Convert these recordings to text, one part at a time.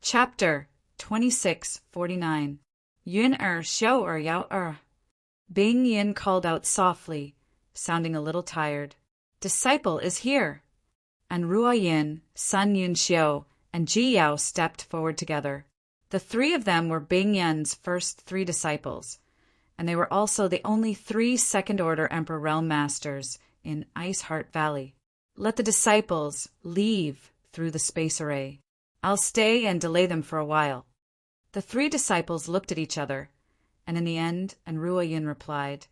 Chapter 2649. Yun xiao yao. Bing Yin called out softly, sounding a little tired. Disciple is here. And Ruo Yin, Sun Yun Xiao, and Ji Yao stepped forward together. The three of them were Bing Yin's first three disciples, and they were also the only three second-order Emperor Realm Masters in Ice Heart Valley. Let the disciples leave through the space array. I'll stay and delay them for a while. The three disciples looked at each other, and in the end, Ruo Yin replied,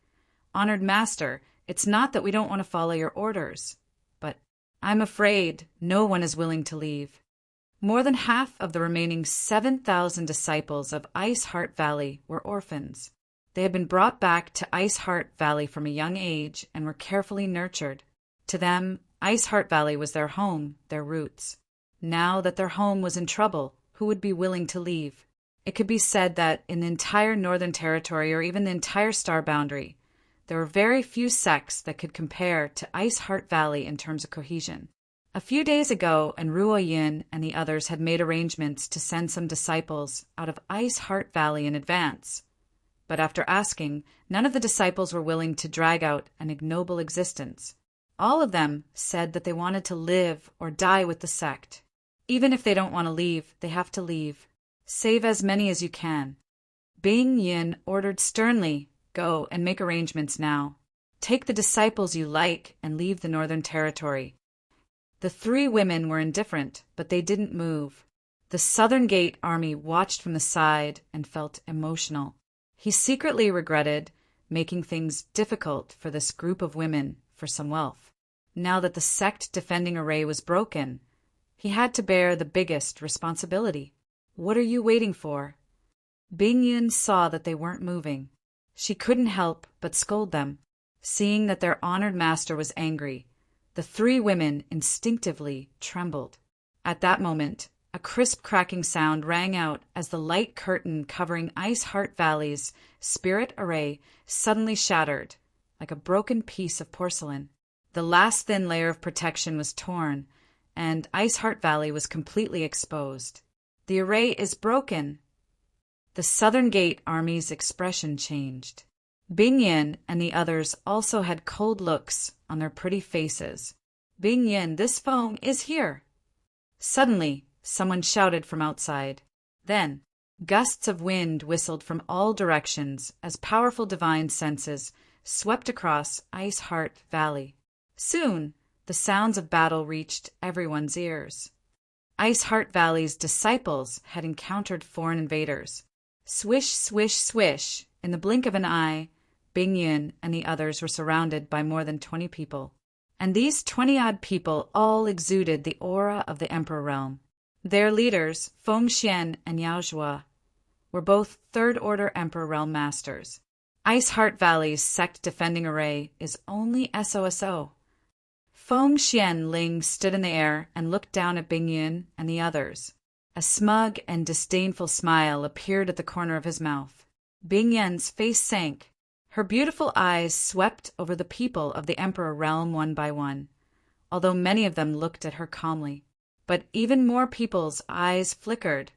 Honored Master, it's not that we don't want to follow your orders, but I'm afraid no one is willing to leave. More than half of the remaining 7,000 disciples of Ice Heart Valley were orphans. They had been brought back to Ice Heart Valley from a young age and were carefully nurtured. To them, Ice Heart Valley was their home, their roots. Now that their home was in trouble, who would be willing to leave? It could be said that in the entire Northern Territory or even the entire Star Boundary, there were very few sects that could compare to Ice Heart Valley in terms of cohesion. A few days ago, Ruo Yin and the others had made arrangements to send some disciples out of Ice Heart Valley in advance. But after asking, none of the disciples were willing to drag out an ignoble existence. All of them said that they wanted to live or die with the sect. Even if they don't want to leave, they have to leave. Save as many as you can. Bing Yin ordered sternly, Go and make arrangements now. Take the disciples you like and leave the Northern Territory. The three women were indifferent, but they didn't move. The Southern Gate army watched from the side and felt emotional. He secretly regretted making things difficult for this group of women for some wealth. Now that the sect defending array was broken, he had to bear the biggest responsibility. What are you waiting for? Bing Yun saw that they weren't moving. She couldn't help but scold them. Seeing that their honored master was angry, the three women instinctively trembled. At that moment, a crisp cracking sound rang out as the light curtain covering Ice Heart Valley's spirit array suddenly shattered, like a broken piece of porcelain. The last thin layer of protection was torn, and Ice Heart Valley was completely exposed. The array is broken. The Southern Gate army's expression changed. Bing Yin and the others also had cold looks on their pretty faces. Bing Yin, this foe is here. Suddenly, someone shouted from outside. Then, gusts of wind whistled from all directions as powerful divine senses swept across Ice Heart Valley. Soon, the sounds of battle reached everyone's ears. Ice Heart Valley's disciples had encountered foreign invaders. Swish, swish, swish. In the blink of an eye, Bing Yin and the others were surrounded by more than 20 people. And these 20-odd people all exuded the aura of the Emperor Realm. Their leaders, Feng Xian and Yao Zhua, were both third-order Emperor Realm Masters. Ice Heart Valley's sect defending array is only SOSO. Feng Xian Ling stood in the air and looked down at Bing Yin and the others. A smug and disdainful smile appeared at the corner of his mouth. Bing Yin's face sank. Her beautiful eyes swept over the people of the Emperor Realm one by one, although many of them looked at her calmly. But even more people's eyes flickered,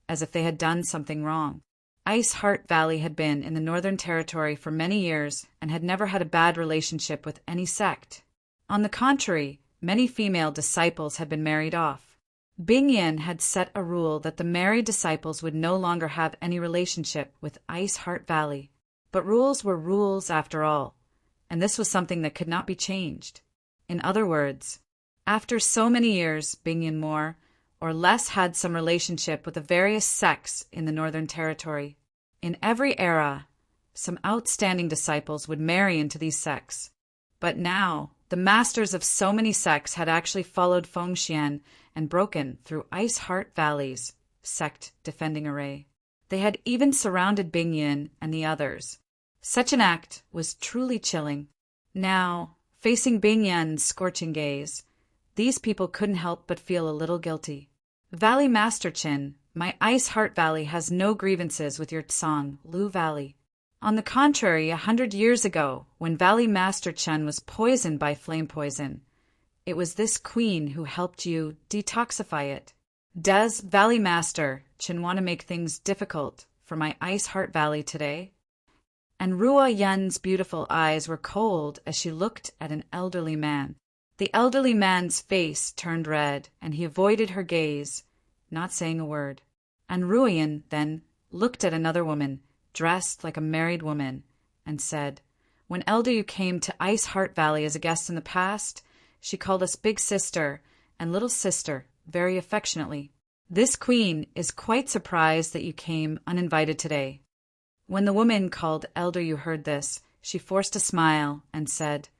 as if they had done something wrong. Ice Heart Valley had been in the Northern Territory for many years and had never had a bad relationship with any sect. On the contrary, many female disciples had been married off. Bing Yin had set a rule that the married disciples would no longer have any relationship with Ice Heart Valley. But rules were rules after all, and this was something that could not be changed. In other words, after so many years, Bing Yin more or less had some relationship with the various sects in the Northern Territory. In every era, some outstanding disciples would marry into these sects. But now, the masters of so many sects had actually followed Feng Xian and broken through Ice Heart Valley's sect defending array. They had even surrounded Bing Yin and the others. Such an act was truly chilling. Now, facing Bing Yin's scorching gaze, these people couldn't help but feel a little guilty. Valley Master Chin, my Ice Heart Valley has no grievances with your Tsang, Lu Valley. On the contrary, 100 years ago, when Valley Master Chen was poisoned by flame poison, it was this queen who helped you detoxify it. Does Valley Master Chin want to make things difficult for my Ice Heart Valley today? And Rua Yun's beautiful eyes were cold as she looked at an elderly man. The elderly man's face turned red, and he avoided her gaze, not saying a word. And Ruoyan then looked at another woman, dressed like a married woman, and said, "When Elder Yu came to Ice Heart Valley as a guest in the past, she called us Big Sister and Little Sister very affectionately. This queen is quite surprised that you came uninvited today." When the woman called Elder Yu heard this, she forced a smile and said,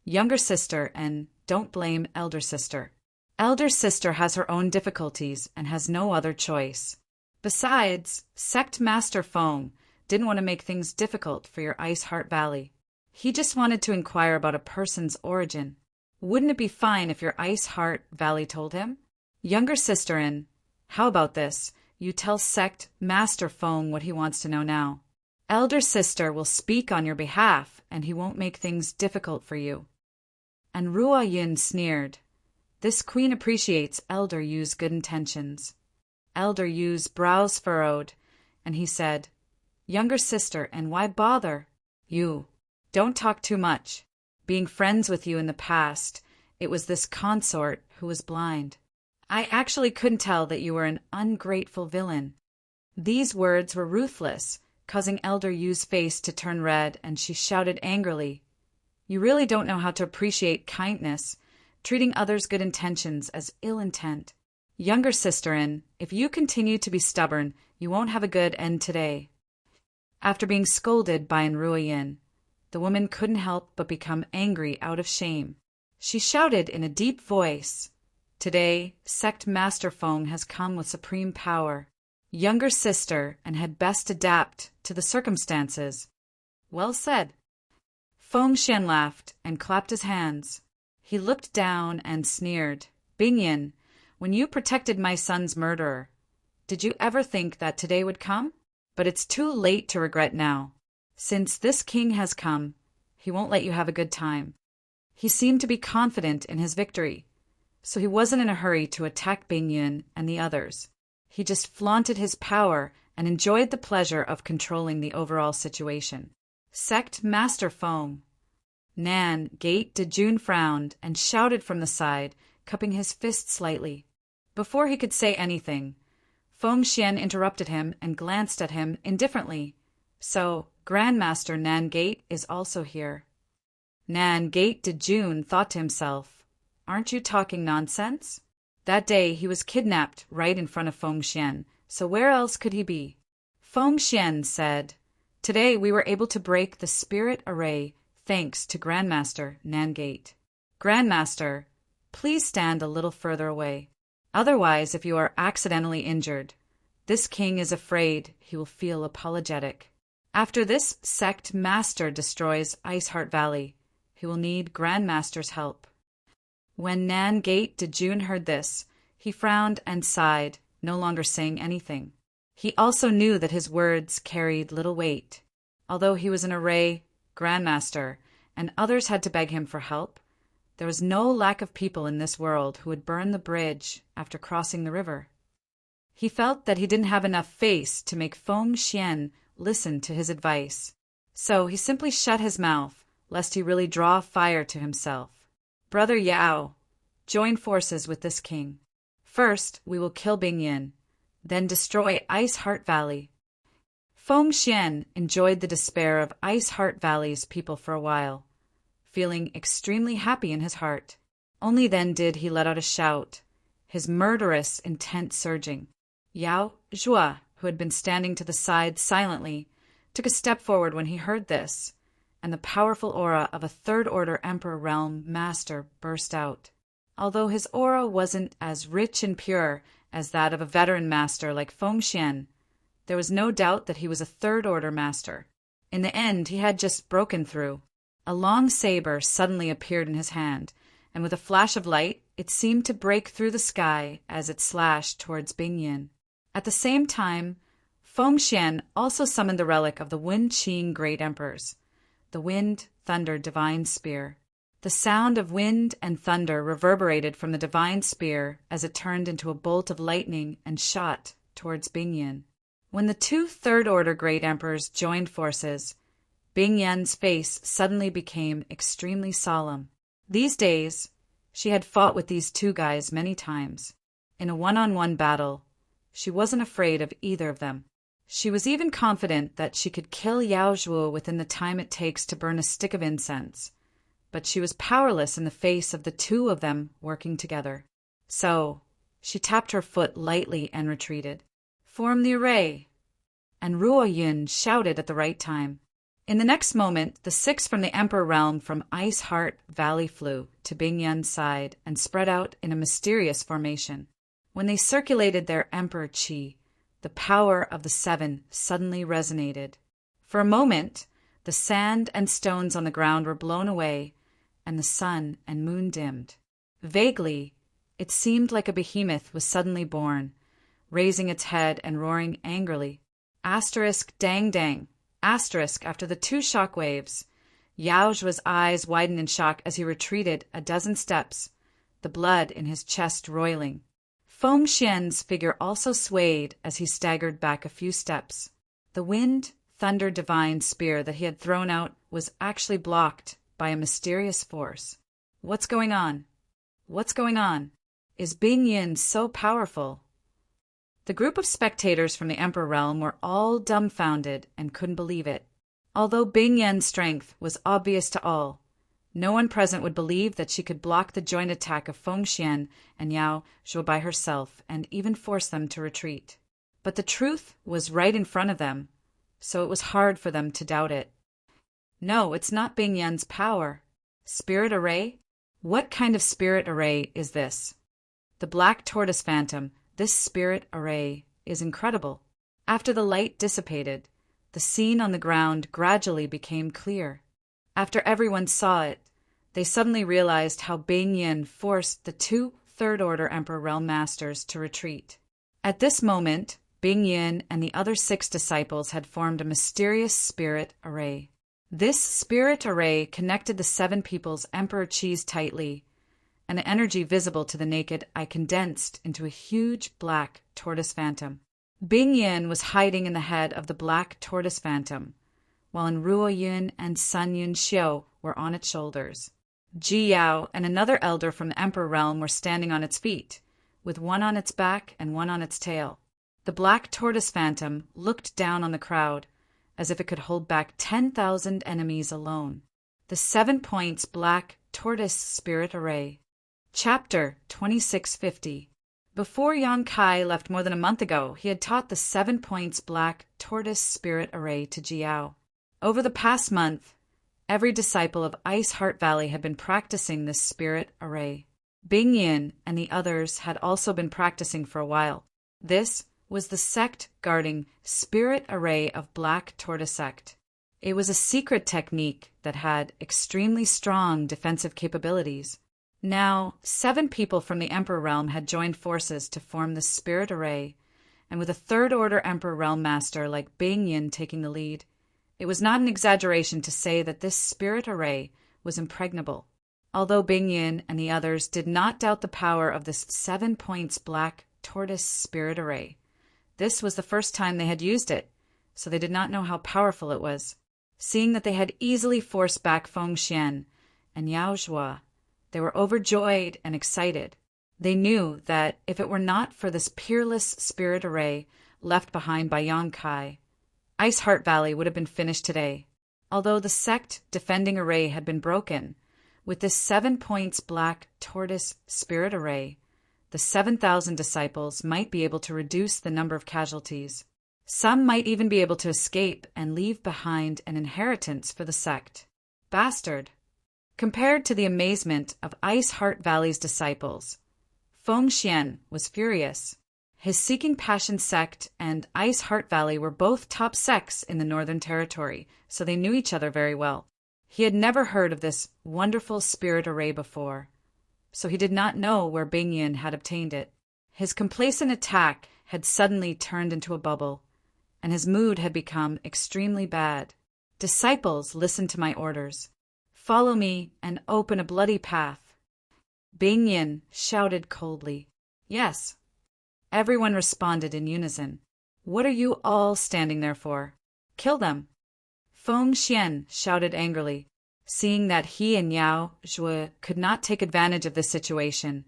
"Younger sister, and don't blame elder sister. Elder sister has her own difficulties and has no other choice. Besides, Sect Master Feng didn't want to make things difficult for your Ice Heart Valley. He just wanted to inquire about a person's origin. Wouldn't it be fine if your Ice Heart Valley told him? Younger sister, and how about this? You tell Sect Master Feng what he wants to know now. Elder sister will speak on your behalf, and he won't make things difficult for you." And Rua Yun sneered. This queen appreciates Elder Yu's good intentions. Elder Yu's brows furrowed, and he said, "Younger sister, and why bother? You don't talk too much. Being friends with you in the past, it was this consort who was blind. I actually couldn't tell that you were an ungrateful villain." These words were ruthless, causing Elder Yu's face to turn red, and she shouted angrily, "You really don't know how to appreciate kindness, treating others' good intentions as ill intent. Younger sister, and if you continue to be stubborn, you won't have a good end today." After being scolded by Ruoyan, the woman couldn't help but become angry out of shame. She shouted in a deep voice, "Today, Sect Master Feng has come with supreme power. Younger sister, and had best adapt to the circumstances." "Well said." Feng Xian laughed and clapped his hands. He looked down and sneered. "Bingyan, when you protected my son's murderer, did you ever think that today would come? But it's too late to regret now. Since this king has come, he won't let you have a good time." He seemed to be confident in his victory, so he wasn't in a hurry to attack Bingyan and the others. He just flaunted his power and enjoyed the pleasure of controlling the overall situation. Sect Master Feng. Nan Gate de June frowned and shouted from the side, cupping his fist slightly. Before he could say anything, Feng Xian interrupted him and glanced at him indifferently. "So, Grandmaster Nan Gate is also here." Nan Gate de June thought to himself, "Aren't you talking nonsense?" That day he was kidnapped right in front of Feng Xian, so where else could he be? Feng Xian said, "Today we were able to break the spirit array thanks to Grandmaster Nan Gate. Grandmaster, please stand a little further away. Otherwise, if you are accidentally injured, this king is afraid he will feel apologetic. After this Sect Master destroys Ice Heart Valley, he will need Grandmaster's help." When Nan Gate de June heard this, he frowned and sighed, no longer saying anything. He also knew that his words carried little weight. Although he was an array Grandmaster, and others had to beg him for help, there was no lack of people in this world who would burn the bridge after crossing the river. He felt that he didn't have enough face to make Feng Xian listen to his advice, so he simply shut his mouth, lest he really draw fire to himself. "Brother Yao, join forces with this king. First, we will kill Bingyan, then destroy Ice Heart Valley." Feng Xian enjoyed the despair of Ice Heart Valley's people for a while, feeling extremely happy in his heart. Only then did he let out a shout, his murderous intent surging. Yao Zhua, who had been standing to the side silently, took a step forward when he heard this, and the powerful aura of a third-order Emperor Realm Master burst out. Although his aura wasn't as rich and pure as that of a veteran master like Feng Xian, there was no doubt that he was a third-order master. In the end, he had just broken through. A long saber suddenly appeared in his hand, and with a flash of light, it seemed to break through the sky as it slashed towards Bingyan. At the same time, Feng Xian also summoned the relic of the Wen Qing Great Emperors, the Wind Thunder Divine Spear. The sound of wind and thunder reverberated from the divine spear as it turned into a bolt of lightning and shot towards Bingyan. When the two third-order great emperors joined forces, Bingyan's face suddenly became extremely solemn. These days, she had fought with these two guys many times. In a one-on-one battle, she wasn't afraid of either of them. She was even confident that she could kill Yao Zhuo within the time it takes to burn a stick of incense. But she was powerless in the face of the two of them working together. So, she tapped her foot lightly and retreated. "Form the array!" And Ruo Yun shouted at the right time. In the next moment, the 6 from the Emperor realm from Ice Heart Valley flew to Bingyan's side and spread out in a mysterious formation. When they circulated their Emperor Qi, the power of the 7 suddenly resonated. For a moment, the sand and stones on the ground were blown away, and the sun and moon dimmed. Vaguely, it seemed like a behemoth was suddenly born, raising its head and roaring angrily. Asterisk dang dang. Asterisk after the 2 shock waves. Yao Zhuo's eyes widened in shock as he retreated a dozen steps, the blood in his chest roiling. Feng Xian's figure also swayed as he staggered back a few steps. The wind, thunder divine spear that he had thrown out was actually blocked by a mysterious force. What's going on? What's going on? Is Bingyan so powerful? The group of spectators from the Emperor realm were all dumbfounded and couldn't believe it. Although Bingyan's strength was obvious to all, no one present would believe that she could block the joint attack of Feng Xian and Yao Zhuo by herself and even force them to retreat. But the truth was right in front of them, so it was hard for them to doubt it. No, it's not Bingyan's power. Spirit array? What kind of spirit array is this? The Black Tortoise Phantom, this spirit array, is incredible. After the light dissipated, the scene on the ground gradually became clear. After everyone saw it, they suddenly realized how Bingyan forced the 2 third-order Emperor Realm Masters to retreat. At this moment, Bingyan and the other 6 disciples had formed a mysterious spirit array. This spirit array connected the 7 people's Emperor Qis tightly, and the energy visible to the naked eye condensed into a huge black tortoise phantom. Bingyan was hiding in the head of the black tortoise phantom, while Ruo Yun and Sun Yun Xiu were on its shoulders. Ji Yao and another elder from the Emperor realm were standing on its feet, with one on its back and one on its tail. The black tortoise phantom looked down on the crowd, as if it could hold back 10,000 enemies alone. The 7 points black tortoise spirit array. Chapter 2650. Before Yang Kai left more than a month ago, he had taught the 7 points black tortoise spirit array to Jiao. Over the past month, every disciple of Ice Heart Valley had been practicing this spirit array. Bingyan and the others had also been practicing for a while. This was the sect guarding spirit array of Black Tortoise Sect. It was a secret technique that had extremely strong defensive capabilities. Now, 7 people from the Emperor Realm had joined forces to form the spirit array, and with a third-order Emperor Realm Master like Bingyan taking the lead, it was not an exaggeration to say that this spirit array was impregnable. Although Bingyan and the others did not doubt the power of this 7 points black tortoise spirit array, this was the first time they had used it, so they did not know how powerful it was. Seeing that they had easily forced back Feng Xian and Yao Zhuo, they were overjoyed and excited. They knew that if it were not for this peerless spirit array left behind by Yang Kai, Ice Heart Valley would have been finished today. Although the sect defending array had been broken, with this 7 points black tortoise spirit array, the 7,000 disciples might be able to reduce the number of casualties. Some might even be able to escape and leave behind an inheritance for the sect. Bastard! Compared to the amazement of Ice Heart Valley's disciples, Feng Xian was furious. His Seeking Passion sect and Ice Heart Valley were both top sects in the Northern Territory, so they knew each other very well. He had never heard of this wonderful spirit array before, so he did not know where Bingyan had obtained it. His complacent attack had suddenly turned into a bubble, and his mood had become extremely bad. Disciples, listen to my orders. Follow me and open a bloody path. Bing Yin shouted coldly. Yes. Everyone responded in unison. What are you all standing there for? Kill them. Feng Xian shouted angrily. Seeing that he and Yao Zhui could not take advantage of this situation,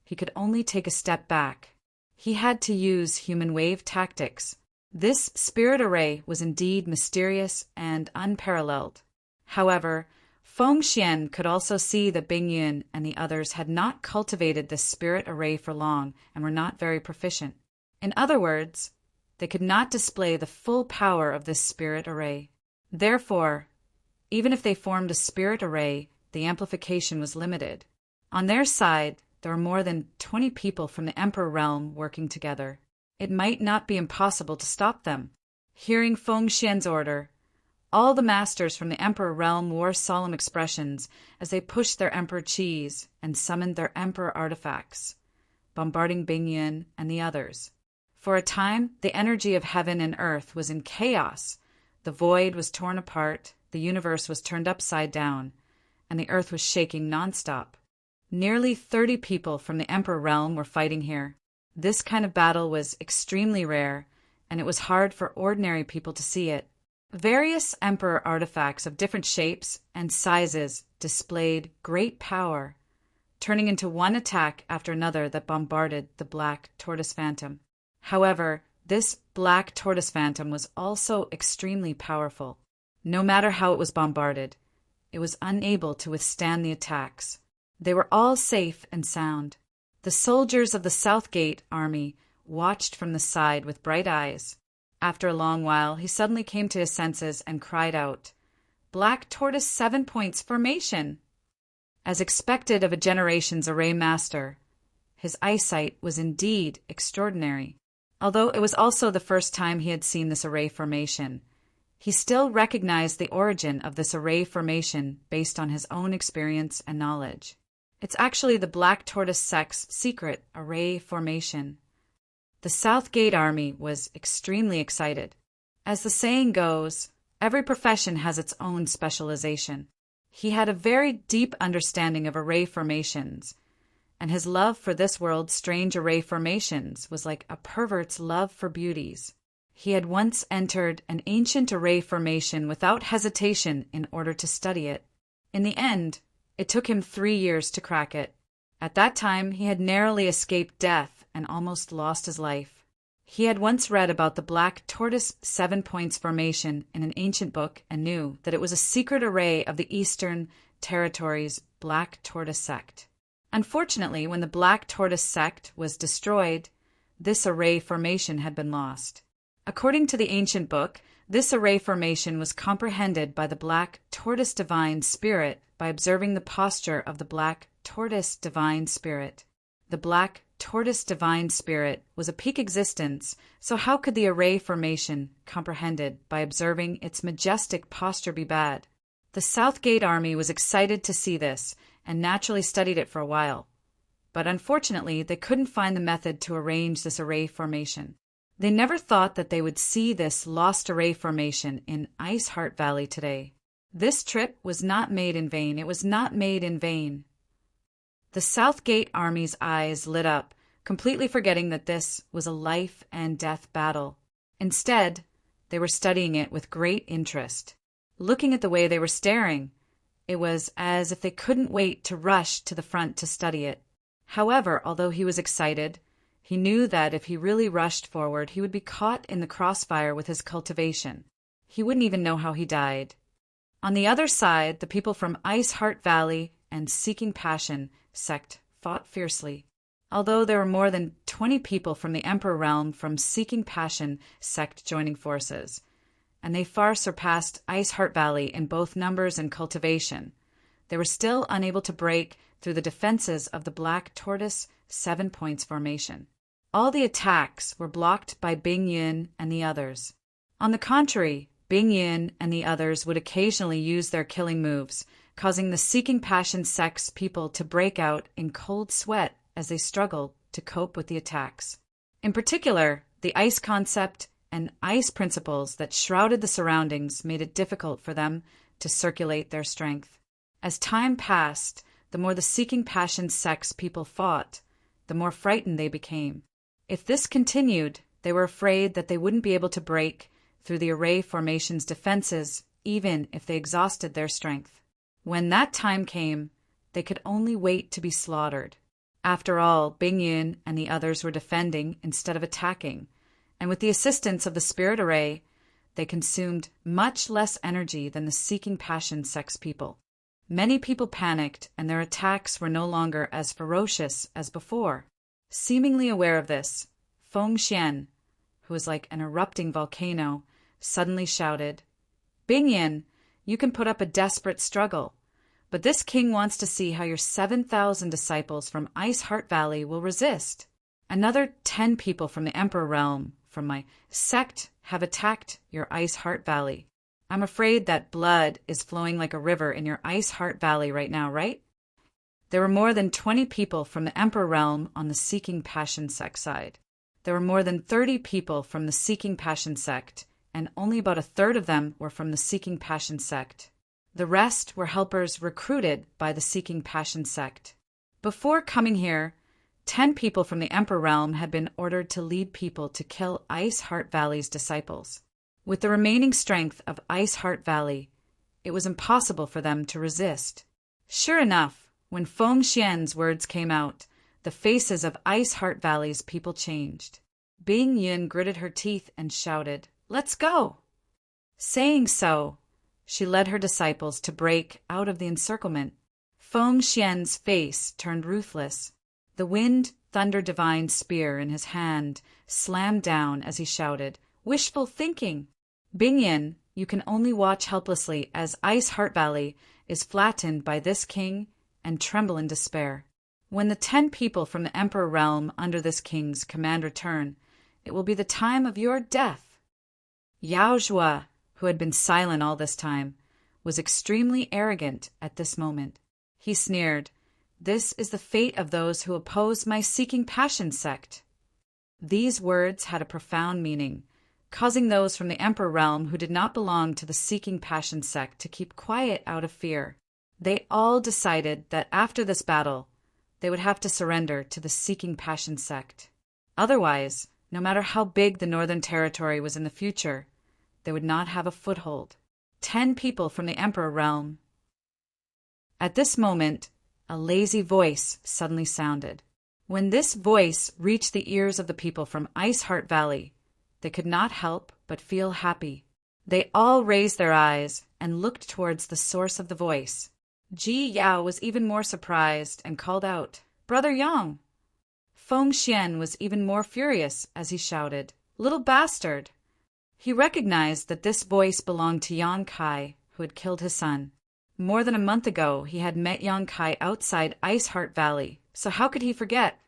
he could only take a step back. He had to use human wave tactics. This spirit array was indeed mysterious and unparalleled. However, Feng Xian could also see that Bing Yun and the others had not cultivated this spirit array for long and were not very proficient. In other words, they could not display the full power of this spirit array. Therefore, even if they formed a spirit array, the amplification was limited. On their side, there were more than 20 people from the Emperor realm working together. It might not be impossible to stop them. Hearing Feng Xian's order, all the masters from the Emperor realm wore solemn expressions as they pushed their Emperor Qis and summoned their Emperor artifacts, bombarding Bing Yun and the others. For a time, the energy of heaven and earth was in chaos. The void was torn apart, the universe was turned upside down, and the earth was shaking nonstop. Nearly 30 people from the Emperor realm were fighting here. This kind of battle was extremely rare, and it was hard for ordinary people to see it. Various Emperor artifacts of different shapes and sizes displayed great power, turning into one attack after another that bombarded the Black Tortoise Phantom. However, this Black Tortoise Phantom was also extremely powerful. No matter how it was bombarded, it was unable to withstand the attacks. They were all safe and sound. The soldiers of the Southgate army watched from the side with bright eyes. After a long while, he suddenly came to his senses and cried out, "Black Tortoise 7 points formation!" As expected of a generation's array master, his eyesight was indeed extraordinary. Although it was also the first time he had seen this array formation, he still recognized the origin of this array formation based on his own experience and knowledge. It's actually the Black Tortoise Sect's secret array formation. The Southgate army was extremely excited. As the saying goes, every profession has its own specialization. He had a very deep understanding of array formations, and his love for this world's strange array formations was like a pervert's love for beauties. He had once entered an ancient array formation without hesitation in order to study it. In the end, it took him 3 years to crack it. At that time, he had narrowly escaped death and almost lost his life. He had once read about the Black Tortoise 7 points formation in an ancient book and knew that it was a secret array of the Eastern Territories' Black Tortoise Sect. Unfortunately, when the Black Tortoise Sect was destroyed, this array formation had been lost. According to the ancient book, this array formation was comprehended by the Black Tortoise Divine Spirit by observing the posture of the Black Tortoise Divine Spirit. The Black Tortoise Divine Spirit was a peak existence, so how could the array formation, comprehended by observing its majestic posture, be bad? The Southgate army was excited to see this, and naturally studied it for a while. But unfortunately, they couldn't find the method to arrange this array formation. They never thought that they would see this lost array formation in Ice Heart Valley today. This trip was not made in vain. It was not made in vain. The Southgate army's eyes lit up, completely forgetting that this was a life and death battle. Instead, they were studying it with great interest. Looking at the way they were staring, it was as if they couldn't wait to rush to the front to study it. However, although he was excited, he knew that if he really rushed forward, he would be caught in the crossfire with his cultivation. He wouldn't even know how he died. On the other side, the people from Ice Heart Valley and Seeking Passion sect fought fiercely. Although there were more than 20 people from the Emperor realm from Seeking Passion sect joining forces, and they far surpassed Ice Heart Valley in both numbers and cultivation, they were still unable to break through the defenses of the Black Tortoise 7 points formation. All the attacks were blocked by Bing Yun and the others. On the contrary, Bing Yun and the others would occasionally use their killing moves, causing the Seeking Passion sect's people to break out in cold sweat as they struggled to cope with the attacks. In particular, the ice concept and ice principles that shrouded the surroundings made it difficult for them to circulate their strength. As time passed, the more the seeking passion sex people fought, the more frightened they became. If this continued, they were afraid that they wouldn't be able to break through the array formation's defenses, even if they exhausted their strength. When that time came, they could only wait to be slaughtered. After all, Bingyun and the others were defending instead of attacking, and with the assistance of the spirit array, they consumed much less energy than the seeking passion sex people. Many people panicked, and their attacks were no longer as ferocious as before. Seemingly aware of this, Feng Xian, who was like an erupting volcano, suddenly shouted, "Bingyan, you can put up a desperate struggle, but this king wants to see how your 7,000 disciples from Ice Heart Valley will resist. Another 10 people from the Emperor Realm, from my sect, have attacked your Ice Heart Valley. I'm afraid that blood is flowing like a river in your Ice Heart Valley right now, right?" There were more than 20 people from the Emperor Realm on the Seeking Passion sect side. There were more than 30 people from the Seeking Passion sect, and only about a third of them were from the Seeking Passion sect. The rest were helpers recruited by the Seeking Passion sect. Before coming here, 10 people from the Emperor Realm had been ordered to lead people to kill Ice Heart Valley's disciples. With the remaining strength of Ice Heart Valley, it was impossible for them to resist. Sure enough, when Feng Xian's words came out, the faces of Ice Heart Valley's people changed. Bing Yun gritted her teeth and shouted, "Let's go!" Saying so, she led her disciples to break out of the encirclement. Feng Xian's face turned ruthless. The wind thunder divine spear in his hand slammed down as he shouted, "Wishful thinking! Bingyan, you can only watch helplessly as Ice Heart Valley is flattened by this king and tremble in despair. When the 10 people from the Emperor Realm under this king's command return, it will be the time of your death." Yao Zhua, who had been silent all this time, was extremely arrogant at this moment. He sneered, "This is the fate of those who oppose my Seeking Passion sect." These words had a profound meaning, causing those from the Emperor Realm who did not belong to the Seeking Passion sect to keep quiet out of fear. They all decided that after this battle, they would have to surrender to the Seeking Passion sect. Otherwise, no matter how big the Northern Territory was in the future, they would not have a foothold. 10 people from the Emperor Realm. At this moment, a lazy voice suddenly sounded. When this voice reached the ears of the people from Ice Heart Valley, they could not help but feel happy. They all raised their eyes and looked towards the source of the voice. Ji Yao was even more surprised and called out, "Brother Yang!" Feng Xian was even more furious as he shouted, "Little bastard!" He recognized that this voice belonged to Yang Kai, who had killed his son. More than a month ago, he had met Yang Kai outside Ice Heart Valley, so how could he forget?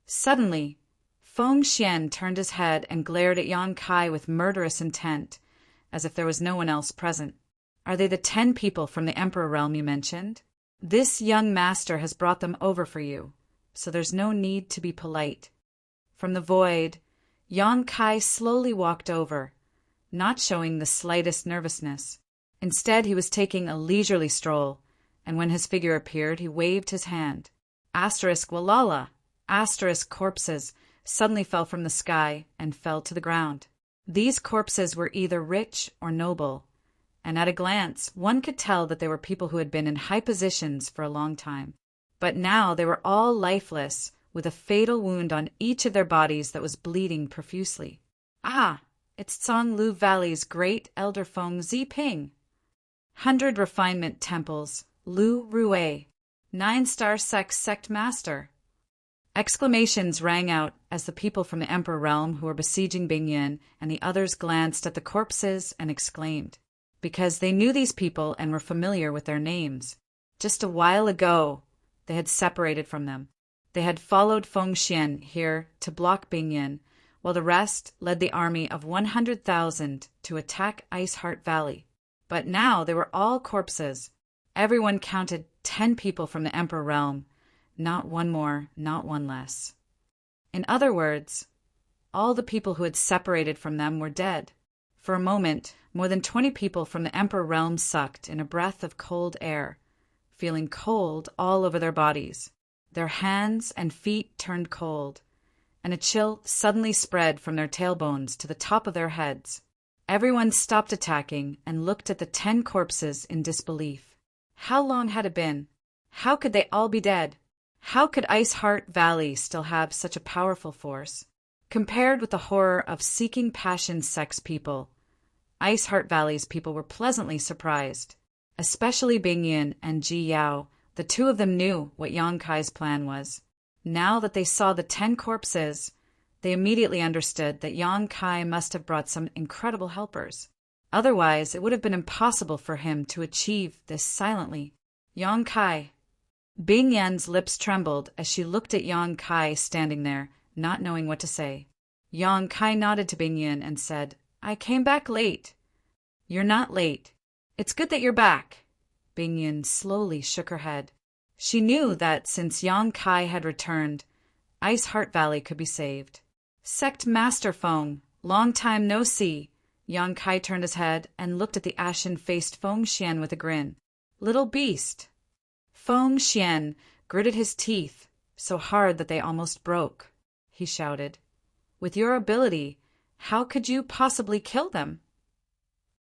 Suddenly, Feng Xian turned his head and glared at Yang Kai with murderous intent, as if there was no one else present. "Are they the 10 people from the Emperor Realm you mentioned? This young master has brought them over for you, so there's no need to be polite." From the void, Yang Kai slowly walked over, not showing the slightest nervousness. Instead, he was taking a leisurely stroll, and when his figure appeared, he waved his hand. Asterisk Walala, asterisk corpses suddenly fell from the sky and fell to the ground. These corpses were either rich or noble, and at a glance one could tell that they were people who had been in high positions for a long time. But now they were all lifeless, with a fatal wound on each of their bodies that was bleeding profusely. "Ah, it's Zhonglu Valley's great elder Feng Ziping. 100 Refinement Temples, Lu Rue, 9-star sect master." Exclamations rang out as the people from the Emperor Realm who were besieging Bingyan and the others glanced at the corpses and exclaimed, because they knew these people and were familiar with their names. Just a while ago, they had separated from them. They had followed Feng Xian here to block Bingyan, while the rest led the army of 100,000 to attack Ice Heart Valley. But now they were all corpses. Everyone counted 10 people from the Emperor Realm, not one more, not one less. In other words, all the people who had separated from them were dead. For a moment, more than 20 people from the Emperor Realm sucked in a breath of cold air. feeling cold all over their bodies. Their hands and feet turned cold, and a chill suddenly spread from their tailbones to the top of their heads. Everyone stopped attacking and looked at the 10 corpses in disbelief. How long had it been? How could they all be dead? How could Ice Heart Valley still have such a powerful force? Compared with the horror of Seeking Passion sex people, Ice Heart Valley's people were pleasantly surprised, especially Bing Yin and Ji Yao. The two of them knew what Yang Kai's plan was. Now that they saw the 10 corpses, they immediately understood that Yang Kai must have brought some incredible helpers. Otherwise, it would have been impossible for him to achieve this silently. Yang Kai. Bing Yan's lips trembled as she looked at Yang Kai standing there, not knowing what to say. Yang Kai nodded to Bing Yan and said, "I came back late." "You're not late. It's good that you're back." Bing Yan slowly shook her head. She knew that since Yang Kai had returned, Ice Heart Valley could be saved. "Sect Master Feng, long time no see." Yang Kai turned his head and looked at the ashen-faced Feng Xian with a grin. "Little beast." Feng Xian gritted his teeth so hard that they almost broke. He shouted, "With your ability, how could you possibly kill them?"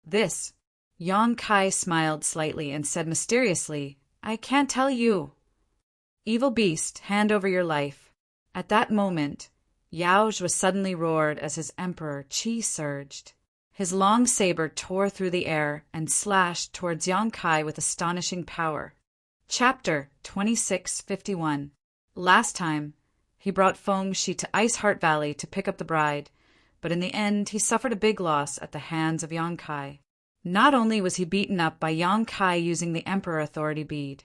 "This." Yang Kai smiled slightly and said mysteriously, "I can't tell you." "Evil beast, hand over your life." At that moment, Yaozh was suddenly roared as his emperor Qi surged. His long saber tore through the air and slashed towards Yang Kai with astonishing power. Chapter 2651. Last time, he brought Feng Shi to Ice Heart Valley to pick up the bride, but in the end he suffered a big loss at the hands of Yang Kai. Not only was he beaten up by Yang Kai using the Emperor Authority Bead,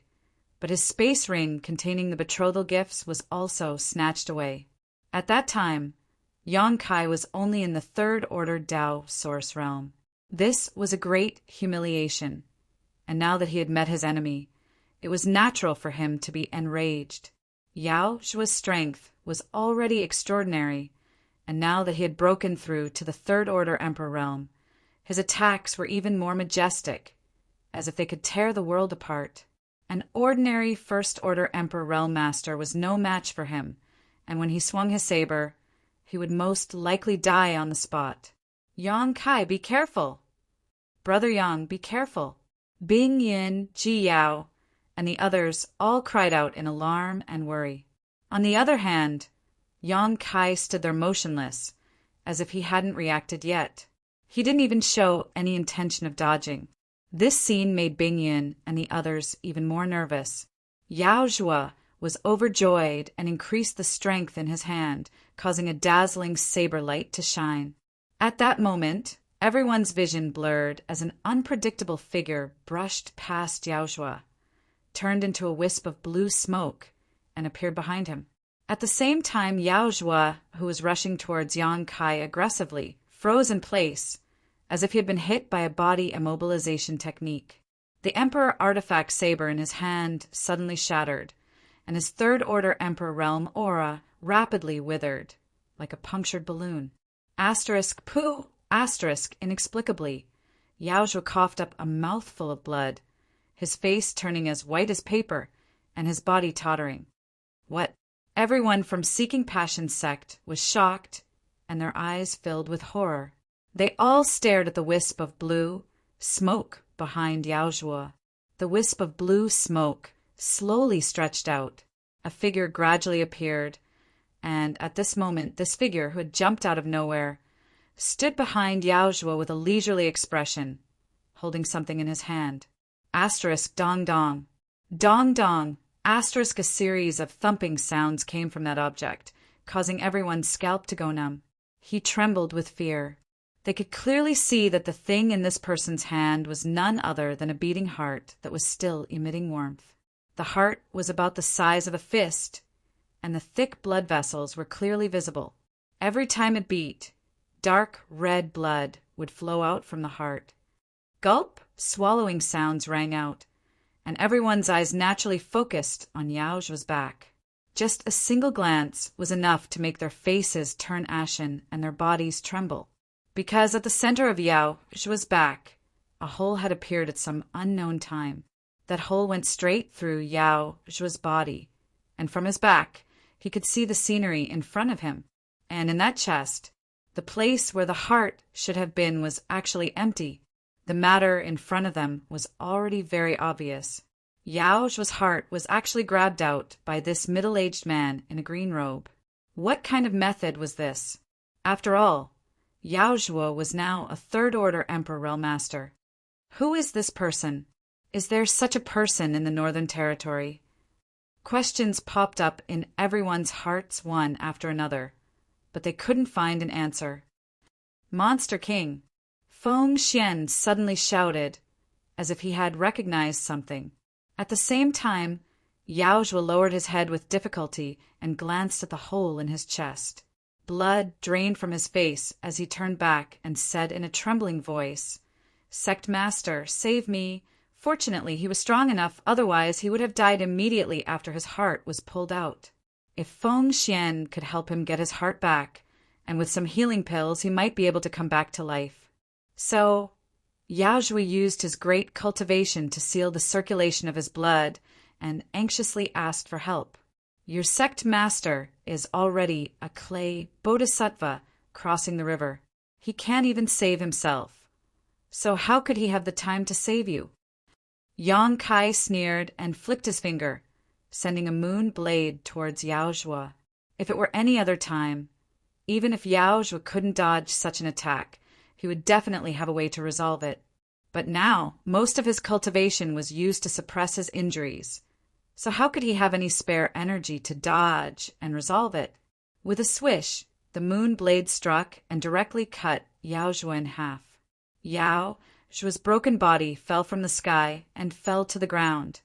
but his space ring containing the betrothal gifts was also snatched away. At that time, Yang Kai was only in the Third Order Dao Source Realm. This was a great humiliation, and now that he had met his enemy, it was natural for him to be enraged. Yao Zhua's strength was already extraordinary, and now that he had broken through to the Third Order Emperor Realm, his attacks were even more majestic, as if they could tear the world apart. An ordinary First Order Emperor Realm Master was no match for him, and when he swung his saber, he would most likely die on the spot. "Yang Kai, be careful!" "Brother Yang, be careful!" Bing Yin, Ji Yao, and the others all cried out in alarm and worry. On the other hand, Yang Kai stood there motionless, as if he hadn't reacted yet. He didn't even show any intention of dodging. This scene made Bing Yin and the others even more nervous. Yao Zhua was overjoyed and increased the strength in his hand, causing a dazzling saber light to shine. At that moment, everyone's vision blurred as an unpredictable figure brushed past Yao Zhua, turned into a wisp of blue smoke, and appeared behind him. At the same time, Yao Zhua, who was rushing towards Yang Kai aggressively, froze in place, as if he had been hit by a body immobilization technique. The Emperor artifact saber in his hand suddenly shattered, and his Third Order Emperor Realm aura rapidly withered, like a punctured balloon. Pooh! Inexplicably, Yao Zhua coughed up a mouthful of blood, his face turning as white as paper, and his body tottering. What? Everyone from Seeking Passion sect was shocked, and their eyes filled with horror. They all stared at the wisp of blue smoke behind Yao Zhua. The wisp of blue smoke slowly stretched out. A figure gradually appeared, and at this moment this figure, who had jumped out of nowhere, stood behind Yao Zhua with a leisurely expression, holding something in his hand. Dong dong. Dong dong. A series of thumping sounds came from that object, causing everyone's scalp to go numb. He trembled with fear. They could clearly see that the thing in this person's hand was none other than a beating heart that was still emitting warmth. The heart was about the size of a fist, and the thick blood vessels were clearly visible. Every time it beat, dark red blood would flow out from the heart. Gulp! Swallowing sounds rang out, and everyone's eyes naturally focused on Yao Zhua's back. Just a single glance was enough to make their faces turn ashen and their bodies tremble, because at the center of Yao Zhua's back, a hole had appeared at some unknown time. That hole went straight through Yao Zhua's body, and from his back he could see the scenery in front of him. And in that chest, the place where the heart should have been was actually empty. The matter in front of them was already very obvious. Yao Zhua's heart was actually grabbed out by this middle-aged man in a green robe. What kind of method was this? After all, Yao Zhua was now a third-order Emperor Realmaster. Who is this person? Is there such a person in the Northern Territory? Questions popped up in everyone's hearts one after another, but they couldn't find an answer. Monster King! Feng Xian suddenly shouted, as if he had recognized something. At the same time, Yao Zhua lowered his head with difficulty and glanced at the hole in his chest. Blood drained from his face as he turned back and said in a trembling voice, "Sect Master, save me." Fortunately, he was strong enough, otherwise he would have died immediately after his heart was pulled out. If Feng Xian could help him get his heart back, and with some healing pills he might be able to come back to life. So, Yao Zhua used his great cultivation to seal the circulation of his blood and anxiously asked for help. "Your sect master is already a clay bodhisattva crossing the river. He can't even save himself. So how could he have the time to save you?" Yang Kai sneered and flicked his finger, sending a moon blade towards Yao Zhua. If it were any other time, even if Yao Zhua couldn't dodge such an attack, he would definitely have a way to resolve it. But now, most of his cultivation was used to suppress his injuries. So how could he have any spare energy to dodge and resolve it? With a swish, the moon blade struck and directly cut Yao Zhua in half. Yao Zhua's broken body fell from the sky and fell to the ground,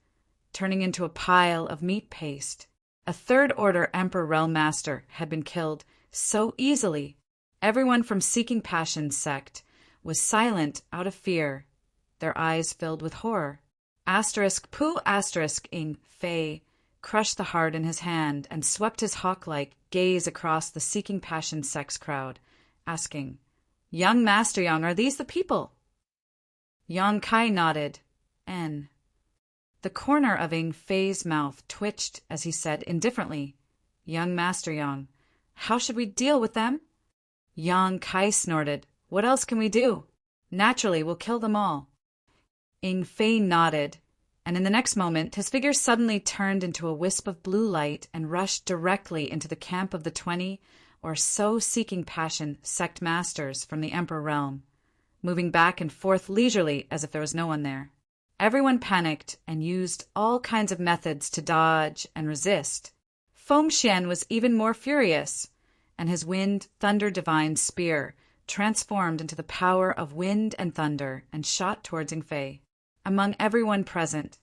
turning into a pile of meat paste. A third-order Emperor Realmaster had been killed so easily. Everyone from Seeking Passion's sect was silent out of fear, their eyes filled with horror. *Ing Fei crushed the heart in his hand and swept his hawk-like gaze across the Seeking Passion sect's crowd, asking, "Young Master Yang, are these the people?" Yang Kai nodded. N. The corner of Ing Fei's mouth twitched as he said indifferently, "Young Master Yang, how should we deal with them?" Yang Kai snorted, "What else can we do? Naturally, we'll kill them all." Ing Fei nodded, and in the next moment his figure suddenly turned into a wisp of blue light and rushed directly into the camp of the 20 or so Seeking Passion sect masters from the Emperor Realm, moving back and forth leisurely as if there was no one there. Everyone panicked and used all kinds of methods to dodge and resist. Feng Xian was even more furious, and his wind thunder divine spear transformed into the power of wind and thunder and shot towards Ing Fei. Among everyone present,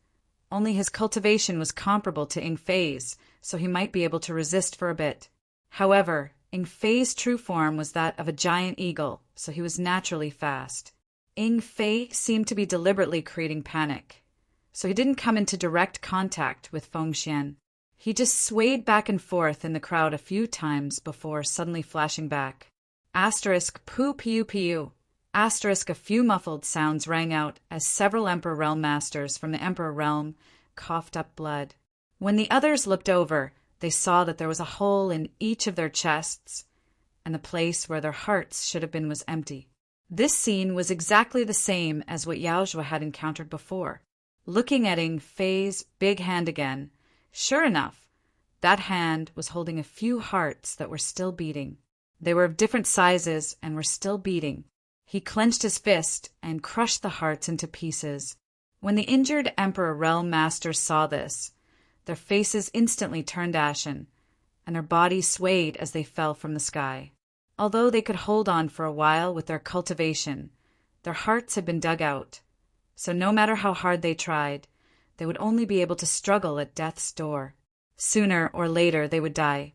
only his cultivation was comparable to Ing Fei's, so he might be able to resist for a bit. However, Ing Fei's true form was that of a giant eagle, so he was naturally fast. Ing Fei seemed to be deliberately creating panic, so he didn't come into direct contact with Feng Xian. He just swayed back and forth in the crowd a few times before suddenly flashing back. *Pu piu piu. A few muffled sounds rang out as several Emperor Realm Masters from the Emperor Realm coughed up blood. When the others looked over, they saw that there was a hole in each of their chests, and the place where their hearts should have been was empty. This scene was exactly the same as what Yao Zhua had encountered before. Looking at Ing Fei's big hand again, sure enough, that hand was holding a few hearts that were still beating. They were of different sizes and were still beating. He clenched his fist and crushed the hearts into pieces. When the injured Emperor Realm Masters saw this, their faces instantly turned ashen, and their bodies swayed as they fell from the sky. Although they could hold on for a while with their cultivation, their hearts had been dug out, so no matter how hard they tried, they would only be able to struggle at death's door. Sooner or later they would die.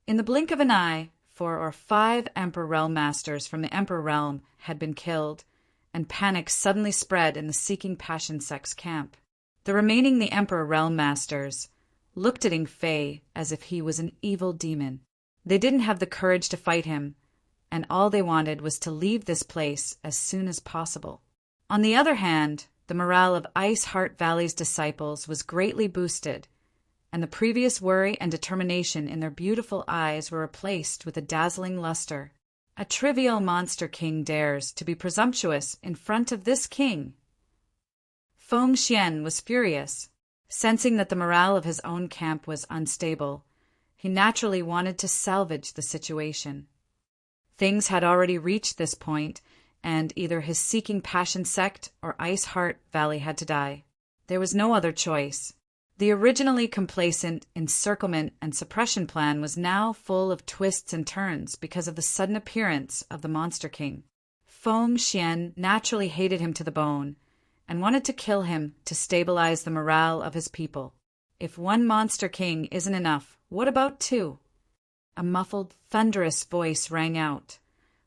In the blink of an eye, 4 or 5 Emperor Realm Masters from the Emperor Realm had been killed, and panic suddenly spread in the Seeking Passion sect's camp. The Emperor Realm Masters looked at Ing Fei as if he was an evil demon. They didn't have the courage to fight him, and all they wanted was to leave this place as soon as possible. On the other hand, the morale of Ice Heart Valley's disciples was greatly boosted, and the previous worry and determination in their beautiful eyes were replaced with a dazzling luster. A trivial monster king dares to be presumptuous in front of this king. Feng Xian was furious. Sensing that the morale of his own camp was unstable, he naturally wanted to salvage the situation. Things had already reached this point, and either his Seeking Passion sect or Ice Heart Valley had to die. There was no other choice. The originally complacent encirclement and suppression plan was now full of twists and turns because of the sudden appearance of the Monster King. Feng Xian naturally hated him to the bone, and wanted to kill him to stabilize the morale of his people. If one Monster King isn't enough, what about two? A muffled, thunderous voice rang out,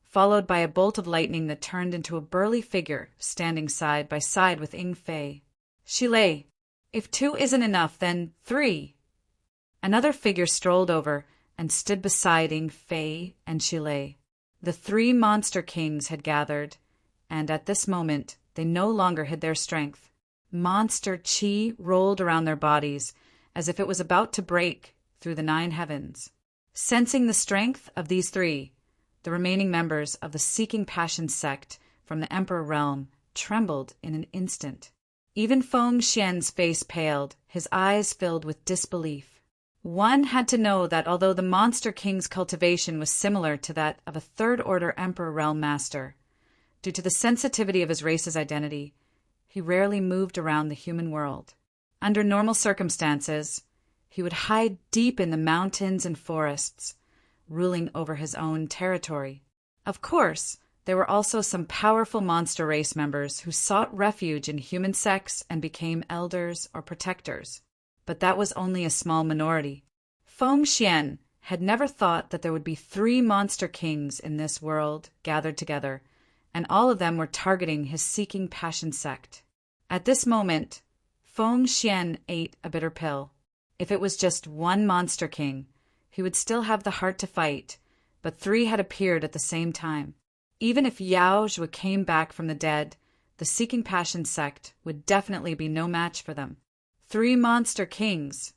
followed by a bolt of lightning that turned into a burly figure standing side by side with Ying Fei. Shilei, if two isn't enough, then three. Another figure strolled over and stood beside Ying Fei and Shilei. The three Monster Kings had gathered, and at this moment they no longer hid their strength. Monster chi rolled around their bodies as if it was about to break through the 9 heavens. Sensing the strength of these three, the remaining members of the Seeking Passion sect from the Emperor realm trembled in an instant. Even Feng Xian's face paled, his eyes filled with disbelief. One had to know that although the Monster King's cultivation was similar to that of a third-order Emperor realm master, due to the sensitivity of his race's identity, he rarely moved around the human world. Under normal circumstances, he would hide deep in the mountains and forests, ruling over his own territory. Of course, there were also some powerful monster race members who sought refuge in human sects and became elders or protectors, but that was only a small minority. Feng Xian had never thought that there would be 3 Monster Kings in this world gathered together, and all of them were targeting his Seeking Passion sect. At this moment, Feng Xian ate a bitter pill. If it was just one Monster King, he would still have the heart to fight, but 3 had appeared at the same time. Even if Yao Zhou came back from the dead, the Seeking Passion sect would definitely be no match for them. 3 Monster Kings.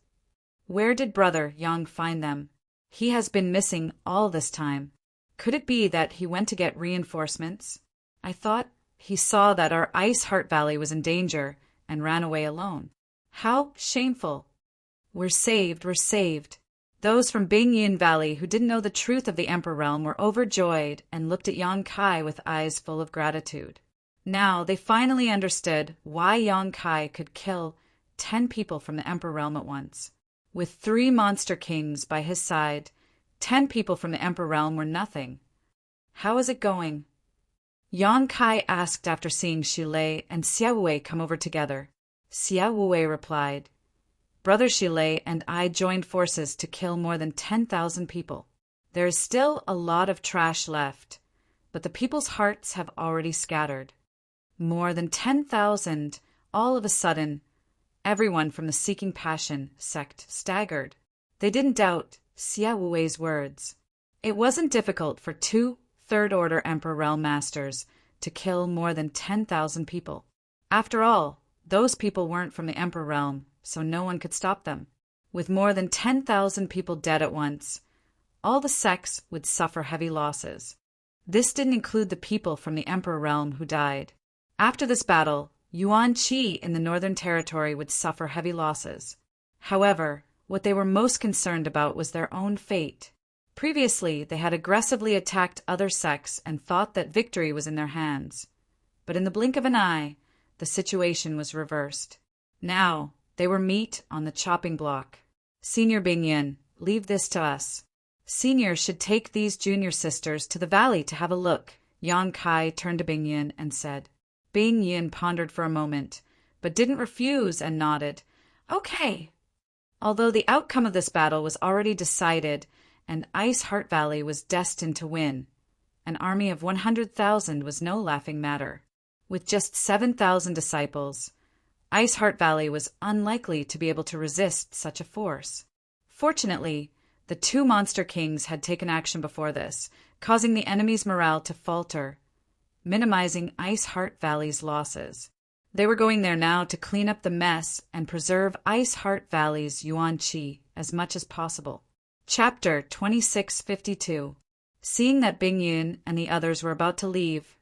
Where did Brother Yang find them? He has been missing all this time. Could it be that he went to get reinforcements? I thought he saw that our Ice Heart Valley was in danger and ran away alone. How shameful. We're saved, we're saved. Those from Bingyin Valley who didn't know the truth of the Emperor realm were overjoyed and looked at Yang Kai with eyes full of gratitude. Now they finally understood why Yang Kai could kill 10 people from the Emperor realm at once. With 3 Monster Kings by his side, 10 people from the Emperor realm were nothing. How is it going? Yang Kai asked after seeing Shilei and Xiaowei come over together. Xiaowei replied, Brother Shilei and I joined forces to kill more than 10,000 people. There is still a lot of trash left, but the people's hearts have already scattered. More than 10,000, all of a sudden, everyone from the Seeking Passion sect staggered. They didn't doubt Xiaowei's words. It wasn't difficult for 2 third-order Emperor realm masters to kill more than 10,000 people. After all, those people weren't from the Emperor realm, so no one could stop them. With more than 10,000 people dead at once, all the sects would suffer heavy losses. This didn't include the people from the Emperor realm who died. After this battle, Yuan Qi in the Northern Territory would suffer heavy losses. However, what they were most concerned about was their own fate. Previously, they had aggressively attacked other sects and thought that victory was in their hands. But in the blink of an eye, the situation was reversed. Now, they were meat on the chopping block. Senior Bingyin, leave this to us. Senior should take these junior sisters to the valley to have a look. Yang Kai turned to Bingyin and said. Bingyin pondered for a moment, but didn't refuse and nodded. Okay. Although the outcome of this battle was already decided and Ice Heart Valley was destined to win, an army of 100,000 was no laughing matter. With just 7,000 disciples, Ice Heart Valley was unlikely to be able to resist such a force. Fortunately, the 2 Monster Kings had taken action before this, causing the enemy's morale to falter, minimizing Ice Heart Valley's losses. They were going there now to clean up the mess and preserve Ice Heart Valley's Yuan Qi as much as possible. Chapter 2652. Seeing that Bing Yun and the others were about to leave,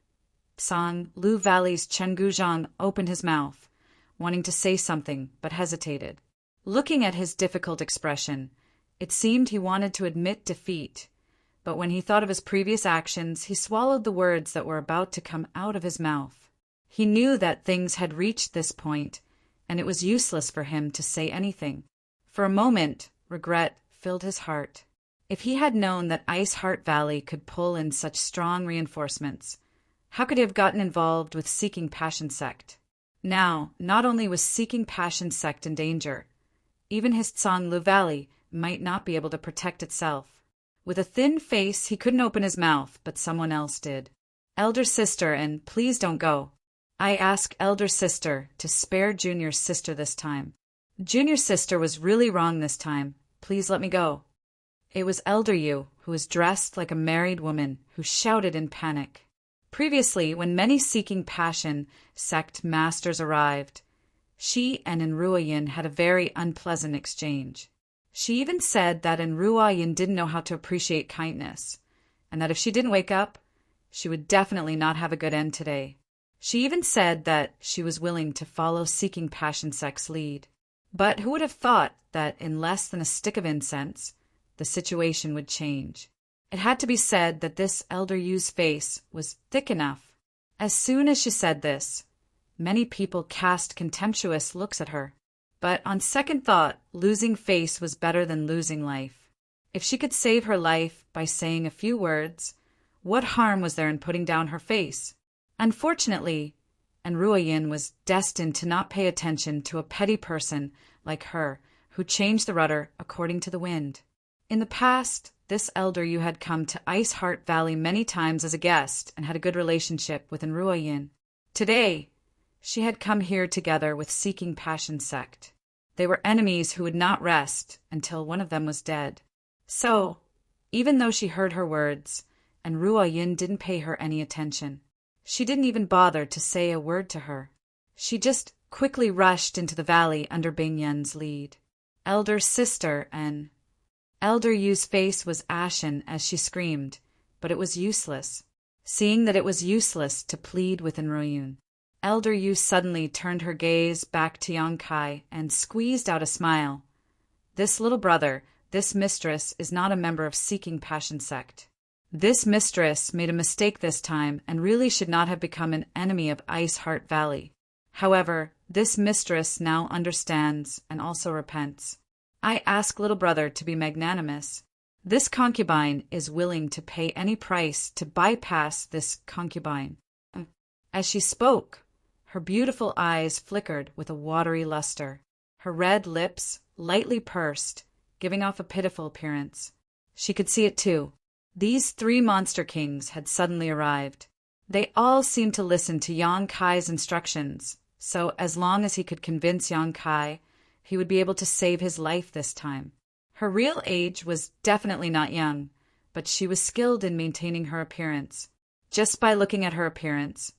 San Lu Valley's Chen Guzhang opened his mouth, wanting to say something, but hesitated. Looking at his difficult expression, it seemed he wanted to admit defeat, but when he thought of his previous actions, he swallowed the words that were about to come out of his mouth. He knew that things had reached this point, and it was useless for him to say anything. For a moment, regret filled his heart. If he had known that Ice Heart Valley could pull in such strong reinforcements, how could he have gotten involved with Seeking Passion Sect? Now, not only was Seeking Passion Sect in danger, even his San Lu Valley might not be able to protect itself. With a thin face, he couldn't open his mouth, but someone else did. Elder sister, and please don't go. I ask elder sister to spare junior sister this time. Junior sister was really wrong this time. Please let me go. It was Elder Yu, who was dressed like a married woman, who shouted in panic. Previously, when many Seeking Passion Sect masters arrived, she and Enrua Yin had a very unpleasant exchange. She even said that Enrua Yin didn't know how to appreciate kindness, and that if she didn't wake up, she would definitely not have a good end today. She even said that she was willing to follow Seeking Passion Sect's lead. But who would have thought that in less than a stick of incense, the situation would change? It had to be said that this Elder Yu's face was thick enough. As soon as she said this, many people cast contemptuous looks at her. But on second thought, losing face was better than losing life. If she could save her life by saying a few words, what harm was there in putting down her face? Unfortunately, Enrua Yin was destined to not pay attention to a petty person like her who changed the rudder according to the wind. In the past, this Elder Yu had come to Ice Heart Valley many times as a guest and had a good relationship with Enrua Yin. Today, she had come here together with Seeking Passion Sect. They were enemies who would not rest until one of them was dead. So, even though she heard her words, Enrua Yin didn't pay her any attention. She didn't even bother to say a word to her. She just quickly rushed into the valley under Bing Yun's lead. Elder sister and Elder Yu's face was ashen as she screamed, but it was useless. Seeing that it was useless to plead with Enrua Yin, Elder Yu suddenly turned her gaze back to Yang Kai and squeezed out a smile. This little brother, this mistress, is not a member of Seeking Passion Sect. This mistress made a mistake this time and really should not have become an enemy of Ice Heart Valley. However, this mistress now understands and also repents. I ask little brother to be magnanimous. This concubine is willing to pay any price to bypass this concubine. As she spoke, her beautiful eyes flickered with a watery luster. Her red lips lightly pursed, giving off a pitiful appearance. She could see it too. These 3 monster kings had suddenly arrived. They all seemed to listen to Yang Kai's instructions, so as long as he could convince Yang Kai, he would be able to save his life this time. Her real age was definitely not young, but she was skilled in maintaining her appearance. Just by looking at her appearance,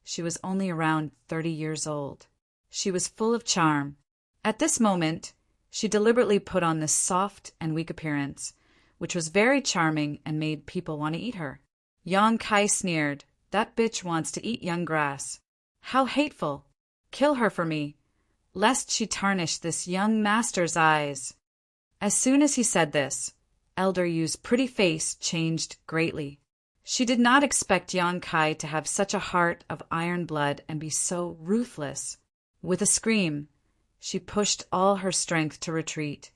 she was only around 30 years old. She was full of charm. At this moment, she deliberately put on this soft and weak appearance, which was very charming and made people want to eat her. Yang Kai sneered, "That bitch wants to eat young grass. How hateful! Kill her for me, lest she tarnish this young master's eyes." As soon as he said this, Elder Yu's pretty face changed greatly. She did not expect Yang Kai to have such a heart of iron blood and be so ruthless. With a scream, she pushed all her strength to retreat,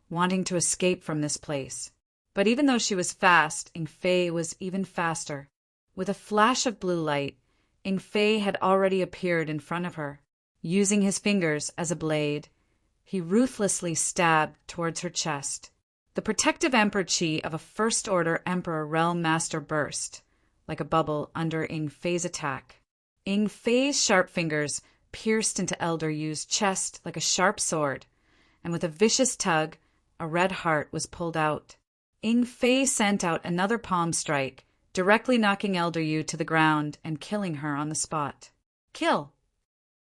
wanting to escape from this place. But even though she was fast, Ing Fei was even faster. With a flash of blue light, Ing Fei had already appeared in front of her. Using his fingers as a blade, he ruthlessly stabbed towards her chest. The protective Emperor Qi of a First-Order Emperor Realm Master burst, like a bubble under Ing Fei's attack. Ing Fei's sharp fingers pierced into Elder Yu's chest like a sharp sword, and with a vicious tug, a red heart was pulled out. Ing Fei sent out another palm strike, directly knocking Elder Yu to the ground and killing her on the spot. Kill!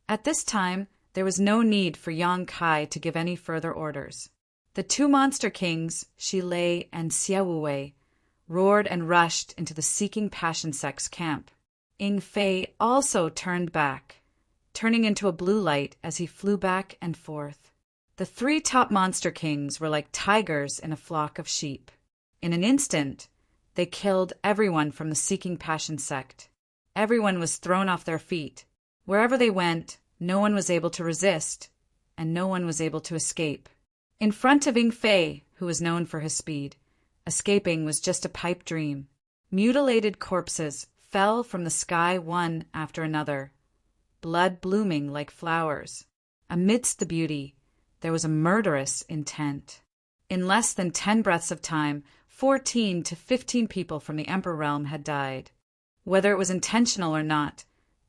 At this time, there was no need for Yang Kai to give any further orders. The two monster kings, Shi Lei and Xia Wuwei, roared and rushed into the Seeking Passion Sect's camp. Ying Fei also turned back, turning into a blue light as he flew back and forth. The three top monster kings were like tigers in a flock of sheep. In an instant, they killed everyone from the Seeking Passion Sect. Everyone was thrown off their feet. Wherever they went, no one was able to resist, and no one was able to escape. In front of Ying Fei, who was known for his speed, escaping was just a pipe dream. Mutilated corpses fell from the sky one after another, blood blooming like flowers. Amidst the beauty, there was a murderous intent. In less than 10 breaths of time, 14 to 15 people from the Emperor realm had died. Whether it was intentional or not,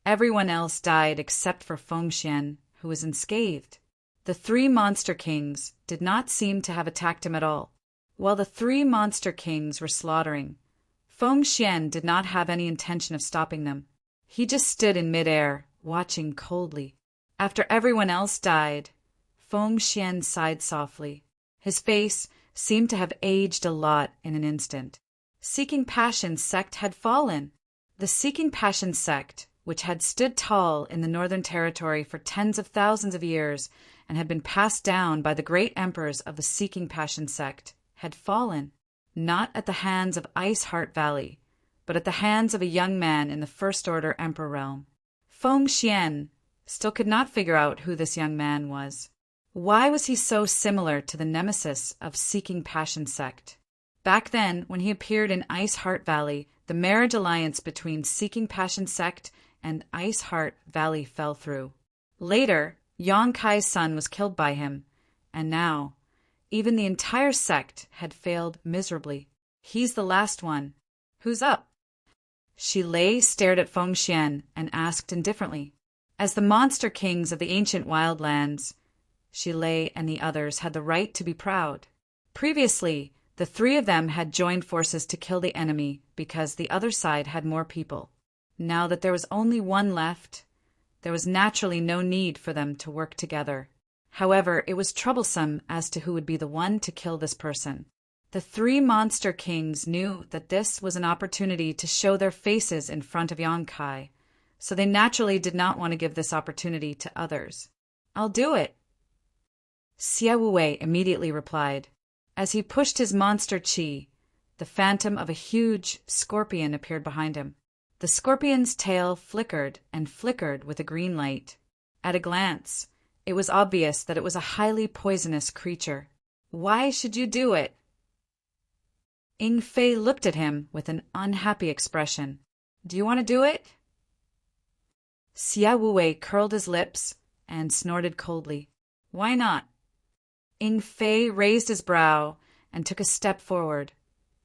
everyone else died except for Feng Xian, who was unscathed. The three monster kings did not seem to have attacked him at all. While the three monster kings were slaughtering, Feng Xian did not have any intention of stopping them. He just stood in midair, watching coldly. After everyone else died, Feng Xian sighed softly. His face seemed to have aged a lot in an instant. Seeking Passion Sect had fallen. The Seeking Passion Sect, which had stood tall in the Northern Territory for tens of thousands of years and had been passed down by the great emperors of the Seeking Passion Sect, had fallen, not at the hands of Ice Heart Valley, but at the hands of a young man in the First Order Emperor realm. Feng Xian still could not figure out who this young man was. Why was he so similar to the nemesis of Seeking Passion Sect? Back then, when he appeared in Ice Heart Valley, the marriage alliance between Seeking Passion Sect and Ice Heart Valley fell through. Later, Yang Kai's son was killed by him, and now, even the entire sect had failed miserably. He's the last one. Who's up? Shi Lei stared at Feng Xian and asked indifferently. As the monster kings of the ancient wildlands, Shi Lei and the others had the right to be proud. Previously, the three of them had joined forces to kill the enemy because the other side had more people. Now that there was only one left, there was naturally no need for them to work together. However, it was troublesome as to who would be the one to kill this person. The three monster kings knew that this was an opportunity to show their faces in front of Yang Kai, so they naturally did not want to give this opportunity to others. I'll do it. Xia Wuwei immediately replied. As he pushed his monster chi, the phantom of a huge scorpion appeared behind him. The scorpion's tail flickered and flickered with a green light. At a glance, it was obvious that it was a highly poisonous creature. Why should you do it? Ying Fei looked at him with an unhappy expression. Do you want to do it? Xia Wuwei curled his lips and snorted coldly. Why not? Ying Fei raised his brow and took a step forward,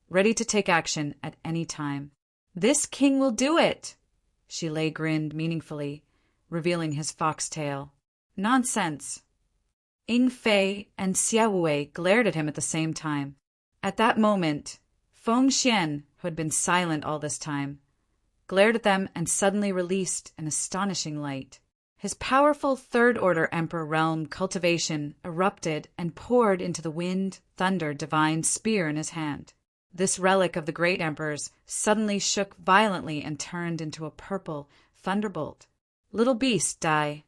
ready to take action at any time. This king will do it! Shi Lei grinned meaningfully, revealing his foxtail. Nonsense! Ying Fei and Xia Wuwei glared at him at the same time. At that moment, Feng Xian, who had been silent all this time, glared at them and suddenly released an astonishing light. His powerful Third Order Emperor realm cultivation erupted and poured into the wind, thunder, divine spear in his hand. This relic of the great emperors suddenly shook violently and turned into a purple thunderbolt. Little beast, die!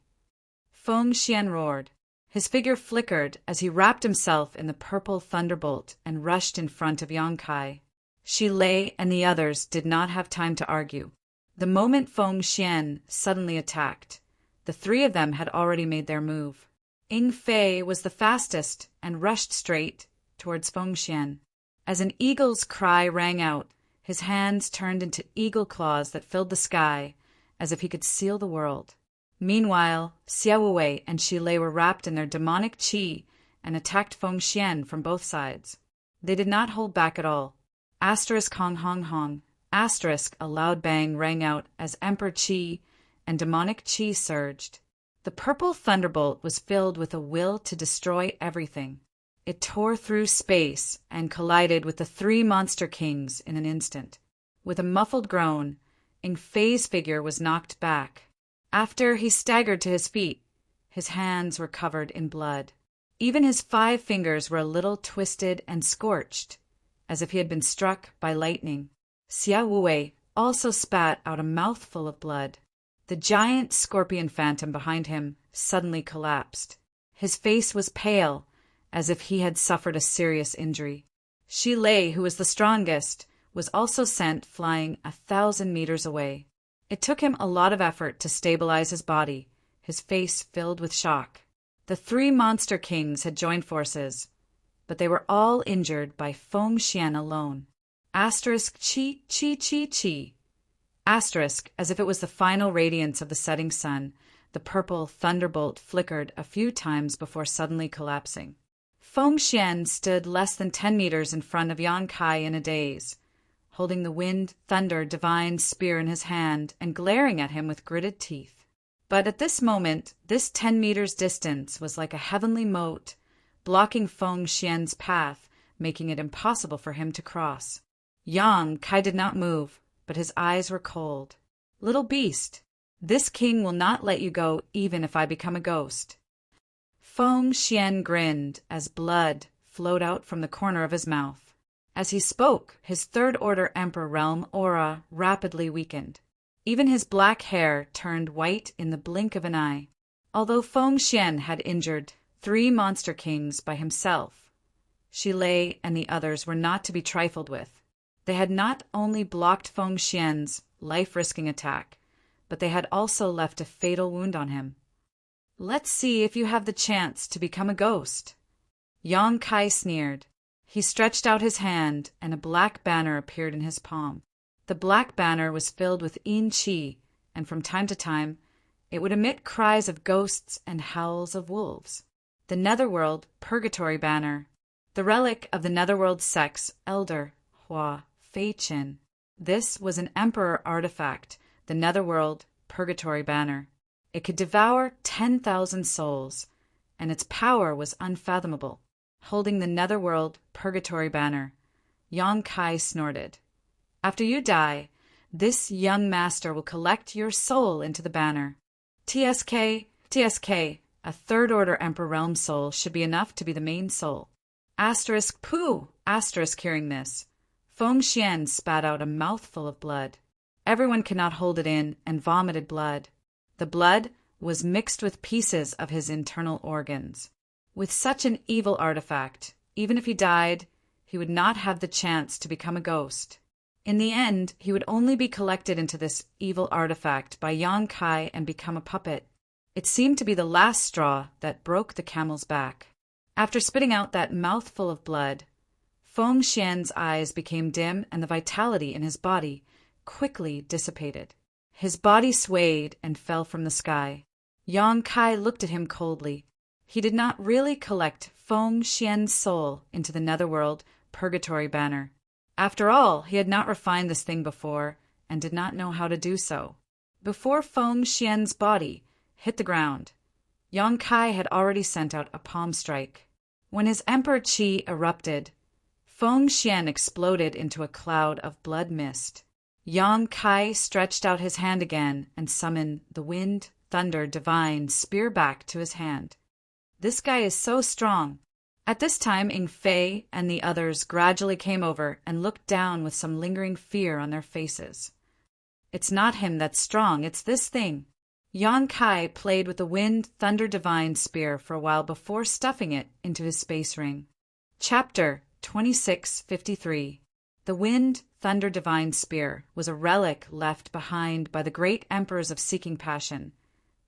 Feng Xian roared. His figure flickered as he wrapped himself in the purple thunderbolt and rushed in front of Yang Kai. Shi Lei and the others did not have time to argue. The moment Feng Xian suddenly attacked, the three of them had already made their move. Ying Fei was the fastest and rushed straight towards Feng Xian. As an eagle's cry rang out, his hands turned into eagle claws that filled the sky, as if he could seal the world. Meanwhile, Xia Wuwei and Shi Lei were wrapped in their demonic qi and attacked Feng Xian from both sides. They did not hold back at all. Asterisk hong hong hong. Asterisk, a loud bang rang out as Emperor Qi and demonic qi surged. The purple thunderbolt was filled with a will to destroy everything. It tore through space and collided with the three monster kings in an instant. With a muffled groan, Ying Fei's figure was knocked back. After he staggered to his feet, his hands were covered in blood. Even his 5 fingers were a little twisted and scorched, as if he had been struck by lightning. Xia Wuwei also spat out a mouthful of blood. The giant scorpion phantom behind him suddenly collapsed. His face was pale, as if he had suffered a serious injury. Shi Lei, who was the strongest, was also sent flying 1,000 meters away. It took him a lot of effort to stabilize his body, his face filled with shock. The 3 monster kings had joined forces, but they were all injured by Feng Xian alone. Asterisk chi chi chi chi. Asterisk, as if it was the final radiance of the setting sun, the purple thunderbolt flickered a few times before suddenly collapsing. Feng Xian stood less than 10 meters in front of Yang Kai in a daze, holding the wind thunder divine spear in his hand and glaring at him with gritted teeth. But at this moment, this 10 meters distance was like a heavenly moat, blocking Feng Xian's path, making it impossible for him to cross. Yang Kai did not move, but his eyes were cold. Little beast, this king will not let you go even if I become a ghost. Feng Xian grinned as blood flowed out from the corner of his mouth. As he spoke, his third-order Emperor realm aura rapidly weakened. Even his black hair turned white in the blink of an eye. Although Feng Xian had injured 3 monster kings by himself, Shi Lei and the others were not to be trifled with. They had not only blocked Feng Xian's life-risking attack, but they had also left a fatal wound on him. Let's see if you have the chance to become a ghost. Yang Kai sneered. He stretched out his hand, and a black banner appeared in his palm. The black banner was filled with yin qi, and from time to time, it would emit cries of ghosts and howls of wolves. The Netherworld Purgatory Banner. The relic of the Netherworld sex Elder Hua Fei Qin. This was an Emperor artifact, the Netherworld Purgatory Banner. It could devour 10,000 souls, and its power was unfathomable. Holding the Netherworld Purgatory Banner, Yang Kai snorted. After you die, this young master will collect your soul into the banner. TSK, a third-order Emperor Realm soul should be enough to be the main soul. Asterisk pooh! Asterisk hearing this. Feng Xian spat out a mouthful of blood. Everyone could not hold it in and vomited blood. The blood was mixed with pieces of his internal organs. With such an evil artifact, even if he died, he would not have the chance to become a ghost. In the end, he would only be collected into this evil artifact by Yang Kai and become a puppet. It seemed to be the last straw that broke the camel's back. After spitting out that mouthful of blood, Feng Xian's eyes became dim and the vitality in his body quickly dissipated. His body swayed and fell from the sky. Yang Kai looked at him coldly. He did not really collect Feng Xian's soul into the Netherworld Purgatory Banner. After all, he had not refined this thing before and did not know how to do so. Before Feng Xian's body hit the ground, Yang Kai had already sent out a palm strike. When his Emperor Qi erupted, Feng Xian exploded into a cloud of blood mist. Yang Kai stretched out his hand again and summoned the wind, thunder, divine spear back to his hand. This guy is so strong. At this time, Ing Fei and the others gradually came over and looked down with some lingering fear on their faces. It's not him that's strong, it's this thing. Yang Kai played with the wind, thunder, divine spear for a while before stuffing it into his space ring. Chapter 2653. The wind, thunder, divine spear was a relic left behind by the great emperors of seeking passion,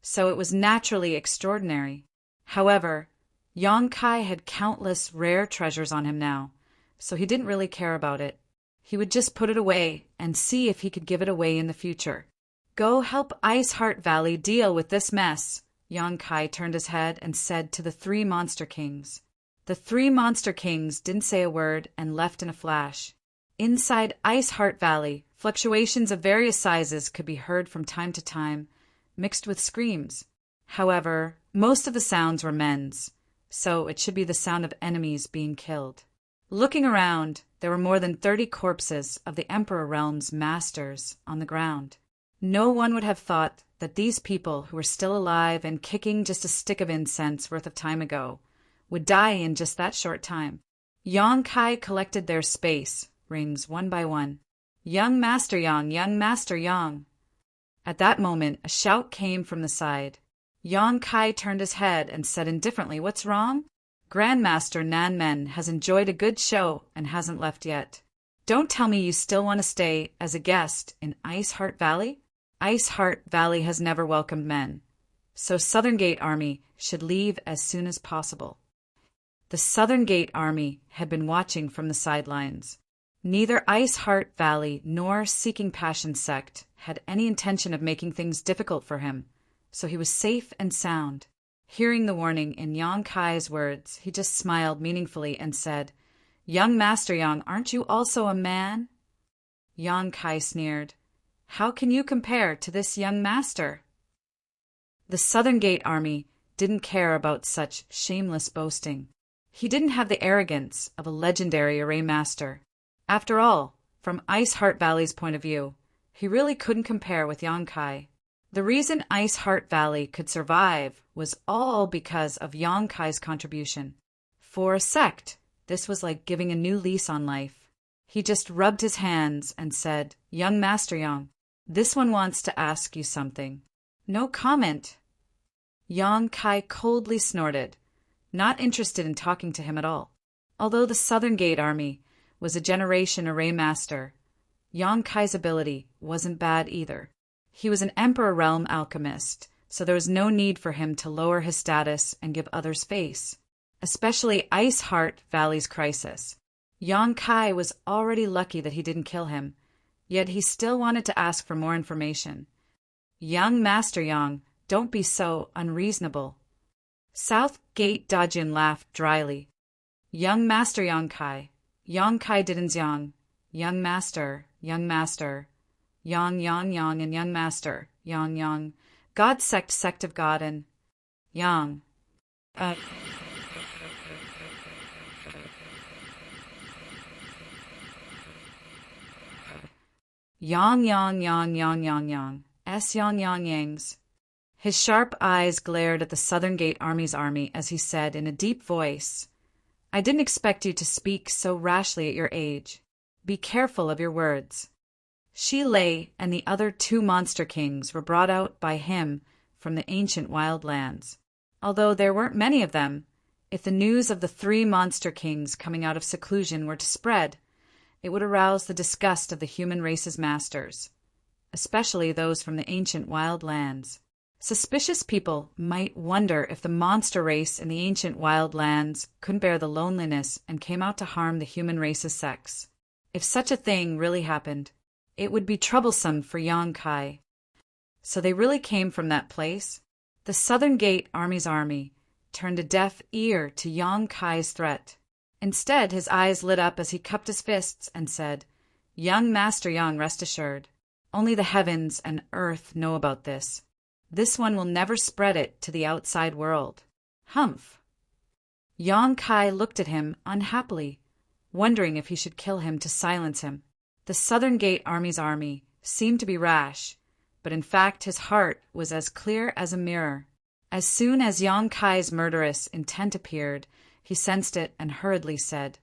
so it was naturally extraordinary. However, Yang Kai had countless rare treasures on him now, so he didn't really care about it. He would just put it away and see if he could give it away in the future. Go help Ice Heart Valley deal with this mess. Yang Kai turned his head and said to the 3 monster kings. The 3 monster kings didn't say a word and left in a flash. Inside Ice Heart Valley, fluctuations of various sizes could be heard from time to time, mixed with screams. However, most of the sounds were men's, so it should be the sound of enemies being killed. Looking around, there were more than 30 corpses of the Emperor Realm's masters on the ground. No one would have thought that these people who were still alive and kicking just a stick of incense worth of time ago would die in just that short time. Yang Kai collected their space rings one by one. Young Master Yang, Young Master Yang. At that moment, a shout came from the side. Yang Kai turned his head and said indifferently, "What's wrong?" "Grandmaster Nan Men has enjoyed a good show and hasn't left yet. Don't tell me you still want to stay as a guest in Ice Heart Valley?" Ice Heart Valley has never welcomed men, so Southern Gate Army should leave as soon as possible. The Southern Gate Army had been watching from the sidelines. Neither Ice Heart Valley nor Seeking Passion sect had any intention of making things difficult for him, so he was safe and sound. Hearing the warning in Yang Kai's words, he just smiled meaningfully and said, "Young Master Yang, aren't you also a man?" Yang Kai sneered, "How can you compare to this young master?" The Southern Gate Army didn't care about such shameless boasting. He didn't have the arrogance of a legendary array master. After all, from Ice Heart Valley's point of view, he really couldn't compare with Yang Kai. The reason Ice Heart Valley could survive was all because of Yang Kai's contribution. For a sect, this was like giving a new lease on life. He just rubbed his hands and said, "Young Master Yang, this one wants to ask you something." "No comment." Yang Kai coldly snorted, not interested in talking to him at all. Although the Southern Gate Army was a generation array master, Yang Kai's ability wasn't bad either. He was an Emperor Realm alchemist, so there was no need for him to lower his status and give others face, especially Ice Heart Valley's crisis. Yang Kai was already lucky that he didn't kill him, yet he still wanted to ask for more information. "Young Master Yang, don't be so unreasonable." South Gate Dajin laughed dryly. "Young Master Yang Kai didn't Yang, Young Master, Yang, and Young Master, Yang, God sect of God, and Yang. Yang, S Yang Yangs. His sharp eyes glared at the Southern Gate Army's army as he said in a deep voice, "I didn't expect you to speak so rashly at your age. Be careful of your words." Shi Lei and the other 2 monster kings were brought out by him from the ancient wild lands. Although there weren't many of them, if the news of the 3 monster kings coming out of seclusion were to spread, it would arouse the disgust of the human race's masters, especially those from the ancient wild lands. Suspicious people might wonder if the monster race in the ancient wild lands couldn't bear the loneliness and came out to harm the human race's sex. If such a thing really happened, it would be troublesome for Yang Kai. So they really came from that place? The Southern Gate Army's army turned a deaf ear to Yang Kai's threat. Instead, his eyes lit up as he cupped his fists and said, "Young Master Yang, rest assured. Only the heavens and earth know about this. This one will never spread it to the outside world." Humph. Yang Kai looked at him unhappily, wondering if he should kill him to silence him. The Southern Gate Army's army seemed to be rash, but in fact his heart was as clear as a mirror. As soon as Yang Kai's murderous intent appeared, he sensed it and hurriedly said,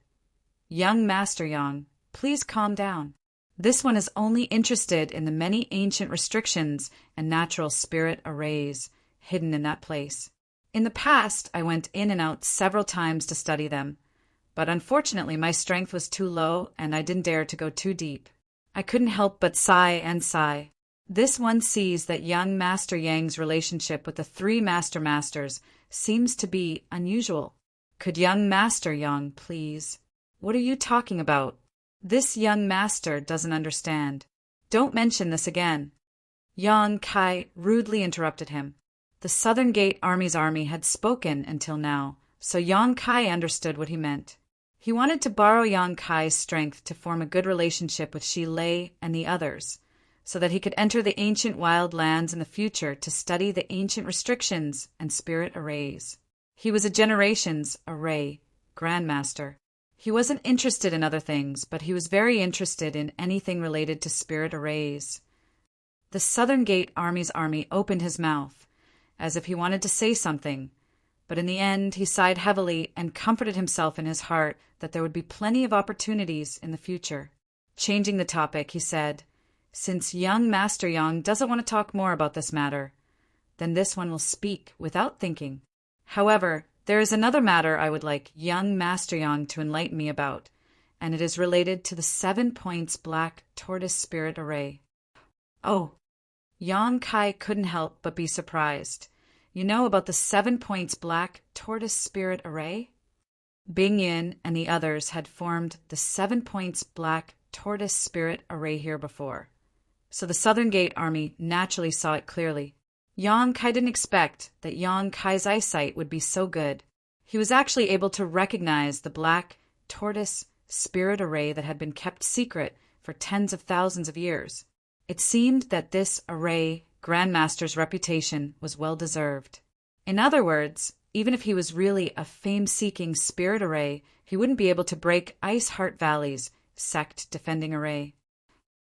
"Young Master Yang, please calm down. This one is only interested in the many ancient restrictions and natural spirit arrays hidden in that place. In the past, I went in and out several times to study them, but unfortunately my strength was too low and I didn't dare to go too deep. I couldn't help but sigh and sigh. This one sees that young Master Yang's relationship with the 3 masters seems to be unusual. Could young Master Yang, please? What are you talking about? This young master doesn't understand. Don't mention this again." Yang Kai rudely interrupted him. The Southern Gate Army's army had spoken until now, so Yang Kai understood what he meant. He wanted to borrow Yang Kai's strength to form a good relationship with Shi Lei and the others, so that he could enter the ancient wild lands in the future to study the ancient restrictions and spirit arrays. He was a generation's array grandmaster. He wasn't interested in other things, but he was very interested in anything related to spirit arrays. The Southern Gate Army's army opened his mouth, as if he wanted to say something, but in the end he sighed heavily and comforted himself in his heart that there would be plenty of opportunities in the future. Changing the topic, he said, "Since young Master Yang doesn't want to talk more about this matter, then this one will speak without thinking. However, there is another matter I would like young Master Yang to enlighten me about, and it is related to the 7 points black tortoise spirit array." "Oh." Yang Kai couldn't help but be surprised. "You know about the 7 points black tortoise spirit array?" Bing Yin and the others had formed the 7 points black tortoise spirit array here before, so the Southern Gate Army naturally saw it clearly. Yang Kai didn't expect that Yang Kai's eyesight would be so good. He was actually able to recognize the black tortoise spirit array that had been kept secret for tens of thousands of years. It seemed that this array Grandmaster's reputation was well-deserved. In other words, even if he was really a fame-seeking spirit array, he wouldn't be able to break Ice Heart Valley's sect-defending array.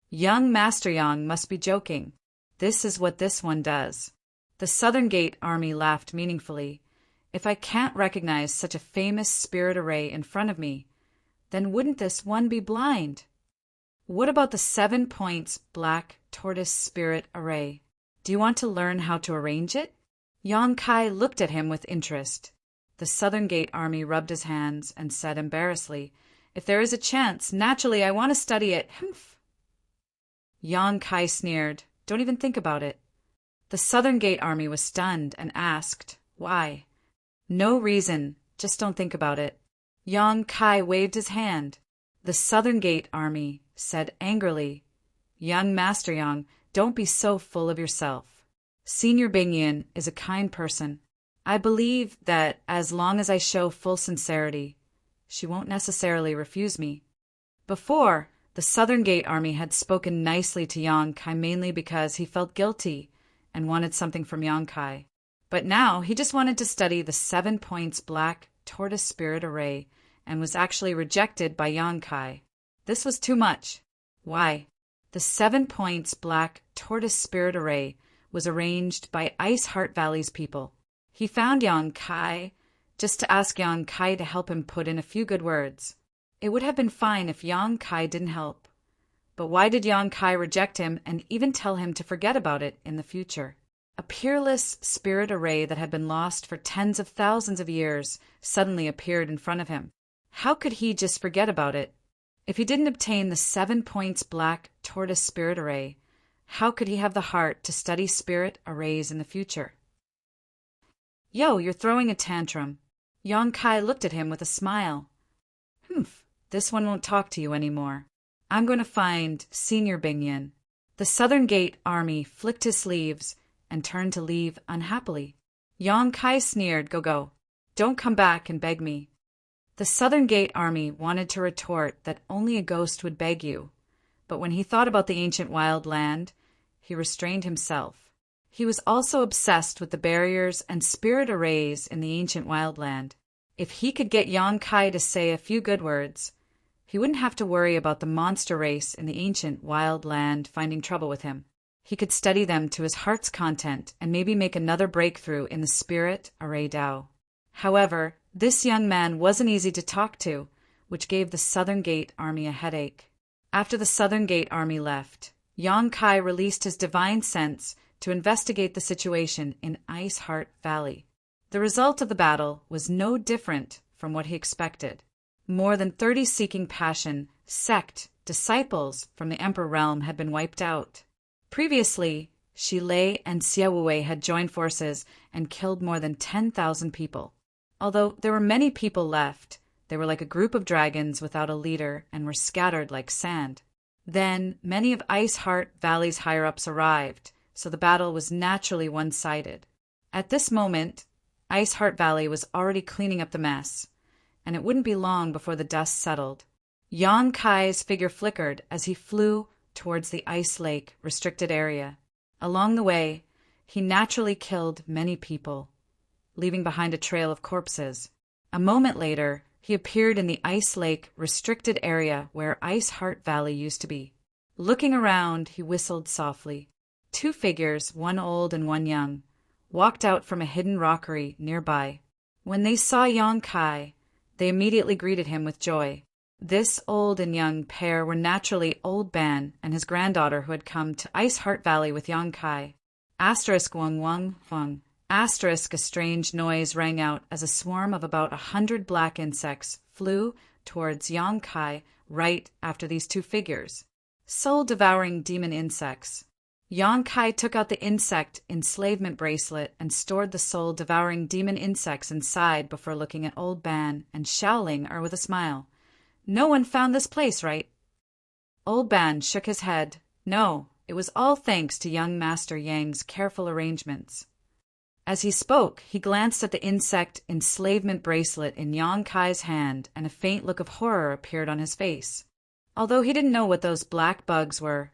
Young Master Yang must be joking. This is what this one does. The Southern Gate Army laughed meaningfully. If I can't recognize such a famous spirit array in front of me, then wouldn't this one be blind? What about the 7 points black tortoise spirit array? Do you want to learn how to arrange it? Yang Kai looked at him with interest. The Southern Gate Army rubbed his hands and said embarrassedly, "If there is a chance, naturally I want to study it." Humph. Yang Kai sneered. "Don't even think about it." The Southern Gate Army was stunned and asked, "Why?" "No reason, just don't think about it." Yang Kai waved his hand. The Southern Gate Army said angrily, "Young Master Yang, don't be so full of yourself. Senior Bing Yin is a kind person. I believe that as long as I show full sincerity, she won't necessarily refuse me." Before, the Southern Gate Army had spoken nicely to Yang Kai mainly because he felt guilty and wanted something from Yang Kai. But now he just wanted to study the 7 points black tortoise spirit array and was actually rejected by Yang Kai. This was too much. Why? The 7 points black tortoise spirit array was arranged by Ice Heart Valley's people. He found Yang Kai just to ask Yang Kai to help him put in a few good words. It would have been fine if Yang Kai didn't help. But why did Yang Kai reject him and even tell him to forget about it in the future? A peerless spirit array that had been lost for tens of thousands of years suddenly appeared in front of him. How could he just forget about it? If he didn't obtain the 7 points black tortoise spirit array, how could he have the heart to study spirit arrays in the future? "Yo, you're throwing a tantrum." Yang Kai looked at him with a smile. "Humph, this one won't talk to you anymore. I'm going to find Senior Bing Yin." The Southern Gate Army flicked his sleeves and turned to leave unhappily. Yang Kai sneered, Go. Don't come back and beg me." The Southern Gate Army wanted to retort that only a ghost would beg you, but when he thought about the ancient wild land, he restrained himself. He was also obsessed with the barriers and spirit arrays in the ancient wild land. If he could get Yang Kai to say a few good words, he wouldn't have to worry about the monster race in the ancient wild land finding trouble with him. He could study them to his heart's content and maybe make another breakthrough in the spirit array Tao. However, this young man wasn't easy to talk to, which gave the Southern Gate Army a headache. After the Southern Gate Army left, Yang Kai released his divine sense to investigate the situation in Ice Heart Valley. The result of the battle was no different from what he expected. More than 30 seeking passion, sect, disciples from the Emperor realm had been wiped out. Previously, Shi Lei and Xia Wuwei had joined forces and killed more than 10,000 people. Although there were many people left, they were like a group of dragons without a leader and were scattered like sand. Then many of Ice Heart Valley's higher-ups arrived, so the battle was naturally one-sided. At this moment, Ice Heart Valley was already cleaning up the mess, and it wouldn't be long before the dust settled. Yang Kai's figure flickered as he flew towards the Ice Lake restricted area. Along the way, he naturally killed many people, leaving behind a trail of corpses. A moment later, he appeared in the Ice Lake restricted area where Ice Heart Valley used to be. Looking around, he whistled softly. Two figures, one old and one young, walked out from a hidden rockery nearby. When they saw Yang Kai, they immediately greeted him with joy. This old and young pair were naturally Old Ban and his granddaughter who had come to Ice Heart Valley with Yang Kai. Asterisk wung wung wung. Asterisk a strange noise rang out as a swarm of about 100 black insects flew towards Yang Kai right after these two figures. Soul-devouring demon insects. Yang Kai took out the insect enslavement bracelet and stored the soul-devouring demon insects inside before looking at Old Ban and Xiaoling with a smile. No one found this place, right? Old Ban shook his head. No, it was all thanks to young Master Yang's careful arrangements. As he spoke, he glanced at the insect enslavement bracelet in Yang Kai's hand, and a faint look of horror appeared on his face. Although he didn't know what those black bugs were,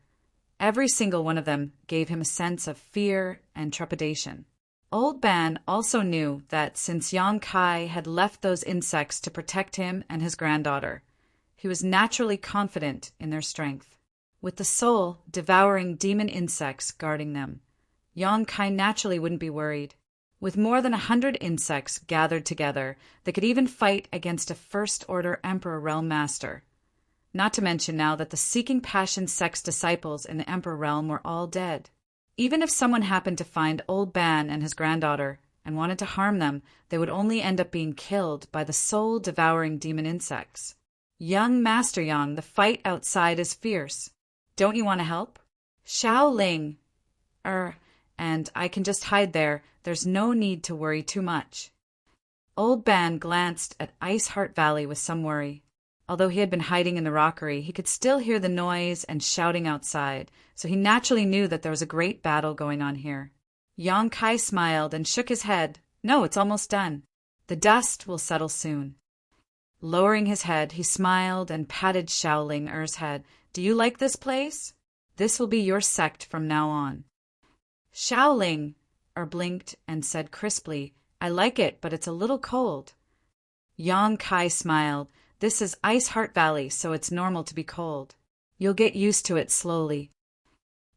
every single one of them gave him a sense of fear and trepidation. Old Ban also knew that since Yang Kai had left those insects to protect him and his granddaughter, he was naturally confident in their strength. With the soul-devouring demon insects guarding them, Yang Kai naturally wouldn't be worried. With more than 100 insects gathered together, they could even fight against a First-Order Emperor Realm Master. Not to mention now that the Seeking Passion sex disciples in the Emperor Realm were all dead. Even if someone happened to find Old Ban and his granddaughter and wanted to harm them, they would only end up being killed by the soul-devouring demon insects. Young Master Yang, the fight outside is fierce. Don't you want to help? Xiaoling. And I can just hide there. There's no need to worry too much. Old Ban glanced at Ice Heart Valley with some worry. Although he had been hiding in the rockery, he could still hear the noise and shouting outside, so he naturally knew that there was a great battle going on here. Yang Kai smiled and shook his head. No, it's almost done. The dust will settle soon. Lowering his head, he smiled and patted Xiaoling head. Do you like this place? This will be your sect from now on. Xiaoling blinked and said crisply, I like it, but it's a little cold. Yang Kai smiled. This is Ice Heart Valley, so it's normal to be cold. You'll get used to it slowly.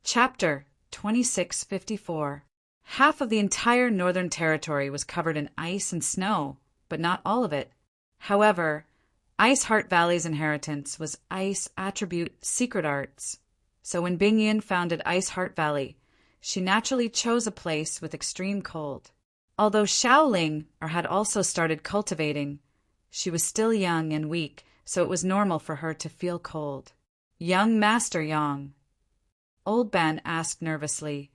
Chapter 2654. Half of the entire Northern Territory was covered in ice and snow, but not all of it. However, Ice Heart Valley's inheritance was ice attribute secret arts. So when Bingyin founded Ice Heart Valley, she naturally chose a place with extreme cold. Although Xiaoling had also started cultivating, she was still young and weak, so it was normal for her to feel cold. Young Master Yang. Old Ban asked nervously,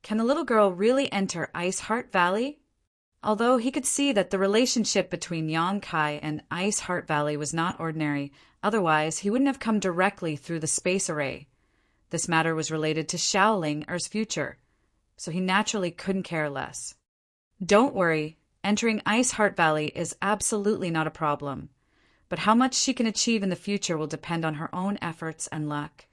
Can the little girl really enter Ice Heart Valley? Although he could see that the relationship between Yang Kai and Ice Heart Valley was not ordinary, otherwise he wouldn't have come directly through the space array. This matter was related to Xiaoling's future, so he naturally couldn't care less. Don't worry, entering Ice Heart Valley is absolutely not a problem, but how much she can achieve in the future will depend on her own efforts and luck.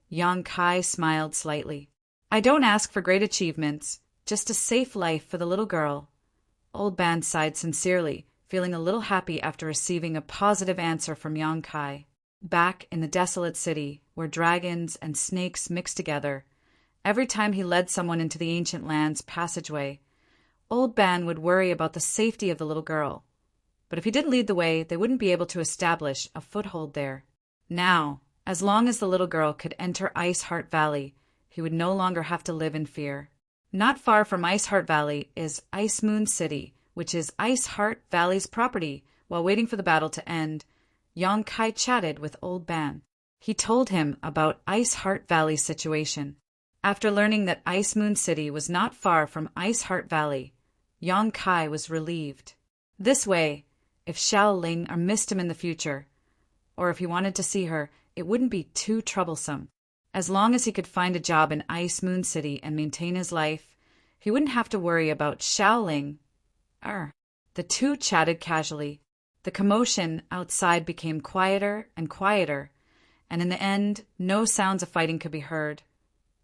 Yang Kai smiled slightly. I don't ask for great achievements, just a safe life for the little girl. Old Ban sighed sincerely, feeling a little happy after receiving a positive answer from Yang Kai. Back in the desolate city, where dragons and snakes mixed together, every time he led someone into the ancient land's passageway, Old Ban would worry about the safety of the little girl. But if he didn't lead the way, they wouldn't be able to establish a foothold there. Now, as long as the little girl could enter Ice Heart Valley, he would no longer have to live in fear. Not far from Ice Heart Valley is Ice Moon City, which is Ice Heart Valley's property. While waiting for the battle to end, Yang Kai chatted with Old Ban. He told him about Ice Heart Valley's situation. After learning that Ice Moon City was not far from Ice Heart Valley, Yang Kai was relieved. This way, if Xiaoling missed him in the future, or if he wanted to see her, it wouldn't be too troublesome. As long as he could find a job in Ice Moon City and maintain his life, he wouldn't have to worry about Xiaoling. The two chatted casually. The commotion outside became quieter and quieter, and in the end, no sounds of fighting could be heard.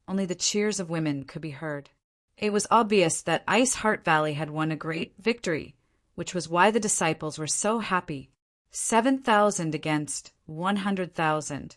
Only the cheers of women could be heard. It was obvious that Ice Heart Valley had won a great victory, which was why the disciples were so happy. 7,000 against 100,000,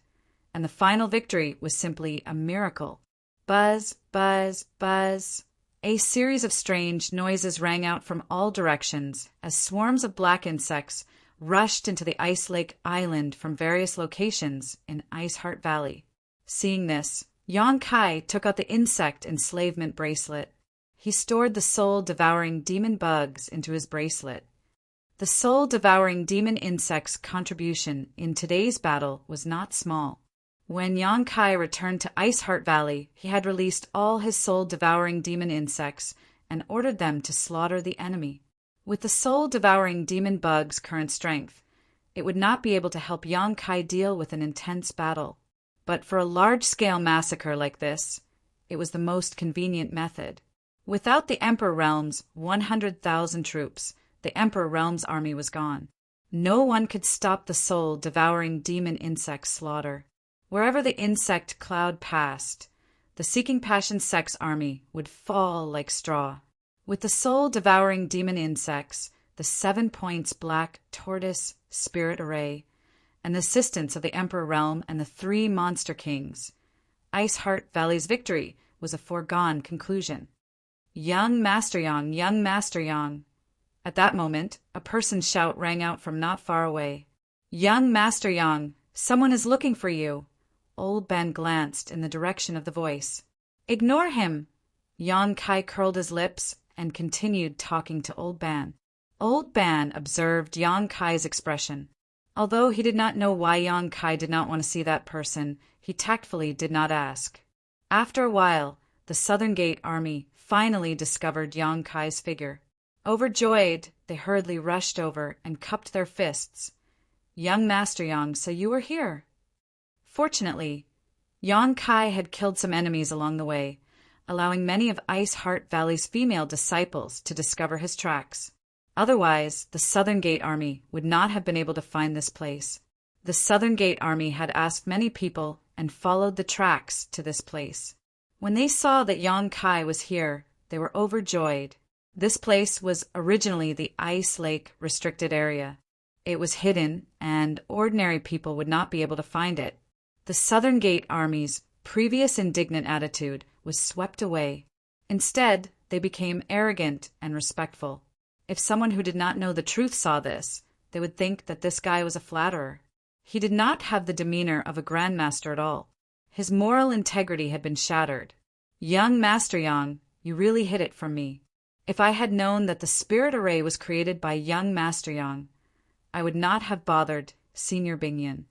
and the final victory was simply a miracle. Buzz, buzz, buzz. A series of strange noises rang out from all directions as swarms of black insects rushed into the Ice Lake Island from various locations in Ice Heart Valley. Seeing this, Yon Kai took out the insect enslavement bracelet. He stored the soul-devouring demon bugs into his bracelet. The soul-devouring demon insect's contribution in today's battle was not small. When Yon Kai returned to Ice Heart Valley, he had released all his soul-devouring demon insects and ordered them to slaughter the enemy. With the soul-devouring demon bug's current strength, it would not be able to help Yon Kai deal with an intense battle. But for a large-scale massacre like this, it was the most convenient method. Without the Emperor Realm's 100,000 troops, the Emperor Realm's army was gone. No one could stop the soul-devouring demon insect slaughter. Wherever the insect cloud passed, the Seeking Passion Sex army would fall like straw. With the soul-devouring demon insects, the 7 points black tortoise spirit array, and the assistance of the Emperor Realm and the 3 monster kings, Ice Heart Valley's victory was a foregone conclusion. Young Master Yang, young Master Yang. At that moment, a person's shout rang out from not far away. Young Master Yang, someone is looking for you. Old Ban glanced in the direction of the voice. Ignore him. Yon Kai curled his lips and continued talking to Old Ban. Old Ban observed Yon Kai's expression. Although he did not know why Yon Kai did not want to see that person, he tactfully did not ask. After a while, the Southern Gate army finally discovered Yon Kai's figure. Overjoyed, they hurriedly rushed over and cupped their fists. Young Master Yang, so you were here. Fortunately, Yon Kai had killed some enemies along the way, allowing many of Ice Heart Valley's female disciples to discover his tracks. Otherwise, the Southern Gate army would not have been able to find this place. The Southern Gate army had asked many people and followed the tracks to this place. When they saw that Yon Kai was here, they were overjoyed. This place was originally the Ice Lake restricted area. It was hidden, and ordinary people would not be able to find it. The Southern Gate army's previous indignant attitude was swept away. Instead, they became arrogant and respectful. If someone who did not know the truth saw this, they would think that this guy was a flatterer. He did not have the demeanor of a grandmaster at all. His moral integrity had been shattered. Young Master Yang, you really hid it from me. If I had known that the spirit array was created by young Master Yang, I would not have bothered Senior Bingyan.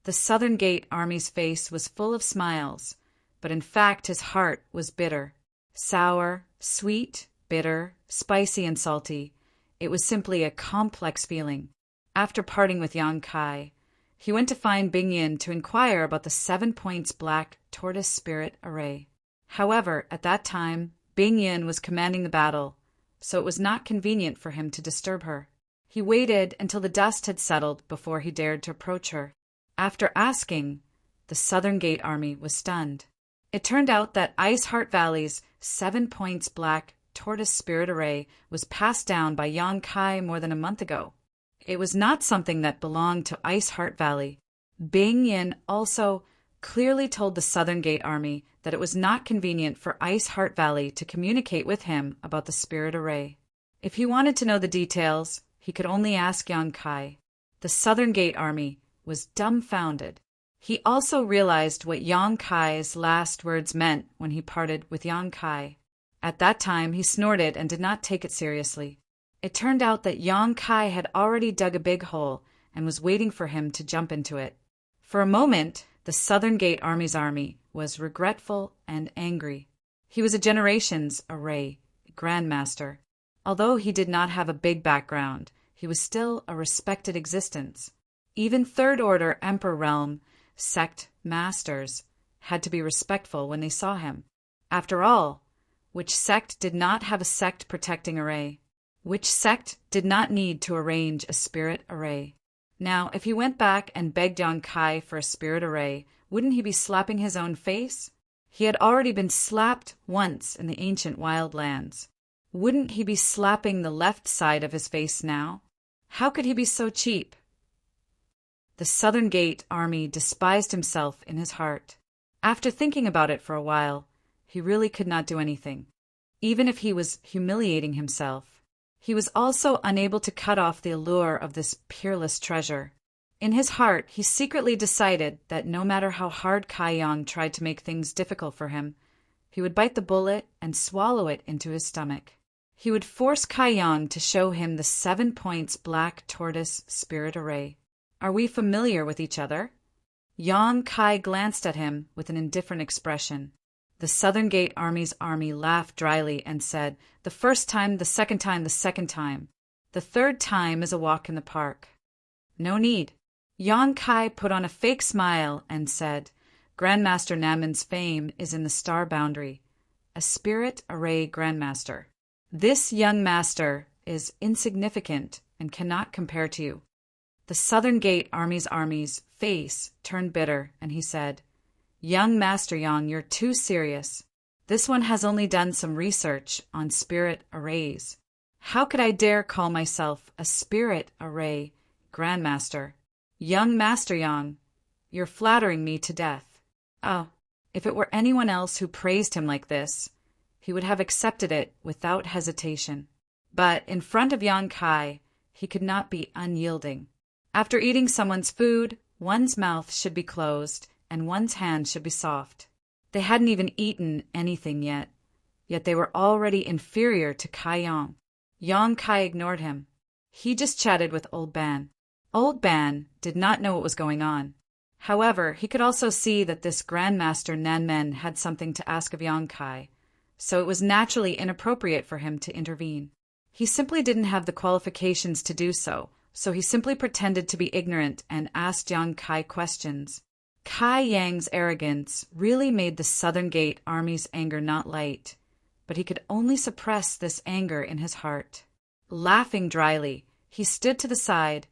The Southern Gate army's face was full of smiles, but in fact his heart was bitter. Sour, sweet, bitter, spicy, and salty. It was simply a complex feeling. After parting with Yon Kai, he went to find Bingyan to inquire about the 7 points black tortoise spirit array. However, at that time, Bingyan was commanding the battle, so it was not convenient for him to disturb her. He waited until the dust had settled before he dared to approach her. After asking, the Southern Gate army was stunned. It turned out that Ice Heart Valley's 7 points black tortoise spirit array was passed down by Yon Kai more than a month ago. It was not something that belonged to Ice Heart Valley. Bingyan also clearly told the Southern Gate army that it was not convenient for Ice Heart Valley to communicate with him about the spirit array. If he wanted to know the details, he could only ask Yon Kai. The Southern Gate army was dumbfounded. He also realized what Yon Kai's last words meant when he parted with Yon Kai. At that time, he snorted and did not take it seriously. It turned out that Yon Kai had already dug a big hole and was waiting for him to jump into it. For a moment, the Southern Gate army's army was regretful and angry. He was a generation's array grandmaster. Although he did not have a big background, he was still a respected existence. Even Third Order Emperor Realm sect masters had to be respectful when they saw him. After all, which sect did not have a sect protecting array? Which sect did not need to arrange a spirit array? Now, if he went back and begged Yon Kai for a spirit array, wouldn't he be slapping his own face? He had already been slapped once in the ancient wildlands. Wouldn't he be slapping the left side of his face now? How could he be so cheap? The Southern Gate army despised himself in his heart. After thinking about it for a while, he really could not do anything, even if he was humiliating himself. He was also unable to cut off the allure of this peerless treasure. In his heart, he secretly decided that no matter how hard Kai Yang tried to make things difficult for him, he would bite the bullet and swallow it into his stomach. He would force Kai Yang to show him the 7 points black tortoise spirit array. Are we familiar with each other? Yang Kai glanced at him with an indifferent expression. The Southern Gate Army's army laughed dryly and said, "The first time, the second time, the second time. The third time is a walk in the park." No need. Yang Kai put on a fake smile and said, "Grandmaster Nanmen's fame is in the star boundary. A spirit array grandmaster. This young master is insignificant and cannot compare to you." The Southern Gate Army's face turned bitter, and he said, "Young Master Yang, you're too serious. This one has only done some research on spirit arrays. How could I dare call myself a spirit array grandmaster? Young Master Yang, you're flattering me to death." Oh, if it were anyone else who praised him like this, he would have accepted it without hesitation. But in front of Yang Kai, he could not be unyielding. After eating someone's food, one's mouth should be closed and one's hand should be soft. They hadn't even eaten anything yet they were already inferior to Kai Yang. Yang Kai ignored him. He just chatted with Old Ban. Old Ban did not know what was going on. However, he could also see that this Grandmaster Nanmen had something to ask of Yang Kai, so it was naturally inappropriate for him to intervene. He simply didn't have the qualifications to do so he simply pretended to be ignorant and asked Yang Kai questions. Kai Yang's arrogance really made the Southern Gate Army's anger not light, but he could only suppress this anger in his heart. Laughing dryly, he stood to the side,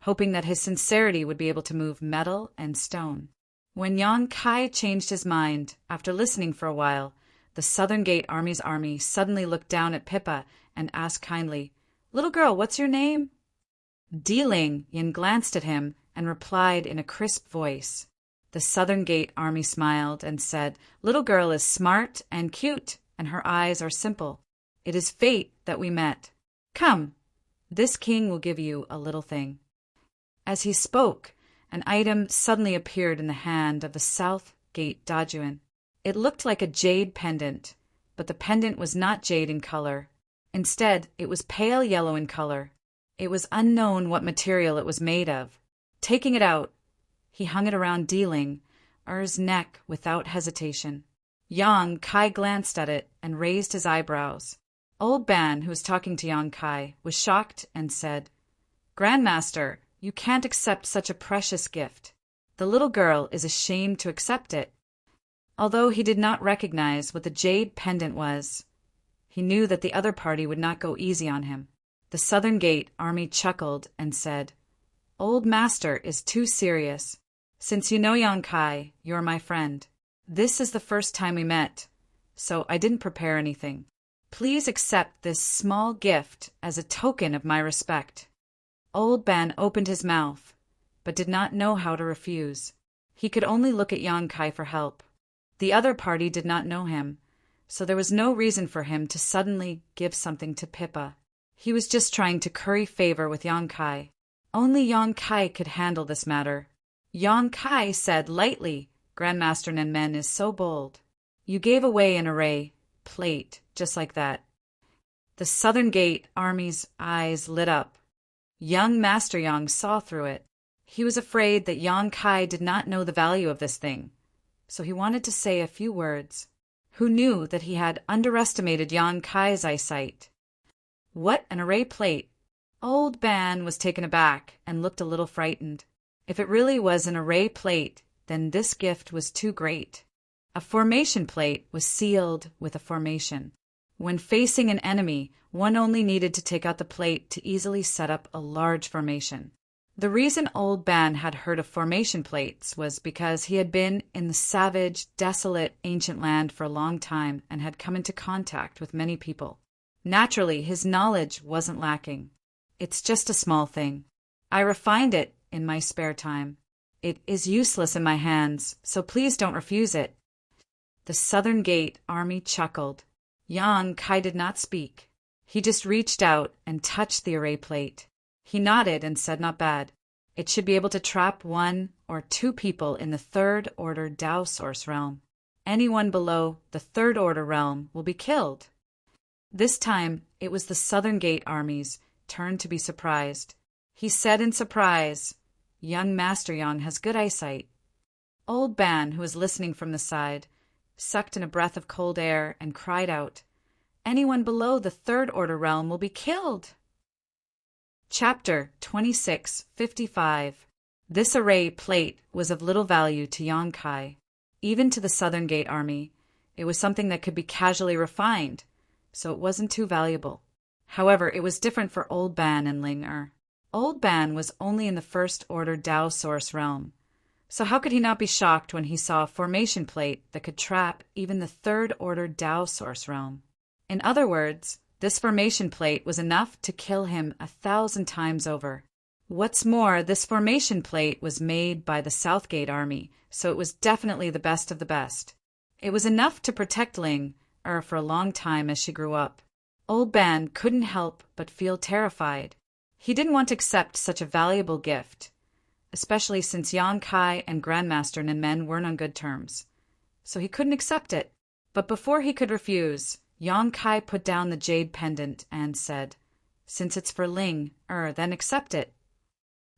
hoping that his sincerity would be able to move metal and stone. When Yang Kai changed his mind, after listening for a while, the Southern Gate Army's army suddenly looked down at Pippa and asked kindly, "Little girl, what's your name?" Dealing, Yin glanced at him and replied in a crisp voice. The Southern Gate Army smiled and said, "Little girl is smart and cute, and her eyes are simple. It is fate that we met. Come, this king will give you a little thing." As he spoke, an item suddenly appeared in the hand of the South Gate Dajuan. It looked like a jade pendant, but the pendant was not jade in color. Instead, it was pale yellow in color. It was unknown what material it was made of. Taking it out, he hung it around Dealing Er's neck without hesitation. Yang Kai glanced at it and raised his eyebrows. Old Ban, who was talking to Yang Kai, was shocked and said, "Grandmaster, you can't accept such a precious gift. The little girl is ashamed to accept it." Although he did not recognize what the jade pendant was, he knew that the other party would not go easy on him. The Southern Gate Army chuckled and said, "Old Master is too serious. Since you know Yang Kai, you're my friend. This is the first time we met, so I didn't prepare anything. Please accept this small gift as a token of my respect." Old Ban opened his mouth, but did not know how to refuse. He could only look at Yang Kai for help. The other party did not know him, so there was no reason for him to suddenly give something to Pippa. He was just trying to curry favor with Yang Kai. Only Yang Kai could handle this matter. Yang Kai said lightly, "Grandmaster Nanmen is so bold. You gave away an array plate just like that." The Southern Gate Army's eyes lit up. Young Master Yang saw through it. He was afraid that Yang Kai did not know the value of this thing, so he wanted to say a few words. Who knew that he had underestimated Yang Kai's eyesight? What an array plate! Old Ban was taken aback and looked a little frightened. If it really was an array plate, then this gift was too great. A formation plate was sealed with a formation. When facing an enemy, one only needed to take out the plate to easily set up a large formation. The reason Old Ban had heard of formation plates was because he had been in the savage, desolate, ancient land for a long time and had come into contact with many people. Naturally, his knowledge wasn't lacking. It's just a small thing. I refined it in my spare time. It is useless in my hands, so please don't refuse it. The Southern Gate Army chuckled. Yang Kai did not speak. He just reached out and touched the array plate. He nodded and said, "Not bad. It should be able to trap 1 or 2 people in the third-order Tao source realm. Anyone below the third-order realm will be killed." This time, it was the Southern Gate Army's turn to be surprised. He said in surprise, "Young Master Yang has good eyesight." Old Ban, who was listening from the side, sucked in a breath of cold air and cried out, "Anyone below the third-order realm will be killed." Chapter 26:55. This array plate was of little value to Yang Kai. Even to the Southern Gate Army, it was something that could be casually refined, so it wasn't too valuable. However, it was different for Old Ban and Ling Er. Old Ban was only in the first-order Tao source realm, so how could he not be shocked when he saw a formation plate that could trap even the third-order Tao source realm? In other words, this formation plate was enough to kill him 1,000 times over. What's more, this formation plate was made by the Southgate Army, so it was definitely the best of the best. It was enough to protect Ling Er for a long time as she grew up. Old Ban couldn't help but feel terrified. He didn't want to accept such a valuable gift, especially since Yang Kai and Grandmaster Nen weren't on good terms. So he couldn't accept it. But before he could refuse, Yang Kai put down the jade pendant and said, "Since it's for Ling Er, then accept it."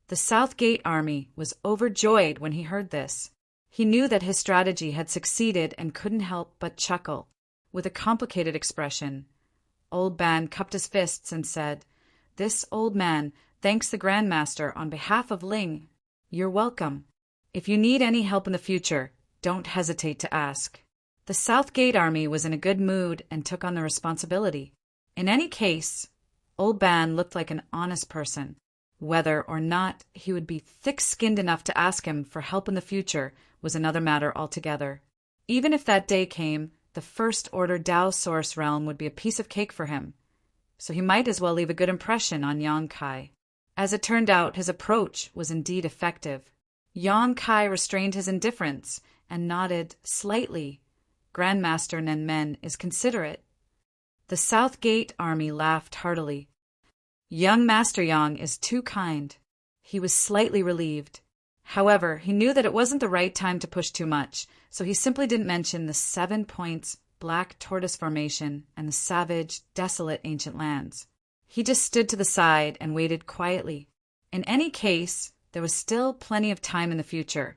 The Southgate Army was overjoyed when he heard this. He knew that his strategy had succeeded and couldn't help but chuckle. With a complicated expression, Old Ban cupped his fists and said, "This old man thanks the Grandmaster on behalf of Ling. You're welcome. If you need any help in the future, don't hesitate to ask." The Southgate Army was in a good mood and took on the responsibility. In any case, Old Ban looked like an honest person. Whether or not he would be thick-skinned enough to ask him for help in the future was another matter altogether. Even if that day came, the first-order Tao source realm would be a piece of cake for him, so he might as well leave a good impression on Yang Kai. As it turned out, his approach was indeed effective. Yang Kai restrained his indifference and nodded slightly. Grandmaster Nen is considerate. The Southgate Army laughed heartily. Young Master Yang is too kind. He was slightly relieved. However, he knew that it wasn't the right time to push too much, so he simply didn't mention the 7 points Black Tortoise Formation and the savage, desolate ancient lands. He just stood to the side and waited quietly. In any case, there was still plenty of time in the future,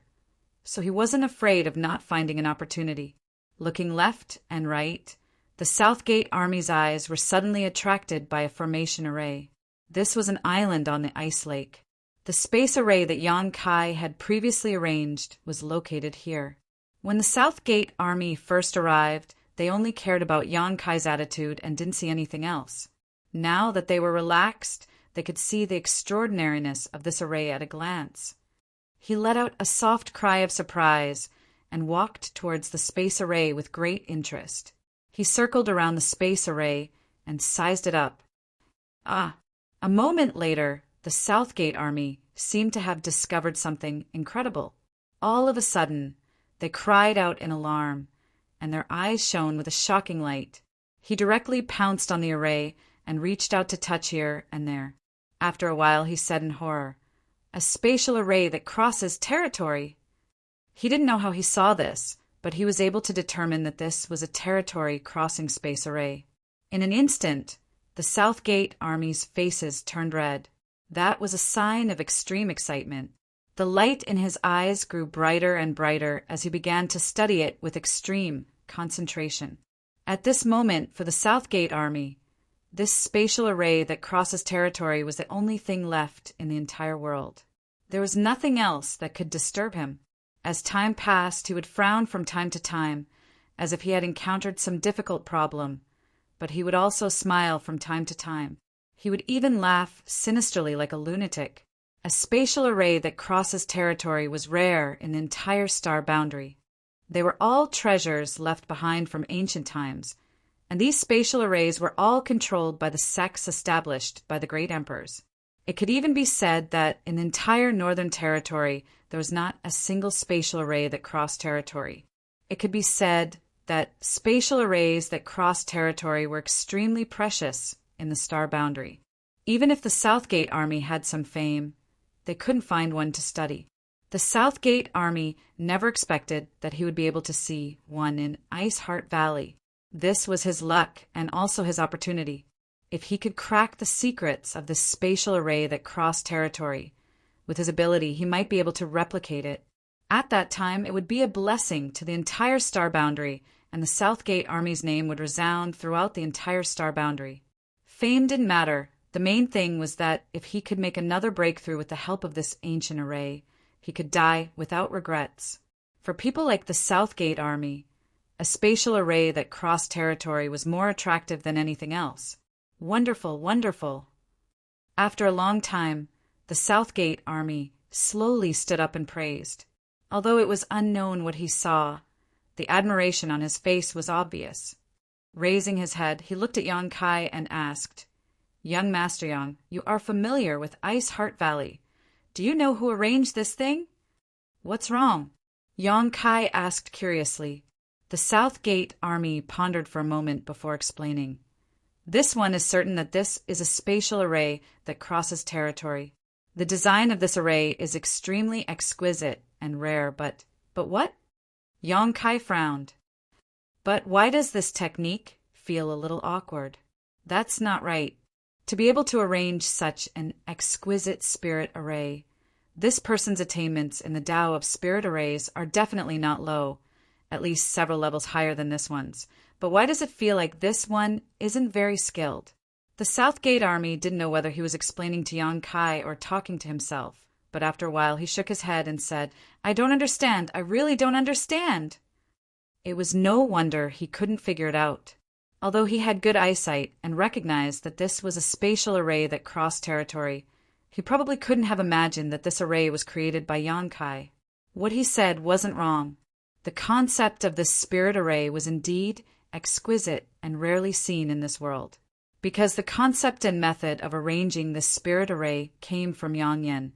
so he wasn't afraid of not finding an opportunity. Looking left and right, the Southgate Army's eyes were suddenly attracted by a formation array. This was an island on the ice lake. The space array that Yang Kai had previously arranged was located here. When the Southgate Army first arrived, they only cared about Yang Kai's attitude and didn't see anything else. Now that they were relaxed, they could see the extraordinariness of this array at a glance. He let out a soft cry of surprise and walked towards the space array with great interest. He circled around the space array and sized it up. A moment later, the Southgate Army seemed to have discovered something incredible. All of a sudden, they cried out in alarm, and their eyes shone with a shocking light. He directly pounced on the array and reached out to touch here and there. After a while, he said in horror, "A spatial array that crosses territory." He didn't know how he saw this, but he was able to determine that this was a territory-crossing space array. In an instant, the Southgate Army's faces turned red. That was a sign of extreme excitement. The light in his eyes grew brighter and brighter as he began to study it with extreme concentration. At this moment, for the Southgate Army, this spatial array that crosses territory was the only thing left in the entire world. There was nothing else that could disturb him. As time passed, he would frown from time to time, as if he had encountered some difficult problem, but he would also smile from time to time. He would even laugh sinisterly like a lunatic. A spatial array that crosses territory was rare in the entire star boundary. They were all treasures left behind from ancient times, and these spatial arrays were all controlled by the sects established by the great emperors. It could even be said that in the entire Northern Territory there was not a single spatial array that crossed territory. It could be said that spatial arrays that cross territory were extremely precious in the star boundary. Even if the Southgate Army had some fame, they couldn't find one to study. The Southgate Army never expected that he would be able to see one in Ice Heart Valley. This was his luck and also his opportunity. If he could crack the secrets of this spatial array that crossed territory, with his ability, he might be able to replicate it. At that time, it would be a blessing to the entire star boundary, and the Southgate Army's name would resound throughout the entire star boundary. Fame didn't matter. The main thing was that if he could make another breakthrough with the help of this ancient array, he could die without regrets. For people like the Southgate Army, a spatial array that crossed territory was more attractive than anything else. Wonderful, wonderful. After a long time, the Southgate Army slowly stood up and praised. Although it was unknown what he saw, the admiration on his face was obvious. Raising his head, he looked at Yang Kai and asked, "Young Master Yang, you are familiar with Ice Heart Valley. Do you know who arranged this thing?" "What's wrong?" Yang Kai asked curiously. The Southgate Army pondered for a moment before explaining. "This one is certain that this is a spatial array that crosses territory. The design of this array is extremely exquisite and rare, but what?" Yang Kai frowned. "But why does this technique feel a little awkward? That's not right. To be able to arrange such an exquisite spirit array, this person's attainments in the Tao of spirit arrays are definitely not low, at least several levels higher than this one's. But why does it feel like this one isn't very skilled?" The Southgate Army didn't know whether he was explaining to Yang Kai or talking to himself, but after a while he shook his head and said, "I don't understand. I really don't understand." It was no wonder he couldn't figure it out. Although he had good eyesight and recognized that this was a spatial array that crossed territory, he probably couldn't have imagined that this array was created by Yang Kai. What he said wasn't wrong. The concept of this spirit array was indeed exquisite and rarely seen in this world. Because the concept and method of arranging this spirit array came from Yang Yen.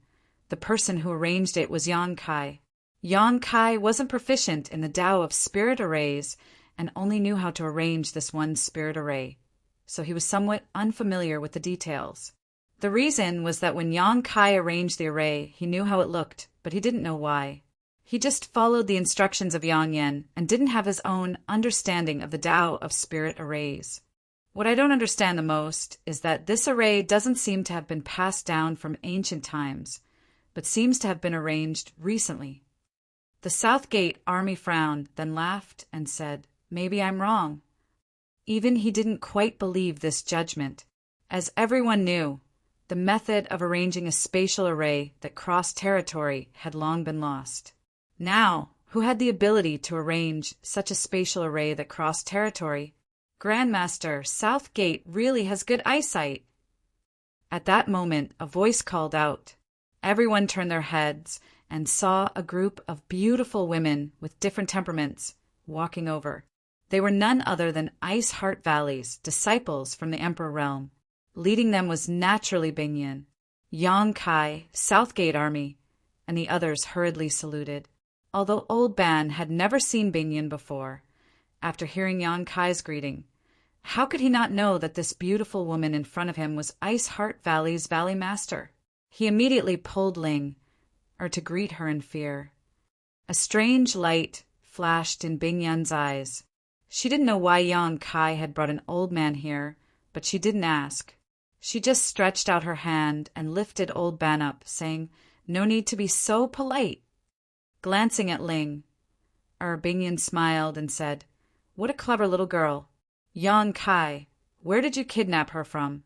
The person who arranged it was Yang Kai. Yang Kai wasn't proficient in the Tao of spirit arrays and only knew how to arrange this one spirit array, so he was somewhat unfamiliar with the details. The reason was that when Yang Kai arranged the array, he knew how it looked, but he didn't know why. He just followed the instructions of Yang Yen and didn't have his own understanding of the Tao of spirit arrays. What I don't understand the most is that this array doesn't seem to have been passed down from ancient times, but seems to have been arranged recently. The Southgate Army frowned, then laughed and said, "Maybe I'm wrong." Even he didn't quite believe this judgment. As everyone knew, the method of arranging a spatial array that crossed territory had long been lost. Now, who had the ability to arrange such a spatial array that crossed territory? "Grandmaster, Southgate really has good eyesight." At that moment, a voice called out. Everyone turned their heads and saw a group of beautiful women with different temperaments walking over. They were none other than Ice Heart Valley's disciples from the Emperor Realm. Leading them was naturally Bingyan. Yang Kai, Southgate Army, and the others hurriedly saluted. Although Old Ban had never seen Bingyan before, after hearing Yang Kai's greeting, how could he not know that this beautiful woman in front of him was Ice Heart Valley's Valley Master? He immediately pulled Ling, to greet her in fear. A strange light flashed in Bingyan's eyes. She didn't know why Yang Kai had brought an old man here, but she didn't ask. She just stretched out her hand and lifted Old Ban up, saying, "No need to be so polite." Glancing at Ling, Bingyan smiled and said, "What a clever little girl. Yang Kai, where did you kidnap her from?"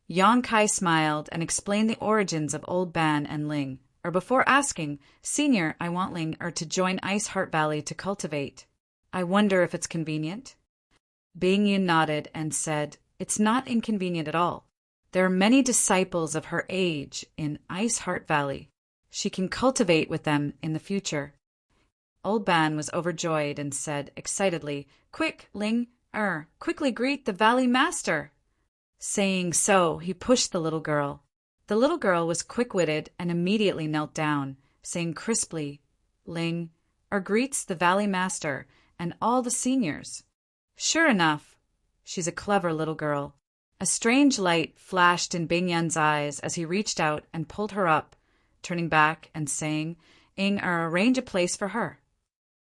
Yang Kai smiled and explained the origins of Old Ban and Ling, before asking, "Senior, I want Ling to join Ice Heart Valley to cultivate. I wonder if it's convenient?" Bingyan nodded and said, "It's not inconvenient at all. There are many disciples of her age in Ice Heart Valley. She can cultivate with them in the future." Old Ban was overjoyed and said excitedly, "Quick, Ling, quickly greet the Valley Master." Saying so, he pushed the little girl. The little girl was quick-witted and immediately knelt down, saying crisply, "Ling, greets the Valley Master and all the seniors. Sure enough, she's a clever little girl. A strange light flashed in Bing Yan's eyes as he reached out and pulled her up, turning back and saying, arrange a place for her.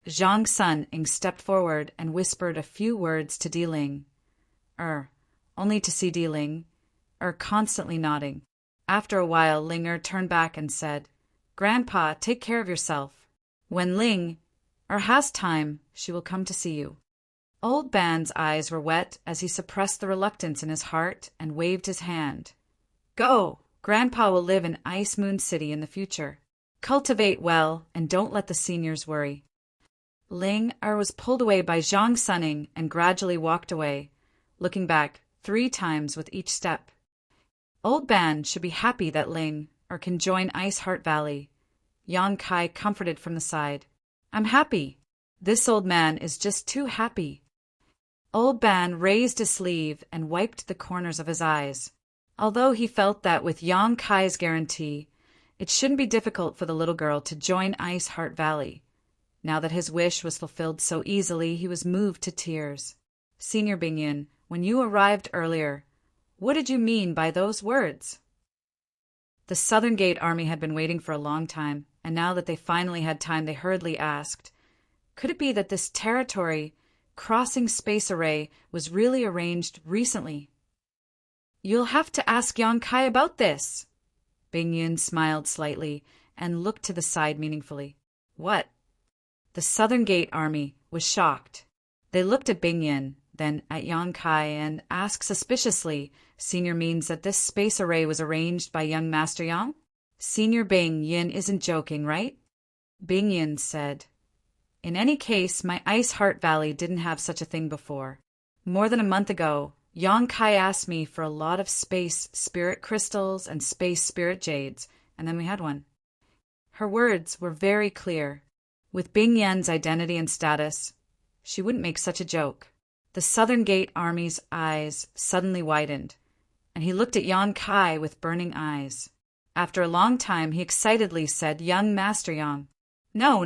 Zhang Sun stepped forward and whispered a few words to Di Ling. Only to see Di Ling, constantly nodding. After a while, Ling turned back and said, Grandpa, take care of yourself. When Ling has time, she will come to see you. Old Ban's eyes were wet as he suppressed the reluctance in his heart and waved his hand. Go! Grandpa will live in Ice Moon City in the future. Cultivate well and don't let the seniors worry. Ling was pulled away by Zhang Sunning and gradually walked away, looking back 3 times with each step. Old Ban should be happy that Ling can join Ice Heart Valley. Yang Kai comforted from the side. I'm happy. This old man is just too happy. Old Ban raised his sleeve and wiped the corners of his eyes. Although he felt that with Yang Kai's guarantee, it shouldn't be difficult for the little girl to join Ice Heart Valley. Now that his wish was fulfilled so easily, he was moved to tears. Senior Bingyan, when you arrived earlier, what did you mean by those words? The Southern Gate Army had been waiting for a long time, and now that they finally had time, they hurriedly asked, could it be that this territory crossing space array was really arranged recently? You'll have to ask Yang Kai about this. Bing-Yun smiled slightly and looked to the side meaningfully. What? The Southern Gate Army was shocked. They looked at Bing-Yun, then at Yang Kai, and asked suspiciously, Senior means that this space array was arranged by young Master Yang? Senior Bing-Yun isn't joking, right? Bing-Yun said, in any case, my Ice Heart Valley didn't have such a thing before. More than a month ago, Yang Kai asked me for a lot of space spirit crystals and space spirit jades, and then we had one. Her words were very clear. With Bing Yan's identity and status, she wouldn't make such a joke. The Southern Gate Army's eyes suddenly widened, and he looked at Yang Kai with burning eyes. After a long time, he excitedly said, Young Master Yang. No,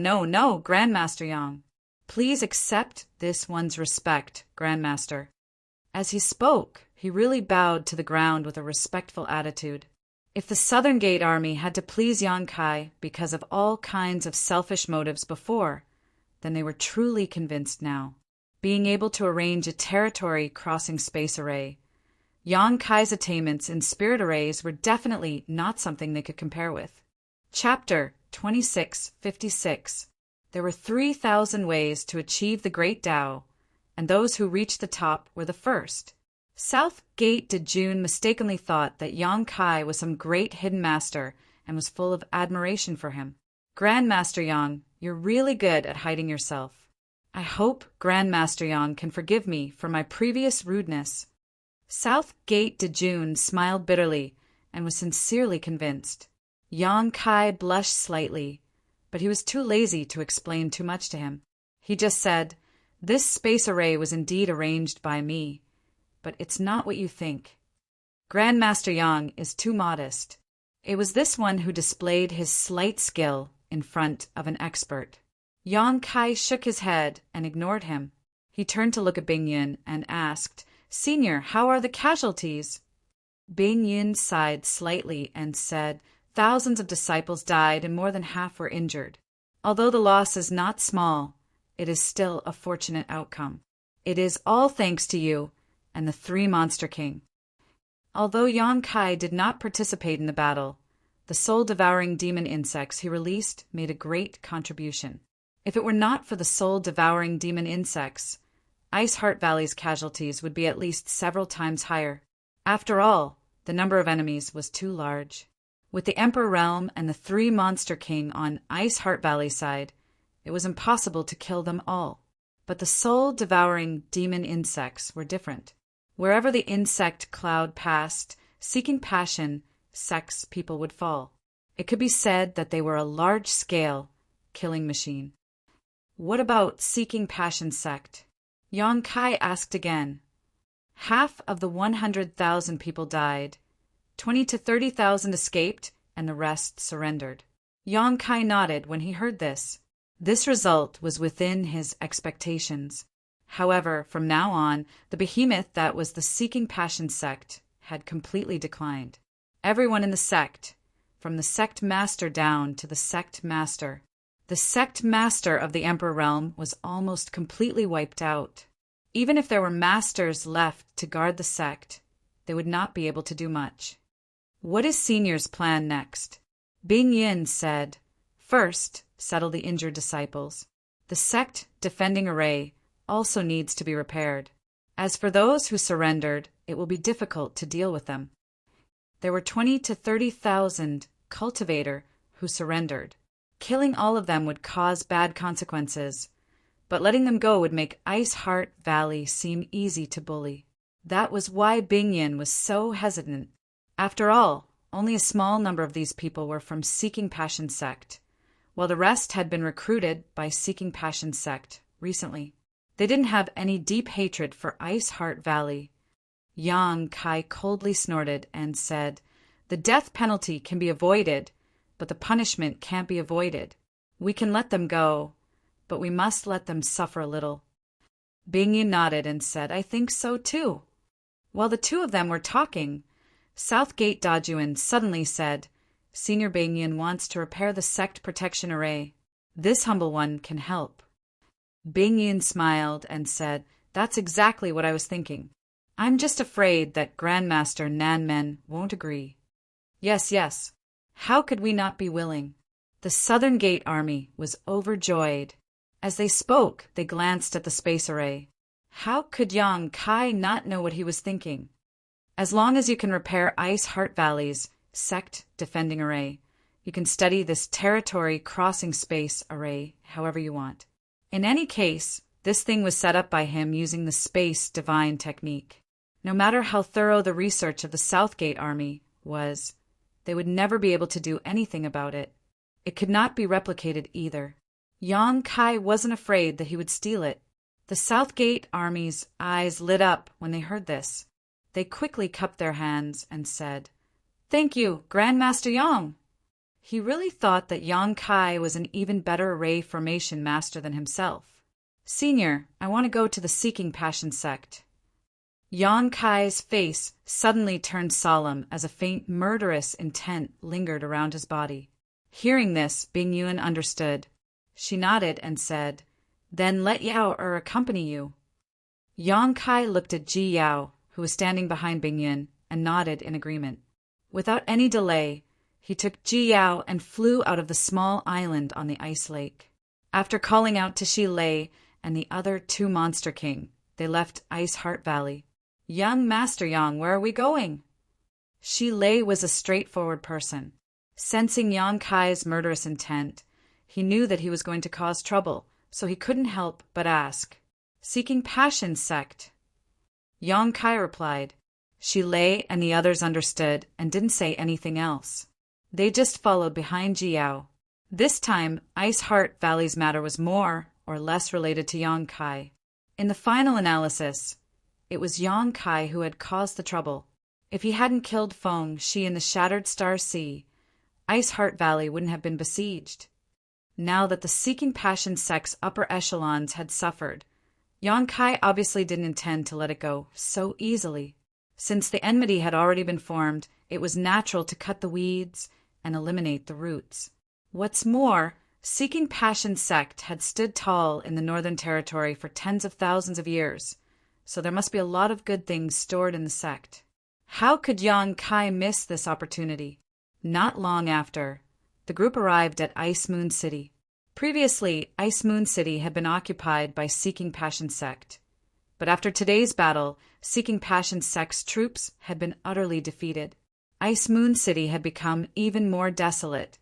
Grandmaster Yang. Please accept this one's respect, Grandmaster. As he spoke, he really bowed to the ground with a respectful attitude. If the Southern Gate Army had to please Yang Kai because of all kinds of selfish motives before, then they were truly convinced now. Being able to arrange a territory-crossing space array, Yang Kai's attainments in spirit arrays were definitely not something they could compare with. Chapter 2656. There were 3,000 ways to achieve the Great Tao, and those who reached the top were the first. South Gate Dejun mistakenly thought that Yang Kai was some great hidden master and was full of admiration for him. Grandmaster Yang, you're really good at hiding yourself. I hope Grandmaster Yang can forgive me for my previous rudeness. South Gate Dejun smiled bitterly and was sincerely convinced. Yang Kai blushed slightly, but he was too lazy to explain too much to him. He just said, This space array was indeed arranged by me, but it's not what you think. Grandmaster Yang is too modest. It was this one who displayed his slight skill in front of an expert. Yang Kai shook his head and ignored him. He turned to look at Bing Yun and asked, Senior, how are the casualties? Bing Yun sighed slightly and said, Thousands of disciples died and more than half were injured. Although the loss is not small, it is still a fortunate outcome. It is all thanks to you and the 3 Monster King. Although Yang Kai did not participate in the battle, the soul-devouring demon insects he released made a great contribution. If it were not for the soul-devouring demon insects, Ice Heart Valley's casualties would be at least several times higher. After all, the number of enemies was too large. With the Emperor Realm and the 3 Monster King on Ice Heart Valley's side, it was impossible to kill them all. But the soul-devouring demon insects were different. Wherever the insect cloud passed, seeking passion, sex people would fall. It could be said that they were a large-scale killing machine. What about seeking passion sect? Yang Kai asked again. Half of the 100,000 people died. 20 to 30,000 escaped, and the rest surrendered. Yang Kai nodded when he heard this. This result was within his expectations. However, from now on, the behemoth that was the Seeking Passion sect had completely declined. Everyone in the sect, from the sect master down to the sect master of the Emperor realm, was almost completely wiped out. Even if there were masters left to guard the sect, they would not be able to do much. What is Senior's plan next? Bing Yin said, first, settle the injured disciples. The sect defending array also needs to be repaired. As for those who surrendered, it will be difficult to deal with them. There were 20 to 30,000 cultivator who surrendered. Killing all of them would cause bad consequences, but letting them go would make Ice Heart Valley seem easy to bully. That was why Bing Yin was so hesitant. After all, only a small number of these people were from Seeking Passion sect, while the rest had been recruited by Seeking Passion sect recently. They didn't have any deep hatred for Ice Heart Valley. Yang Kai coldly snorted and said, "The death penalty can be avoided, but the punishment can't be avoided. We can let them go, but we must let them suffer a little." Bing Yin nodded and said, "I think so too." While the two of them were talking, Southgate Dajuan suddenly said, "Senior Bing Yin wants to repair the sect protection array. This humble one can help." Bing Yin smiled and said, "That's exactly what I was thinking. I'm just afraid that Grandmaster Nan Men won't agree." Yes. How could we not be willing? The Southern Gate army was overjoyed. As they spoke, they glanced at the space array. How could Yang Kai not know what he was thinking? As long as you can repair Ice Heart Valley's sect defending array, you can study this territory crossing space array however you want. In any case, this thing was set up by him using the space divine technique. No matter how thorough the research of the Southgate army was, they would never be able to do anything about it. It could not be replicated either. Yang Kai wasn't afraid that he would steal it. The Southgate army's eyes lit up when they heard this. They quickly cupped their hands and said, "Thank you, Grandmaster Yang." He really thought that Yang Kai was an even better array formation master than himself. "Senior, I want to go to the Seeking Passion sect." Yang Kai's face suddenly turned solemn as a faint murderous intent lingered around his body. Hearing this, Bing Yun understood. She nodded and said, "Then let Yao accompany you." Yang Kai looked at Ji Yao, who was standing behind Bing Yun, and nodded in agreement. Without any delay, he took Ji Yao and flew out of the small island on the ice lake. After calling out to Shi Lei and the other two Monster King, they left Ice Heart Valley. "Young Master Yang, where are we going?" Shi Lei was a straightforward person. Sensing Yang Kai's murderous intent, he knew that he was going to cause trouble, so he couldn't help but ask, "Seeking Passion sect." Yang Kai replied. Shi Lei and the others understood and didn't say anything else. They just followed behind Jiao. This time, Ice Heart Valley's matter was more or less related to Yang Kai. In the final analysis, it was Yang Kai who had caused the trouble. If he hadn't killed Feng Shi in the Shattered Star Sea, Ice Heart Valley wouldn't have been besieged. Now that the Seeking Passion sect's upper echelons had suffered, Yang Kai obviously didn't intend to let it go so easily. Since the enmity had already been formed, it was natural to cut the weeds and eliminate the roots. What's more, Seeking Passion sect had stood tall in the Northern Territory for tens of thousands of years, so there must be a lot of good things stored in the sect. How could Yang Kai miss this opportunity? Not long after, the group arrived at Ice Moon City. Previously, Ice Moon City had been occupied by Seeking Passion sect, but after today's battle, Seeking Passion sect's troops had been utterly defeated. Ice Moon City had become even more desolate,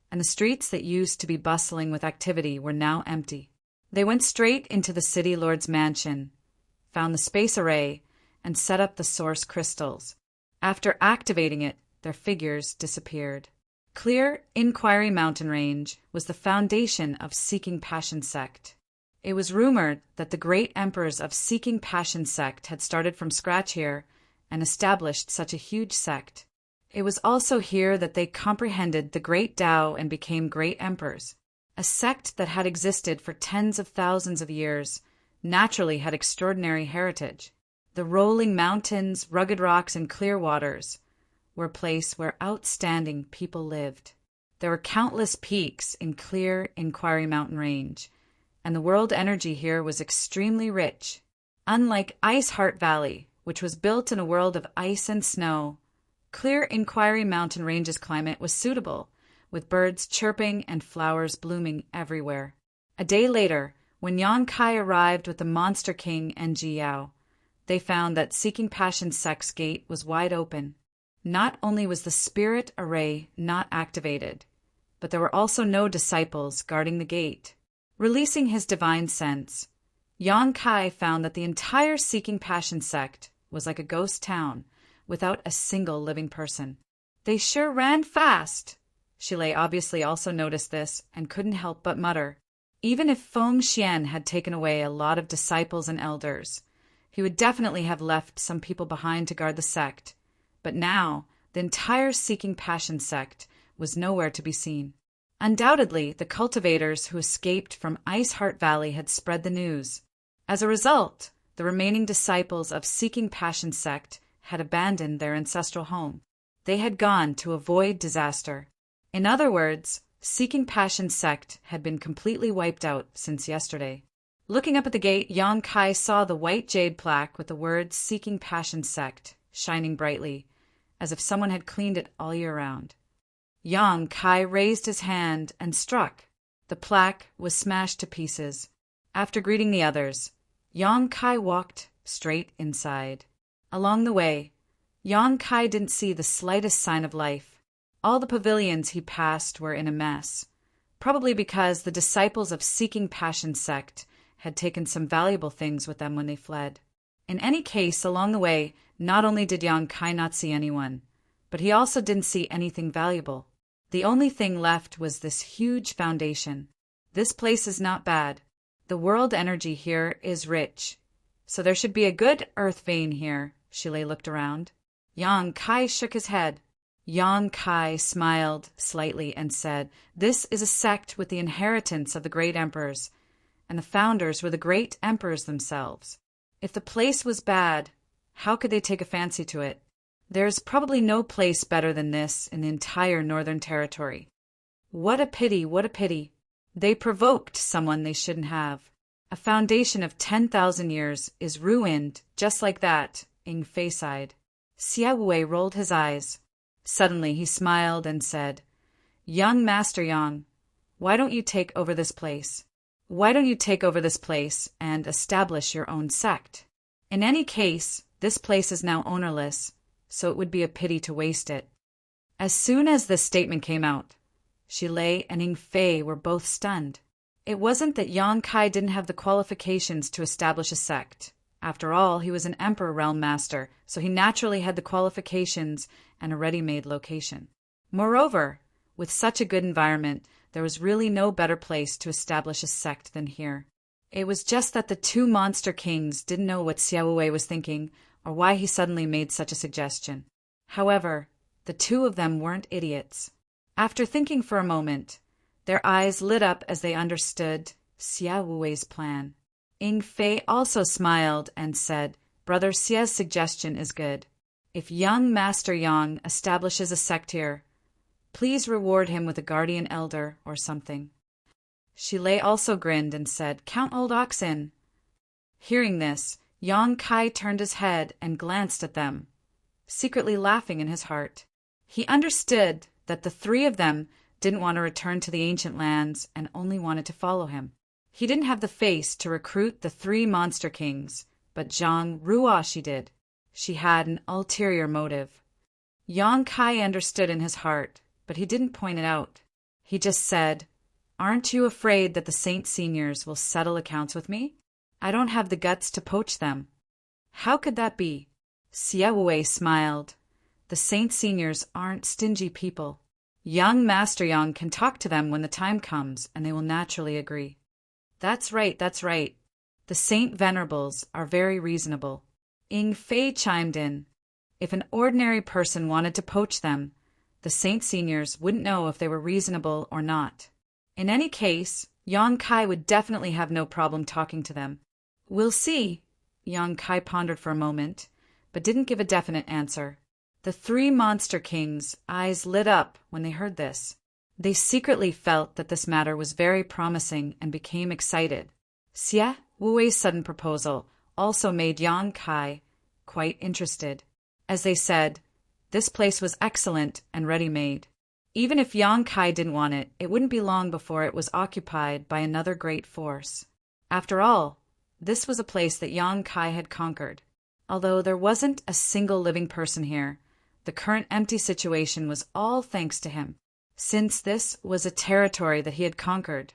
and the streets that used to be bustling with activity were now empty. They went straight into the city lord's mansion, found the space array, and set up the source crystals. After activating it, their figures disappeared. Clear Inquiry Mountain Range was the foundation of Seeking Passion sect. It was rumored that the great emperors of Seeking Passion sect had started from scratch here and established such a huge sect. It was also here that they comprehended the great Tao and became great emperors. A sect that had existed for tens of thousands of years naturally had extraordinary heritage. The rolling mountains, rugged rocks, and clear waters were a place where outstanding people lived. There were countless peaks in clear Inquiry Mountain Range, and the world energy here was extremely rich. Unlike Ice Heart Valley, which was built in a world of ice and snow, clear Inquiry Mountain Range's climate was suitable, with birds chirping and flowers blooming everywhere. A day later, when Yang Kai arrived with the Monster King and Ji Yao, they found that Seeking Passion Sect's gate was wide open. Not only was the spirit array not activated, but there were also no disciples guarding the gate. Releasing his divine sense, Yang Kai found that the entire Seeking Passion sect was like a ghost town, without a single living person. They sure ran fast! Shilei obviously also noticed this and couldn't help but mutter. Even if Feng Xian had taken away a lot of disciples and elders, he would definitely have left some people behind to guard the sect. But now, the entire Seeking Passion sect was nowhere to be seen. Undoubtedly, the cultivators who escaped from Ice Heart Valley had spread the news. As a result, the remaining disciples of Seeking Passion sect had abandoned their ancestral home. They had gone to avoid disaster. In other words, Seeking Passion sect had been completely wiped out since yesterday. Looking up at the gate, Yang Kai saw the white jade plaque with the words Seeking Passion sect shining brightly, as if someone had cleaned it all year round. Yang Kai raised his hand and struck. The plaque was smashed to pieces. After greeting the others, Yang Kai walked straight inside. Along the way, Yang Kai didn't see the slightest sign of life. All the pavilions he passed were in a mess, probably because the disciples of Seeking Passion sect had taken some valuable things with them when they fled. In any case, along the way, not only did Yang Kai not see anyone, but he also didn't see anything valuable. The only thing left was this huge foundation. This place is not bad. The world energy here is rich, so there should be a good earth vein here. Shilei looked around. Yang Kai shook his head. Yang Kai smiled slightly and said, "This is a sect with the inheritance of the great emperors, and the founders were the great emperors themselves. If the place was bad, how could they take a fancy to it? There's probably no place better than this in the entire Northern Territory. What a pity, what a pity. They provoked someone they shouldn't have. A foundation of 10,000 years is ruined just like that," Ing Fei sighed. Xia Wei rolled his eyes. Suddenly he smiled and said, "Young Master Yang, why don't you take over this place? Why don't you take over this place and establish your own sect? In any case, this place is now ownerless, so it would be a pity to waste it." As soon as this statement came out, Shilei and Ing Fei were both stunned. It wasn't that Yang Kai didn't have the qualifications to establish a sect. After all, he was an Emperor Realm Master, so he naturally had the qualifications and a ready-made location. Moreover, with such a good environment, there was really no better place to establish a sect than here. It was just that the two Monster Kings didn't know what Xiao Wei was thinking or why he suddenly made such a suggestion. However, the two of them weren't idiots. After thinking for a moment, their eyes lit up as they understood Xiao Wei's plan. Ing Fei also smiled and said, "Brother Xia's suggestion is good. If young Master Yang establishes a sect here, please reward him with a guardian elder or something." Shilei also grinned and said, "Count old ox in." Hearing this, Yang Kai turned his head and glanced at them, secretly laughing in his heart. He understood that the three of them didn't want to return to the ancient lands and only wanted to follow him. He didn't have the face to recruit the three Monster Kings, but Zhang Ruoshi did. She had an ulterior motive. Yang Kai understood in his heart, but he didn't point it out. He just said, "Aren't you afraid that the Saint Seniors will settle accounts with me? I don't have the guts to poach them." "How could that be?" Xiao Wei smiled. "The Saint Seniors aren't stingy people. Young Master Yang can talk to them when the time comes, and they will naturally agree." That's right, that's right. The Saint Venerables are very reasonable." Ing Fei chimed in. "If an ordinary person wanted to poach them, the Saint Seniors wouldn't know if they were reasonable or not. In any case, Yang Kai would definitely have no problem talking to them. We'll see. Yang Kai pondered for a moment, but didn't give a definite answer. The three monster kings' eyes lit up when they heard this. They secretly felt that this matter was very promising and became excited. Xie Wuwei's sudden proposal also made Yang Kai quite interested. As they said, this place was excellent and ready-made. Even if Yang Kai didn't want it, it wouldn't be long before it was occupied by another great force. After all, this was a place that Yang Kai had conquered. Although there wasn't a single living person here, the current empty situation was all thanks to him. Since this was a territory that he had conquered,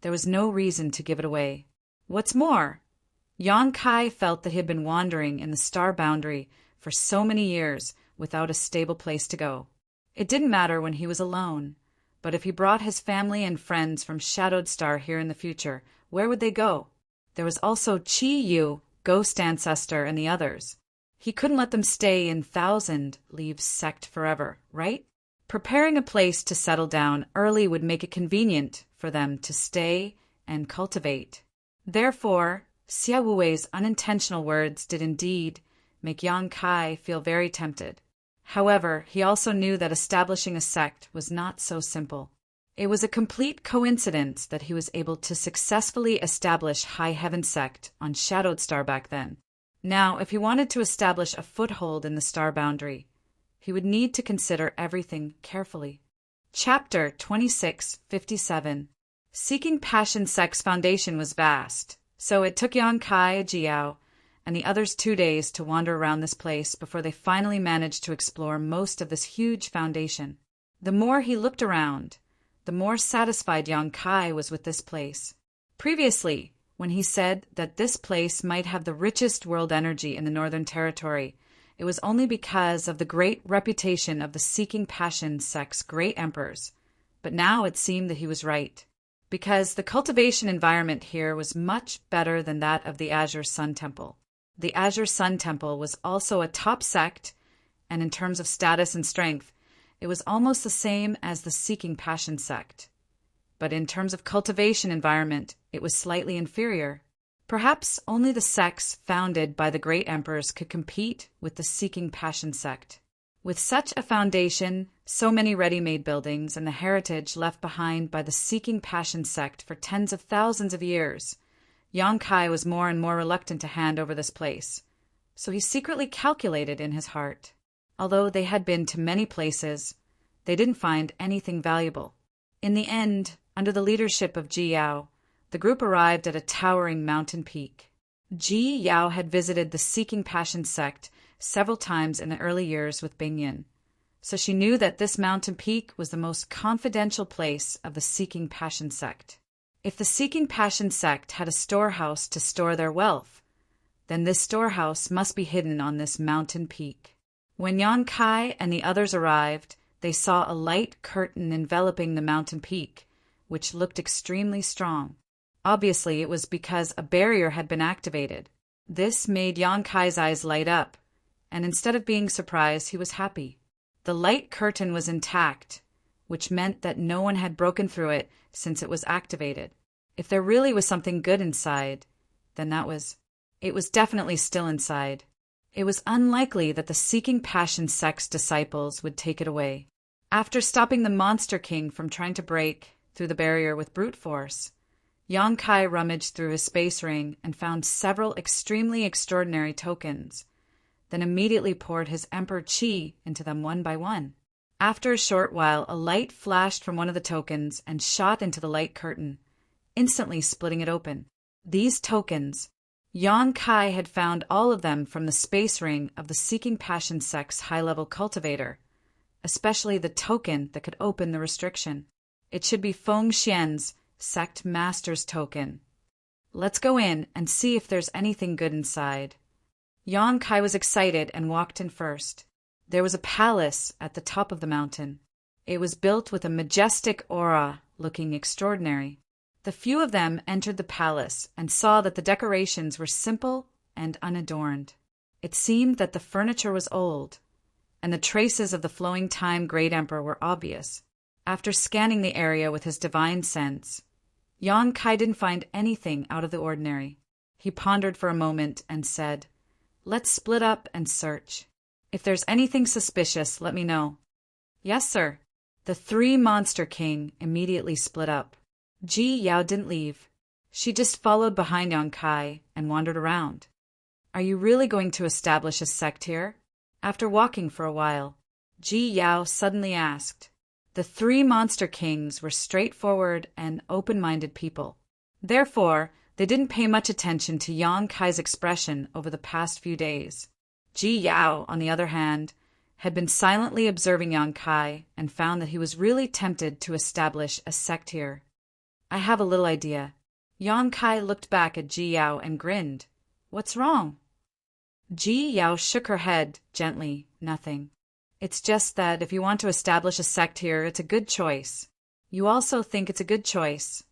there was no reason to give it away. What's more, Yang Kai felt that he had been wandering in the star boundary for so many years without a stable place to go. It didn't matter when he was alone, but if he brought his family and friends from Shadowed Star here in the future, where would they go? There was also Qi Yu, Ghost Ancestor, and the others. He couldn't let them stay in Thousand Leaves Sect forever, right? Preparing a place to settle down early would make it convenient for them to stay and cultivate. Therefore, Xie Wuwei's unintentional words did indeed make Yang Kai feel very tempted. However, he also knew that establishing a sect was not so simple. It was a complete coincidence that he was able to successfully establish High Heaven Sect on Shadowed Star back then. Now, if he wanted to establish a foothold in the star boundary, he would need to consider everything carefully. Chapter 2657. Seeking Passion Sect's foundation was vast, so it took Yang Kai, Jiao, and the others 2 days to wander around this place before they finally managed to explore most of this huge foundation. The more he looked around, the more satisfied Yang Kai was with this place. Previously, when he said that this place might have the richest world energy in the Northern Territory, it was only because of the great reputation of the Seeking Passion Sect's great emperors. But now it seemed that he was right, because the cultivation environment here was much better than that of the Azure Sun Temple. The Azure Sun Temple was also a top sect, and in terms of status and strength, it was almost the same as the Seeking Passion Sect. But in terms of cultivation environment, it was slightly inferior. Perhaps only the sects founded by the great emperors could compete with the Seeking Passion Sect. With such a foundation, so many ready-made buildings, and the heritage left behind by the Seeking Passion Sect for tens of thousands of years, Yang Kai was more and more reluctant to hand over this place, so he secretly calculated in his heart. Although they had been to many places, they didn't find anything valuable. In the end, under the leadership of Ji Yao, the group arrived at a towering mountain peak. Ji Yao had visited the Seeking Passion Sect several times in the early years with Bingyan, so she knew that this mountain peak was the most confidential place of the Seeking Passion Sect. If the Seeking Passion Sect had a storehouse to store their wealth, then this storehouse must be hidden on this mountain peak. When Yang Kai and the others arrived, they saw a light curtain enveloping the mountain peak, which looked extremely strong. Obviously, it was because a barrier had been activated. This made Yang Kai's eyes light up, and instead of being surprised, he was happy. The light curtain was intact, which meant that no one had broken through it since it was activated. If there really was something good inside, then it was definitely still inside. It was unlikely that the Seeking Passion Sect's disciples would take it away. After stopping the Monster King from trying to break through the barrier with brute force, Yang Kai rummaged through his space ring and found several extremely extraordinary tokens, then immediately poured his Emperor Qi into them one by one. After a short while, a light flashed from one of the tokens and shot into the light curtain, instantly splitting it open. These tokens, Yang Kai had found all of them from the space ring of the Seeking Passion Sect's high-level cultivator, especially the token that could open the restriction. It should be Feng Xian's Sect Master's token. Let's go in and see if there's anything good inside. Yang Kai was excited and walked in first. There was a palace at the top of the mountain. It was built with a majestic aura, looking extraordinary. The few of them entered the palace and saw that the decorations were simple and unadorned. It seemed that the furniture was old, and the traces of the flowing time Great Emperor were obvious. After scanning the area with his divine sense, Yang Kai didn't find anything out of the ordinary. He pondered for a moment and said, "Let's split up and search. If there's anything suspicious, let me know." "Yes, sir." The three Monster King immediately split up. Ji Yao didn't leave. She just followed behind Yang Kai and wandered around. "Are you really going to establish a sect here?" After walking for a while, Ji Yao suddenly asked. The three Monster Kings were straightforward and open-minded people. Therefore, they didn't pay much attention to Yang Kai's expression over the past few days. Ji Yao, on the other hand, had been silently observing Yang Kai and found that he was really tempted to establish a sect here. "I have a little idea." Yang Kai looked back at Ji Yao and grinned. "What's wrong?" Ji Yao shook her head gently. "Nothing. It's just that if you want to establish a sect here, it's a good choice. You also think it's a good choice."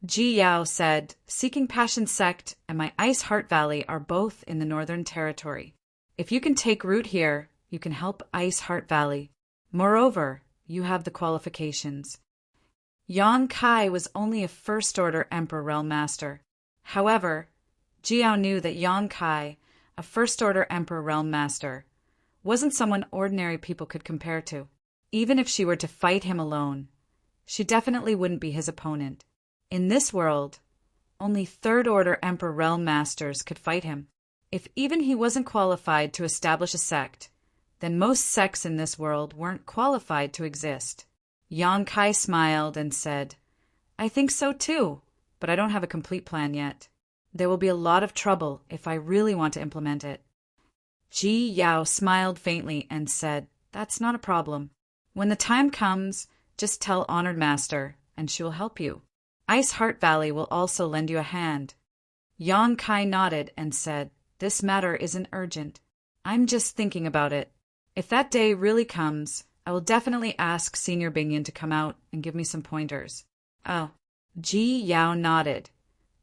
Ji Yao said, "Seeking Passion Sect and my Ice Heart Valley are both in the Northern Territory. If you can take root here, you can help Ice Heart Valley. Moreover, you have the qualifications." Yang Kai was only a First-Order Emperor Realm Master. However, Ji Yao knew that Yang Kai, a First-Order Emperor Realm Master, wasn't someone ordinary people could compare to. Even if she were to fight him alone, she definitely wouldn't be his opponent. In this world, only Third-Order Emperor Realm Masters could fight him. If even he wasn't qualified to establish a sect, then most sects in this world weren't qualified to exist. Yang Kai smiled and said, "I think so too, but I don't have a complete plan yet. There will be a lot of trouble if I really want to implement it." Ji Yao smiled faintly and said, "That's not a problem. When the time comes, just tell Honored Master, and she will help you. Ice Heart Valley will also lend you a hand." Yang Kai nodded and said, "This matter isn't urgent. I'm just thinking about it. If that day really comes, I will definitely ask Senior Bingyan to come out and give me some pointers." "Oh." Ji Yao nodded,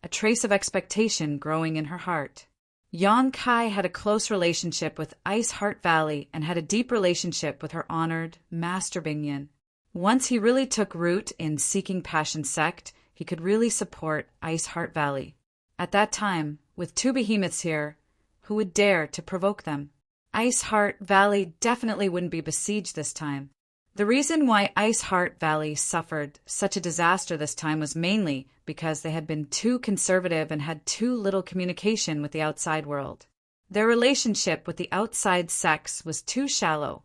a trace of expectation growing in her heart. Yang Kai had a close relationship with Ice Heart Valley and had a deep relationship with her honored Master Bingyan. Once he really took root in Seeking Passion Sect, he could really support Ice Heart Valley. At that time, with two behemoths here, who would dare to provoke them? Ice Heart Valley definitely wouldn't be besieged this time. The reason why Ice Heart Valley suffered such a disaster this time was mainly because they had been too conservative and had too little communication with the outside world. Their relationship with the outside sects was too shallow.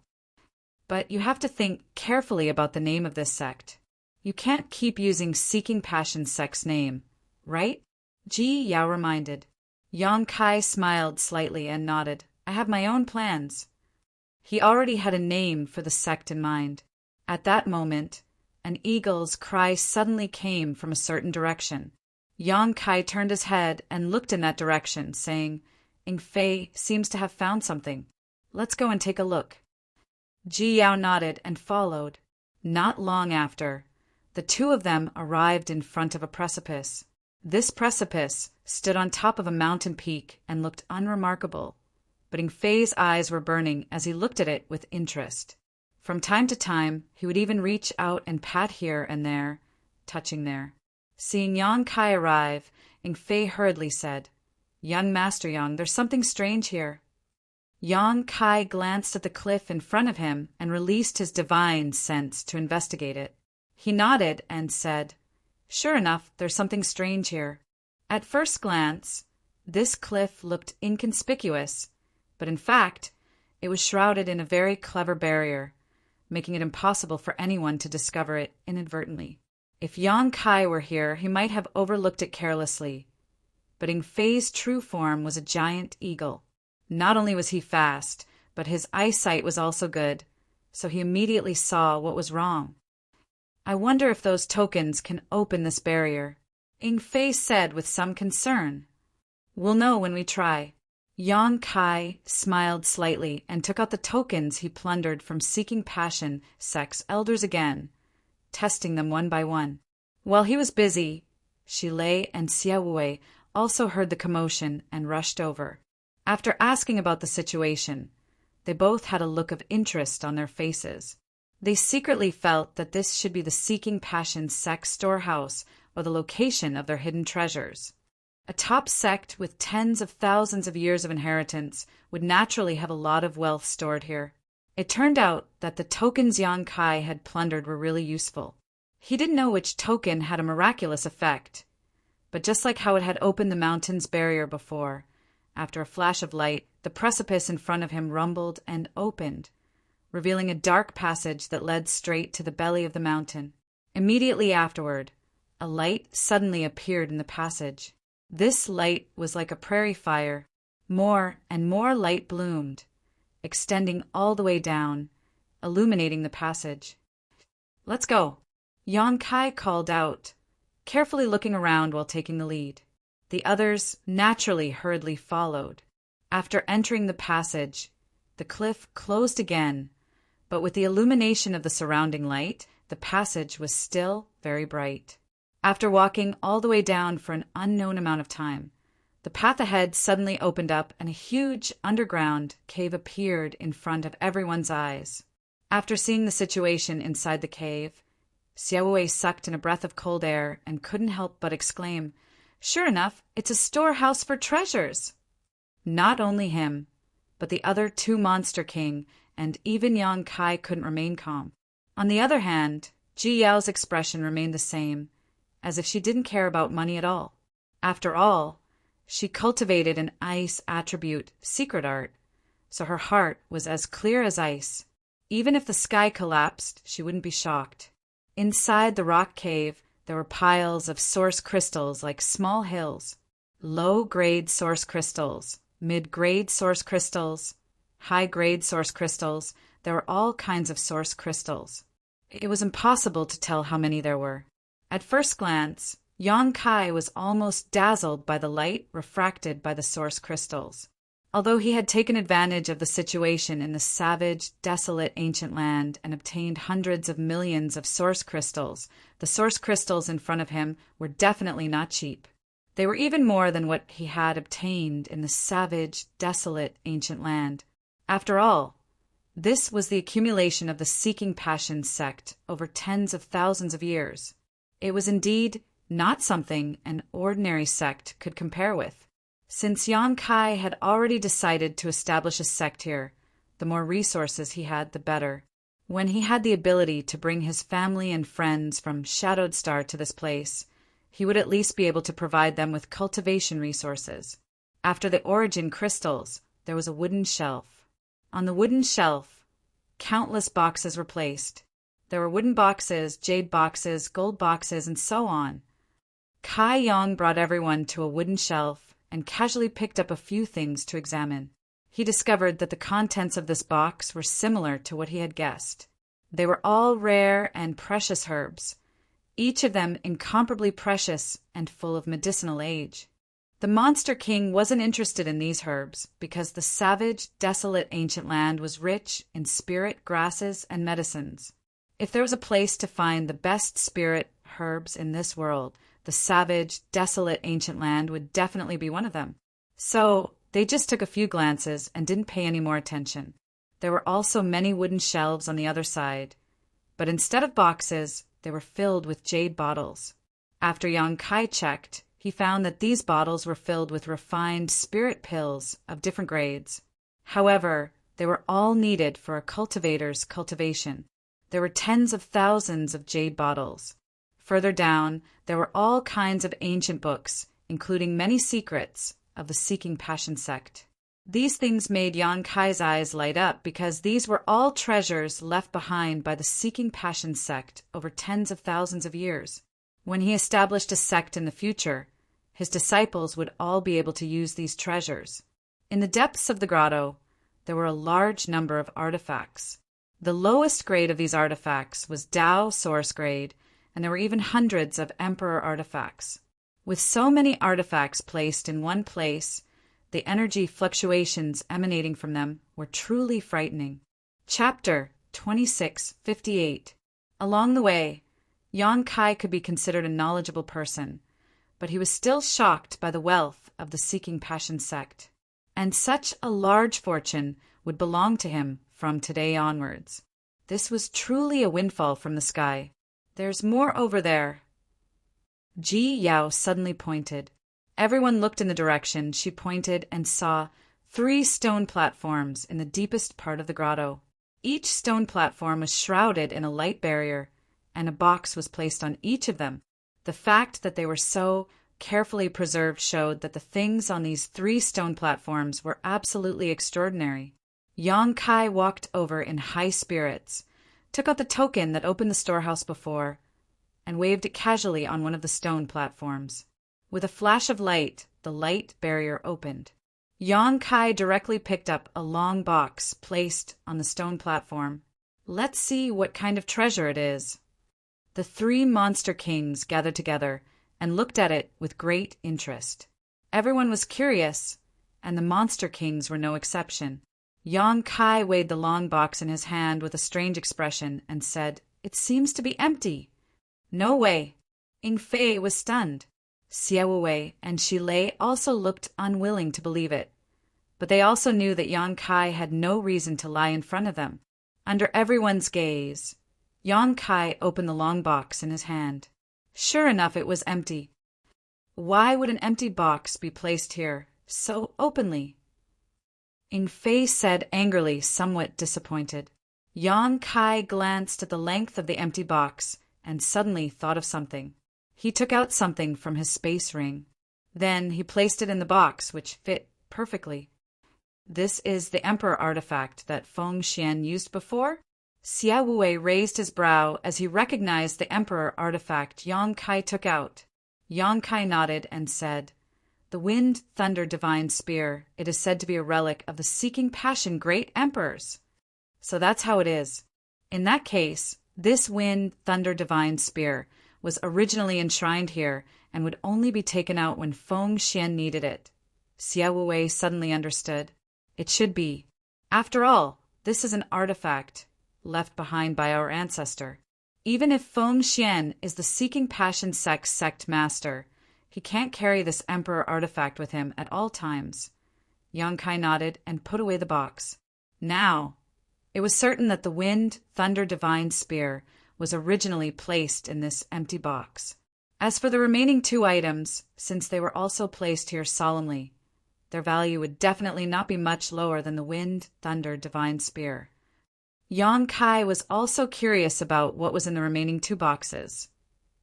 But you have to think carefully about the name of this sect. You can't keep using Seeking Passion Sect's name, right? Ji Yao reminded. Yang Kai smiled slightly and nodded. "I have my own plans." He already had a name for the sect in mind. At that moment, an eagle's cry suddenly came from a certain direction. Yang Kai turned his head and looked in that direction, saying, "Ing Fei seems to have found something. Let's go and take a look." Ji Yao nodded and followed. Not long after, the two of them arrived in front of a precipice. This precipice stood on top of a mountain peak and looked unremarkable, but Ing Fei's eyes were burning as he looked at it with interest. From time to time, he would even reach out and pat here and there, touching there. Seeing Yang Kai arrive, Ing Fei hurriedly said, "Young Master Yang, there's something strange here." Yang Kai glanced at the cliff in front of him and released his divine sense to investigate it. He nodded and said, "Sure enough, there's something strange here." At first glance, this cliff looked inconspicuous, but in fact, it was shrouded in a very clever barrier, making it impossible for anyone to discover it inadvertently. If Yang Kai were here, he might have overlooked it carelessly, but Ing Fei's true form was a giant eagle. Not only was he fast, but his eyesight was also good, so he immediately saw what was wrong. "I wonder if those tokens can open this barrier," Ing Fei said with some concern. "We'll know when we try." Yang Kai smiled slightly and took out the tokens he plundered from Seeking Passion Sect's elders again, testing them one by one. While he was busy, Shilei and Xiaowei also heard the commotion and rushed over. After asking about the situation, they both had a look of interest on their faces. They secretly felt that this should be the Seeking Passion sect storehouse or the location of their hidden treasures. A top sect with tens of thousands of years of inheritance would naturally have a lot of wealth stored here. It turned out that the tokens Yang Kai had plundered were really useful. He didn't know which token had a miraculous effect, but just like how it had opened the mountain's barrier before, after a flash of light, the precipice in front of him rumbled and opened, revealing a dark passage that led straight to the belly of the mountain. Immediately afterward, a light suddenly appeared in the passage. This light was like a prairie fire. More and more light bloomed, extending all the way down, illuminating the passage. "Let's go," Yang Kai called out, carefully looking around while taking the lead. The others naturally hurriedly followed. After entering the passage, the cliff closed again, but with the illumination of the surrounding light, the passage was still very bright. After walking all the way down for an unknown amount of time, the path ahead suddenly opened up and a huge underground cave appeared in front of everyone's eyes. After seeing the situation inside the cave, Xiaowei sucked in a breath of cold air and couldn't help but exclaim, "Sure enough, it's a storehouse for treasures!" Not only him, but the other two Monster King and even Yang Kai couldn't remain calm. On the other hand, Ji Yao's expression remained the same, as if she didn't care about money at all. After all, she cultivated an ice attribute, secret art, so her heart was as clear as ice. Even if the sky collapsed, she wouldn't be shocked. Inside the rock cave, there were piles of source crystals like small hills. Low-grade source crystals, mid-grade source crystals, high-grade source crystals. There were all kinds of source crystals. It was impossible to tell how many there were. At first glance, Yang Kai was almost dazzled by the light refracted by the source crystals. Although he had taken advantage of the situation in the savage, desolate ancient land and obtained hundreds of millions of source crystals, the source crystals in front of him were definitely not cheap. They were even more than what he had obtained in the savage, desolate ancient land. After all, this was the accumulation of the Seeking Passion sect over tens of thousands of years. It was indeed not something an ordinary sect could compare with. Since Yang Kai had already decided to establish a sect here, the more resources he had, the better. When he had the ability to bring his family and friends from Shadowed Star to this place, he would at least be able to provide them with cultivation resources. After the origin crystals, there was a wooden shelf. On the wooden shelf, countless boxes were placed. There were wooden boxes, jade boxes, gold boxes, and so on. Kai Yang brought everyone to a wooden shelf and casually picked up a few things to examine. He discovered that the contents of this box were similar to what he had guessed. They were all rare and precious herbs, each of them incomparably precious and full of medicinal age. The Monster King wasn't interested in these herbs because the savage, desolate ancient land was rich in spirit, grasses, and medicines. If there was a place to find the best spirit herbs in this world, the savage, desolate ancient land would definitely be one of them. So they just took a few glances and didn't pay any more attention. There were also many wooden shelves on the other side, but instead of boxes, they were filled with jade bottles. After Yang Kai checked, he found that these bottles were filled with refined spirit pills of different grades. However, they were all needed for a cultivator's cultivation. There were tens of thousands of jade bottles. Further down, there were all kinds of ancient books, including many secrets of the Seeking Passion sect. These things made Yang Kai's eyes light up because these were all treasures left behind by the Seeking Passion sect over tens of thousands of years. When he established a sect in the future, his disciples would all be able to use these treasures. In the depths of the grotto, there were a large number of artifacts. The lowest grade of these artifacts was Dao source grade, and there were even hundreds of Emperor artifacts. With so many artifacts placed in one place, the energy fluctuations emanating from them were truly frightening. Chapter 2658. Along the way, Yang Kai could be considered a knowledgeable person, but he was still shocked by the wealth of the Seeking Passion sect. And such a large fortune would belong to him from today onwards. This was truly a windfall from the sky. There's more over there. Ji Yao suddenly pointed. Everyone looked in the direction she pointed and saw 3 stone platforms in the deepest part of the grotto. Each stone platform was shrouded in a light barrier, and a box was placed on each of them. The fact that they were so carefully preserved showed that the things on these 3 stone platforms were absolutely extraordinary. Yang Kai walked over in high spirits, took out the token that opened the storehouse before, and waved it casually on one of the stone platforms. With a flash of light, the light barrier opened. Yang Kai directly picked up a long box placed on the stone platform. Let's see what kind of treasure it is. The 3 monster kings gathered together and looked at it with great interest. Everyone was curious, and the monster kings were no exception. Yang Kai weighed the long box in his hand with a strange expression and said, "It seems to be empty." "No way." Ying Fei was stunned. Xiao Wei and Shi Lei also looked unwilling to believe it, but they also knew that Yang Kai had no reason to lie in front of them. Under everyone's gaze, Yang Kai opened the long box in his hand. Sure enough, it was empty. Why would an empty box be placed here so openly? Ying Fei said angrily, somewhat disappointed. Yang Kai glanced at the length of the empty box and suddenly thought of something. He took out something from his space ring. Then he placed it in the box, which fit perfectly. This is the Emperor artifact that Feng Xian used before? Xiao Wei raised his brow as he recognized the Emperor artifact Yang Kai took out. Yang Kai nodded and said, "The Wind Thunder Divine Spear. It is said to be a relic of the Seeking Passion Great Emperors." So that's how it is. In that case, this Wind Thunder Divine Spear was originally enshrined here and would only be taken out when Feng Xian needed it. Xiao Wei suddenly understood. It should be. After all, this is an artifact left behind by our ancestor. Even if Feng Xian is the Seeking Passion sect master, he can't carry this Emperor artifact with him at all times. Yang Kai nodded and put away the box. Now, it was certain that the Wind Thunder Divine Spear was originally placed in this empty box. As for the remaining 2 items, since they were also placed here solemnly, their value would definitely not be much lower than the Wind Thunder Divine Spear. Yang Kai was also curious about what was in the remaining 2 boxes,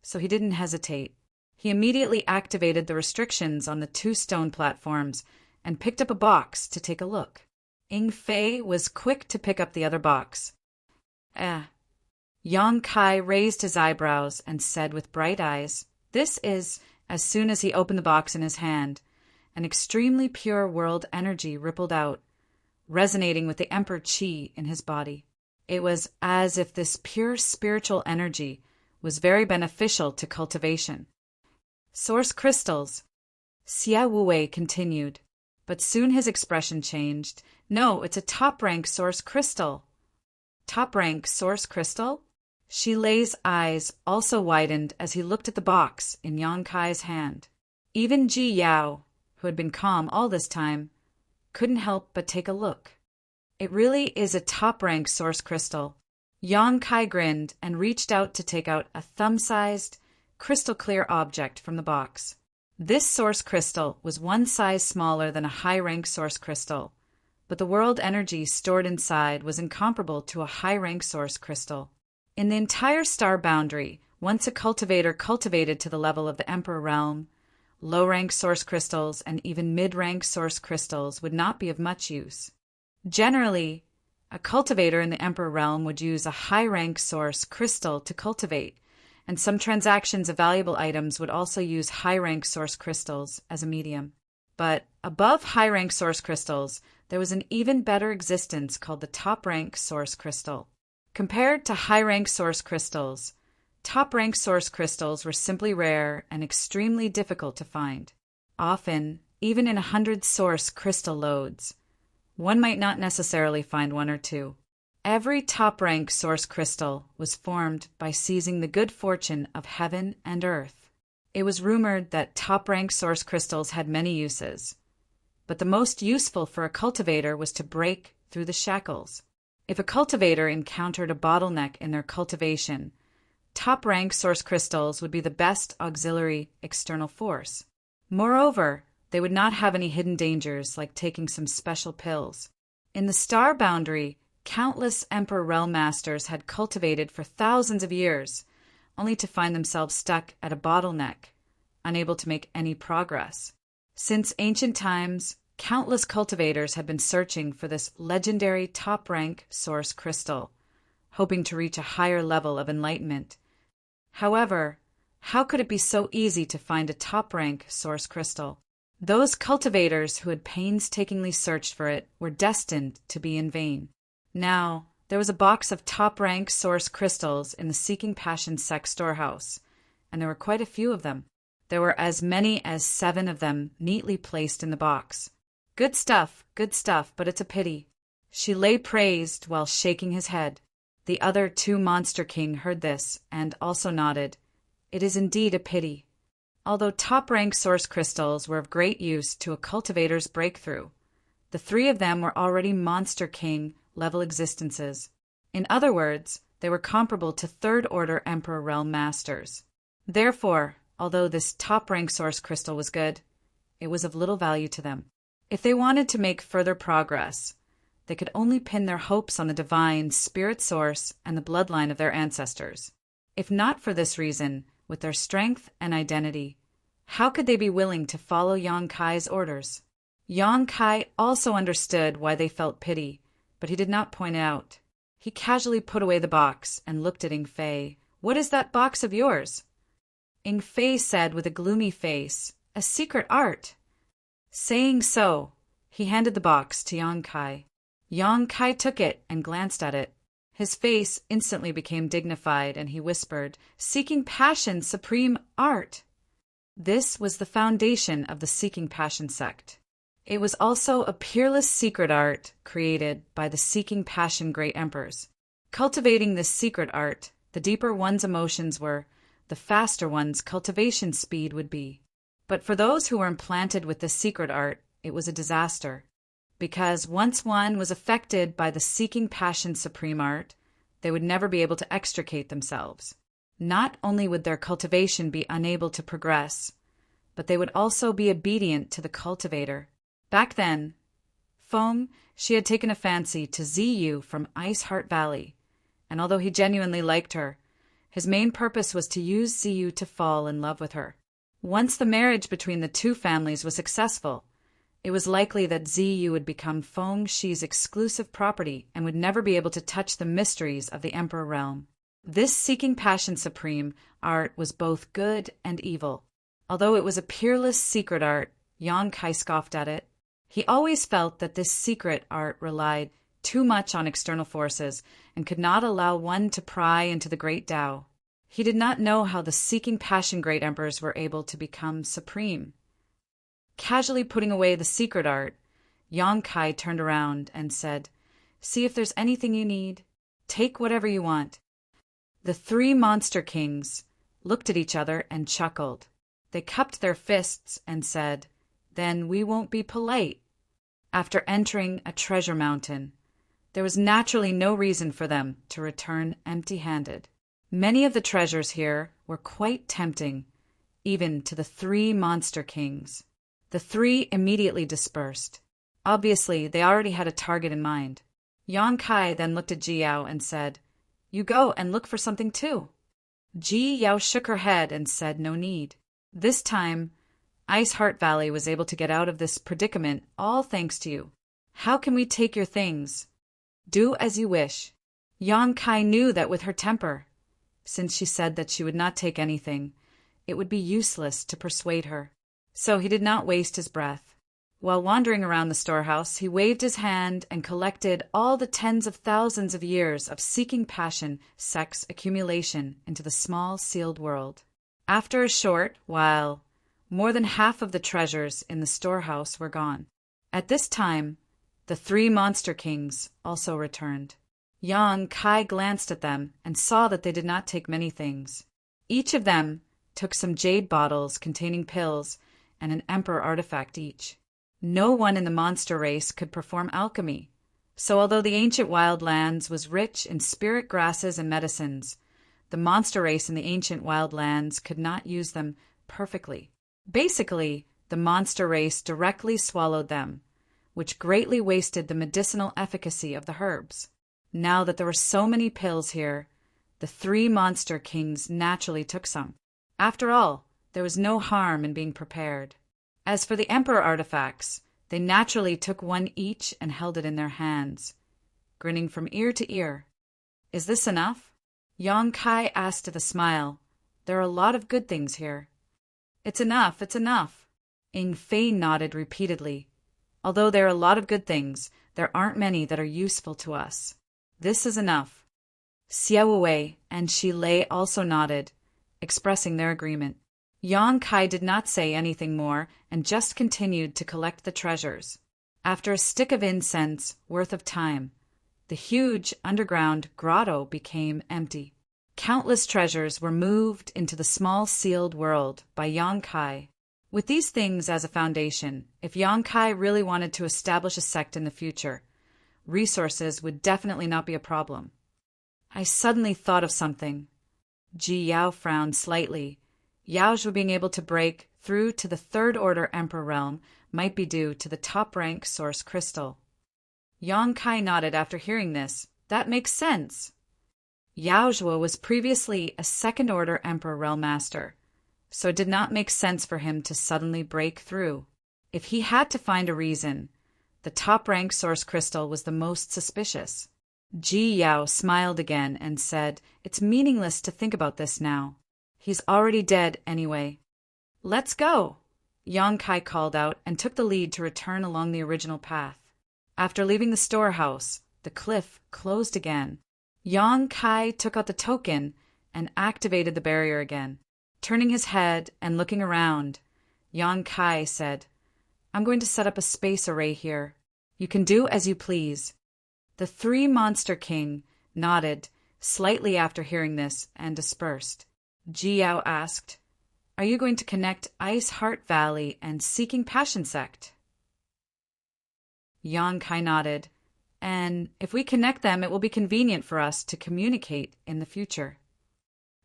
so he didn't hesitate. He immediately activated the restrictions on the 2 stone platforms and picked up a box to take a look. Ying Fei was quick to pick up the other box. Yang Kai raised his eyebrows and said with bright eyes, "This is," as soon as he opened the box in his hand, an extremely pure world energy rippled out, resonating with the Emperor Qi in his body. It was as if this pure spiritual energy was very beneficial to cultivation. "Source crystals," Xiao Wei continued, but soon his expression changed. "No, it's a top-rank source crystal." "Top-rank source crystal?" Shi Lei's eyes also widened as he looked at the box in Yang Kai's hand. Even Ji Yao, who had been calm all this time, couldn't help but take a look. It really is a top-rank source crystal. Yang Kai grinned and reached out to take out a thumb-sized, crystal-clear object from the box. This source crystal was 1 size smaller than a high-rank source crystal, but the world energy stored inside was incomparable to a high-rank source crystal. In the entire star boundary, once a cultivator cultivated to the level of the Emperor realm, low-rank source crystals and even mid-rank source crystals would not be of much use. Generally, a cultivator in the Emperor realm would use a high-rank source crystal to cultivate, and some transactions of valuable items would also use high-rank source crystals as a medium. But above high-rank source crystals, there was an even better existence called the top-rank source crystal. Compared to high-rank source crystals, top-rank source crystals were simply rare and extremely difficult to find. Often, even in 100 source crystal loads, one might not necessarily find 1 or 2. Every top-rank source crystal was formed by seizing the good fortune of heaven and earth. It was rumored that top-rank source crystals had many uses, but the most useful for a cultivator was to break through the shackles. If a cultivator encountered a bottleneck in their cultivation, top-rank source crystals would be the best auxiliary external force. Moreover, they would not have any hidden dangers like taking some special pills. In the star boundary, countless Emperor Realm Masters had cultivated for thousands of years, only to find themselves stuck at a bottleneck, unable to make any progress. Since ancient times, countless cultivators had been searching for this legendary top-rank source crystal, hoping to reach a higher level of enlightenment. However, how could it be so easy to find a top-rank source crystal? Those cultivators who had painstakingly searched for it were destined to be in vain. Now, there was a box of top-rank source crystals in the Seeking Passion sect storehouse, and there were quite a few of them. There were as many as 7 of them neatly placed in the box. Good stuff, but it's a pity. She lay praised while shaking his head. The other 2 Monster King heard this and also nodded. It is indeed a pity. Although top-rank source crystals were of great use to a cultivator's breakthrough, the 3 of them were already Monster King-level existences. In other words, they were comparable to third-order Emperor Realm Masters. Therefore, although this top-rank source crystal was good, it was of little value to them. If they wanted to make further progress, they could only pin their hopes on the divine spirit source and the bloodline of their ancestors. If not for this reason, with their strength and identity, how could they be willing to follow Yang Kai's orders? Yang Kai also understood why they felt pity, but he did not point it out. He casually put away the box and looked at Ing Fei. "What is that box of yours?" Ing Fei said with a gloomy face, "A secret art." Saying so, he handed the box to Yang Kai. Yang Kai took it and glanced at it. His face instantly became dignified, and he whispered, "Seeking Passion Supreme Art." This was the foundation of the Seeking Passion sect. It was also a peerless secret art created by the Seeking Passion Great Emperors. Cultivating this secret art, the deeper one's emotions were, the faster one's cultivation speed would be. But for those who were implanted with this secret art, it was a disaster. Because once one was affected by the Seeking Passion Supreme Art, they would never be able to extricate themselves. Not only would their cultivation be unable to progress, but they would also be obedient to the cultivator. Back then, Feng, she had taken a fancy to Ziyu from Ice Heart Valley, and although he genuinely liked her, his main purpose was to use Ziyu to fall in love with her. Once the marriage between the 2 families was successful, it was likely that Ziyu would become Feng Shi's exclusive property and would never be able to touch the mysteries of the Emperor Realm. This Seeking Passion Supreme art was both good and evil. Although it was a peerless secret art, Yang Kai scoffed at it. He always felt that this secret art relied too much on external forces and could not allow one to pry into the great Tao. He did not know how the Seeking Passion Great Emperors were able to become supreme. Casually putting away the secret art, Yang Kai turned around and said, "See if there's anything you need. Take whatever you want." The 3 Monster Kings looked at each other and chuckled. They cupped their fists and said, "Then we won't be polite." After entering a treasure mountain, there was naturally no reason for them to return empty-handed. Many of the treasures here were quite tempting, even to the 3 Monster Kings. The 3 immediately dispersed. Obviously, they already had a target in mind. Yang Kai then looked at Ji Yao and said, "You go and look for something too." Ji Yao shook her head and said no need. This time, Ice Heart Valley was able to get out of this predicament all thanks to you. How can we take your things? Do as you wish. Yang Kai knew that with her temper, since she said that she would not take anything, it would be useless to persuade her. So he did not waste his breath. While wandering around the storehouse, he waved his hand and collected all the tens of thousands of years of Seeking Passion sex accumulation into the small sealed world. After a short while, more than half of the treasures in the storehouse were gone. At this time, the 3 Monster Kings also returned. Yang Kai glanced at them and saw that they did not take many things. Each of them took some jade bottles containing pills and an emperor artifact each. No one in the monster race could perform alchemy, So although the ancient wildlands was rich in spirit grasses and medicines, the monster race in the ancient wildlands could not use them perfectly. Basically, the monster race directly swallowed them, which greatly wasted the medicinal efficacy of the herbs. Now that there were so many pills here, the three monster kings naturally took some. After all, there was no harm in being prepared. As for the emperor artifacts, they naturally took one each and held it in their hands, grinning from ear to ear. "Is this enough?" Yang Kai asked with a smile. "There are a lot of good things here." It's enough, it's enough." Ing Fei nodded repeatedly. "Although there are a lot of good things, there aren't many that are useful to us. This is enough." Xiao Wei and Shi Lei also nodded, expressing their agreement. Yang Kai did not say anything more and just continued to collect the treasures. After a stick of incense worth of time, the huge underground grotto became empty. Countless treasures were moved into the small sealed world by Yang Kai. With these things as a foundation, if Yang Kai really wanted to establish a sect in the future, resources would definitely not be a problem. I suddenly thought of something. Ji Yao frowned slightly. Yaozhua being able to break through to the Third Order Emperor realm might be due to the top-rank source crystal. Yang Kai nodded after hearing this. That makes sense. Yaozhua was previously a Second Order Emperor Realm Master, so it did not make sense for him to suddenly break through. If he had to find a reason, the top-rank source crystal was the most suspicious. Ji Yao smiled again and said, "It's meaningless to think about this now. He's already dead anyway." "Let's go," Yang Kai called out and took the lead to return along the original path. After leaving the storehouse, the cliff closed again. Yang Kai took out the token and activated the barrier again. Turning his head and looking around, Yang Kai said, "I'm going to set up a space array here. You can do as you please." The three Monster King nodded slightly after hearing this and dispersed. Ji Yao asked, "Are you going to connect Ice Heart Valley and Seeking Passion Sect?" Yang Kai nodded, "And if we connect them, it will be convenient for us to communicate in the future."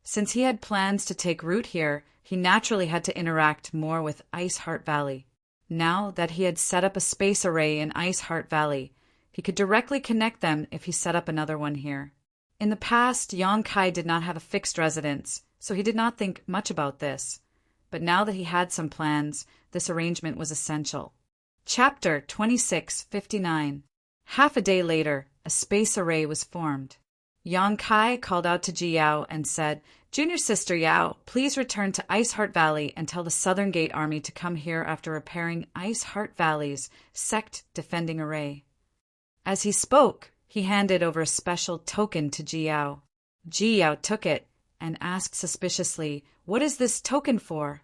Since he had plans to take root here, he naturally had to interact more with Ice Heart Valley. Now that he had set up a space array in Ice Heart Valley, he could directly connect them if he set up another one here. In the past, Yang Kai did not have a fixed residence, so he did not think much about this. But now that he had some plans, this arrangement was essential. Chapter 2659. Half a day later, a space array was formed. Yang Kai called out to Ji Yao and said, "Junior Sister Yao, please return to Ice Heart Valley and tell the Southern Gate Army to come here after repairing Ice Heart Valley's sect defending array." As he spoke, he handed over a special token to Ji Yao. Ji Yao took it and asked suspiciously, "What is this token for?"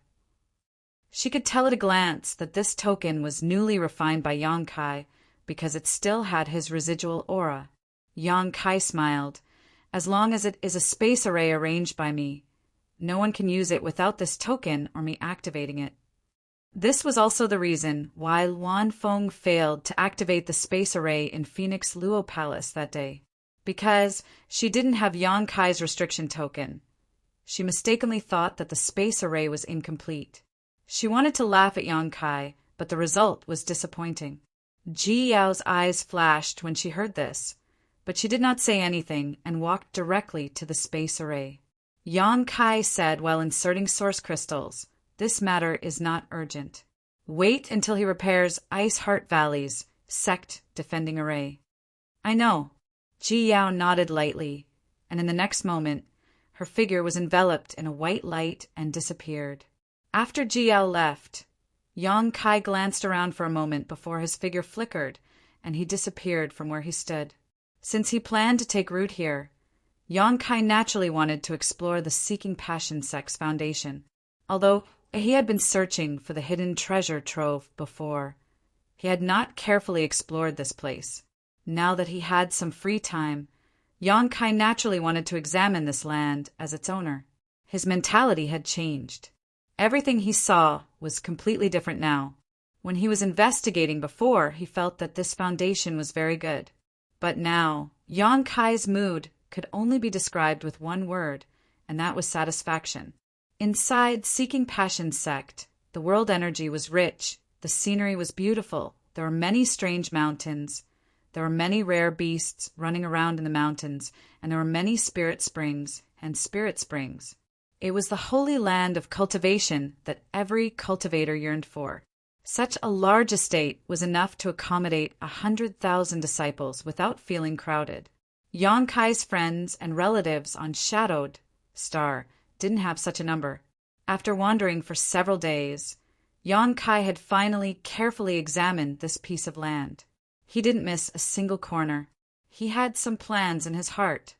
She could tell at a glance that this token was newly refined by Yang Kai because it still had his residual aura. Yang Kai smiled. "As long as it is a space array arranged by me, no one can use it without this token or me activating it." This was also the reason why Luan Feng failed to activate the space array in Phoenix Luo Palace that day. Because she didn't have Yang Kai's restriction token. She mistakenly thought that the space array was incomplete. She wanted to laugh at Yang Kai, but the result was disappointing. Ji Yao's eyes flashed when she heard this, but she did not say anything and walked directly to the space array. Yang Kai said while inserting source crystals, "This matter is not urgent. Wait until he repairs Ice Heart Valley's sect defending array." "I know." Ji Yao nodded lightly, and in the next moment, her figure was enveloped in a white light and disappeared. After Ji Yao left, Yang Kai glanced around for a moment before his figure flickered and he disappeared from where he stood. Since he planned to take root here, Yang Kai naturally wanted to explore the Seeking Passion Sect's foundation. Although he had been searching for the hidden treasure trove before, he had not carefully explored this place. Now that he had some free time, Yang Kai naturally wanted to examine this land as its owner. His mentality had changed. Everything he saw was completely different now. When he was investigating before, he felt that this foundation was very good. But now, Yang Kai's mood could only be described with one word, and that was satisfaction. Inside Seeking Passion sect, the world energy was rich, the scenery was beautiful, there were many strange mountains, there were many rare beasts running around in the mountains, and there were many spirit springs and spirit springs. It was the holy land of cultivation that every cultivator yearned for. Such a large estate was enough to accommodate 100,000 disciples without feeling crowded. Yang Kai's friends and relatives on Shadowed Star didn't have such a number. After wandering for several days, Yang Kai had finally carefully examined this piece of land. He didn't miss a single corner. He had some plans in his heart.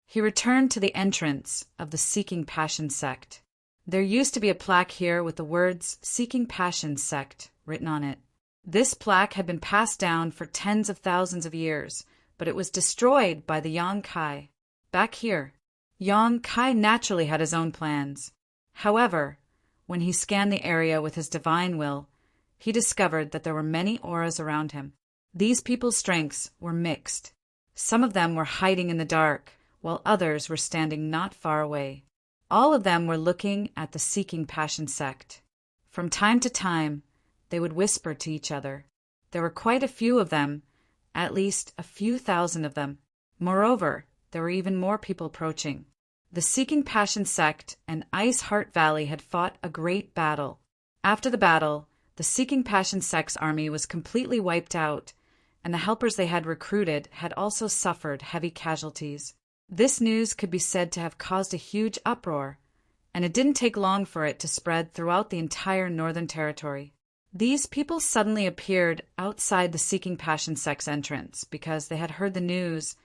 He returned to the entrance of the Seeking Passion sect. There used to be a plaque here with the words Seeking Passion sect written on it. This plaque had been passed down for tens of thousands of years, but it was destroyed by the Yang Kai. Back here, Yang Kai naturally had his own plans. However, when he scanned the area with his divine will, he discovered that there were many auras around him. These people's strengths were mixed. Some of them were hiding in the dark, while others were standing not far away. All of them were looking at the Seeking Passion sect. From time to time, they would whisper to each other. There were quite a few of them, at least a few thousand of them. Moreover, there were even more people approaching. The Seeking Passion sect and Ice Heart Valley had fought a great battle. After the battle, the Seeking Passion sect's army was completely wiped out, and the helpers they had recruited had also suffered heavy casualties. This news could be said to have caused a huge uproar, and it didn't take long for it to spread throughout the entire Northern Territory. These people suddenly appeared outside the Seeking Passion sect's entrance because they had heard the news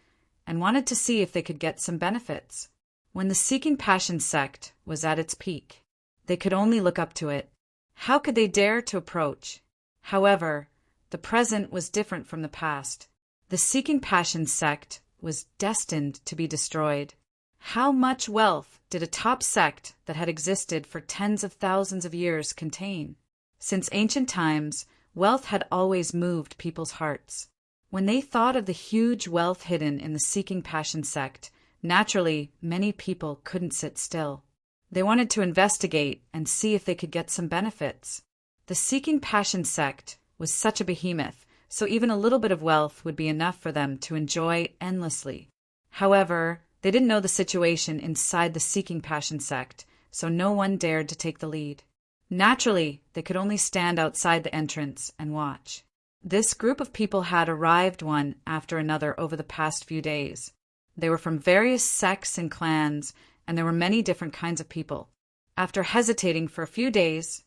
and wanted to see if they could get some benefits. When the Seeking Passion sect was at its peak, they could only look up to it. How could they dare to approach? However, the present was different from the past. The Seeking Passion sect was destined to be destroyed. How much wealth did a top sect that had existed for tens of thousands of years contain? Since ancient times, wealth had always moved people's hearts. When they thought of the huge wealth hidden in the Seeking Passion sect, naturally, many people couldn't sit still. They wanted to investigate and see if they could get some benefits. The Seeking Passion sect was such a behemoth, so even a little bit of wealth would be enough for them to enjoy endlessly. However, they didn't know the situation inside the Seeking Passion sect, so no one dared to take the lead. Naturally, they could only stand outside the entrance and watch. This group of people had arrived one after another over the past few days. They were from various sects and clans, and there were many different kinds of people. After hesitating for a few days,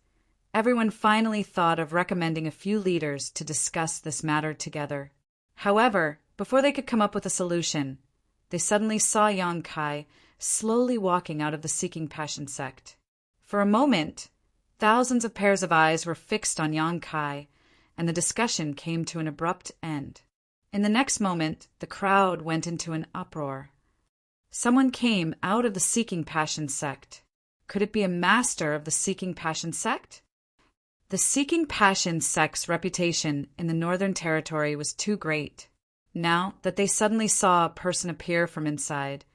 everyone finally thought of recommending a few leaders to discuss this matter together. However, before they could come up with a solution, they suddenly saw Yang Kai slowly walking out of the Seeking Passion sect. For a moment, thousands of pairs of eyes were fixed on Yang Kai, and the discussion came to an abrupt end. In the next moment, the crowd went into an uproar. Someone came out of the Seeking Passion sect. Could it be a master of the Seeking Passion sect? The Seeking Passion sect's reputation in the Northern Territory was too great. Now that they suddenly saw a person appear from inside,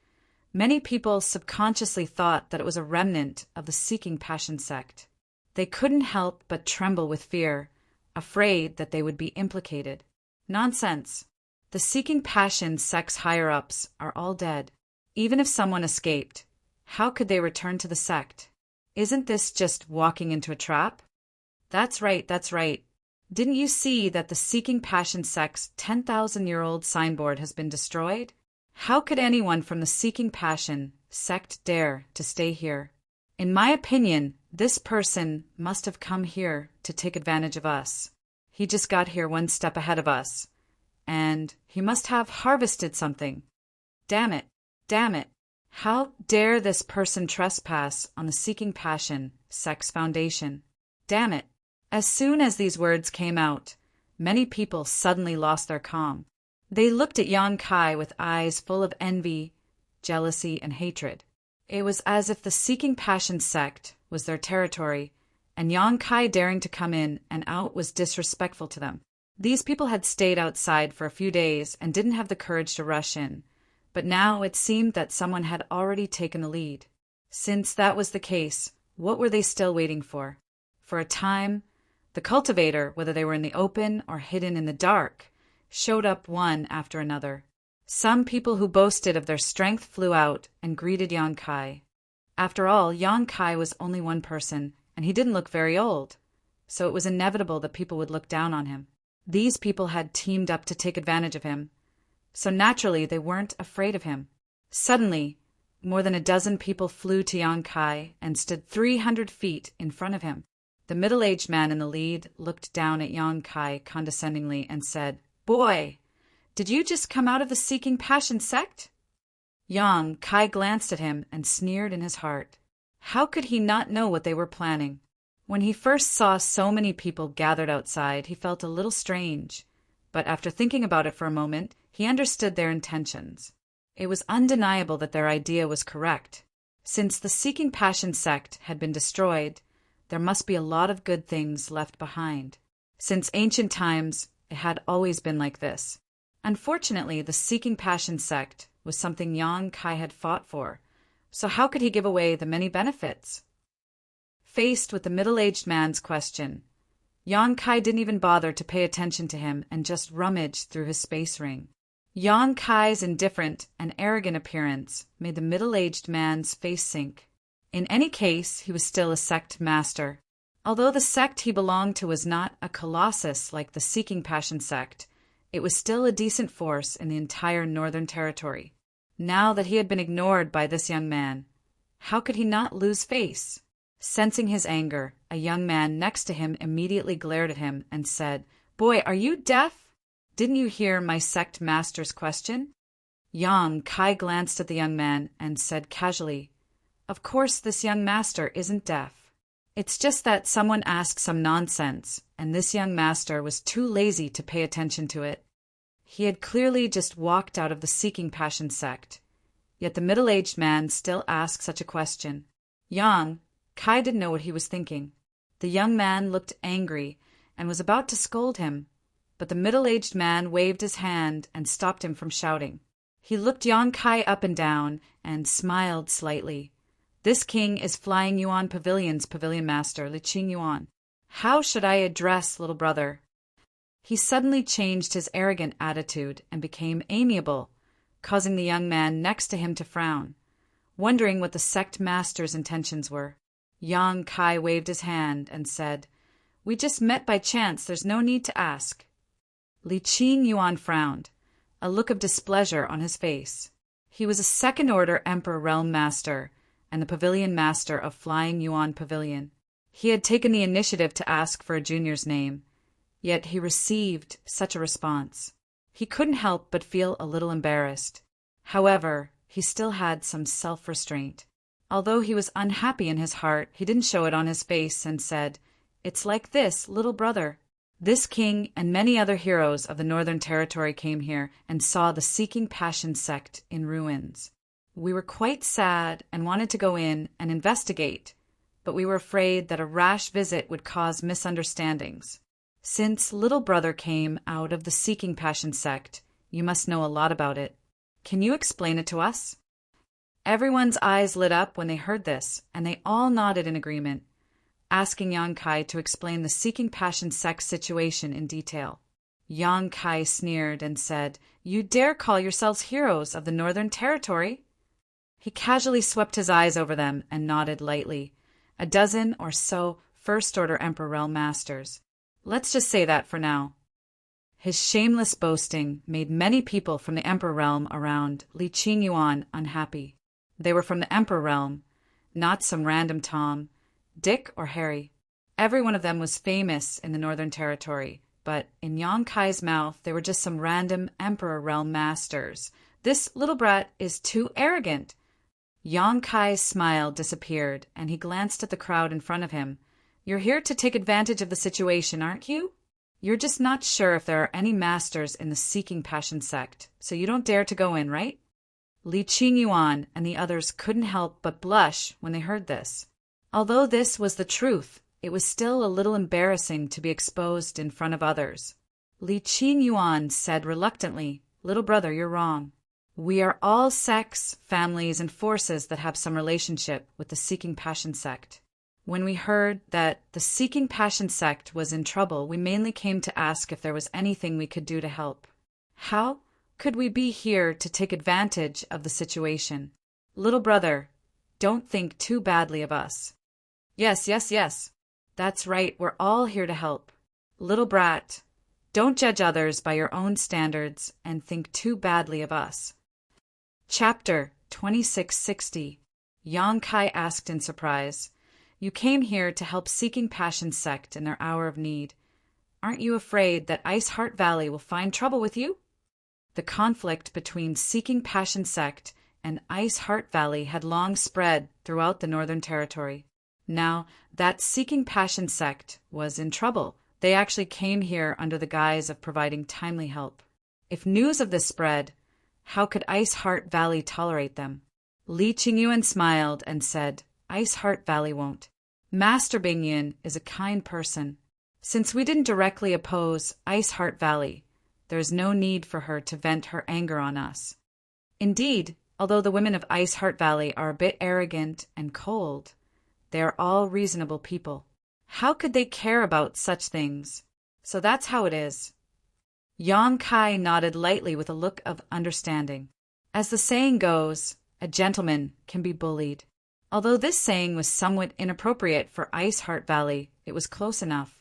many people subconsciously thought that it was a remnant of the Seeking Passion sect. They couldn't help but tremble with fear, afraid that they would be implicated. Nonsense. The Seeking Passion sect's higher-ups are all dead. Even if someone escaped, how could they return to the sect? Isn't this just walking into a trap? That's right, that's right. Didn't you see that the Seeking Passion sect's 10,000-year-old signboard has been destroyed? How could anyone from the Seeking Passion sect dare to stay here? In my opinion, this person must have come here to take advantage of us. He just got here one step ahead of us, and he must have harvested something. Damn it, damn it. How dare this person trespass on the Seeking Passion sect's foundation? Damn it. As soon as these words came out, many people suddenly lost their calm. They looked at Yang Kai with eyes full of envy, jealousy, and hatred. It was as if the Seeking Passion sect was their territory, and Yang Kai daring to come in and out was disrespectful to them. These people had stayed outside for a few days and didn't have the courage to rush in, but now it seemed that someone had already taken the lead. Since that was the case, what were they still waiting for? For a time, the cultivator, whether they were in the open or hidden in the dark, showed up one after another. Some people who boasted of their strength flew out and greeted Yang Kai. After all, Yang Kai was only one person, and he didn't look very old, so it was inevitable that people would look down on him. These people had teamed up to take advantage of him, so naturally they weren't afraid of him. Suddenly, more than a dozen people flew to Yang Kai and stood 300 feet in front of him. The middle-aged man in the lead looked down at Yang Kai condescendingly and said, "Boy, did you just come out of the Seeking Passion sect?" Yang Kai glanced at him and sneered in his heart. How could he not know what they were planning? When he first saw so many people gathered outside, he felt a little strange, but after thinking about it for a moment, he understood their intentions. It was undeniable that their idea was correct. Since the Seeking Passion sect had been destroyed, there must be a lot of good things left behind. Since ancient times, it had always been like this. Unfortunately, the Seeking Passion sect was something Yang Kai had fought for, so how could he give away the many benefits? Faced with the middle-aged man's question, Yang Kai didn't even bother to pay attention to him and just rummaged through his space ring. Yang Kai's indifferent and arrogant appearance made the middle-aged man's face sink. In any case, he was still a sect master. Although the sect he belonged to was not a colossus like the Seeking Passion sect, it was still a decent force in the entire Northern Territory. Now that he had been ignored by this young man, how could he not lose face? Sensing his anger, a young man next to him immediately glared at him and said, "Boy, are you deaf? Didn't you hear my sect master's question?" Yang Kai glanced at the young man and said casually, "Of course this young master isn't deaf. It's just that someone asked some nonsense, and this young master was too lazy to pay attention to it." He had clearly just walked out of the Seeking Passion sect, yet the middle-aged man still asked such a question. Yang Kai didn't know what he was thinking. The young man looked angry and was about to scold him, but the middle-aged man waved his hand and stopped him from shouting. He looked Yang Kai up and down and smiled slightly. "This king is Flying Yuan Pavilion's pavilion master, Liqing Yuan. How should I address little brother?" He suddenly changed his arrogant attitude and became amiable, causing the young man next to him to frown, wondering what the sect master's intentions were. Yang Kai waved his hand and said, "We just met by chance, there's no need to ask." Liqing Yuan frowned, a look of displeasure on his face. He was a second-order Emperor Realm Master and the Pavilion Master of Flying Yuan Pavilion. He had taken the initiative to ask for a junior's name, yet he received such a response. He couldn't help but feel a little embarrassed. However, he still had some self-restraint. Although he was unhappy in his heart, he didn't show it on his face and said, "It's like this, little brother. This king and many other heroes of the Northern Territory came here and saw the Seeking Passion sect in ruins. We were quite sad and wanted to go in and investigate, but we were afraid that a rash visit would cause misunderstandings. Since little brother came out of the Seeking Passion sect, you must know a lot about it. Can you explain it to us?" Everyone's eyes lit up when they heard this, and they all nodded in agreement, asking Yang Kai to explain the Seeking Passion sect situation in detail. Yang Kai sneered and said, "You dare call yourselves heroes of the Northern Territory?" He casually swept his eyes over them and nodded lightly. A dozen or so First-Order Emperor Realm Masters. Let's just say that for now. His shameless boasting made many people from the Emperor Realm around Liqing Yuan unhappy. They were from the Emperor Realm, not some random Tom, Dick, or Harry. Every one of them was famous in the Northern Territory, but in Yang Kai's mouth they were just some random Emperor Realm Masters. This little brat is too arrogant. Yang Kai's smile disappeared, and he glanced at the crowd in front of him. "You're here to take advantage of the situation, aren't you? You're just not sure if there are any masters in the Seeking Passion sect, so you don't dare to go in, right?" Liqing Yuan and the others couldn't help but blush when they heard this. Although this was the truth, it was still a little embarrassing to be exposed in front of others. Li Qingyuan said reluctantly, "Little brother, you're wrong. We are all sects, families, and forces that have some relationship with the Seeking Passion sect. When we heard that the Seeking Passion sect was in trouble, we mainly came to ask if there was anything we could do to help. How could we be here to take advantage of the situation? Little brother, don't think too badly of us." Yes. That's right, we're all here to help. Little brat, don't judge others by your own standards and think too badly of us. Chapter 2660. Yang Kai asked in surprise, "You came here to help Seeking Passion sect in their hour of need. Aren't you afraid that Ice Heart Valley will find trouble with you?" The conflict between Seeking Passion sect and Ice Heart Valley had long spread throughout the Northern Territory. Now that Seeking Passion sect was in trouble, they actually came here under the guise of providing timely help. If news of this spread, how could Ice Heart Valley tolerate them? Li Qingyuan smiled and said, "Ice Heart Valley won't. Master Bingyan is a kind person. Since we didn't directly oppose Ice Heart Valley, there is no need for her to vent her anger on us. Indeed, although the women of Ice Heart Valley are a bit arrogant and cold, they are all reasonable people. How could they care about such things? So that's how it is." Yang Kai nodded lightly with a look of understanding. As the saying goes, a gentleman can be bullied. Although this saying was somewhat inappropriate for Ice Heart Valley, it was close enough.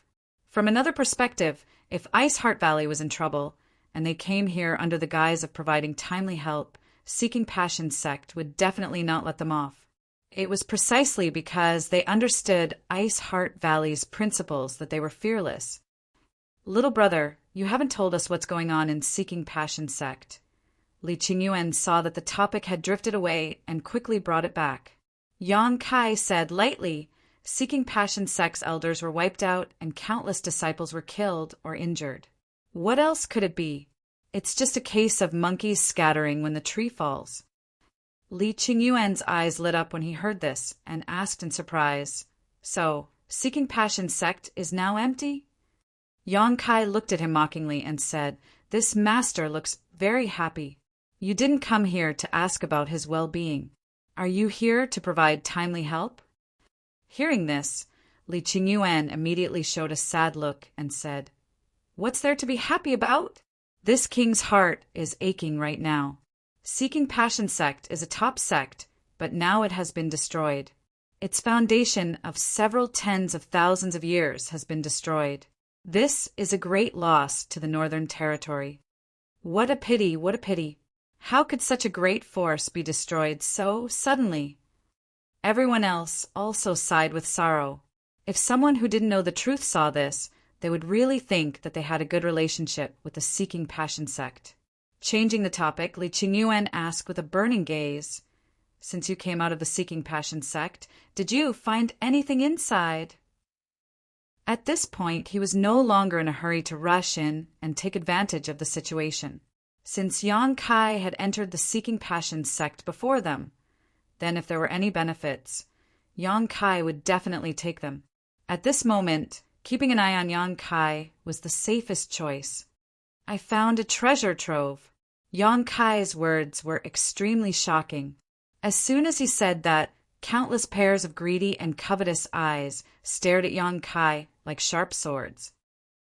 From another perspective, if Ice Heart Valley was in trouble, and they came here under the guise of providing timely help, Seeking Passion sect would definitely not let them off. It was precisely because they understood Ice Heart Valley's principles that they were fearless. "Little brother, you haven't told us what's going on in Seeking Passion sect." Li Qingyuan saw that the topic had drifted away and quickly brought it back. Yang Kai said lightly, "Seeking Passion sect's elders were wiped out and countless disciples were killed or injured. What else could it be? It's just a case of monkeys scattering when the tree falls." Li Qingyuan's eyes lit up when he heard this and asked in surprise, "So, Seeking Passion sect is now empty?" Yang Kai looked at him mockingly and said, "This master looks very happy. You didn't come here to ask about his well-being. Are you here to provide timely help?" Hearing this, Li Qingyuan immediately showed a sad look and said, "What's there to be happy about? This king's heart is aching right now. Seeking Passion sect is a top sect, but now it has been destroyed. Its foundation of several tens of thousands of years has been destroyed. This is a great loss to the Northern Territory. What a pity, what a pity. How could such a great force be destroyed so suddenly?" Everyone else also sighed with sorrow. If someone who didn't know the truth saw this, they would really think that they had a good relationship with the Seeking Passion sect. Changing the topic, Li Qingyuan asked with a burning gaze, "Since you came out of the Seeking Passion sect, did you find anything inside?" At this point, he was no longer in a hurry to rush in and take advantage of the situation. Since Yang Kai had entered the Seeking Passion sect before them, then if there were any benefits, Yang Kai would definitely take them. At this moment, keeping an eye on Yang Kai was the safest choice. "I found a treasure trove." Yang Kai's words were extremely shocking. As soon as he said that, countless pairs of greedy and covetous eyes stared at Yang Kai like sharp swords.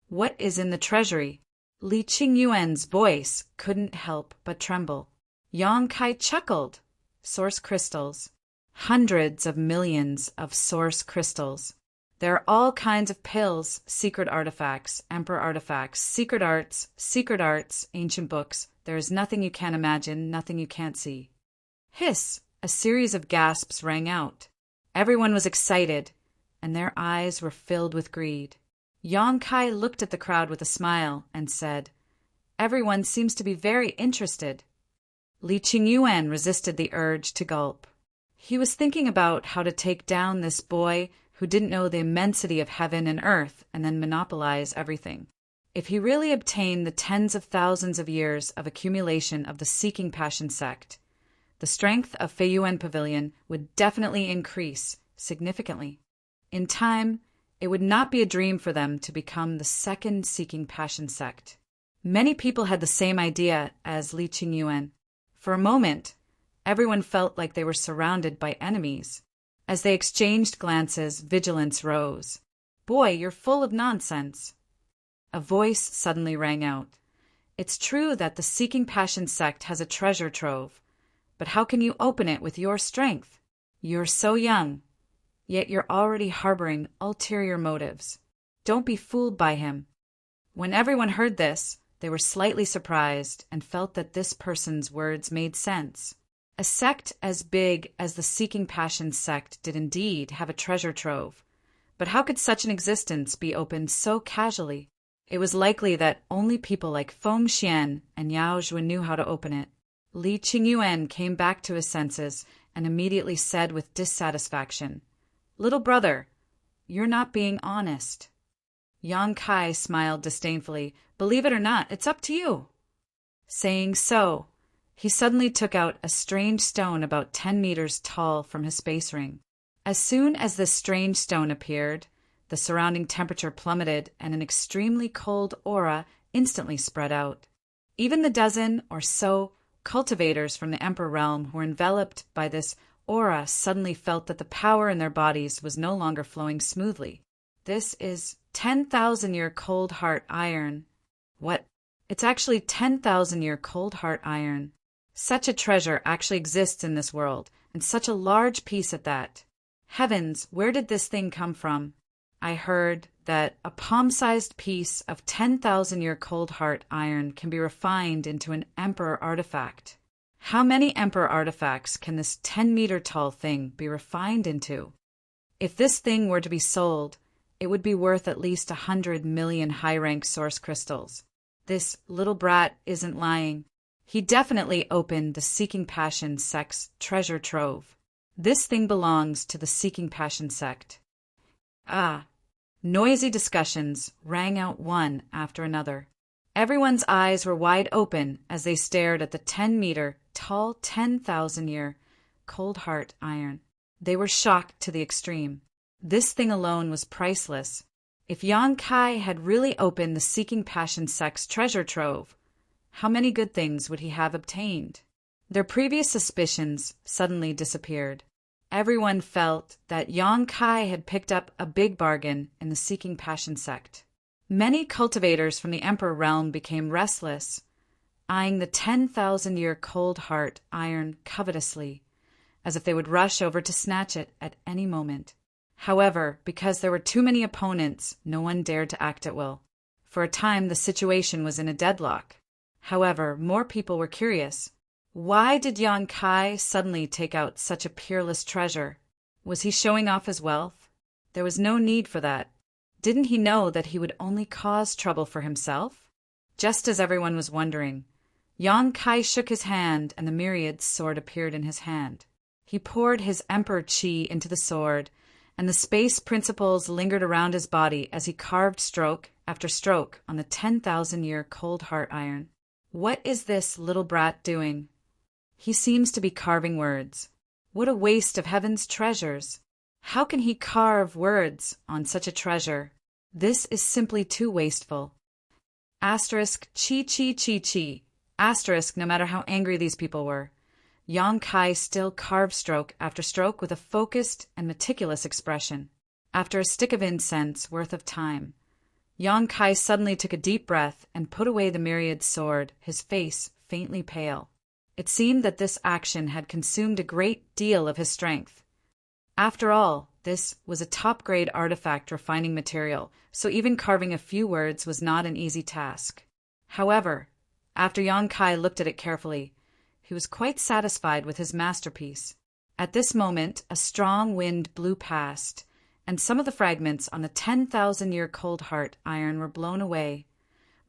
"What is in the treasury?" Li Qingyuan's voice couldn't help but tremble. Yang Kai chuckled. "Source crystals. Hundreds of millions of source crystals. There are all kinds of pills, secret artifacts, emperor artifacts, secret arts, ancient books. There is nothing you can't imagine, nothing you can't see." Hiss! A series of gasps rang out. Everyone was excited, and their eyes were filled with greed. Yang Kai looked at the crowd with a smile and said, "Everyone seems to be very interested." Li Qingyuan resisted the urge to gulp. He was thinking about how to take down this boy who didn't know the immensity of heaven and earth and then monopolize everything. If he really obtained the tens of thousands of years of accumulation of the Seeking Passion sect, the strength of Fei Yuan Pavilion would definitely increase significantly. In time, it would not be a dream for them to become the second Seeking Passion sect. Many people had the same idea as Li Qingyuan. For a moment, everyone felt like they were surrounded by enemies. As they exchanged glances, vigilance rose. "Boy, you're full of nonsense." A voice suddenly rang out. "It's true that the Seeking Passion sect has a treasure trove, but how can you open it with your strength? You're so young, yet you're already harboring ulterior motives. Don't be fooled by him." When everyone heard this, they were slightly surprised and felt that this person's words made sense. A sect as big as the Seeking Passion sect did indeed have a treasure trove, but how could such an existence be opened so casually? It was likely that only people like Feng Xian and Yao Zhuan knew how to open it. Li Qingyuan came back to his senses and immediately said with dissatisfaction, "Little brother, you're not being honest." Yang Kai smiled disdainfully. "Believe it or not, it's up to you." Saying so, he suddenly took out a strange stone about 10 meters tall from his space ring. As soon as this strange stone appeared, the surrounding temperature plummeted and an extremely cold aura instantly spread out. Even the dozen or so cultivators from the Emperor realm who were enveloped by this aura suddenly felt that the power in their bodies was no longer flowing smoothly. "This is 10,000-year cold heart iron." "What? It's actually 10,000-year cold heart iron. Such a treasure actually exists in this world, and such a large piece at that. Heavens, where did this thing come from?" I heard that a palm-sized piece of 10,000-year cold heart iron can be refined into an Emperor artifact. How many Emperor artifacts can this 10-meter-tall thing be refined into? If this thing were to be sold, it would be worth at least 100 million high-rank source crystals. This little brat isn't lying. He definitely opened the Seeking Passion sect's treasure trove. This thing belongs to the Seeking Passion sect. Ah! Noisy discussions rang out one after another. Everyone's eyes were wide open as they stared at the 10-meter tall 10,000-year cold heart iron. They were shocked to the extreme. This thing alone was priceless. If Yang Kai had really opened the Seeking Passion sect's treasure trove, how many good things would he have obtained? Their previous suspicions suddenly disappeared. Everyone felt that Yang Kai had picked up a big bargain in the Seeking Passion sect. Many cultivators from the Emperor realm became restless, eyeing the 10,000-year cold heart iron covetously, as if they would rush over to snatch it at any moment. However, because there were too many opponents, no one dared to act at will. For a time, the situation was in a deadlock. However, more people were curious. Why did Yang Kai suddenly take out such a peerless treasure? Was he showing off his wealth? There was no need for that. Didn't he know that he would only cause trouble for himself? Just as everyone was wondering, Yang Kai shook his hand and the myriad's sword appeared in his hand. He poured his emperor chi into the sword, and the space principles lingered around his body as he carved stroke after stroke on the 10,000-year cold heart iron. What is this little brat doing? He seems to be carving words. What a waste of heaven's treasures! How can he carve words on such a treasure? This is simply too wasteful. Asterisk chi chi chi chi. Asterisk no matter how angry these people were. Yang Kai still carved stroke after stroke with a focused and meticulous expression. After a stick of incense worth of time, Yang Kai suddenly took a deep breath and put away the myriad's sword, his face faintly pale. It seemed that this action had consumed a great deal of his strength. After all, this was a top-grade artifact refining material, so even carving a few words was not an easy task. However, after Yang Kai looked at it carefully, he was quite satisfied with his masterpiece. At this moment, a strong wind blew past, and some of the fragments on the 10,000-year cold heart iron were blown away,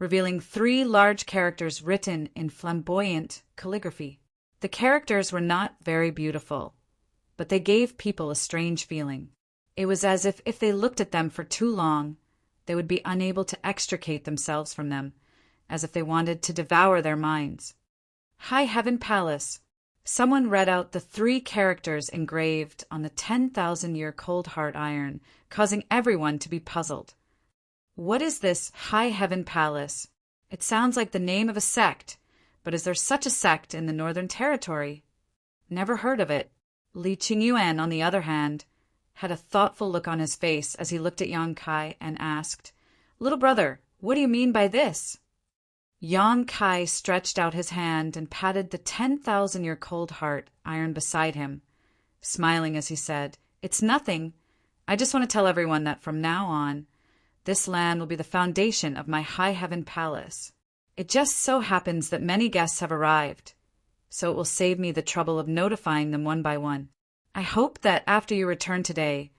revealing 3 large characters written in flamboyant calligraphy. The characters were not very beautiful, but they gave people a strange feeling. It was as if they looked at them for too long, they would be unable to extricate themselves from them, as if they wanted to devour their minds. High Heaven Palace. Someone read out the 3 characters engraved on the 10,000-year cold heart iron, causing everyone to be puzzled. What is this High Heaven Palace? It sounds like the name of a sect, but is there such a sect in the Northern Territory? Never heard of it. Li Qingyuan, on the other hand, had a thoughtful look on his face as he looked at Yang Kai and asked, "Little brother, what do you mean by this?" Yang Kai stretched out his hand and patted the 10,000-year-cold heart iron beside him, smiling as he said, "It's nothing. I just want to tell everyone that from now on, this land will be the foundation of my high heaven palace. It just so happens that many guests have arrived, so it will save me the trouble of notifying them one by one. I hope that after you return today,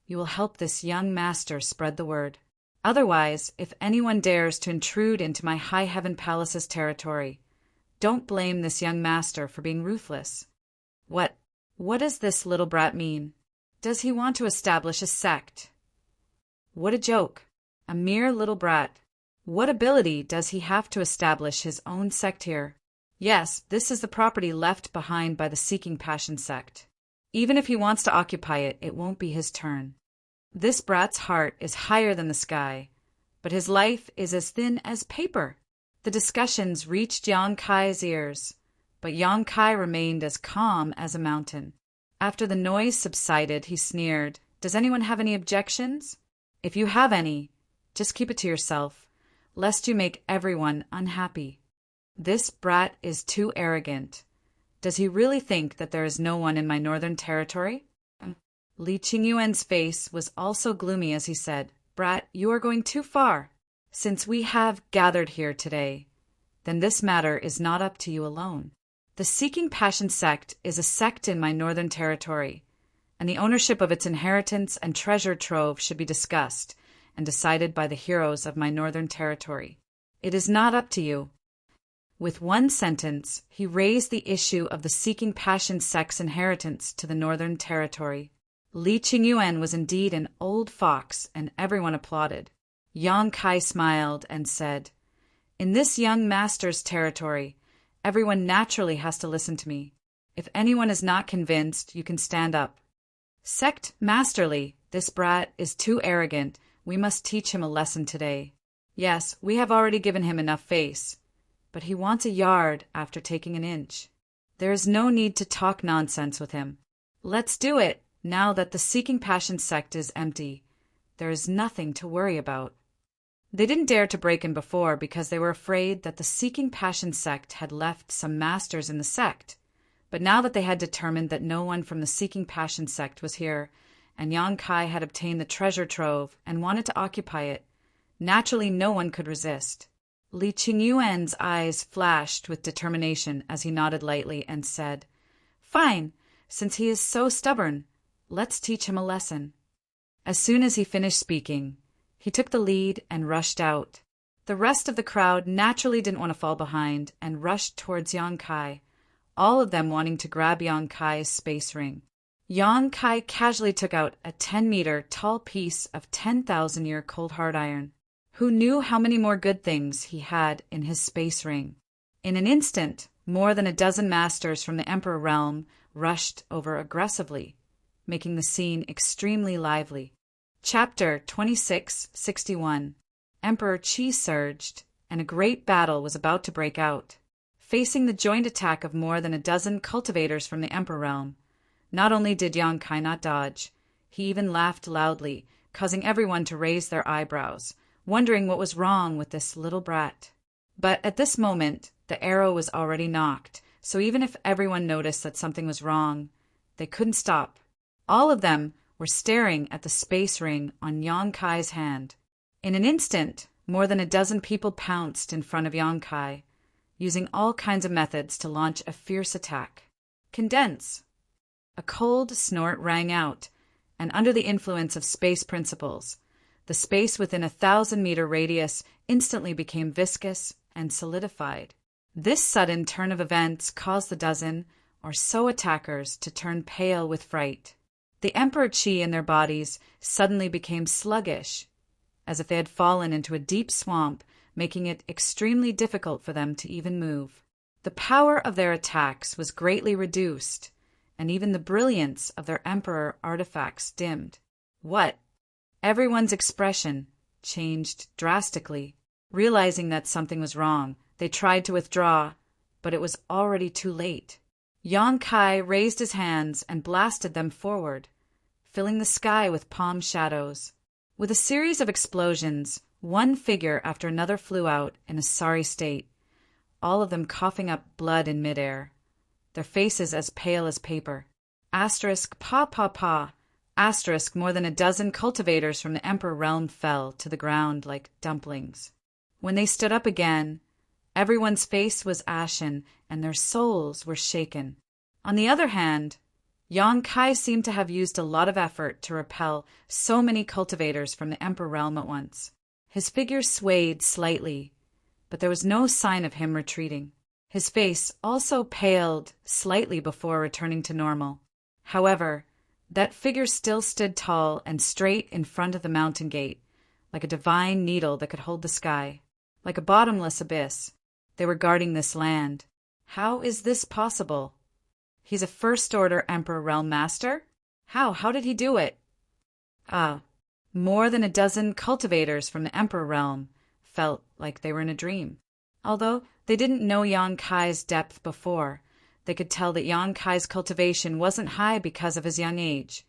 you will help this young master spread the word. Otherwise, if anyone dares to intrude into my high heaven palace's territory, don't blame this young master for being ruthless." What does this little brat mean? Does he want to establish a sect? What a joke. A mere little brat. What ability does he have to establish his own sect here? Yes, this is the property left behind by the Seeking Passion sect. Even if he wants to occupy it, it won't be his turn. This brat's heart is higher than the sky, but his life is as thin as paper. The discussions reached Yang Kai's ears, but Yang Kai remained as calm as a mountain. After the noise subsided, he sneered, "Does anyone have any objections? If you have any, just keep it to yourself, lest you make everyone unhappy. This brat is too arrogant. Does he really think that there is no one in my Northern Territory?" Li Qingyuan's face was also gloomy as he said, "Brat, you are going too far. Since we have gathered here today, then this matter is not up to you alone. The Seeking Passion sect is a sect in my Northern Territory, and the ownership of its inheritance and treasure trove should be discussed and decided by the heroes of my Northern Territory. It is not up to you." With one sentence, he raised the issue of the Seeking Passion sect's inheritance to the Northern Territory. Li Qingyuan was indeed an old fox, and everyone applauded. Yang Kai smiled and said, "In this young master's territory, everyone naturally has to listen to me. If anyone is not convinced, you can stand up. Sect Masterly, this brat is too arrogant. We must teach him a lesson today. Yes, we have already given him enough face, but he wants a yard after taking an inch. There is no need to talk nonsense with him. Let's do it, now that the Seeking Passion sect is empty. There is nothing to worry about." They didn't dare to break in before because they were afraid that the Seeking Passion sect had left some masters in the sect. But now that they had determined that no one from the Seeking Passion sect was here, and Yang Kai had obtained the treasure trove and wanted to occupy it, naturally no one could resist. Li Qingyuan's eyes flashed with determination as he nodded lightly and said, "Fine, since he is so stubborn, let's teach him a lesson." As soon as he finished speaking, he took the lead and rushed out. The rest of the crowd naturally didn't want to fall behind and rushed towards Yang Kai, all of them wanting to grab Yang Kai's space ring. Yang Kai casually took out a 10-meter tall piece of 10,000-year cold hard iron. Who knew how many more good things he had in his space ring? In an instant, more than a dozen masters from the Emperor realm rushed over aggressively, making the scene extremely lively. Chapter 2661. Emperor Qi surged, and a great battle was about to break out. Facing the joint attack of more than a dozen cultivators from the Emperor realm, not only did Yang Kai not dodge, he even laughed loudly, causing everyone to raise their eyebrows, wondering what was wrong with this little brat. But at this moment, the arrow was already nocked, so even if everyone noticed that something was wrong, they couldn't stop. All of them were staring at the space ring on Yang Kai's hand. In an instant, more than a dozen people pounced in front of Yang Kai, using all kinds of methods to launch a fierce attack. Condense! A cold snort rang out, and under the influence of space principles, the space within a 1,000-meter radius instantly became viscous and solidified. This sudden turn of events caused the dozen or so attackers to turn pale with fright. The Emperor Qi and their bodies suddenly became sluggish, as if they had fallen into a deep swamp, making it extremely difficult for them to even move. The power of their attacks was greatly reduced, and even the brilliance of their Emperor artifacts dimmed. What? Everyone's expression changed drastically. Realizing that something was wrong, they tried to withdraw, but it was already too late. Yang Kai raised his hands and blasted them forward, filling the sky with palm shadows. With a series of explosions, one figure after another flew out in a sorry state, all of them coughing up blood in midair, their faces as pale as paper. Asterisk pa pa pa. Asterisk more than a dozen cultivators from the Emperor realm fell to the ground like dumplings. When they stood up again, everyone's face was ashen and their souls were shaken. On the other hand, Yang Kai seemed to have used a lot of effort to repel so many cultivators from the Emperor realm at once. His figure swayed slightly, but there was no sign of him retreating. His face also paled slightly before returning to normal. However, that figure still stood tall and straight in front of the mountain gate, like a divine needle that could hold the sky, like a bottomless abyss. They were guarding this land. How is this possible? He's a First-Order Emperor Realm Master? How did he do it? More than a dozen cultivators from the Emperor Realm felt like they were in a dream. Although they didn't know Yang Kai's depth before, they could tell that Yang Kai's cultivation wasn't high because of his young age,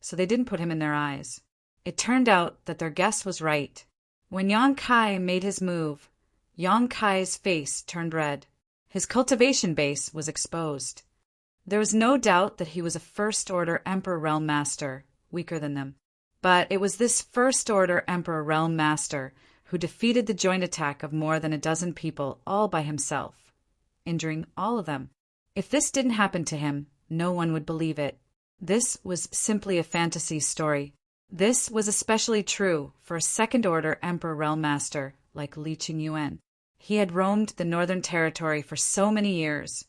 so they didn't put him in their eyes. It turned out that their guess was right. When Yang Kai made his move, Yang Kai's face turned red. His cultivation base was exposed. There was no doubt that he was a First-Order Emperor Realm Master, weaker than them. But it was this First-Order Emperor Realm Master who defeated the joint attack of more than a dozen people all by himself, injuring all of them. If this didn't happen to him, no one would believe it. This was simply a fantasy story. This was especially true for a Second-Order Emperor Realm Master like Li Qingyuan. He had roamed the Northern Territory for so many years,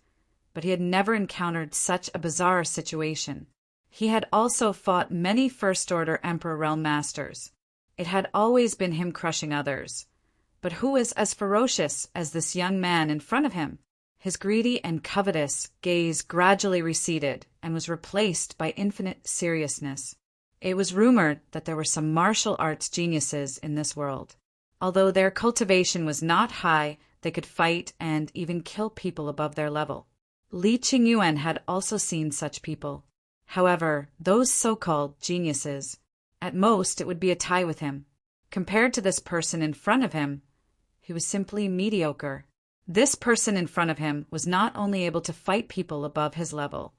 but he had never encountered such a bizarre situation. He had also fought many First-Order Emperor Realm Masters. It had always been him crushing others. But who was as ferocious as this young man in front of him? His greedy and covetous gaze gradually receded and was replaced by infinite seriousness. It was rumored that there were some martial arts geniuses in this world. Although their cultivation was not high, they could fight and even kill people above their level. Li Qingyuan had also seen such people. However, those so-called geniuses, at most it would be a tie with him. Compared to this person in front of him, he was simply mediocre. This person in front of him was not only able to fight people above his level,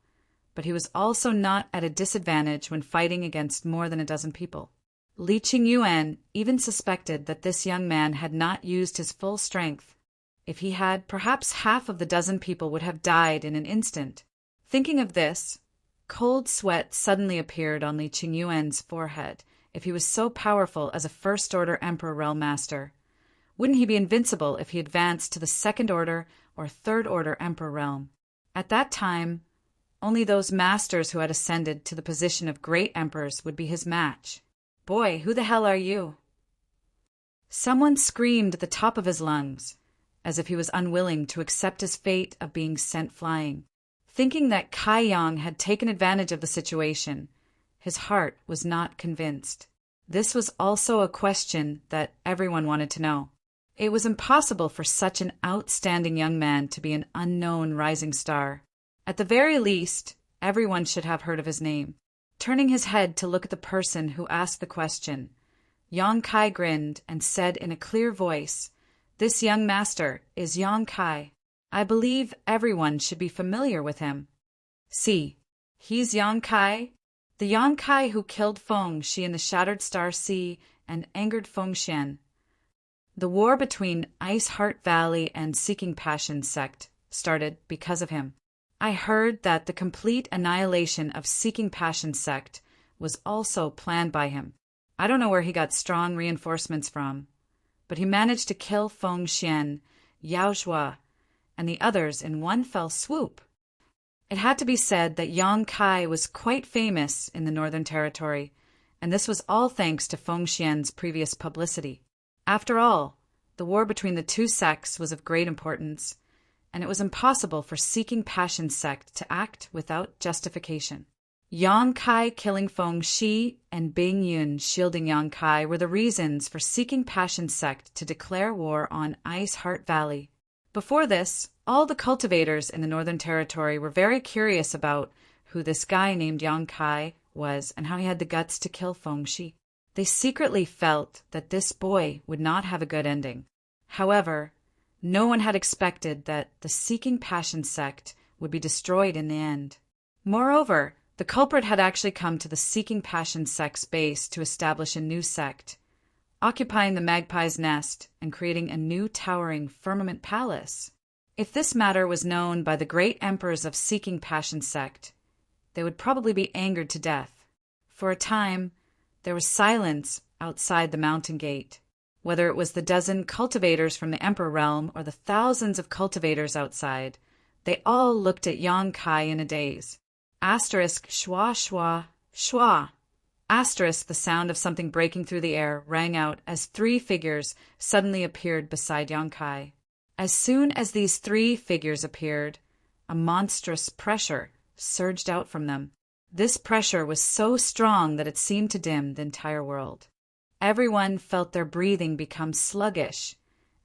but he was also not at a disadvantage when fighting against more than a dozen people. Li Qingyuan even suspected that this young man had not used his full strength. If he had, perhaps half of the dozen people would have died in an instant. Thinking of this, cold sweat suddenly appeared on Li Qingyuan's forehead. If he was so powerful as a First-Order Emperor Realm Master, wouldn't he be invincible if he advanced to the Second-Order or Third-Order Emperor Realm? At that time, only those masters who had ascended to the position of great emperors would be his match. Boy, who the hell are you? Someone screamed at the top of his lungs, as if he was unwilling to accept his fate of being sent flying. Thinking that Kai Yang had taken advantage of the situation, his heart was not convinced. This was also a question that everyone wanted to know. It was impossible for such an outstanding young man to be an unknown rising star. At the very least, everyone should have heard of his name. Turning his head to look at the person who asked the question, Yang Kai grinned and said in a clear voice, "This young master is Yang Kai. I believe everyone should be familiar with him. See, he's Yang Kai, the Yang Kai who killed Feng Shi in the Shattered Star Sea and angered Feng Xian. The war between Ice Heart Valley and Seeking Passion sect started because of him. I heard that the complete annihilation of Seeking Passion sect was also planned by him. I don't know where he got strong reinforcements from, but he managed to kill Feng Xian, Yao Zhua, and the others in one fell swoop. It had to be said that Yang Kai was quite famous in the Northern Territory, and this was all thanks to Feng Xian's previous publicity. After all, the war between the two sects was of great importance, and it was impossible for Seeking Passion sect to act without justification. Yang Kai killing Feng Shi and Bing Yun shielding Yang Kai were the reasons for Seeking Passion sect to declare war on Ice Heart Valley. Before this, all the cultivators in the Northern Territory were very curious about who this guy named Yang Kai was and how he had the guts to kill Feng Shi. They secretly felt that this boy would not have a good ending. However, no one had expected that the Seeking Passion sect would be destroyed in the end. Moreover, the culprit had actually come to the Seeking Passion sect's base to establish a new sect, occupying the Magpie's Nest and creating a new towering firmament palace. If this matter was known by the great emperors of Seeking Passion sect, they would probably be angered to death. For a time, there was silence outside the mountain gate. Whether it was the dozen cultivators from the Emperor realm or the thousands of cultivators outside, they all looked at Yang Kai in a daze. Asterisk schwa schwa schwa. Asterisk the sound of something breaking through the air rang out as three figures suddenly appeared beside Yang Kai. As soon as these three figures appeared, a monstrous pressure surged out from them. This pressure was so strong that it seemed to dim the entire world. Everyone felt their breathing become sluggish,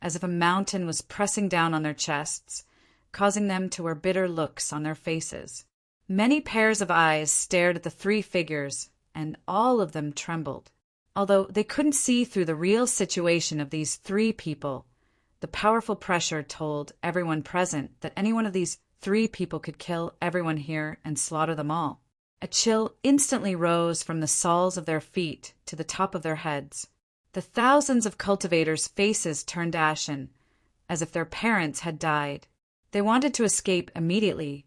as if a mountain was pressing down on their chests, causing them to wear bitter looks on their faces. Many pairs of eyes stared at the three figures, and all of them trembled. Although they couldn't see through the real situation of these three people, the powerful pressure told everyone present that any one of these three people could kill everyone here and slaughter them all. A chill instantly rose from the soles of their feet to the top of their heads. The thousands of cultivators' faces turned ashen, as if their parents had died. They wanted to escape immediately,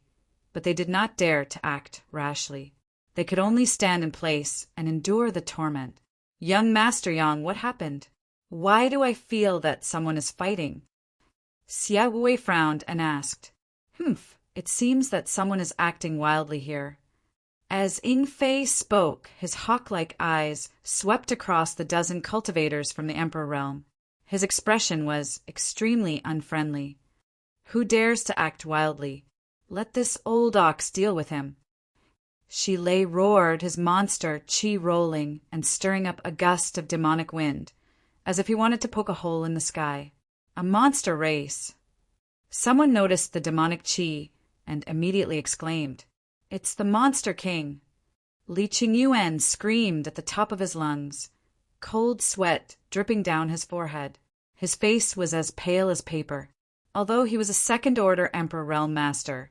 but they did not dare to act rashly. They could only stand in place and endure the torment. Young Master Yang, what happened? Why do I feel that someone is fighting? Xia Wei frowned and asked, it seems that someone is acting wildly here. As Ing Fei spoke, his hawk-like eyes swept across the dozen cultivators from the Emperor realm. His expression was extremely unfriendly. Who dares to act wildly? Let this old ox deal with him. Shi Lei roared, his monster qi rolling and stirring up a gust of demonic wind, as if he wanted to poke a hole in the sky. A monster race. Someone noticed the demonic qi and immediately exclaimed, "It's the Monster King." Li Qingyuan screamed at the top of his lungs, cold sweat dripping down his forehead. His face was as pale as paper. Although he was a second-order Emperor Realm Master,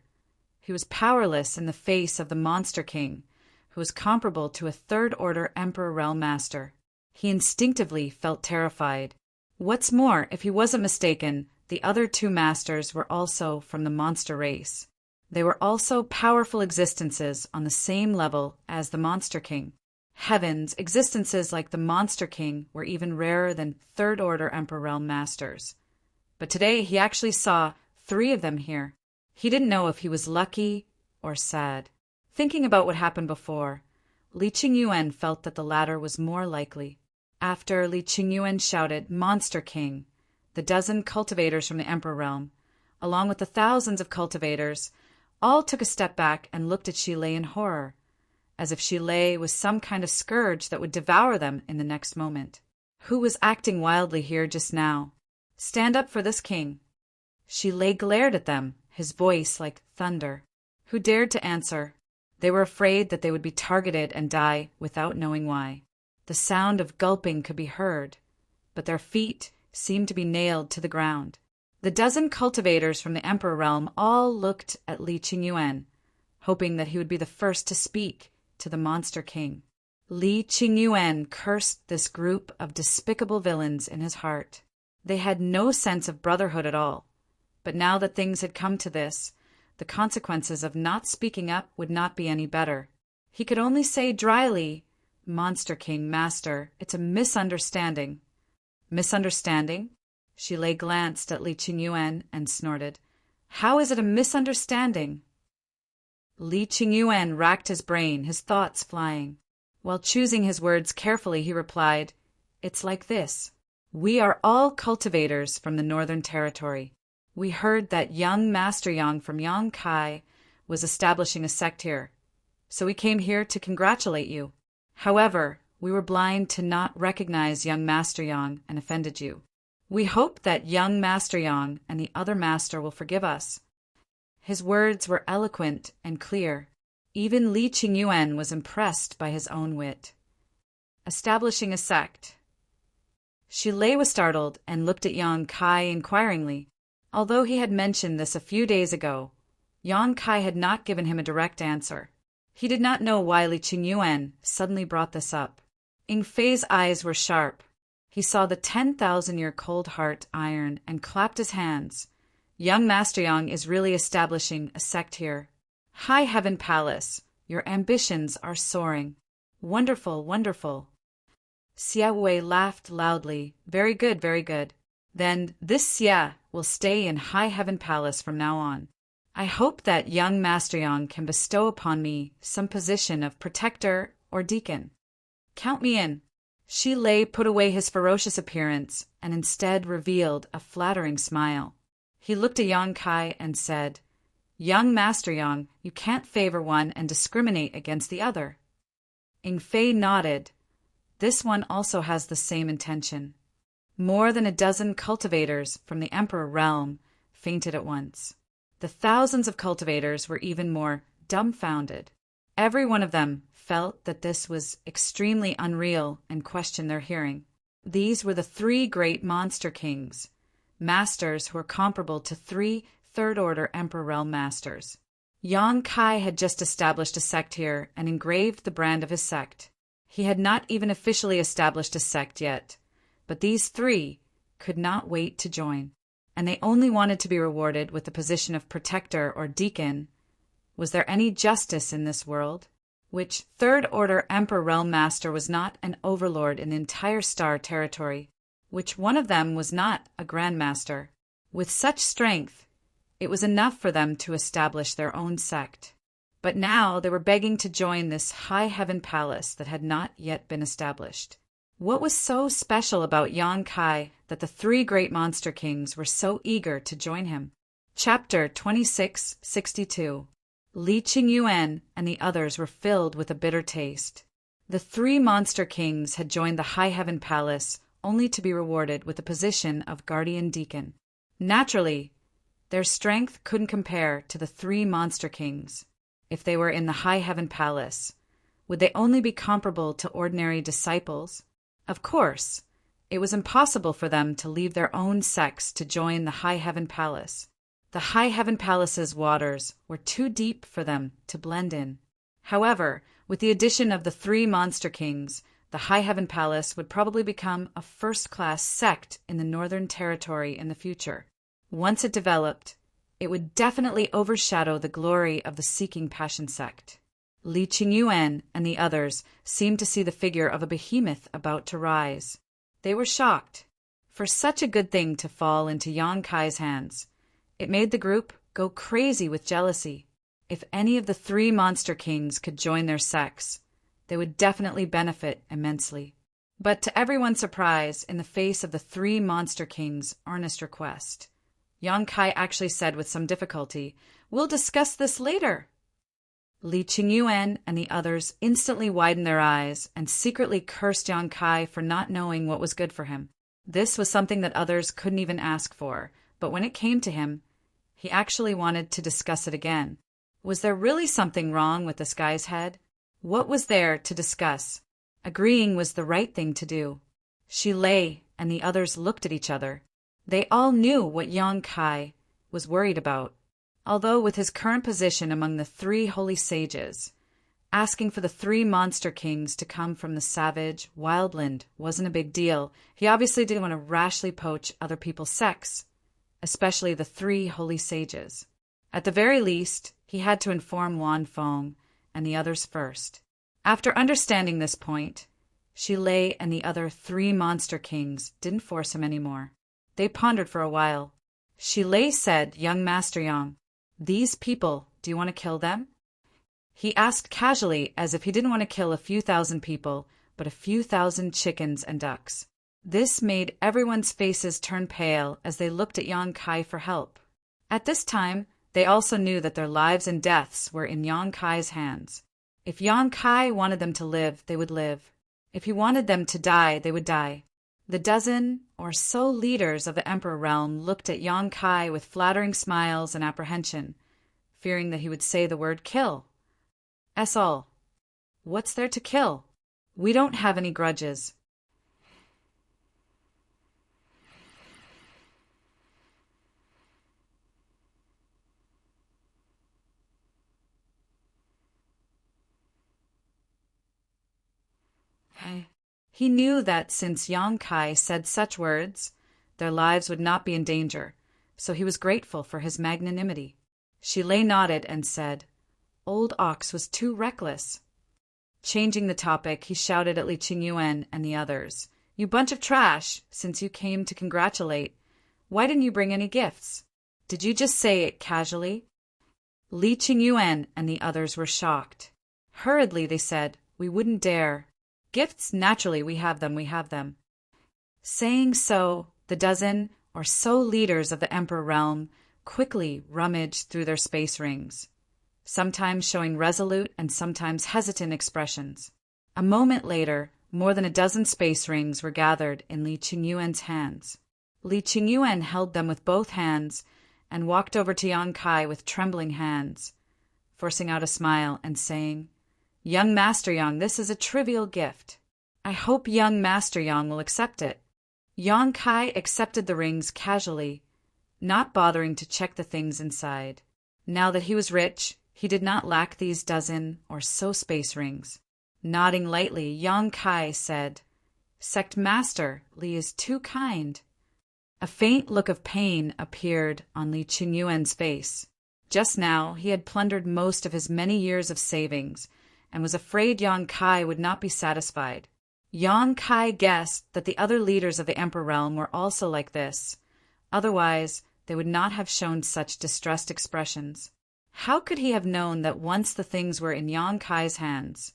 he was powerless in the face of the Monster King, who was comparable to a third-order Emperor Realm Master. He instinctively felt terrified. What's more, if he wasn't mistaken, the other two masters were also from the monster race. They were also powerful existences on the same level as the Monster King. Heavens, existences like the Monster King were even rarer than third-order Emperor Realm Masters. But today he actually saw three of them here. He didn't know if he was lucky or sad. Thinking about what happened before, Li Qingyuan felt that the latter was more likely. After Li Qingyuan shouted, "Monster King," the dozen cultivators from the Emperor Realm, along with the thousands of cultivators, all took a step back and looked at Shi Lei in horror, as if Shi Lei was some kind of scourge that would devour them in the next moment. Who was acting wildly here just now? Stand up for this king. Shi Lei glared at them, his voice like thunder. Who dared to answer? They were afraid that they would be targeted and die without knowing why. The sound of gulping could be heard, but their feet seemed to be nailed to the ground. The dozen cultivators from the Emperor Realm all looked at Li Qingyuan, hoping that he would be the first to speak to the Monster King. Li Qingyuan cursed this group of despicable villains in his heart. They had no sense of brotherhood at all, but now that things had come to this, the consequences of not speaking up would not be any better. He could only say dryly, "Monster King, Master, it's a misunderstanding." Misunderstanding? Shi Lei glanced at Li Qingyuan and snorted. How is it a misunderstanding? Li Qingyuan racked his brain, his thoughts flying. While choosing his words carefully, he replied, "It's like this. We are all cultivators from the Northern Territory. We heard that young Master Yang from Yang Kai was establishing a sect here. so we came here to congratulate you. However, we were blind to not recognize young Master Yang and offended you. We hope that young Master Yang and the other master will forgive us." His words were eloquent and clear. Even Li Qingyuan was impressed by his own wit. Establishing a sect. Shi Lei was startled and looked at Yang Kai inquiringly. Although he had mentioned this a few days ago, Yang Kai had not given him a direct answer. He did not know why Li Qingyuan suddenly brought this up. Ying Fei's eyes were sharp. He saw the 10,000-year cold heart iron and clapped his hands. Young Master Yang is really establishing a sect here. High Heaven Palace, your ambitions are soaring. Wonderful, wonderful. Xia Wei laughed loudly. Very good, very good. Then this Xia will stay in High Heaven Palace from now on. I hope that young Master Yang can bestow upon me some position of protector or deacon. Count me in. Shi Lei put away his ferocious appearance and instead revealed a flattering smile. He looked at Yang Kai and said, "Young Master Yang, you can't favor one and discriminate against the other." Ying Fei nodded. This one also has the same intention. More than a dozen cultivators from the Emperor realm fainted at once. The thousands of cultivators were even more dumbfounded. Every one of them felt that this was extremely unreal and questioned their hearing. These were the three great monster kings, masters who were comparable to 3 third-order Emperor realm masters. Yang Kai had just established a sect here and engraved the brand of his sect. He had not even officially established a sect yet, but these 3 could not wait to join, and they only wanted to be rewarded with the position of protector or deacon. Was there any justice in this world? Which third-order Emperor realm master was not an overlord in the entire star territory? Which one of them was not a grandmaster? With such strength, it was enough for them to establish their own sect. But now they were begging to join this High Heaven Palace that had not yet been established. What was so special about Yang Kai that the 3 great monster kings were so eager to join him? Chapter 2662. Li Qingyuan and the others were filled with a bitter taste. The 3 monster kings had joined the High Heaven Palace only to be rewarded with the position of guardian deacon. Naturally, their strength couldn't compare to the 3 monster kings. If they were in the High Heaven Palace, would they only be comparable to ordinary disciples? Of course, it was impossible for them to leave their own sects to join the High Heaven Palace. The High Heaven Palace's waters were too deep for them to blend in. However, with the addition of the 3 monster kings, the High Heaven Palace would probably become a first-class sect in the Northern Territory in the future. Once it developed, it would definitely overshadow the glory of the Seeking Passion sect. Li Qingyuan and the others seemed to see the figure of a behemoth about to rise. They were shocked. For such a good thing to fall into Yang Kai's hands, it made the group go crazy with jealousy. If any of the 3 monster kings could join their sects, they would definitely benefit immensely. But to everyone's surprise, in the face of the 3 monster kings' earnest request, Yang Kai actually said with some difficulty, "We'll discuss this later." Li Qingyuan and the others instantly widened their eyes and secretly cursed Yang Kai for not knowing what was good for him. This was something that others couldn't even ask for, but when it came to him, he actually wanted to discuss it again. Was there really something wrong with this guy's head? What was there to discuss? Agreeing was the right thing to do. Shi Lei and the others looked at each other. They all knew what Yang Kai was worried about. Although with his current position among the 3 holy sages, asking for the 3 monster kings to come from the savage wildland wasn't a big deal. He obviously didn't want to rashly poach other people's sects, especially the 3 holy sages. At the very least, he had to inform Wan Feng and the others first. After understanding this point, Shi Lei and the other 3 monster kings didn't force him anymore. They pondered for a while. Shi Lei said, "Young Master Yang, these people, do you want to kill them?" He asked casually, as if he didn't want to kill a few thousand people, but a few thousand chickens and ducks. This made everyone's faces turn pale as they looked at Yang Kai for help. At this time, they also knew that their lives and deaths were in Yang Kai's hands. If Yang Kai wanted them to live, they would live. If he wanted them to die, they would die. The dozen or so leaders of the Emperor realm looked at Yang Kai with flattering smiles and apprehension, fearing that he would say the word kill. All. What's there to kill? We don't have any grudges. He knew that since Yang Kai said such words, their lives would not be in danger, so he was grateful for his magnanimity. Shi Lei nodded and said, "Old Ox was too reckless." Changing the topic, he shouted at Li Qingyuan and the others, "You bunch of trash, since you came to congratulate, why didn't you bring any gifts? Did you just say it casually?" Li Qingyuan and the others were shocked. Hurriedly they said, "We wouldn't dare. Gifts, naturally, we have them. Saying so, the dozen or so leaders of the Emperor realm quickly rummaged through their space rings, sometimes showing resolute and sometimes hesitant expressions. A moment later, more than a dozen space rings were gathered in Li Qingyuan's hands. Li Qingyuan held them with both hands and walked over to Yang Kai with trembling hands, forcing out a smile and saying, "Young Master Yang, this is a trivial gift. I hope young Master Yang will accept it." Yang Kai accepted the rings casually, not bothering to check the things inside. Now that he was rich, he did not lack these dozen or so space rings. Nodding lightly, Yang Kai said, "Sect Master, Li is too kind." A faint look of pain appeared on Li Qingyuan's face. Just now, he had plundered most of his many years of savings, and was afraid Yang Kai would not be satisfied. Yang Kai guessed that the other leaders of the Emperor realm were also like this. Otherwise, they would not have shown such distressed expressions. How could he have known that once the things were in Yang Kai's hands,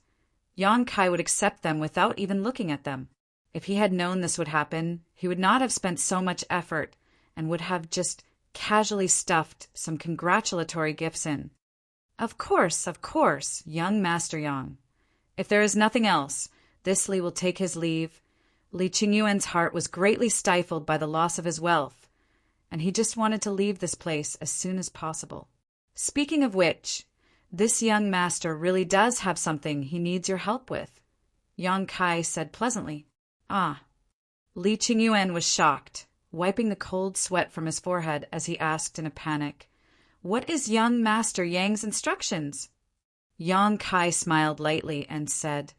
Yang Kai would accept them without even looking at them? If he had known this would happen, he would not have spent so much effort and would have just casually stuffed some congratulatory gifts in. Of course, young Master Yang. If there is nothing else, this Li will take his leave. Li Qingyuan's heart was greatly stifled by the loss of his wealth, and he just wanted to leave this place as soon as possible. Speaking of which, this young master really does have something he needs your help with, Yang Kai said pleasantly. Ah. Li Qingyuan was shocked, wiping the cold sweat from his forehead as he asked in a panic, "What is young Master Yang's instructions?" Yang Kai smiled lightly and said,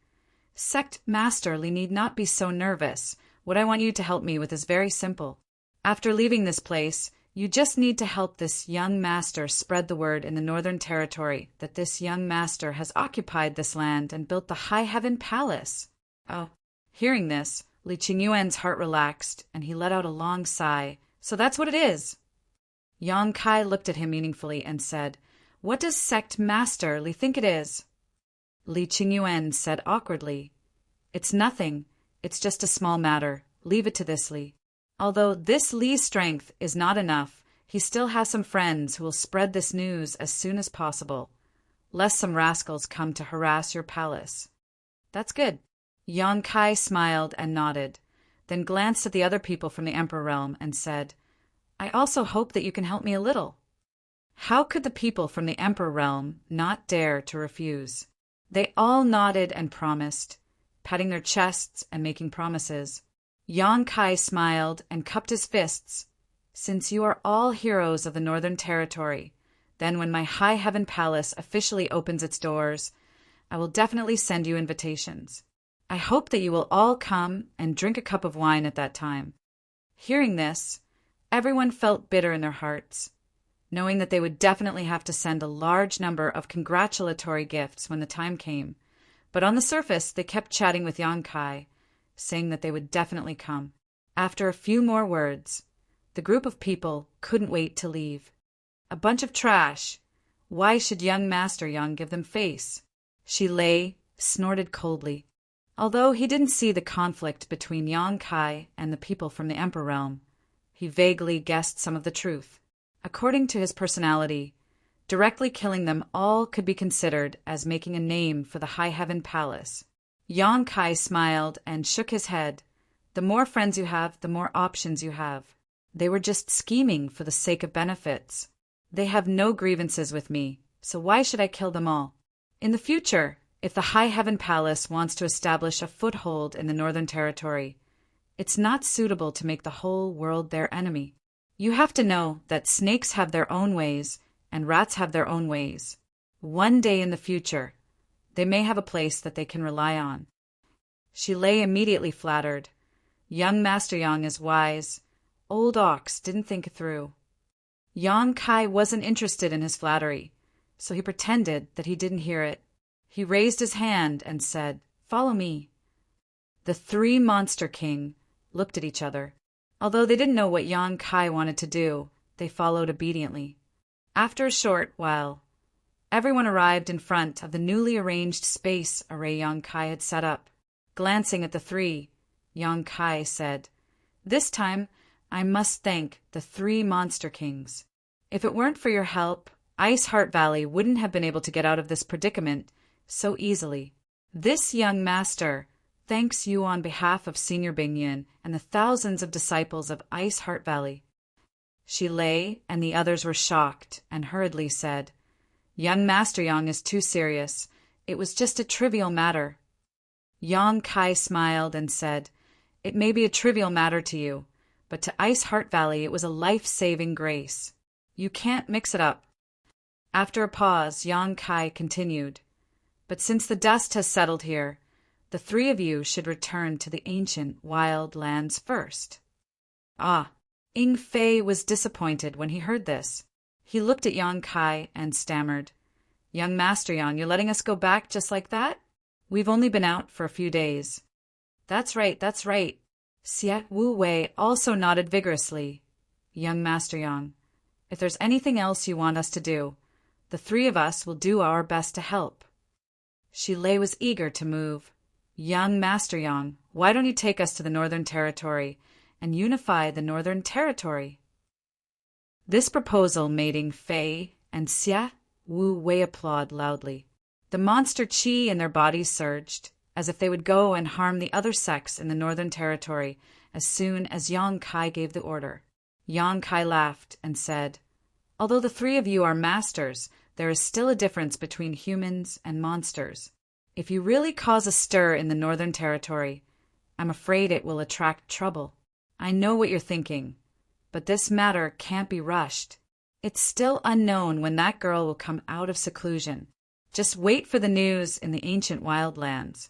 "Sect Master Li need not be so nervous. What I want you to help me with is very simple. After leaving this place, you just need to help this young master spread the word in the Northern Territory that this young master has occupied this land and built the High Heaven Palace." Oh. Hearing this, Li Qingyuan's heart relaxed, and he let out a long sigh. "So that's what it is." Yang Kai looked at him meaningfully and said, "What does Sect Master Li think it is?" Li Qingyuan said awkwardly, "It's nothing. It's just a small matter. Leave it to this Li. Although this Li's strength is not enough, he still has some friends who will spread this news as soon as possible, lest some rascals come to harass your palace." "That's good." Yang Kai smiled and nodded, then glanced at the other people from the Emperor realm and said, "I also hope that you can help me a little." How could the people from the Emperor realm not dare to refuse? They all nodded and promised, patting their chests and making promises. Yang Kai smiled and cupped his fists. "Since you are all heroes of the Northern Territory, then when my High Heaven Palace officially opens its doors, I will definitely send you invitations. I hope that you will all come and drink a cup of wine at that time." Hearing this, everyone felt bitter in their hearts, knowing that they would definitely have to send a large number of congratulatory gifts when the time came. But on the surface, they kept chatting with Yang Kai, saying that they would definitely come. After a few more words, the group of people couldn't wait to leave. A bunch of trash. Why should young Master Yang give them face? Shi Lei snorted coldly. Although he didn't see the conflict between Yang Kai and the people from the Emperor realm, he vaguely guessed some of the truth. According to his personality, Directly killing them all could be considered as making a name for the High Heaven Palace. Yang Kai smiled and shook his head. The more friends you have, the more options you have. They were just scheming for the sake of benefits. They have no grievances with me, so why should I kill them all? In the future, if the High Heaven Palace wants to establish a foothold in the Northern Territory, it's not suitable to make the whole world their enemy. You have to know that snakes have their own ways and rats have their own ways. One day in the future, they may have a place that they can rely on. Shi Lei immediately flattered. Young Master Yang is wise. Old Ox didn't think it through. Yang Kai wasn't interested in his flattery, so he pretended that he didn't hear it. He raised his hand and said, "Follow me." The three Monster King looked at each other. Although they didn't know what Yang Kai wanted to do, they followed obediently. After a short while, everyone arrived in front of the newly arranged space array Yang Kai had set up. Glancing at the three, Yang Kai said, "This time, I must thank the three Monster Kings. If it weren't for your help, Ice Heart Valley wouldn't have been able to get out of this predicament so easily. This young master thanks you on behalf of Senior Bingyan and the thousands of disciples of Ice Heart Valley." Shi Lei and the others were shocked and hurriedly said, "Young Master Yang is too serious. It was just a trivial matter." Yang Kai smiled and said, "It may be a trivial matter to you, but to Ice Heart Valley it was a life-saving grace. You can't mix it up." After a pause, Yang Kai continued, "But since the dust has settled here, the three of you should return to the ancient wild lands first." Ah! Ing Fei was disappointed when he heard this. He looked at Yang Kai and stammered, "Young Master Yang, you're letting us go back just like that? We've only been out for a few days." That's right, that's right." Xie Wu Wei also nodded vigorously. "Young Master Yang, if there's anything else you want us to do, the three of us will do our best to help." Shi Lei was eager to move. "Young Master Yang, why don't you take us to the Northern Territory and unify the Northern Territory?" This proposal made Ing Fei and Xie Wu Wei applaud loudly. The monster qi in their bodies surged, as if they would go and harm the other sects in the Northern Territory as soon as Yang Kai gave the order. Yang Kai laughed and said, "Although the three of you are masters, there is still a difference between humans and monsters. If you really cause a stir in the Northern Territory, I'm afraid it will attract trouble. I know what you're thinking, but this matter can't be rushed. It's still unknown when that girl will come out of seclusion. Just wait for the news in the ancient wildlands."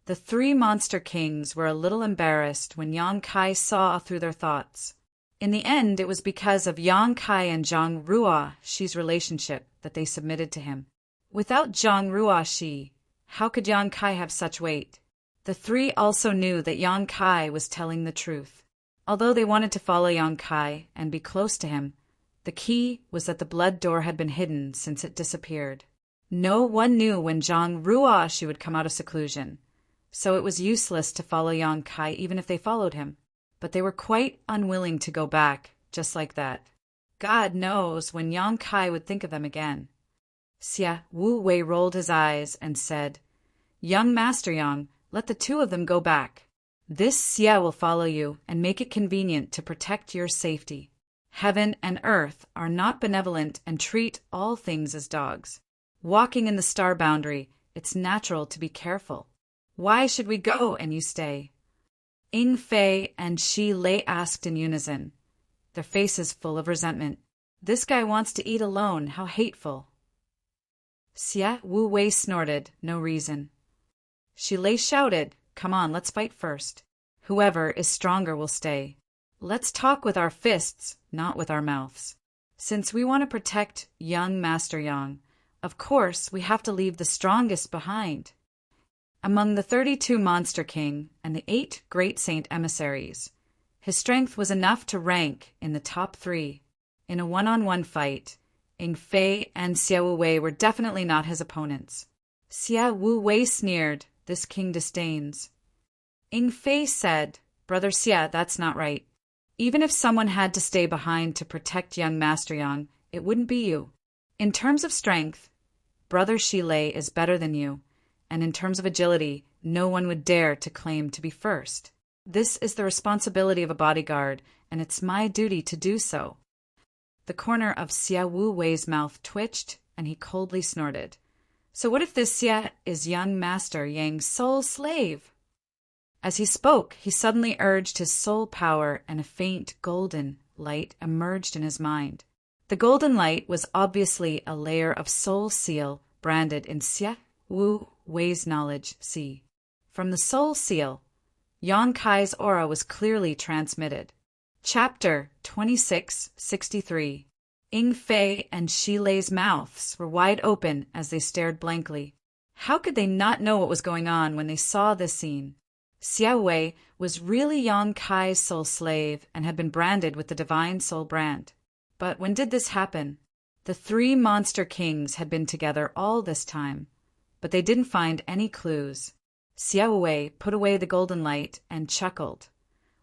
The three Monster Kings were a little embarrassed when Yang Kai saw through their thoughts. In the end, it was because of Yang Kai and Zhang Ruoxi's relationship that they submitted to him. Without Zhang Ruoxi, how could Yang Kai have such weight? The three also knew that Yang Kai was telling the truth. Although they wanted to follow Yang Kai and be close to him, the key was that the blood door had been hidden since it disappeared. No one knew when Zhang Ruoxi would come out of seclusion, so it was useless to follow Yang Kai even if they followed him. But they were quite unwilling to go back, just like that. God knows when Yang Kai would think of them again. Xie Wu Wei rolled his eyes and said, "Young Master Yang, let the two of them go back. This Xie will follow you and make it convenient to protect your safety. Heaven and earth are not benevolent and treat all things as dogs. Walking in the star boundary, it's natural to be careful. Why should we go and you stay?" Ing Fei and Shi Lei asked in unison, their faces full of resentment. "This guy wants to eat alone, how hateful." Xie Wu Wei snorted, "No reason." Shi Lei shouted, "Come on, let's fight first. Whoever is stronger will stay. Let's talk with our fists, not with our mouths. Since we want to protect young Master Yang, of course we have to leave the strongest behind." Among the 32 Monster King and the 8 Great Saint Emissaries, his strength was enough to rank in the top 3. In a one-on-one fight, Ing Fei and Xie Wu Wei were definitely not his opponents. Xie Wu Wei sneered, "This king disdains." Ing Fei said, "Brother Xie, that's not right. Even if someone had to stay behind to protect young Master Yang, it wouldn't be you. In terms of strength, Brother Shilei is better than you, and in terms of agility, no one would dare to claim to be first. This is the responsibility of a bodyguard, and it's my duty to do so." The corner of Xia Wu Wei's mouth twitched, and he coldly snorted. "So what if this Xia is young Master Yang's sole slave?" As he spoke, he suddenly urged his soul power, and a faint golden light emerged in his mind. The golden light was obviously a layer of soul seal branded in Xia Wu Wei's knowledge sea. From the soul seal, Yang Kai's aura was clearly transmitted. Chapter 2663. Ying Fei and Shilei's mouths were wide open as they stared blankly. How could they not know what was going on when they saw this scene? Xia Wei was really Yang Kai's soul slave and had been branded with the divine soul brand. But when did this happen? The three monster kings had been together all this time, but they didn't find any clues. Xia Wei put away the golden light and chuckled.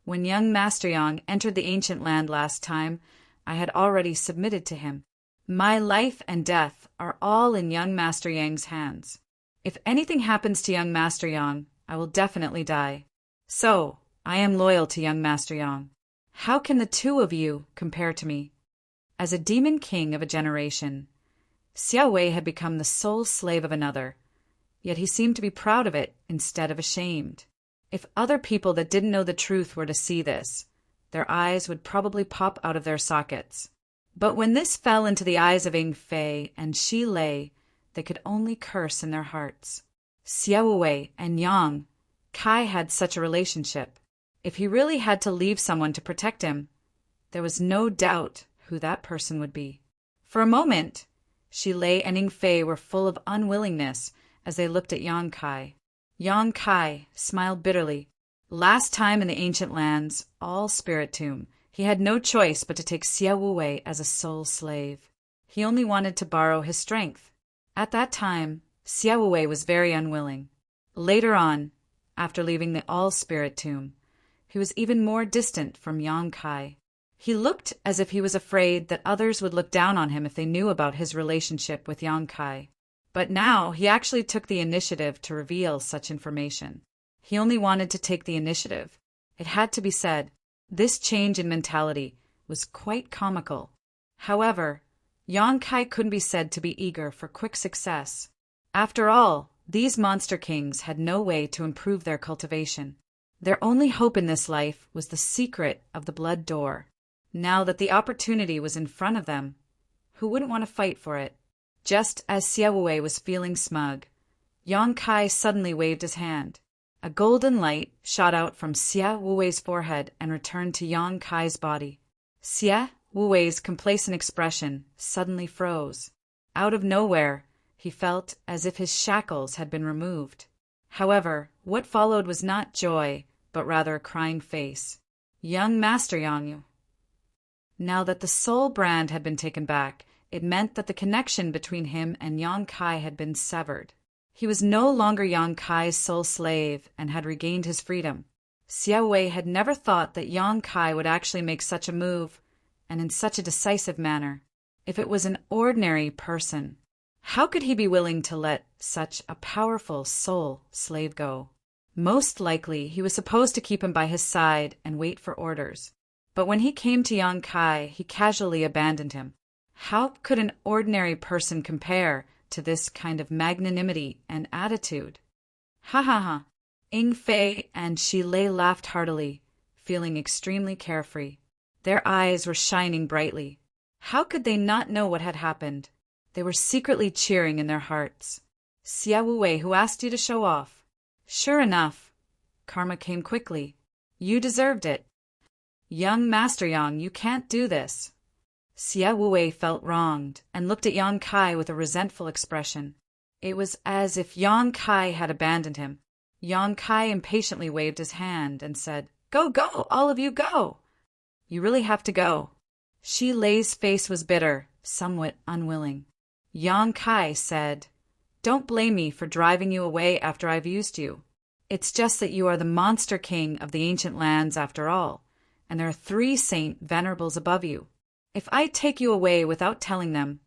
"When young Master Yang entered the ancient land last time, I had already submitted to him. My life and death are all in young Master Yang's hands. If anything happens to young Master Yang, I will definitely die. So, I am loyal to young Master Yang. How can the two of you compare to me?" As a demon king of a generation, Xia Wei had become the sole slave of another, yet he seemed to be proud of it instead of ashamed. If other people that didn't know the truth were to see this, their eyes would probably pop out of their sockets. But when this fell into the eyes of Ying Fei and Shilei, they could only curse in their hearts. Xia Wei and Yang Kai had such a relationship. If he really had to leave someone to protect him, there was no doubt who that person would be. For a moment, Shilei and Ying Fei were full of unwillingness as they looked at Yang Kai. Yang Kai smiled bitterly. Last time in the ancient lands, all spirit tomb, he had no choice but to take Xia Wei as a soul slave. He only wanted to borrow his strength. At that time, Xia Wei was very unwilling. Later on, after leaving the all-spirit tomb, he was even more distant from Yang Kai. He looked as if he was afraid that others would look down on him if they knew about his relationship with Yang Kai. But now he actually took the initiative to reveal such information. He only wanted to take the initiative. It had to be said, this change in mentality was quite comical. However, Yang Kai couldn't be said to be eager for quick success. After all, these monster kings had no way to improve their cultivation. Their only hope in this life was the secret of the blood door. Now that the opportunity was in front of them, who wouldn't want to fight for it? Just as Xia Wei was feeling smug, Yang Kai suddenly waved his hand. A golden light shot out from Xia Wuwei's forehead and returned to Yang Kai's body. Xia Wuwei's complacent expression suddenly froze. Out of nowhere, he felt as if his shackles had been removed. However, what followed was not joy, but rather a crying face. Young Master Yang. Now that the soul brand had been taken back, it meant that the connection between him and Yang Kai had been severed. He was no longer Yang Kai's soul slave and had regained his freedom. Xia Wei had never thought that Yang Kai would actually make such a move, and in such a decisive manner. If it was an ordinary person, how could he be willing to let such a powerful soul slave go? Most likely, he was supposed to keep him by his side and wait for orders. But when he came to Yang Kai, he casually abandoned him. How could an ordinary person compare to this kind of magnanimity and attitude? Ha ha ha! Ying Fei and Shilei laughed heartily, feeling extremely carefree. Their eyes were shining brightly. How could they not know what had happened? They were secretly cheering in their hearts. Xia Wei, who asked you to show off? Sure enough, karma came quickly. You deserved it. Young Master Yang, you can't do this. Xia Wei felt wronged and looked at Yang Kai with a resentful expression. It was as if Yang Kai had abandoned him. Yang Kai impatiently waved his hand and said, Go, go, all of you go! You really have to go. Shilei's face was bitter, somewhat unwilling. Yang Kai said, Don't blame me for driving you away after I've used you. It's just that you are the monster king of the ancient lands after all, and there are 3 saint venerables above you. If I take you away without telling them,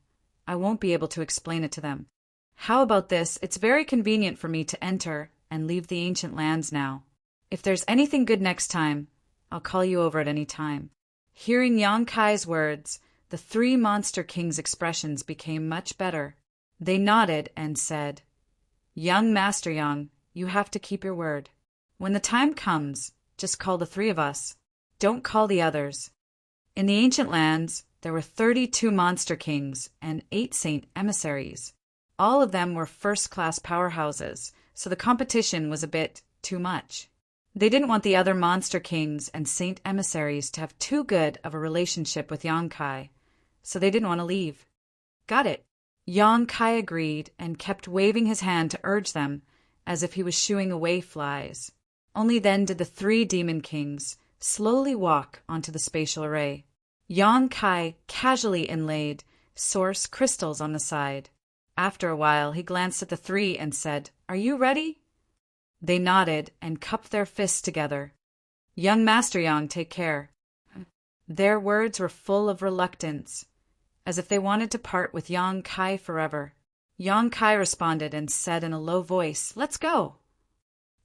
I won't be able to explain it to them. How about this? It's very convenient for me to enter and leave the ancient lands now. If there's anything good next time, I'll call you over at any time." Hearing Yang Kai's words, the three monster kings' expressions became much better. They nodded and said, "Young Master Yang, you have to keep your word. When the time comes, just call the three of us. Don't call the others." In the ancient lands, there were 32 monster kings and 8 saint emissaries. All of them were first-class powerhouses, so the competition was a bit too much. They didn't want the other monster kings and saint emissaries to have too good of a relationship with Yang Kai, so they didn't want to leave. "Got it." Yang Kai agreed and kept waving his hand to urge them, as if he was shooing away flies. Only then did the 3 demon kings slowly walk onto the spatial array. Yang Kai casually inlaid source crystals on the side. After a while, he glanced at the 3 and said, "Are you ready?" They nodded and cupped their fists together. "Young Master Yang, take care." Their words were full of reluctance, as if they wanted to part with Yang Kai forever. Yang Kai responded and said in a low voice, "Let's go."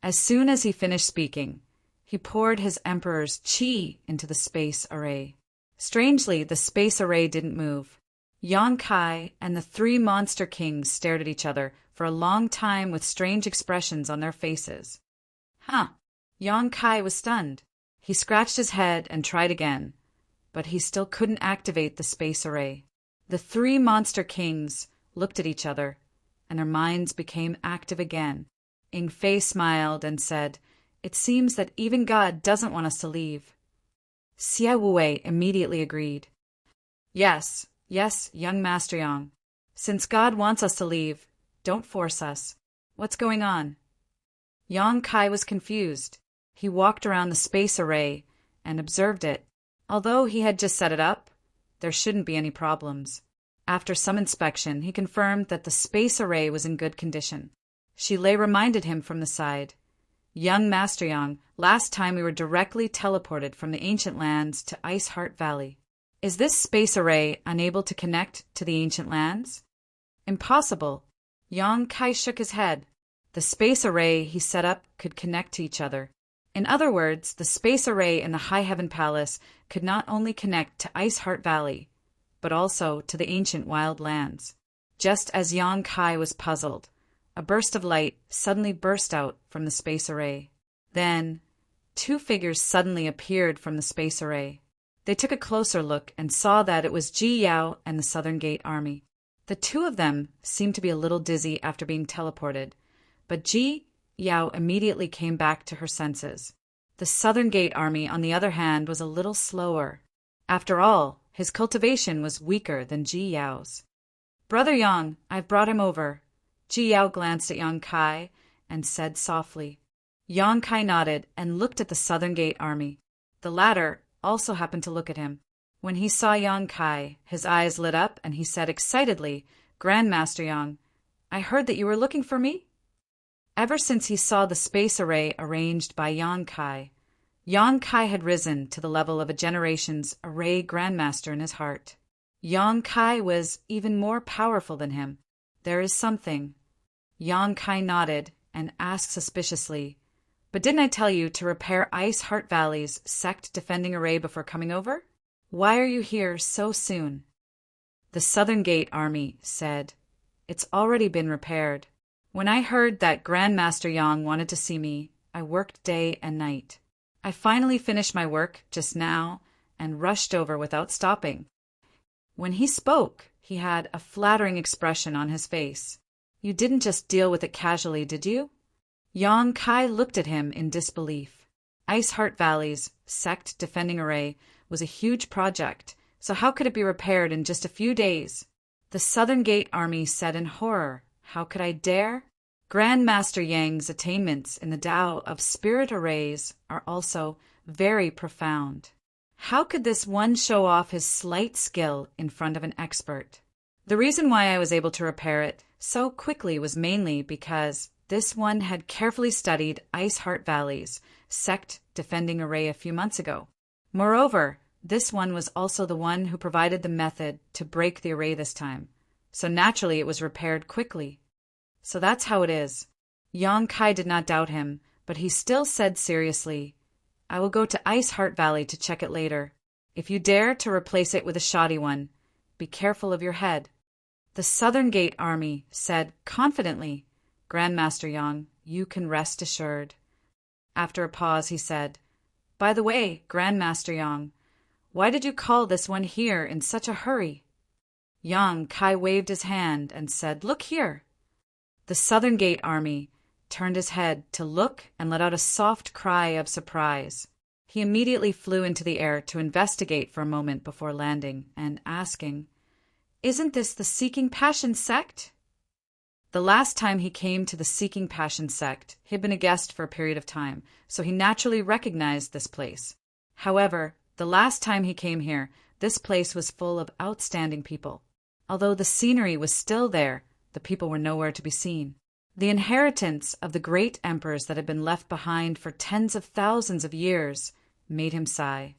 As soon as he finished speaking, he poured his emperor's chi into the space array. Strangely, the space array didn't move. Yang Kai and the 3 monster kings stared at each other for a long time with strange expressions on their faces. Yang Kai was stunned. He scratched his head and tried again, but he still couldn't activate the space array. The 3 monster kings looked at each other, and their minds became active again. Ing Fei smiled and said, "It seems that even God doesn't want us to leave." Xie Wei immediately agreed. Yes, young Master Yang. Since God wants us to leave, don't force us. What's going on?" Yang Kai was confused. He walked around the space array and observed it. Although he had just set it up, there shouldn't be any problems. After some inspection, he confirmed that the space array was in good condition. Shilei reminded him from the side, "Young Master Yang, last time we were directly teleported from the ancient lands to Ice Heart Valley. Is this space array unable to connect to the ancient lands?" "Impossible." Yang Kai shook his head. The space array he set up could connect to each other. In other words, the space array in the High Heaven Palace could not only connect to Ice Heart Valley, but also to the ancient wild lands. Just as Yang Kai was puzzled, a burst of light suddenly burst out from the space array. Then, 2 figures suddenly appeared from the space array. They took a closer look and saw that it was Ji Yao and the Southern Gate Army. The 2 of them seemed to be a little dizzy after being teleported, but Ji Yao immediately came back to her senses. The Southern Gate Army, on the other hand, was a little slower. After all, his cultivation was weaker than Ji Yao's. "Brother Yang, I've brought him over." Ji Yao glanced at Yang Kai and said softly. Yang Kai nodded and looked at the Southern Gate Army. The latter also happened to look at him. When he saw Yang Kai, his eyes lit up and he said excitedly, "Grandmaster Yang, I heard that you were looking for me?" Ever since he saw the space array arranged by Yang Kai had risen to the level of a generation's array grandmaster in his heart. Yang Kai was even more powerful than him. "There is something." Yang Kai nodded and asked suspiciously, "But didn't I tell you to repair Ice Heart Valley's sect defending array before coming over? Why are you here so soon?" The Southern Gate Army said, "It's already been repaired. When I heard that Grandmaster Yang wanted to see me, I worked day and night. I finally finished my work just now and rushed over without stopping." When he spoke, he had a flattering expression on his face. "You didn't just deal with it casually, did you?" Yang Kai looked at him in disbelief. Ice Heart Valley's sect defending array was a huge project, so how could it be repaired in just a few days? The Southern Gate Army said in horror, "How could I dare?" Grandmaster Yang's attainments in the Tao of spirit arrays are also very profound. How could this one show off his slight skill in front of an expert? The reason why I was able to repair it so quickly was mainly because this one had carefully studied Ice Heart Valley's sect defending array a few months ago. Moreover, this one was also the one who provided the method to break the array this time, so naturally it was repaired quickly. So that's how it is. Yang Kai did not doubt him, but he still said seriously, I will go to Ice Heart Valley to check it later. If you dare to replace it with a shoddy one, be careful of your head. The Southern Gate Army said confidently, Grandmaster Yang, you can rest assured. After a pause, he said, By the way, Grandmaster Yang, why did you call this one here in such a hurry? Yang Kai waved his hand and said, Look here. The Southern Gate Army turned his head to look and let out a soft cry of surprise. He immediately flew into the air to investigate for a moment before landing and asking, Isn't this the Seeking Passion sect? The last time he came to the Seeking Passion sect, he had been a guest for a period of time, so he naturally recognized this place. However, the last time he came here, this place was full of outstanding people. Although the scenery was still there, the people were nowhere to be seen. The inheritance of the great emperors that had been left behind for tens of thousands of years made him sigh.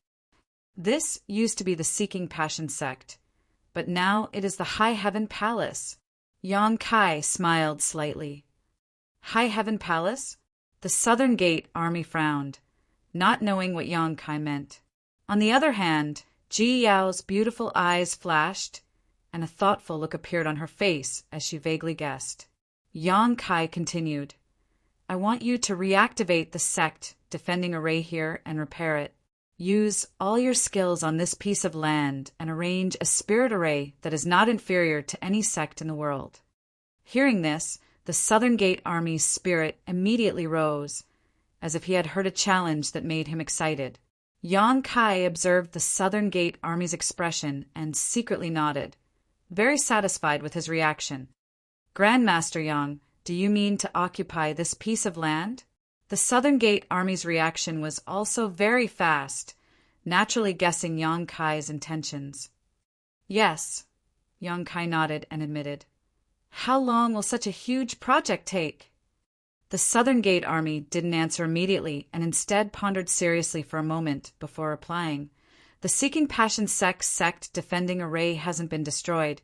This used to be the Seeking Passion sect, but now it is the High Heaven Palace. Yang Kai smiled slightly. High Heaven Palace? The Southern Gate Army frowned, not knowing what Yang Kai meant. On the other hand, Ji Yao's beautiful eyes flashed, and a thoughtful look appeared on her face as she vaguely guessed. Yang Kai continued, I want you to reactivate the sect defending array here and repair it. Use all your skills on this piece of land and arrange a spirit array that is not inferior to any sect in the world. Hearing this, the Southern Gate Army's spirit immediately rose, as if he had heard a challenge that made him excited. Yang Kai observed the Southern Gate Army's expression and secretly nodded, very satisfied with his reaction. Grandmaster Yang, do you mean to occupy this piece of land? The Southern Gate Army's reaction was also very fast, naturally guessing Yang Kai's intentions. Yes, Yang Kai nodded and admitted. How long will such a huge project take? The Southern Gate Army didn't answer immediately and instead pondered seriously for a moment before replying. The Seeking Passion sect defending array hasn't been destroyed.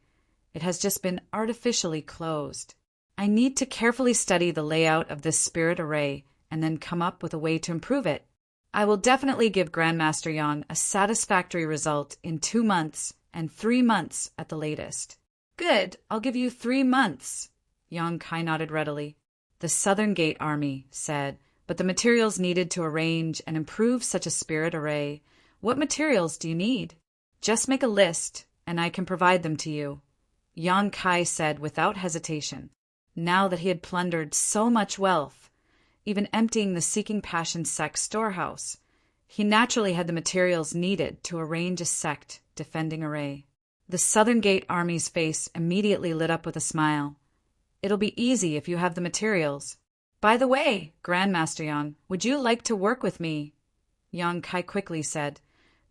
It has just been artificially closed. I need to carefully study the layout of this spirit array and then come up with a way to improve it. I will definitely give Grandmaster Yang a satisfactory result in 2 months and 3 months at the latest. Good, I'll give you 3 months. Yang Kai nodded readily. The Southern Gate Army said, but the materials needed to arrange and improve such a spirit array, what materials do you need? Just make a list, and I can provide them to you. Yang Kai said without hesitation. Now that he had plundered so much wealth, even emptying the Seeking Passion sect storehouse, he naturally had the materials needed to arrange a sect defending array. The Southern Gate Army's face immediately lit up with a smile. It'll be easy if you have the materials. By the way, Grandmaster Yang, would you like to work with me? Yang Kai quickly said,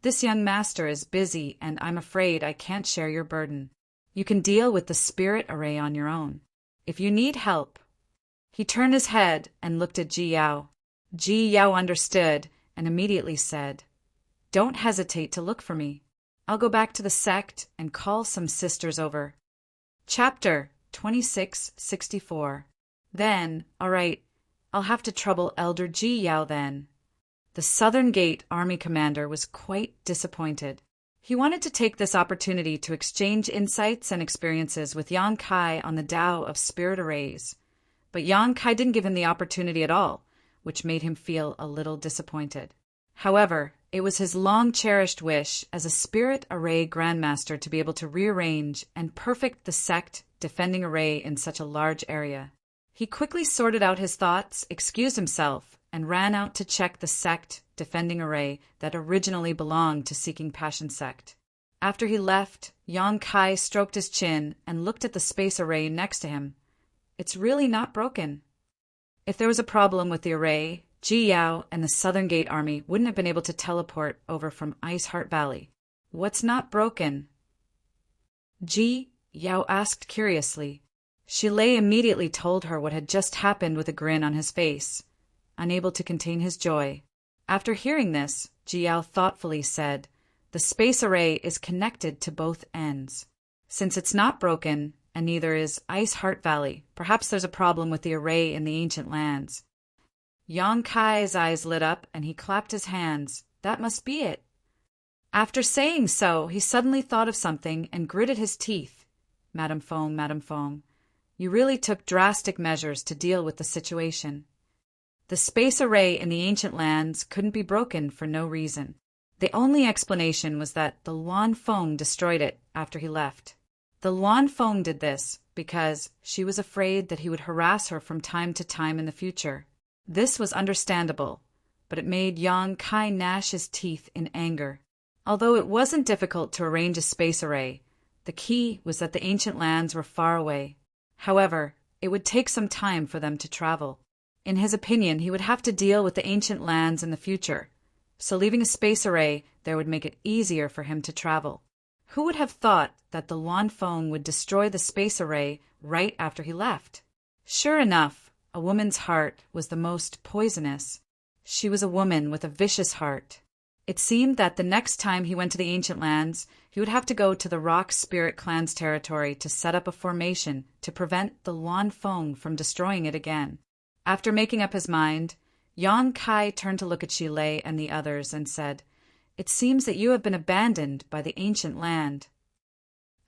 This young master is busy and I'm afraid I can't share your burden. You can deal with the spirit array on your own. If you need help. He turned his head and looked at Ji Yao. Ji Yao understood and immediately said, Don't hesitate to look for me. I'll go back to the sect and call some sisters over. Chapter 2664. Then, all right, I'll have to trouble Elder Ji Yao then. The Southern Gate Army commander was quite disappointed. He wanted to take this opportunity to exchange insights and experiences with Yang Kai on the Tao of spirit arrays. But Yang Kai didn't give him the opportunity at all, which made him feel a little disappointed. However, it was his long-cherished wish as a spirit array grandmaster to be able to rearrange and perfect the sect defending array in such a large area. He quickly sorted out his thoughts, excused himself, and ran out to check the sect defending array that originally belonged to Seeking Passion sect. After he left, Yang Kai stroked his chin and looked at the space array next to him. It's really not broken. If there was a problem with the array, Ji Yao and the Southern Gate Army wouldn't have been able to teleport over from Ice Heart Valley. What's not broken? Ji Yao asked curiously. Shilei immediately told her what had just happened with a grin on his face, unable to contain his joy. After hearing this, Ji Yao thoughtfully said, The space array is connected to both ends. Since it's not broken, and neither is Ice Heart Valley. Perhaps there's a problem with the array in the ancient lands. Yang Kai's eyes lit up, and he clapped his hands. That must be it. After saying so, he suddenly thought of something and gritted his teeth. Madame Fong, you really took drastic measures to deal with the situation. The space array in the ancient lands couldn't be broken for no reason. The only explanation was that the Luan Fong destroyed it after he left. The Luan Fong did this because she was afraid that he would harass her from time to time in the future. This was understandable, but it made Yang Kai gnash his teeth in anger. Although it wasn't difficult to arrange a space array, the key was that the ancient lands were far away. However, it would take some time for them to travel. In his opinion, he would have to deal with the ancient lands in the future, so leaving a space array there would make it easier for him to travel. Who would have thought that the Luan Fong would destroy the space array right after he left? Sure enough, a woman's heart was the most poisonous. She was a woman with a vicious heart. It seemed that the next time he went to the ancient lands, he would have to go to the Rock Spirit Clan's territory to set up a formation to prevent the Luan Fong from destroying it again. After making up his mind, Yang Kai turned to look at Shi Lei and the others and said, "It seems that you have been abandoned by the ancient land."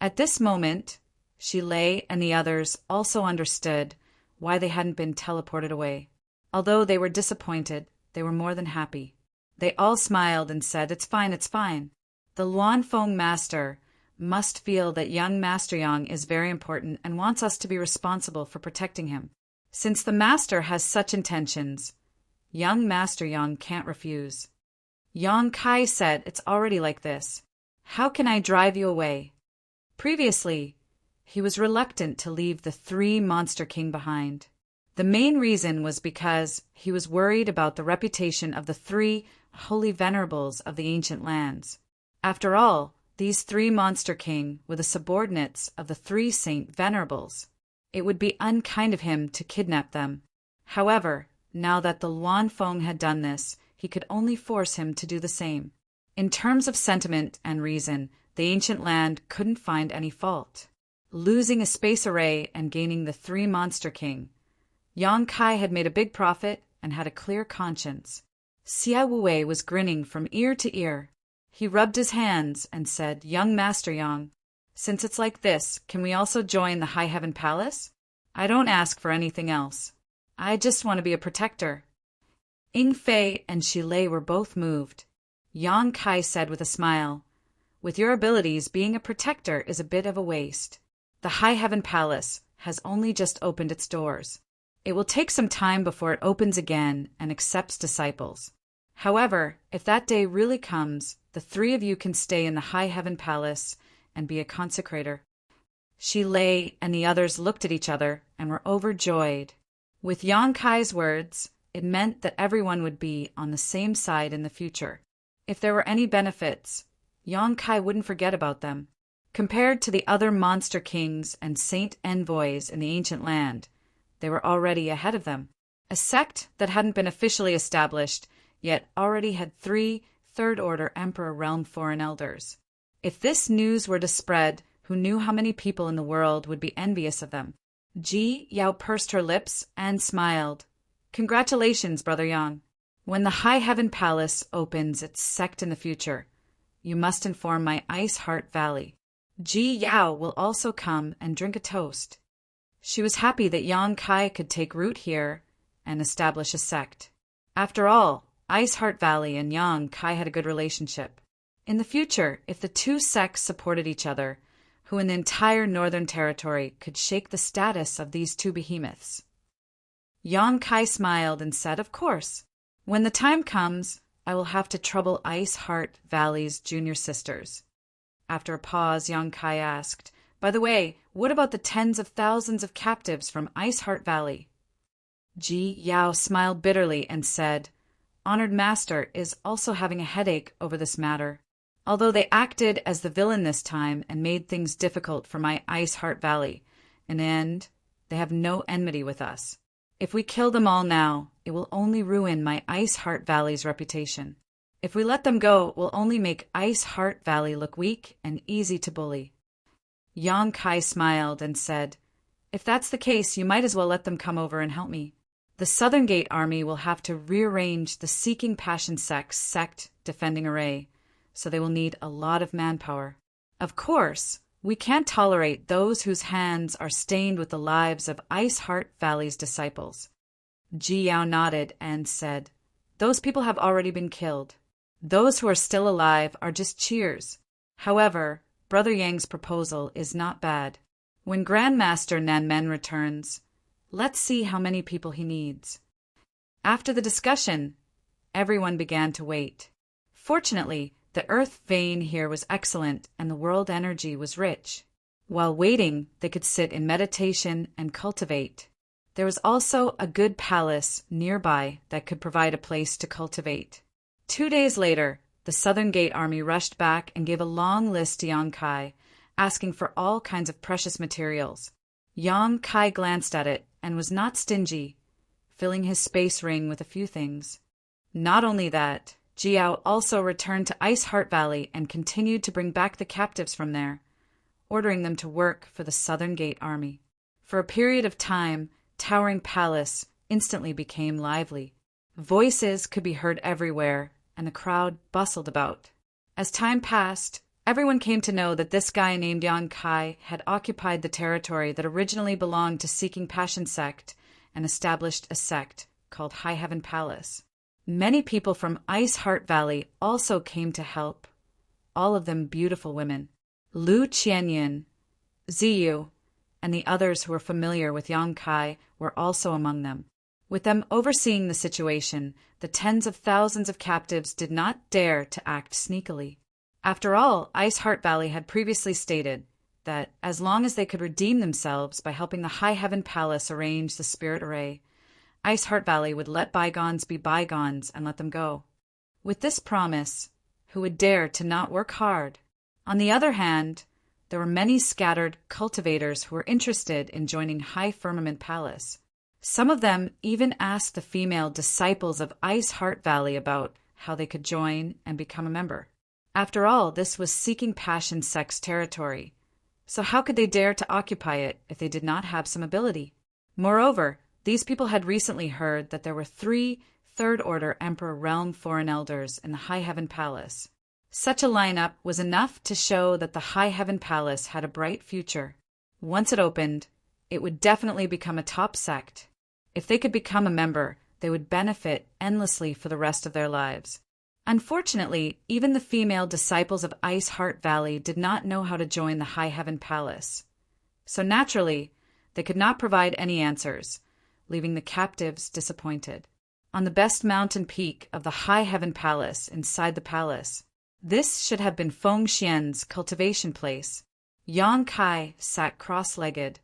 At this moment, Shi Lei and the others also understood why they hadn't been teleported away. Although they were disappointed, they were more than happy. They all smiled and said, "It's fine, it's fine." The Luan Fong master must feel that young Master Yang is very important and wants us to be responsible for protecting him. Since the master has such intentions, young Master Yang can't refuse. Yang Kai said, "It's already like this. How can I drive you away?" Previously, he was reluctant to leave the 3 Monster King behind. The main reason was because he was worried about the reputation of the 3 holy venerables of the ancient lands. After all, these 3 Monster King were the subordinates of the 3 Saint Venerables. It would be unkind of him to kidnap them. However, now that the Luan Fong had done this, he could only force him to do the same. In terms of sentiment and reason, the ancient land couldn't find any fault. Losing a space array and gaining the 3 Monster King, Yang Kai had made a big profit and had a clear conscience. Xia Wei was grinning from ear to ear. He rubbed his hands and said, "Young Master Yang, since it's like this, can we also join the High Heaven Palace? I don't ask for anything else. I just want to be a protector." Ying Fei and Shi Lei were both moved. Yang Kai said with a smile, "With your abilities, being a protector is a bit of a waste. The High Heaven Palace has only just opened its doors. It will take some time before it opens again and accepts disciples. However, if that day really comes, the 3 of you can stay in the High Heaven Palace and be a consecrator." Shi Lei and the others looked at each other and were overjoyed. With Yang Kai's words, it meant that everyone would be on the same side in the future. If there were any benefits, Yang Kai wouldn't forget about them. Compared to the other Monster Kings and Saint Envoys in the ancient land, they were already ahead of them. A sect that hadn't been officially established, yet already had 3 third-order Emperor Realm Foreign Elders. If this news were to spread, who knew how many people in the world would be envious of them? Ji Yao pursed her lips and smiled. "Congratulations, Brother Yang. When the High Heaven Palace opens its sect in the future, you must inform my Ice Heart Valley. Ji Yao will also come and drink a toast." She was happy that Yang Kai could take root here and establish a sect. After all, Ice Heart Valley and Yang Kai had a good relationship. In the future, if the 2 sects supported each other, who in the entire Northern Territory could shake the status of these 2 behemoths? Yang Kai smiled and said, "Of course. When the time comes, I will have to trouble Ice Heart Valley's junior sisters." After a pause, Yang Kai asked, "By the way, what about the tens of thousands of captives from Ice Heart Valley?" Ji Yao smiled bitterly and said, "Honored Master is also having a headache over this matter. Although they acted as the villain this time and made things difficult for my Ice Heart Valley, in the end, they have no enmity with us. If we kill them all now, it will only ruin my Ice Heart Valley's reputation. If we let them go, it will only make Ice Heart Valley look weak and easy to bully." Yang Kai smiled and said, "If that's the case, you might as well let them come over and help me. The Southern Gate Army will have to rearrange the Seeking Passion sect defending array, so they will need a lot of manpower. Of course, we can't tolerate those whose hands are stained with the lives of Ice Heart Valley's disciples." Ji Yao nodded and said, "Those people have already been killed. Those who are still alive are just cheers. However, Brother Yang's proposal is not bad. When Grandmaster Nanmen returns, let's see how many people he needs." After the discussion, everyone began to wait. Fortunately, the earth vein here was excellent and the world energy was rich. While waiting, they could sit in meditation and cultivate. There was also a good palace nearby that could provide a place to cultivate. 2 days later, the Southern Gate Army rushed back and gave a long list to Yang Kai, asking for all kinds of precious materials. Yang Kai glanced at it and was not stingy, filling his space ring with a few things. Not only that, Jiao also returned to Ice Heart Valley and continued to bring back the captives from there, ordering them to work for the Southern Gate Army. For a period of time, Towering Palace instantly became lively. Voices could be heard everywhere, and the crowd bustled about. As time passed, everyone came to know that this guy named Yang Kai had occupied the territory that originally belonged to Seeking Passion sect and established a sect called High Heaven Palace. Many people from Ice Heart Valley also came to help, all of them beautiful women. Lu Qianyin, Ziyu, and the others who were familiar with Yang Kai were also among them. With them overseeing the situation, the tens of thousands of captives did not dare to act sneakily. After all, Ice Heart Valley had previously stated that as long as they could redeem themselves by helping the High Heaven Palace arrange the spirit array, Ice Heart Valley would let bygones be bygones and let them go. With this promise, who would dare to not work hard? On the other hand, there were many scattered cultivators who were interested in joining High Firmament Palace. Some of them even asked the female disciples of Ice Heart Valley about how they could join and become a member. After all, this was Seeking Passion sect's territory, so how could they dare to occupy it if they did not have some ability? Moreover, these people had recently heard that there were 3 Third-Order Emperor Realm Foreign Elders in the High Heaven Palace. Such a lineup was enough to show that the High Heaven Palace had a bright future. Once it opened, it would definitely become a top sect. If they could become a member, they would benefit endlessly for the rest of their lives. Unfortunately, even the female disciples of Ice Heart Valley did not know how to join the High Heaven Palace. So naturally, they could not provide any answers, leaving the captives disappointed. On the best mountain peak of the High Heaven Palace inside the palace, this should have been Feng Xian's cultivation place. Yang Kai sat cross-legged,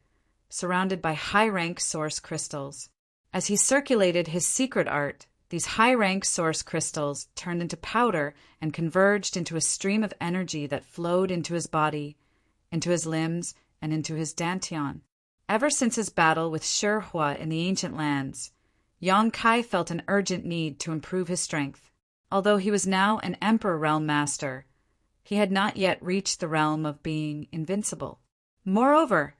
surrounded by high-rank source crystals. As he circulated his secret art, these high-rank source crystals turned into powder and converged into a stream of energy that flowed into his body, into his limbs, and into his dantian. Ever since his battle with Shihua in the ancient lands, Yang Kai felt an urgent need to improve his strength. Although he was now an Emperor Realm Master, he had not yet reached the realm of being invincible. Moreover,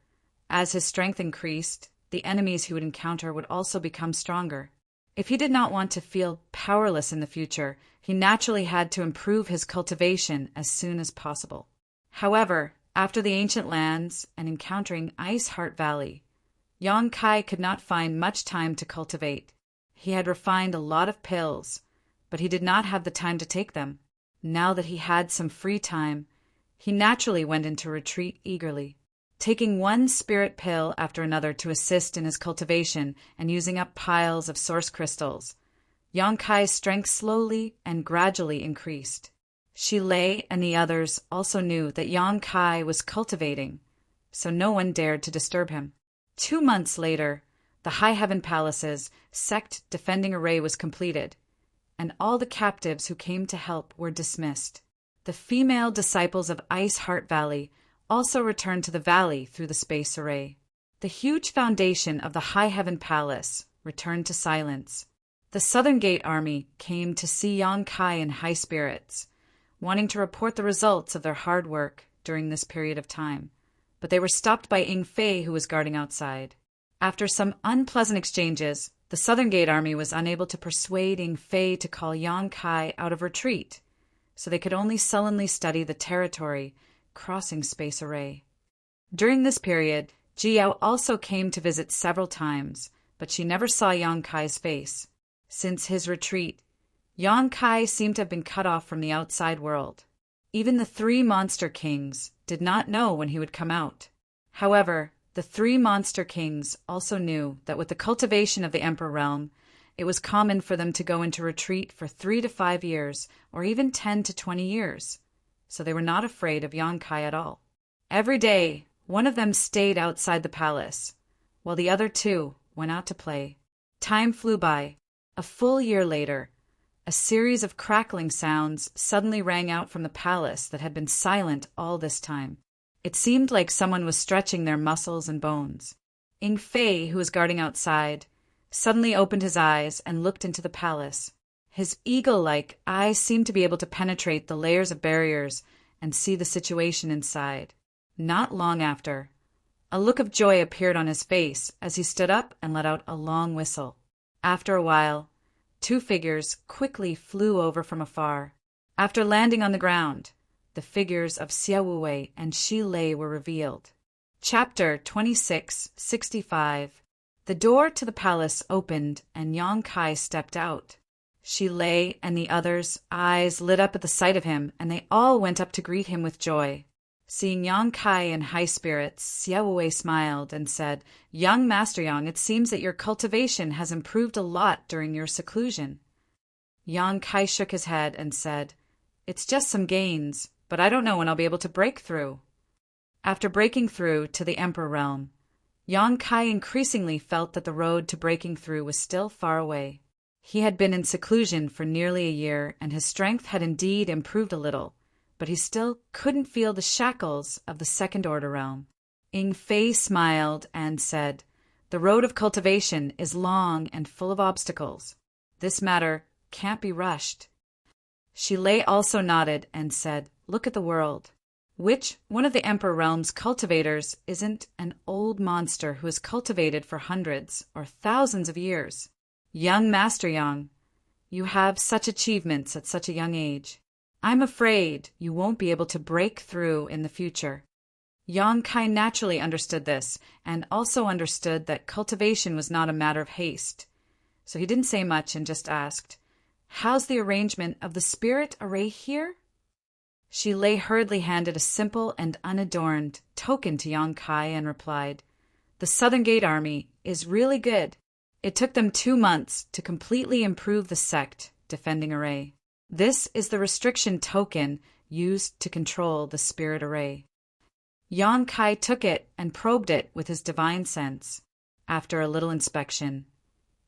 as his strength increased, the enemies he would encounter would also become stronger. If he did not want to feel powerless in the future, he naturally had to improve his cultivation as soon as possible. However, after the ancient lands and encountering Ice Heart Valley, Yang Kai could not find much time to cultivate. He had refined a lot of pills, but he did not have the time to take them. Now that he had some free time, he naturally went into retreat eagerly, taking one spirit pill after another to assist in his cultivation and using up piles of source crystals. Yang Kai's strength slowly and gradually increased. Shi Lei and the others also knew that Yang Kai was cultivating, so no one dared to disturb him. 2 months later, the High Heaven Palace's sect defending array was completed, and all the captives who came to help were dismissed. The female disciples of Ice Heart Valley also returned to the valley through the space array. The huge foundation of the High Heaven Palace returned to silence. The Southern Gate Army came to see Yang Kai in high spirits, wanting to report the results of their hard work during this period of time. but they were stopped by Ying Fei, who was guarding outside. After some unpleasant exchanges, the Southern Gate Army was unable to persuade Ying Fei to call Yang Kai out of retreat, so they could only sullenly study the territory, crossing space array. During this period, Ji Yao also came to visit several times, but she never saw Yang Kai's face. Since his retreat, Yang Kai seemed to have been cut off from the outside world. Even the three monster kings did not know when he would come out. However, the three monster kings also knew that with the cultivation of the Emperor realm, it was common for them to go into retreat for 3 to 5 years, or even 10 to 20 years. So they were not afraid of Yang Kai at all. Every day, one of them stayed outside the palace, while the other two went out to play. Time flew by. A full year later, a series of crackling sounds suddenly rang out from the palace that had been silent all this time. It seemed like someone was stretching their muscles and bones. Ying Fei, who was guarding outside, suddenly opened his eyes and looked into the palace. His eagle-like eyes seemed to be able to penetrate the layers of barriers and see the situation inside. Not long after, a look of joy appeared on his face as he stood up and let out a long whistle. After a while, 2 figures quickly flew over from afar. After landing on the ground, the figures of Xia Wuwei and Shi Lei were revealed. Chapter 2665. The door to the palace opened and Yang Kai stepped out. Shi Lei and the others' eyes lit up at the sight of him, and they all went up to greet him with joy. Seeing Yang Kai in high spirits, Xia Wuwei smiled and said, "Young Master Yang, it seems that your cultivation has improved a lot during your seclusion." Yang Kai shook his head and said, "It's just some gains, but I don't know when I'll be able to break through." After breaking through to the Emperor realm, Yang Kai increasingly felt that the road to breaking through was still far away. He had been in seclusion for nearly a year, and his strength had indeed improved a little, but he still couldn't feel the shackles of the second-order realm. Ying Fei smiled and said, "The road of cultivation is long and full of obstacles. This matter can't be rushed." Shi Lei also nodded and said, "Look at the world. Which one of the Emperor Realm's cultivators isn't an old monster who has cultivated for hundreds or thousands of years? Young Master Yang, you have such achievements at such a young age. I'm afraid you won't be able to break through in the future." Yang Kai naturally understood this, and also understood that cultivation was not a matter of haste. So he didn't say much and just asked, "How's the arrangement of the spirit array here?" Shi Lei hurriedly handed a simple and unadorned token to Yang Kai and replied, "The Southern Gate Army is really good. It took them 2 months to completely improve the sect defending array. This is the restriction token used to control the spirit array." Yang Kai took it and probed it with his divine sense. After a little inspection,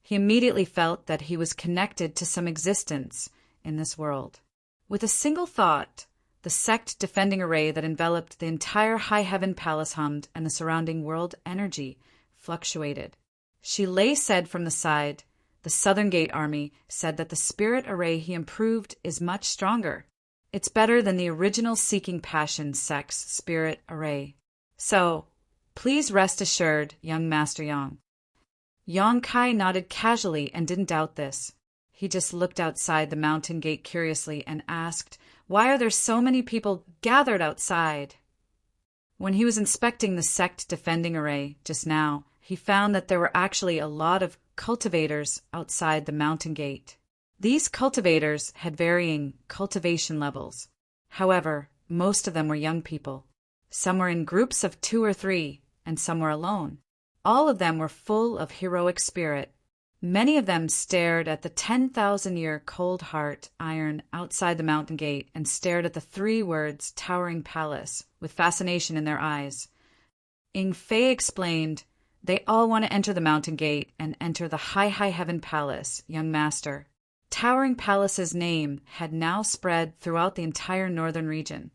he immediately felt that he was connected to some existence in this world. With a single thought, the sect defending array that enveloped the entire High Heaven Palace hummed, and the surrounding world energy fluctuated. Shi Lei said from the side, "The Southern Gate Army said that the spirit array he improved is much stronger. It's better than the original Seeking Passion sect's spirit array. So, please rest assured, young Master Yang." Yang Kai nodded casually and didn't doubt this. He just looked outside the mountain gate curiously and asked, "Why are there so many people gathered outside?" When he was inspecting the sect defending array just now, he found that there were actually a lot of cultivators outside the mountain gate. These cultivators had varying cultivation levels. However, most of them were young people. Some were in groups of 2 or 3, and some were alone. All of them were full of heroic spirit. Many of them stared at the 10,000-year cold heart iron outside the mountain gate and stared at the 3 words towering palace with fascination in their eyes. Ying Fei explained, "They all want to enter the mountain gate and enter the High Heaven Palace, young master." Towering Palace's name had now spread throughout the entire northern region.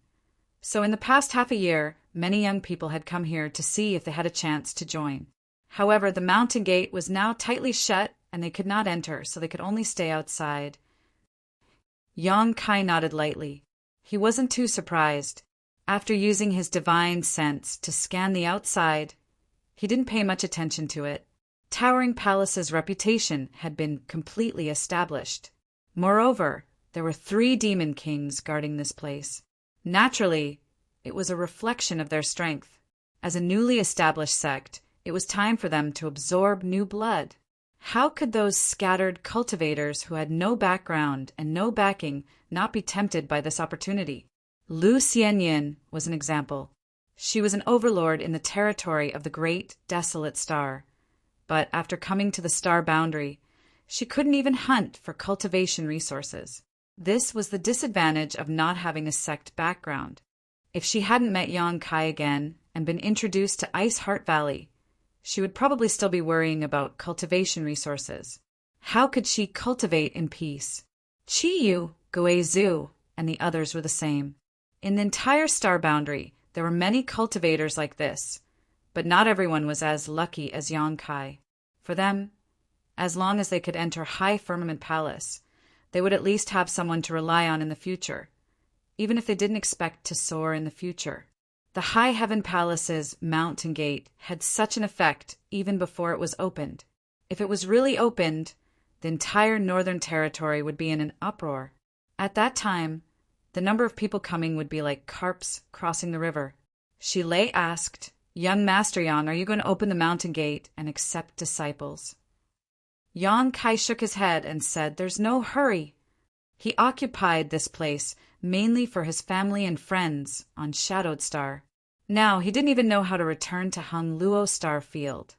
So in the past half a year, many young people had come here to see if they had a chance to join. However, the mountain gate was now tightly shut and they could not enter, so they could only stay outside. Yang Kai nodded lightly. He wasn't too surprised. After using his divine sense to scan the outside, he didn't pay much attention to it. Towering Palace's reputation had been completely established. Moreover, there were 3 demon kings guarding this place. Naturally, it was a reflection of their strength. As a newly established sect, it was time for them to absorb new blood. How could those scattered cultivators who had no background and no backing not be tempted by this opportunity? Lu Xianyin was an example. She was an overlord in the territory of the great, desolate star. But after coming to the star boundary, she couldn't even hunt for cultivation resources. This was the disadvantage of not having a sect background. If she hadn't met Yang Kai again and been introduced to Ice Heart Valley, she would probably still be worrying about cultivation resources. How could she cultivate in peace? Chiyu, Guizhu, and the others were the same. In the entire star boundary, there were many cultivators like this, but not everyone was as lucky as Yang Kai. For them, as long as they could enter High Firmament Palace, they would at least have someone to rely on in the future, even if they didn't expect to soar in the future. The High Heaven Palace's mountain gate had such an effect even before it was opened. If it was really opened, the entire Northern Territory would be in an uproar. At that time, the number of people coming would be like carps crossing the river. Shilei asked, "Young Master Yang, are you going to open the mountain gate and accept disciples?" Yang Kai shook his head and said, "There's no hurry." He occupied this place mainly for his family and friends on Shadowed Star. Now, he didn't even know how to return to Hung Luo Star Field.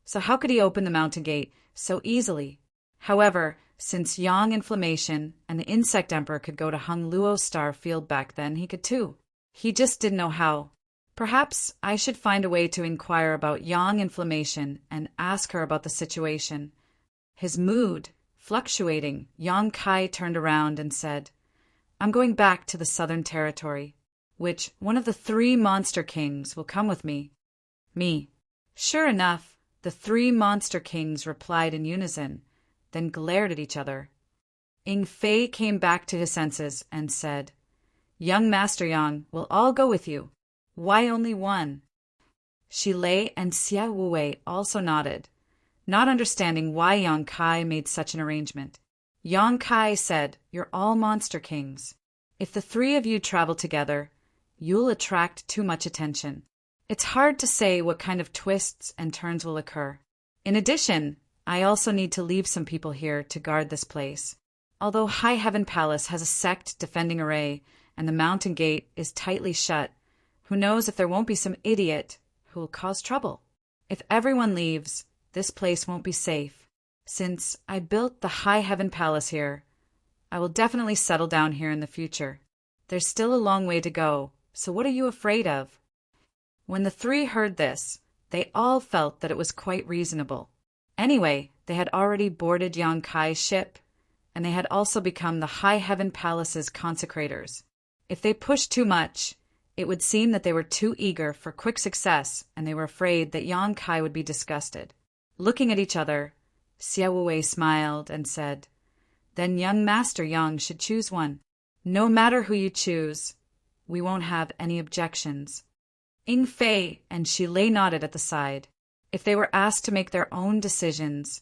So how could he open the mountain gate so easily? However, since Yang Inflammation and the Insect Emperor could go to Hung Luo Star Field back then, he could too. He just didn't know how. Perhaps I should find a way to inquire about Yang Inflammation and ask her about the situation. His mood fluctuating, Yang Kai turned around and said, "I'm going back to the Southern Territory. Which one of the 3 monster kings will come with me?" "Me." Sure enough, the 3 monster kings replied in unison, then glared at each other. Ing Fei came back to his senses and said, "Young Master Yang will all go with you. Why only one?" Shilei and Xia Wuwei also nodded, not understanding why Yang Kai made such an arrangement. Yang Kai said, "You're all monster kings. If the 3 of you travel together, you'll attract too much attention. It's hard to say what kind of twists and turns will occur. In addition, I also need to leave some people here to guard this place. Although High Heaven Palace has a sect defending array and the mountain gate is tightly shut, who knows if there won't be some idiot who will cause trouble. If everyone leaves, this place won't be safe. Since I built the High Heaven Palace here, I will definitely settle down here in the future. There's still a long way to go, so what are you afraid of?" When the 3 heard this, they all felt that it was quite reasonable. Anyway, they had already boarded Yang Kai's ship, and they had also become the High Heaven Palace's consecrators. If they pushed too much, it would seem that they were too eager for quick success, and they were afraid that Yang Kai would be disgusted. Looking at each other, Xia Wuwei smiled and said, "Then young Master Yang should choose one. No matter who you choose, we won't have any objections." Ing Fei and Shilei nodded at the side. If they were asked to make their own decisions,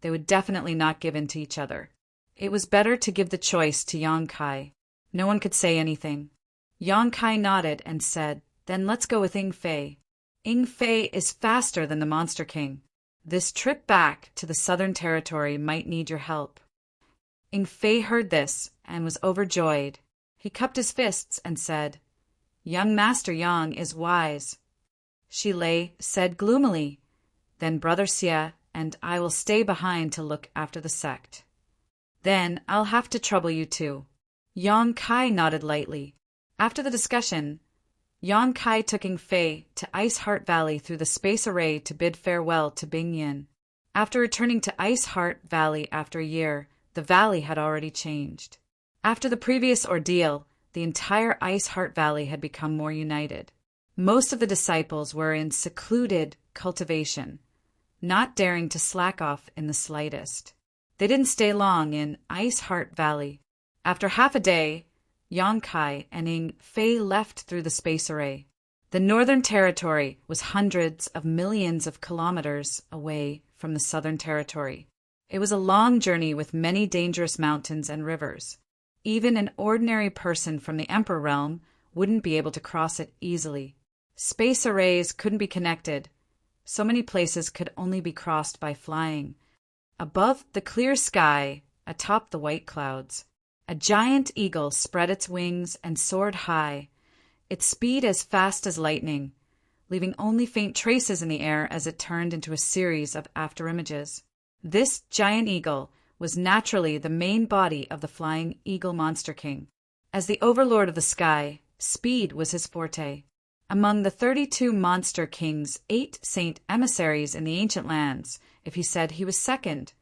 they would definitely not give in to each other. It was better to give the choice to Yang Kai. No one could say anything. Yang Kai nodded and said, "Then let's go with Ing Fei. Ing Fei is faster than the Monster King. This trip back to the Southern Territory might need your help." Ing Fei heard this and was overjoyed. He cupped his fists and said, "Young Master Yang is wise." Shilei said gloomily, "Then Brother Xia and I will stay behind to look after the sect." "Then I'll have to trouble you too." Yang Kai nodded lightly. After the discussion, Yang Kai took Ing Fei to Ice Heart Valley through the space array to bid farewell to Bing Yin. After returning to Ice Heart Valley after a year, the valley had already changed. After the previous ordeal, the entire Ice Heart Valley had become more united. Most of the disciples were in secluded cultivation, not daring to slack off in the slightest. They didn't stay long in Ice Heart Valley. After half a day, Yang Kai and Ing Fei left through the space array. The Northern Territory was hundreds of millions of kilometers away from the Southern Territory. It was a long journey with many dangerous mountains and rivers. Even an ordinary person from the Emperor realm wouldn't be able to cross it easily. Space arrays couldn't be connected. So many places could only be crossed by flying. Above the clear sky, atop the white clouds, a giant eagle spread its wings and soared high, its speed as fast as lightning, leaving only faint traces in the air as it turned into a series of afterimages. This giant eagle was naturally the main body of the Flying Eagle Monster King. As the overlord of the sky, speed was his forte. Among the 32 Monster Kings, 8 saint emissaries in the ancient lands, if he said he was second,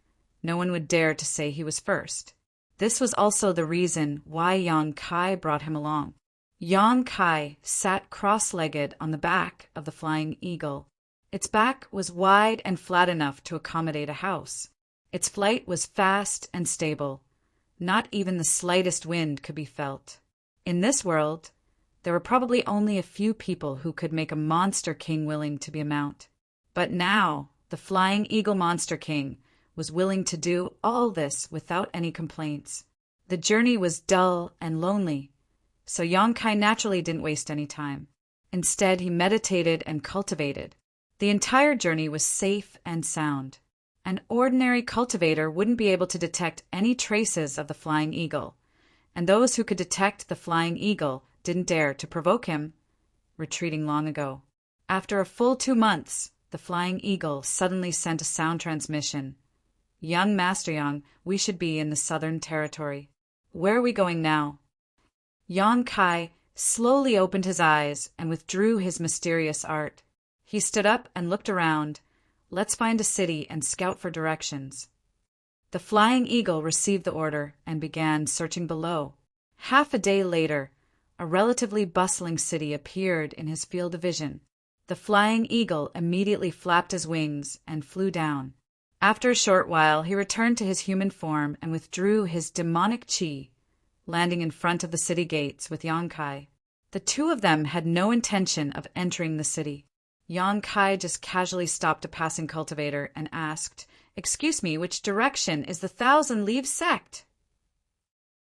no one would dare to say he was first. This was also the reason why Yang Kai brought him along. Yang Kai sat cross-legged on the back of the Flying Eagle. Its back was wide and flat enough to accommodate a house. Its flight was fast and stable. Not even the slightest wind could be felt. In this world, there were probably only a few people who could make a Monster King willing to be a mount. But now, the Flying Eagle Monster King was willing to do all this without any complaints. The journey was dull and lonely, so Yang Kai naturally didn't waste any time. Instead, he meditated and cultivated. The entire journey was safe and sound. An ordinary cultivator wouldn't be able to detect any traces of the Flying Eagle, and those who could detect the Flying Eagle didn't dare to provoke him, retreating long ago. After a full 2 months, the Flying Eagle suddenly sent a sound transmission. "Young Master Yang, we should be in the Southern Territory. Where are we going now?" Yang Kai slowly opened his eyes and withdrew his mysterious art. He stood up and looked around. "Let's find a city and scout for directions." The Flying Eagle received the order and began searching below. Half a day later, a relatively bustling city appeared in his field of vision. The Flying Eagle immediately flapped his wings and flew down. After a short while, he returned to his human form and withdrew his demonic chi, landing in front of the city gates with Yang Kai. The two of them had no intention of entering the city. Yang Kai just casually stopped a passing cultivator and asked, "Excuse me, which direction is the Thousand Leaves Sect?"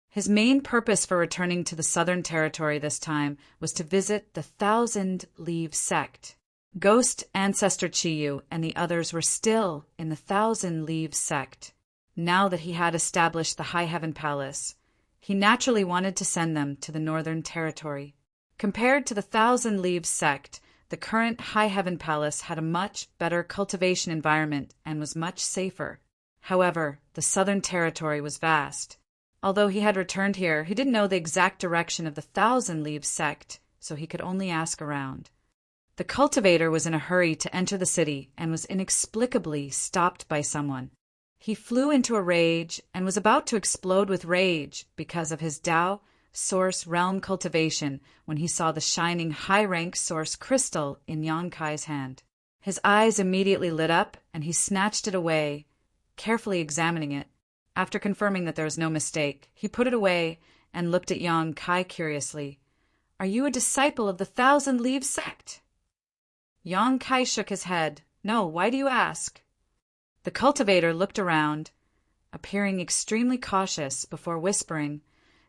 His main purpose for returning to the Southern Territory this time was to visit the Thousand Leaves Sect. Ghost Ancestor Chiyu and the others were still in the Thousand Leaves Sect. Now that he had established the High Heaven Palace, he naturally wanted to send them to the Northern Territory. Compared to the Thousand Leaves Sect, the current High Heaven Palace had a much better cultivation environment and was much safer. However, the Southern Territory was vast. Although he had returned here, he didn't know the exact direction of the Thousand Leaves Sect, so he could only ask around. The cultivator was in a hurry to enter the city and was inexplicably stopped by someone. He flew into a rage and was about to explode with rage because of his Tao Source Realm cultivation when he saw the shining high-rank Source crystal in Yang Kai's hand. His eyes immediately lit up and he snatched it away, carefully examining it. After confirming that there was no mistake, he put it away and looked at Yang Kai curiously. "Are you a disciple of the Thousand Leaves Sect?" Yang Kai shook his head. "No, why do you ask?" The cultivator looked around, appearing extremely cautious before whispering,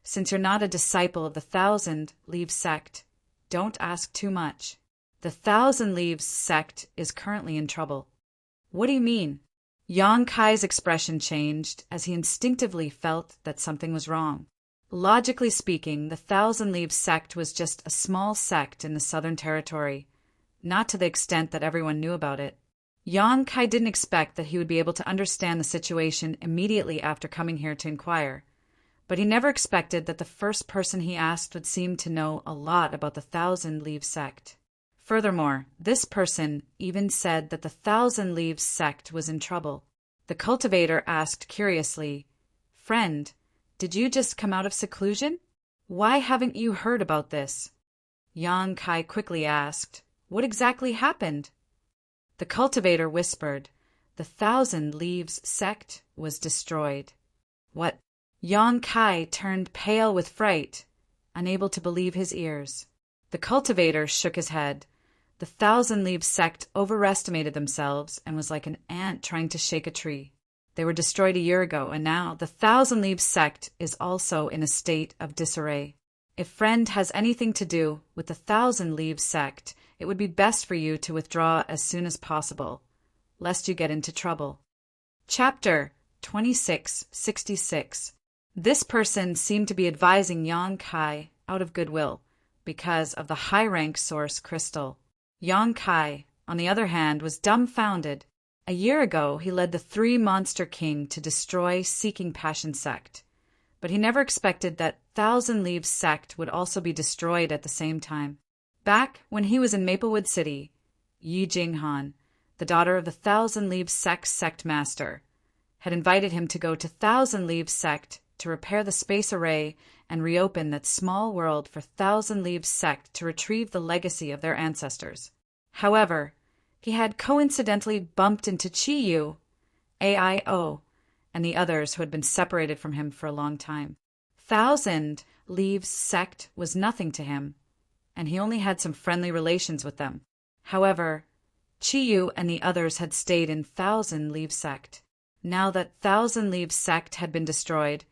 "Since you're not a disciple of the Thousand Leaves Sect, don't ask too much. The Thousand Leaves Sect is currently in trouble." "What do you mean?" Yang Kai's expression changed as he instinctively felt that something was wrong. Logically speaking, the Thousand Leaves Sect was just a small sect in the Southern Territory, not to the extent that everyone knew about it. Yang Kai didn't expect that he would be able to understand the situation immediately after coming here to inquire, but he never expected that the first person he asked would seem to know a lot about the Thousand Leaves Sect. Furthermore, this person even said that the Thousand Leaves Sect was in trouble. The cultivator asked curiously, "Friend, did you just come out of seclusion? Why haven't you heard about this?" Yang Kai quickly asked, "What exactly happened?" The cultivator whispered, "The Thousand Leaves Sect was destroyed." "What?" Yang Kai turned pale with fright. unable to believe his ears. The cultivator shook his head. The Thousand Leaves sect overestimated themselves and was like an ant trying to shake a tree. They were destroyed a year ago, and now the Thousand Leaves sect is also in a state of disarray. If friend has anything to do with the Thousand Leaves sect, it would be best for you to withdraw as soon as possible, lest you get into trouble. Chapter 2666. This person seemed to be advising Yang Kai out of goodwill because of the high-rank source crystal. Yang Kai, on the other hand, was dumbfounded. A year ago, he led the Three Monster King to destroy Seeking Passion sect, but he never expected that Thousand Leaves sect would also be destroyed at the same time. Back when he was in Maplewood City, Yi Jinghan, the daughter of the Thousand Leaves sect master, had invited him to go to Thousand Leaves sect to repair the space array and reopen that small world for Thousand Leaves sect to retrieve the legacy of their ancestors. However, he had coincidentally bumped into Chi-Yu, AIO, and the others who had been separated from him for a long time. Thousand Leaves sect was nothing to him, and he only had some friendly relations with them. However, Chi-Yu and the others had stayed in Thousand Leaves sect. Now that Thousand Leaves sect had been destroyed,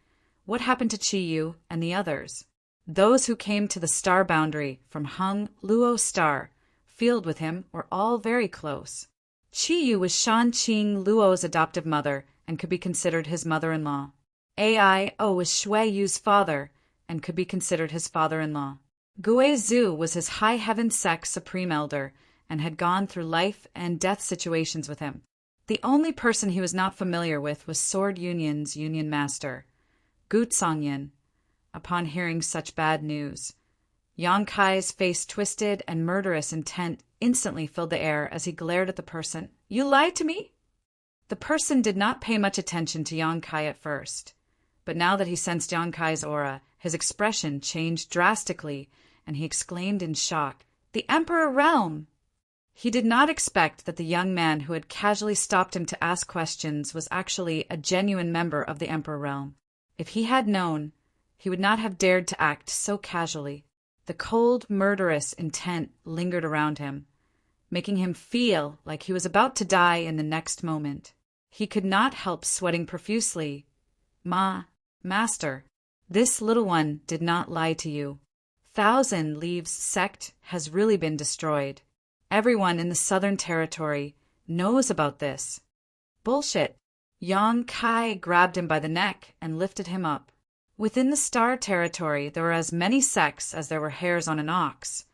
what happened to Chi-Yu and the others? Those who came to the star boundary from Hung Luo Star field with him were all very close. Chi-Yu was Shan-Qing Luo's adoptive mother and could be considered his mother-in-law. AIO was Shui-Yu's father and could be considered his father-in-law. Guizhu was his High Heaven sect supreme elder and had gone through life and death situations with him. The only person he was not familiar with was Sword Union's Union Master, Gu Tsongyin. Upon hearing such bad news, Yang Kai's face twisted and murderous intent instantly filled the air as he glared at the person. "You lied to me?" The person did not pay much attention to Yang Kai at first, but now that he sensed Yang Kai's aura, his expression changed drastically, and he exclaimed in shock, "The Emperor Realm!" He did not expect that the young man who had casually stopped him to ask questions was actually a genuine member of the Emperor Realm. If he had known, he would not have dared to act so casually. The cold, murderous intent lingered around him, making him feel like he was about to die in the next moment. He could not help sweating profusely. Master, this little one did not lie to you. Thousand Leaves sect has really been destroyed. Everyone in the Southern Territory knows about this." "Bullshit." Yang Kai grabbed him by the neck and lifted him up. Within the Star Territory, there were as many sects as there were hairs on an ox.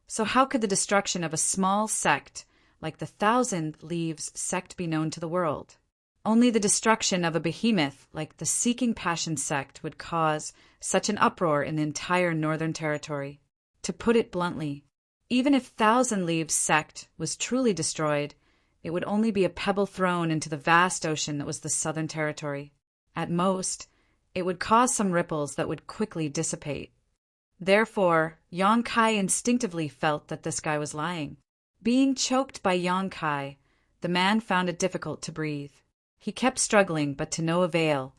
So how could the destruction of a small sect like the Thousand Leaves sect be known to the world? Only the destruction of a behemoth like the Seeking Passion sect would cause such an uproar in the entire Northern Territory. To put it bluntly, even if Thousand Leaves sect was truly destroyed, it would only be a pebble thrown into the vast ocean that was the Southern Territory. At most, it would cause some ripples that would quickly dissipate. Therefore, Yang Kai instinctively felt that this guy was lying. Being choked by Yang Kai, the man found it difficult to breathe. He kept struggling, but to no avail.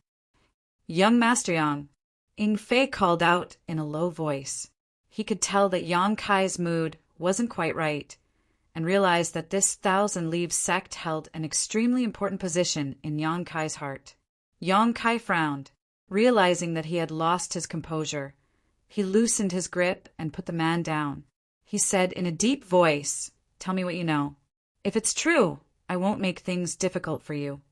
"Young Master Yang," Ing Fei called out in a low voice. He could tell that Yang Kai's mood wasn't quite right, and realized that this Thousand Leaves sect held an extremely important position in Yang Kai's heart. Yang Kai frowned, realizing that he had lost his composure. He loosened his grip and put the man down. He said in a deep voice, "Tell me what you know. If it's true, I won't make things difficult for you."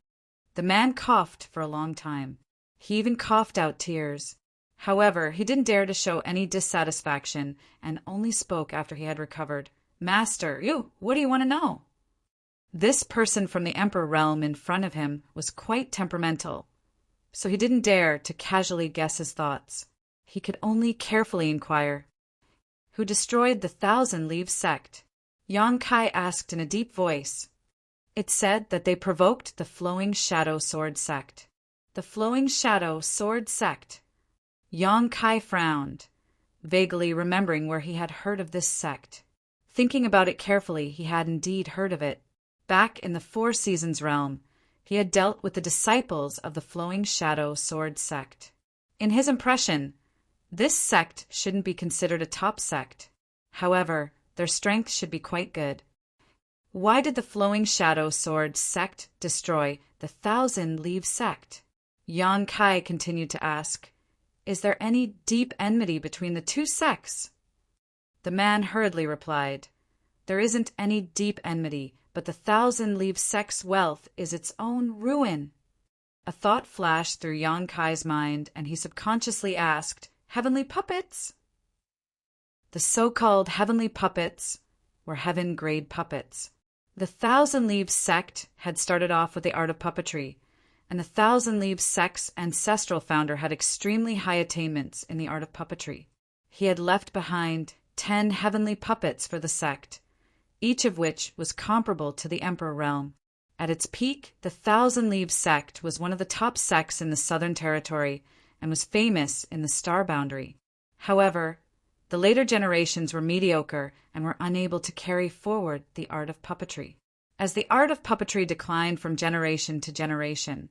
The man coughed for a long time. He even coughed out tears. However, he didn't dare to show any dissatisfaction and only spoke after he had recovered. "Master, what do you want to know?" This person from the Emperor Realm in front of him was quite temperamental, so he didn't dare to casually guess his thoughts. He could only carefully inquire, "Who destroyed the Thousand Leaves sect?" Yang Kai asked in a deep voice. It said that they provoked the Flowing Shadow Sword sect. The Flowing Shadow Sword sect. Yang Kai frowned, vaguely remembering where he had heard of this sect. Thinking about it carefully, he had indeed heard of it. Back in the Four Seasons realm, he had dealt with the disciples of the Flowing Shadow Sword sect. In his impression, This sect shouldn't be considered a top sect. However, their strength should be quite good. Why did the Flowing Shadow Sword sect destroy the Thousand Leaves sect? Yan Kai continued to ask, "Is there any deep enmity between the two sects?" The man hurriedly replied, "There isn't any deep enmity, but the Thousand Leaves sect's wealth is its own ruin." A thought flashed through Yan Kai's mind, and he subconsciously asked, "Heavenly puppets?" The so-called heavenly puppets were heaven-grade puppets. The Thousand Leaves sect had started off with the art of puppetry, and the Thousand Leaves sect's ancestral founder had extremely high attainments in the art of puppetry. He had left behind 10 heavenly puppets for the sect, each of which was comparable to the Emperor realm. At its peak, the Thousand Leaves sect was one of the top sects in the Southern Territory and was famous in the Star Boundary. However, the later generations were mediocre and were unable to carry forward the art of puppetry. As the art of puppetry declined from generation to generation,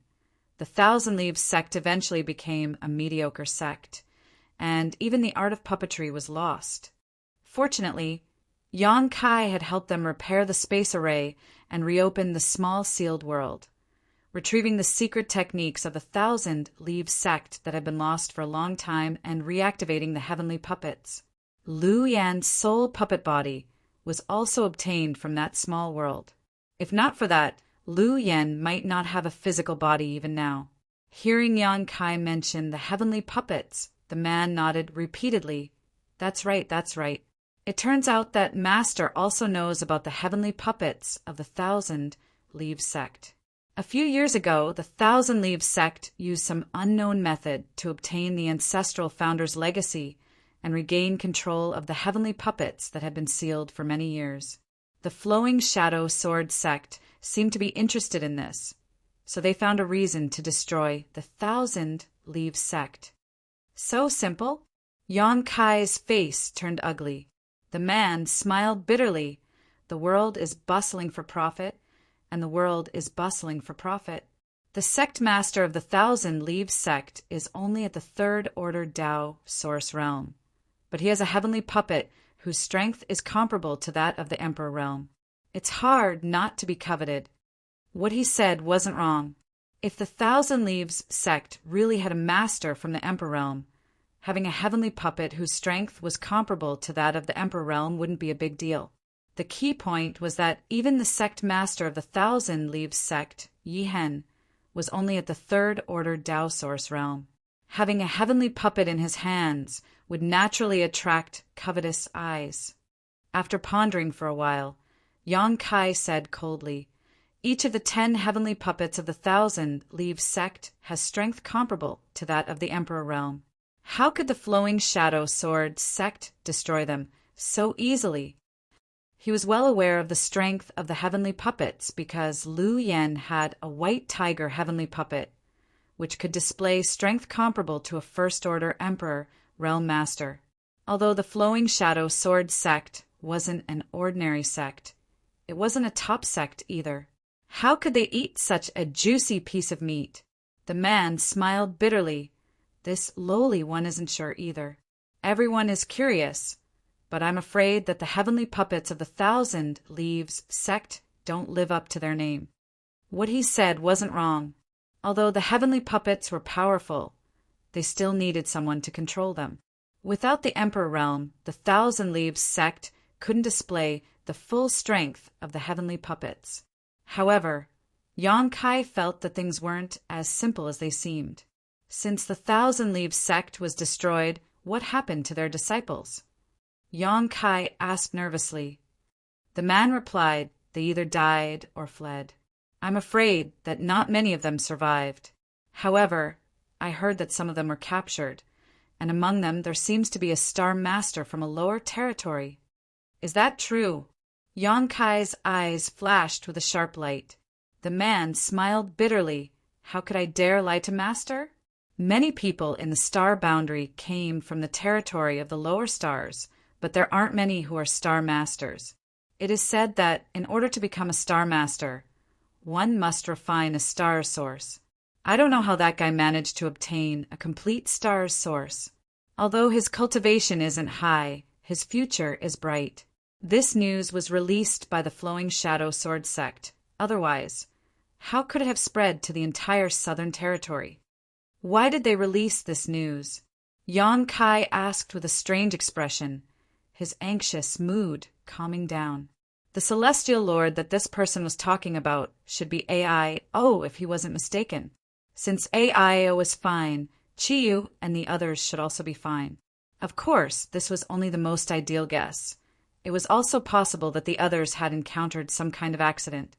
the Thousand Leaves sect eventually became a mediocre sect, and even the art of puppetry was lost. Fortunately, Yan Kai had helped them repair the space array and reopen the small sealed world, retrieving the secret techniques of the Thousand Leaves sect that had been lost for a long time and reactivating the heavenly puppets. Lu Yan's soul puppet body was also obtained from that small world. If not for that, Lu Yan might not have a physical body even now. Hearing Yan Kai mention the heavenly puppets, the man nodded repeatedly. That's right, that's right. It turns out that Master also knows about the heavenly puppets of the Thousand Leaves sect. A few years ago, the Thousand Leaves sect used some unknown method to obtain the ancestral founder's legacy and regain control of the heavenly puppets that had been sealed for many years. The Flowing Shadow Sword sect seemed to be interested in this, so they found a reason to destroy the Thousand Leaves sect. So simple? Yan Kai's face turned ugly. The man smiled bitterly. The world is bustling for profit, and the world is bustling for profit. The sect master of the Thousand Leaves sect is only at the third order Tao source realm, but he has a heavenly puppet whose strength is comparable to that of the Emperor realm. It's hard not to be coveted. What he said wasn't wrong. If the Thousand Leaves sect really had a master from the Emperor realm, having a heavenly puppet whose strength was comparable to that of the Emperor realm wouldn't be a big deal. The key point was that even the sect master of the Thousand Leaves sect, Yi Hen, was only at the third order Tao source realm. Having a heavenly puppet in his hands would naturally attract covetous eyes. After pondering for a while, Yan Kai said coldly, "Each of the 10 heavenly puppets of the Thousand Leaves sect has strength comparable to that of the Emperor realm. How could the Flowing Shadow Sword sect destroy them so easily?" He was well aware of the strength of the heavenly puppets because Lu Yan had a white tiger heavenly puppet, which could display strength comparable to a first-order Emperor realm master. Although the Flowing Shadow Sword sect wasn't an ordinary sect, it wasn't a top sect either. How could they eat such a juicy piece of meat? The man smiled bitterly. This lowly one isn't sure either. Everyone is curious, but I'm afraid that the heavenly puppets of the Thousand Leaves sect don't live up to their name. What he said wasn't wrong. Although the heavenly puppets were powerful, they still needed someone to control them. Without the Emperor realm, the Thousand Leaves sect couldn't display the full strength of the heavenly puppets. However, Yan Kai felt that things weren't as simple as they seemed. Since the Thousand Leaves sect was destroyed, what happened to their disciples? Yan Kai asked nervously. The man replied, "They either died or fled. I'm afraid that not many of them survived. However, I heard that some of them were captured, and among them there seems to be a star master from a lower territory." "Is that true?" Yan Kai's eyes flashed with a sharp light. The man smiled bitterly. "How could I dare lie to Master? Many people in the star boundary came from the territory of the lower stars, but there aren't many who are star masters. It is said that in order to become a star master, one must refine a star source. I don't know how that guy managed to obtain a complete star source. Although his cultivation isn't high, his future is bright. This news was released by the Flowing Shadow Sword sect. Otherwise, how could it have spread to the entire Southern Territory? Why did they release this news? Yang Kai asked with a strange expression, his anxious mood calming down. The celestial lord that this person was talking about should be Aio if he wasn't mistaken. Since Aio was fine, Chiyu and the others should also be fine. Of course, this was only the most ideal guess. It was also possible that the others had encountered some kind of accident.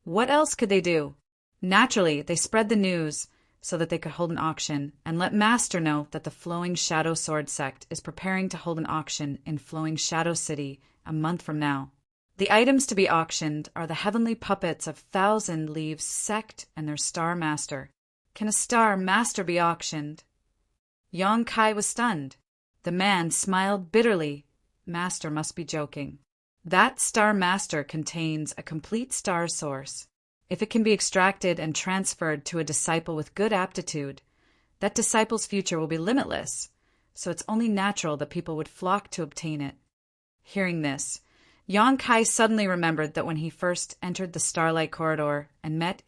What else could they do? Naturally, they spread the news so that they could hold an auction and let Master know that the Flowing Shadow Sword sect is preparing to hold an auction in Flowing Shadow City a month from now. The items to be auctioned are the heavenly puppets of Thousand Leaves sect and their Star Master. Can a Star Master be auctioned? Yang Kai was stunned. The man smiled bitterly. Master must be joking. That Star Master contains a complete star source. If it can be extracted and transferred to a disciple with good aptitude, that disciple's future will be limitless, so it's only natural that people would flock to obtain it. Hearing this, Yang Kai suddenly remembered that when he first entered the Starlight Corridor and met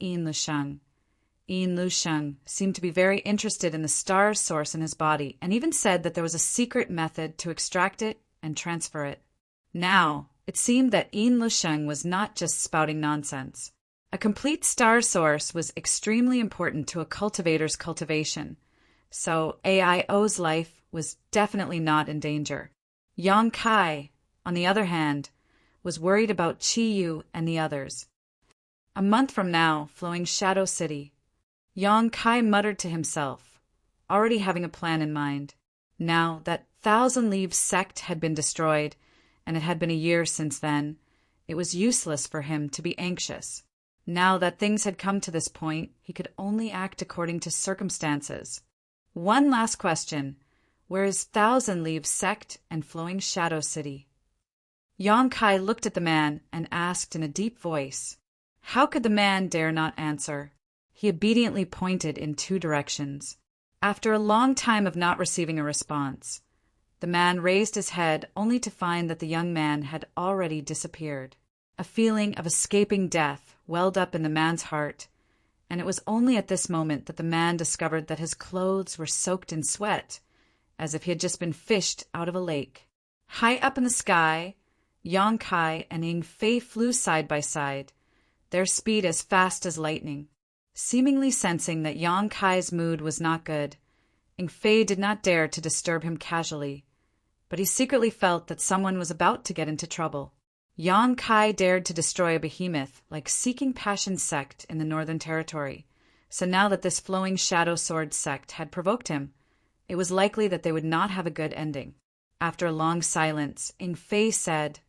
Yin Lusheng seemed to be very interested in the star source in his body and even said that there was a secret method to extract it and transfer it. Now, it seemed that Yin Lusheng was not just spouting nonsense. A complete star source was extremely important to a cultivator's cultivation, so Aio's life was definitely not in danger. Yang Kai, on the other hand, was worried about Chiyu and the others. A month from now, Flowing Shadow City. Yang Kai muttered to himself, already having a plan in mind. Now that Thousand Leaves sect had been destroyed, and it had been a year since then, it was useless for him to be anxious. Now that things had come to this point, he could only act according to circumstances. One last question. Where is Thousand Leaves sect and Flowing Shadow City? Yang Kai looked at the man and asked in a deep voice. How could the man dare not answer? He obediently pointed in two directions. After a long time of not receiving a response, the man raised his head only to find that the young man had already disappeared. A feeling of escaping death welled up in the man's heart, and it was only at this moment that the man discovered that his clothes were soaked in sweat, as if he had just been fished out of a lake. High up in the sky, Yang Kai and Ying Fei flew side by side, their speed as fast as lightning. Seemingly sensing that Yang Kai's mood was not good, Ying Fei did not dare to disturb him casually, but he secretly felt that someone was about to get into trouble. Yang Kai dared to destroy a behemoth like Seeking Passion sect in the Northern Territory, so now that this Flowing Shadow Sword sect had provoked him, it was likely that they would not have a good ending. After a long silence, Ying Fei said,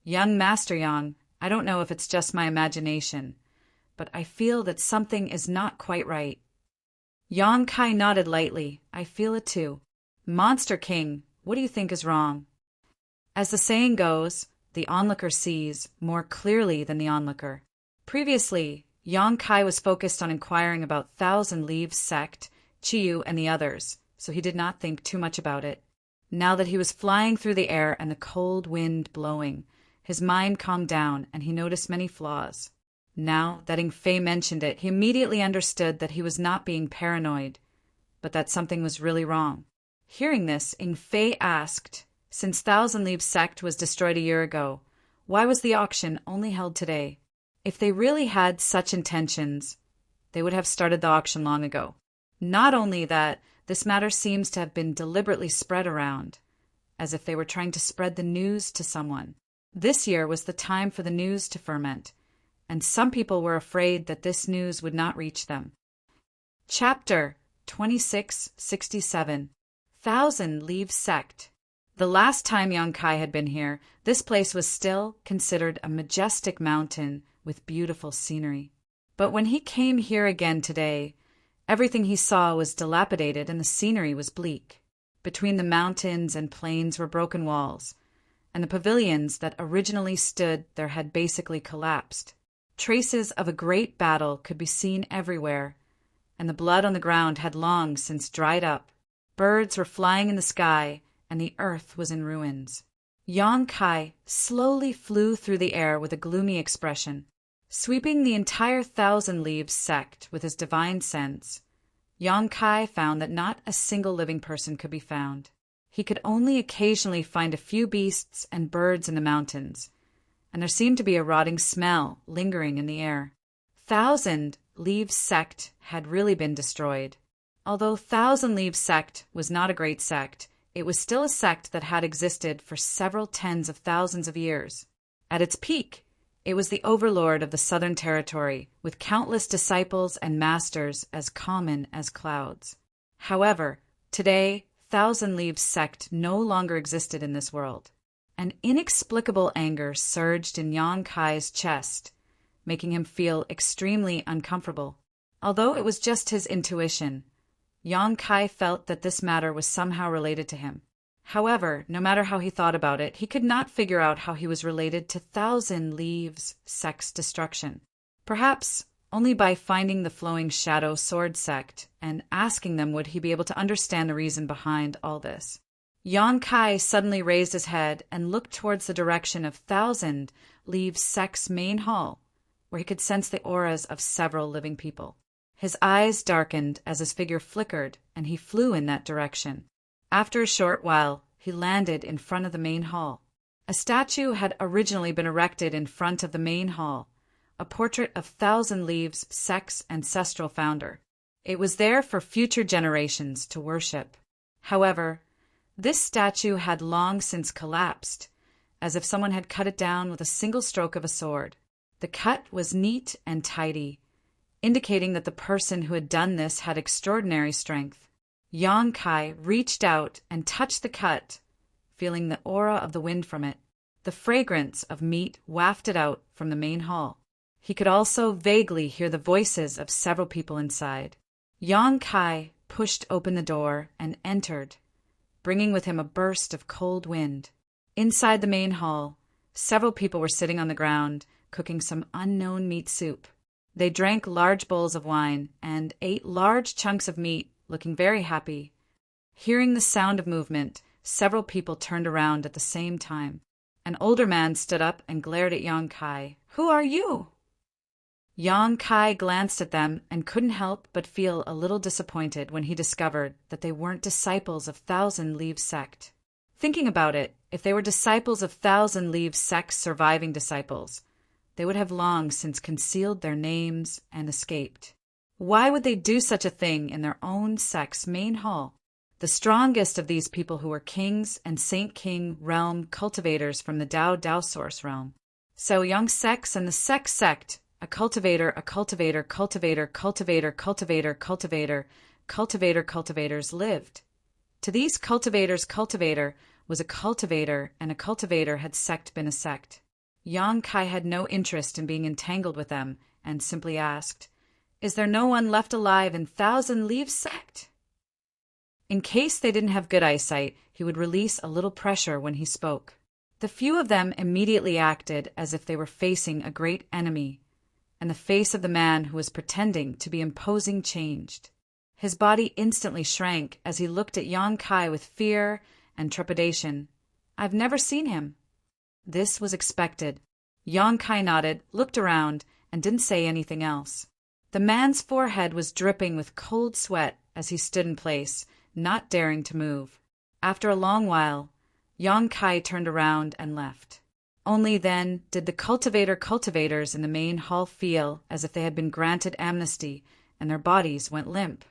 Young Master Yang, I don't know if it's just my imagination, but I feel that something is not quite right. Yang Kai nodded lightly. I feel it too. Monster King, what do you think is wrong? As the saying goes, the onlooker sees more clearly than the onlooker. Previously, Yang Kai was focused on inquiring about Thousand Leaves sect, Chiyu, and the others, so he did not think too much about it. Now that he was flying through the air and the cold wind blowing, his mind calmed down and he noticed many flaws. Now that Ying Fei mentioned it, he immediately understood that he was not being paranoid, but that something was really wrong. Hearing this, Ying Fei asked, since Thousand Leaves sect was destroyed a year ago, why was the auction only held today? If they really had such intentions, they would have started the auction long ago. Not only that, this matter seems to have been deliberately spread around, as if they were trying to spread the news to someone. This year was the time for the news to ferment, and some people were afraid that this news would not reach them. Chapter 2667 Thousand Leaves Sect. The last time Yang Kai had been here, this place was still considered a majestic mountain with beautiful scenery. But when he came here again today, everything he saw was dilapidated and the scenery was bleak. Between the mountains and plains were broken walls, and the pavilions that originally stood there had basically collapsed. Traces of a great battle could be seen everywhere, and the blood on the ground had long since dried up. Birds were flying in the sky, and the earth was in ruins. Yang Kai slowly flew through the air with a gloomy expression, sweeping the entire Thousand Leaves sect with his divine sense. Yang Kai found that not a single living person could be found. He could only occasionally find a few beasts and birds in the mountains, and there seemed to be a rotting smell lingering in the air. Thousand Leaves sect had really been destroyed. Although Thousand Leaves sect was not a great sect, it was still a sect that had existed for several tens of thousands of years. At its peak, it was the overlord of the Southern Territory, with countless disciples and masters as common as clouds. However, today, Thousand Leaves sect no longer existed in this world. An inexplicable anger surged in Yang Kai's chest, making him feel extremely uncomfortable. Although it was just his intuition, Yang Kai felt that this matter was somehow related to him. However, no matter how he thought about it, he could not figure out how he was related to Thousand Leaves sect's destruction. Perhaps only by finding the Flowing Shadow Sword sect and asking them would he be able to understand the reason behind all this. Yang Kai suddenly raised his head and looked towards the direction of Thousand Leaves sect's main hall, where he could sense the auras of several living people. His eyes darkened as his figure flickered, and he flew in that direction. After a short while, he landed in front of the main hall. A statue had originally been erected in front of the main hall, a portrait of Thousand Leaves sect's ancestral founder. It was there for future generations to worship. However, this statue had long since collapsed, as if someone had cut it down with a single stroke of a sword. The cut was neat and tidy, indicating that the person who had done this had extraordinary strength. Yang Kai reached out and touched the cut, feeling the aura of the wind from it. The fragrance of meat wafted out from the main hall. He could also vaguely hear the voices of several people inside. Yang Kai pushed open the door and entered, bringing with him a burst of cold wind. Inside the main hall, several people were sitting on the ground, cooking some unknown meat soup. They drank large bowls of wine and ate large chunks of meat, looking very happy. Hearing the sound of movement, several people turned around at the same time. An older man stood up and glared at Yang Kai. "Who are you?" Yang Kai glanced at them and couldn't help but feel a little disappointed when he discovered that they weren't disciples of Thousand Leaves sect. Thinking about it, if they were disciples of Thousand Leaves sect's surviving disciples, they would have long since concealed their names and escaped. Why would they do such a thing in their own sect's main hall? The strongest of these people who were kings and Saint King realm cultivators from the Dao source realm. So young sects and the sect, a cultivator, cultivators lived. To these cultivator was a cultivator, and a cultivator had sect been a sect. Yang Kai had no interest in being entangled with them and simply asked, "Is there no one left alive in Thousand Leaves sect?" In case they didn't have good eyesight, he would release a little pressure when he spoke. The few of them immediately acted as if they were facing a great enemy, and the face of the man who was pretending to be imposing changed. His body instantly shrank as he looked at Yang Kai with fear and trepidation. "I've never seen him." This was expected. Yang Kai nodded, looked around, and didn't say anything else. The man's forehead was dripping with cold sweat as he stood in place, not daring to move. After a long while, Yang Kai turned around and left. Only then did the cultivators in the main hall feel as if they had been granted amnesty, and their bodies went limp.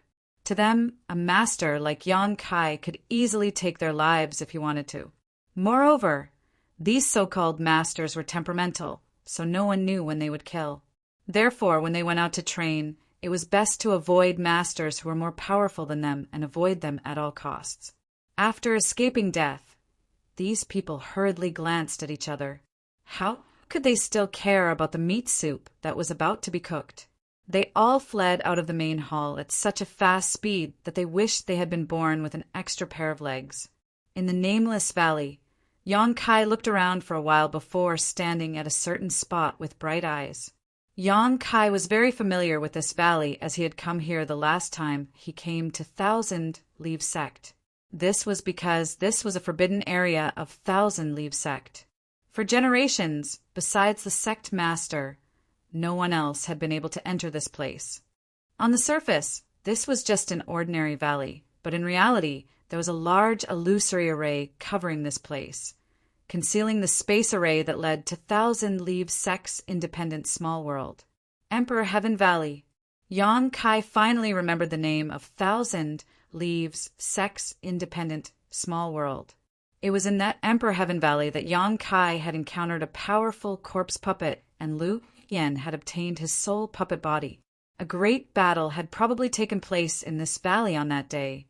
To them, a master like Yang Kai could easily take their lives if he wanted to. Moreover, these so-called masters were temperamental, so no one knew when they would kill. Therefore, when they went out to train, it was best to avoid masters who were more powerful than them and avoid them at all costs. After escaping death, these people hurriedly glanced at each other. How could they still care about the meat soup that was about to be cooked? They all fled out of the main hall at such a fast speed that they wished they had been born with an extra pair of legs. In the nameless valley, Yang Kai looked around for a while before standing at a certain spot with bright eyes. Yang Kai was very familiar with this valley as he had come here the last time he came to Thousand Leaves sect. This was because this was a forbidden area of Thousand Leaves sect. For generations, besides the sect master, no one else had been able to enter this place. On the surface, this was just an ordinary valley, but in reality, there was a large illusory array covering this place, concealing the space array that led to Thousand Leaves sect's independent small world. Emperor Heaven Valley. Yang Kai finally remembered the name of Thousand Leaves sect's independent small world. It was in that Emperor Heaven Valley that Yang Kai had encountered a powerful corpse puppet, and Liu Yan had obtained his soul puppet body. A great battle had probably taken place in this valley on that day,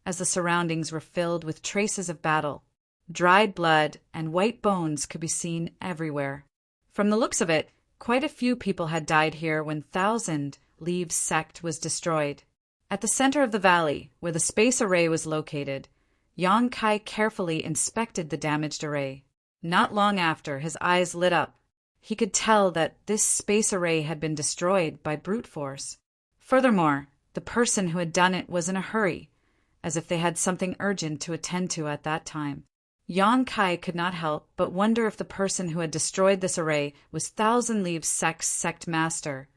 as the surroundings were filled with traces of battle. Dried blood and white bones could be seen everywhere. From the looks of it, quite a few people had died here when Thousand Leaves sect was destroyed. At the center of the valley, where the space array was located, Yang Kai carefully inspected the damaged array. Not long after, his eyes lit up. He could tell that this space array had been destroyed by brute force. Furthermore, the person who had done it was in a hurry, as if they had something urgent to attend to at that time. Yang Kai could not help but wonder if the person who had destroyed this array was Thousand Leaves sect's sect master,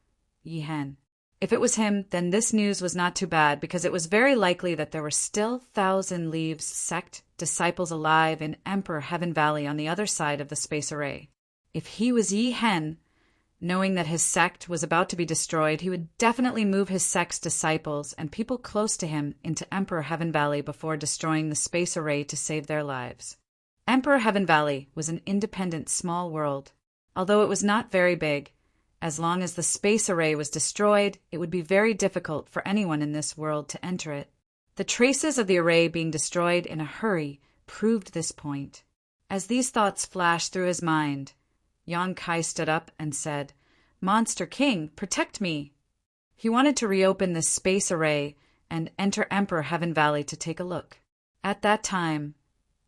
Yi Hen. If it was him, then this news was not too bad, because it was very likely that there were still Thousand Leaves sect disciples alive in Emperor Heaven Valley on the other side of the space array. If he was Yi Hen, knowing that his sect was about to be destroyed, he would definitely move his sect's disciples and people close to him into Emperor Heaven Valley before destroying the space array to save their lives. Emperor Heaven Valley was an independent small world. Although it was not very big, as long as the space array was destroyed, it would be very difficult for anyone in this world to enter it. The traces of the array being destroyed in a hurry proved this point. As these thoughts flashed through his mind, Yang Kai stood up and said, "Monster King, protect me." He wanted to reopen this space array and enter Emperor Heaven Valley to take a look. At that time,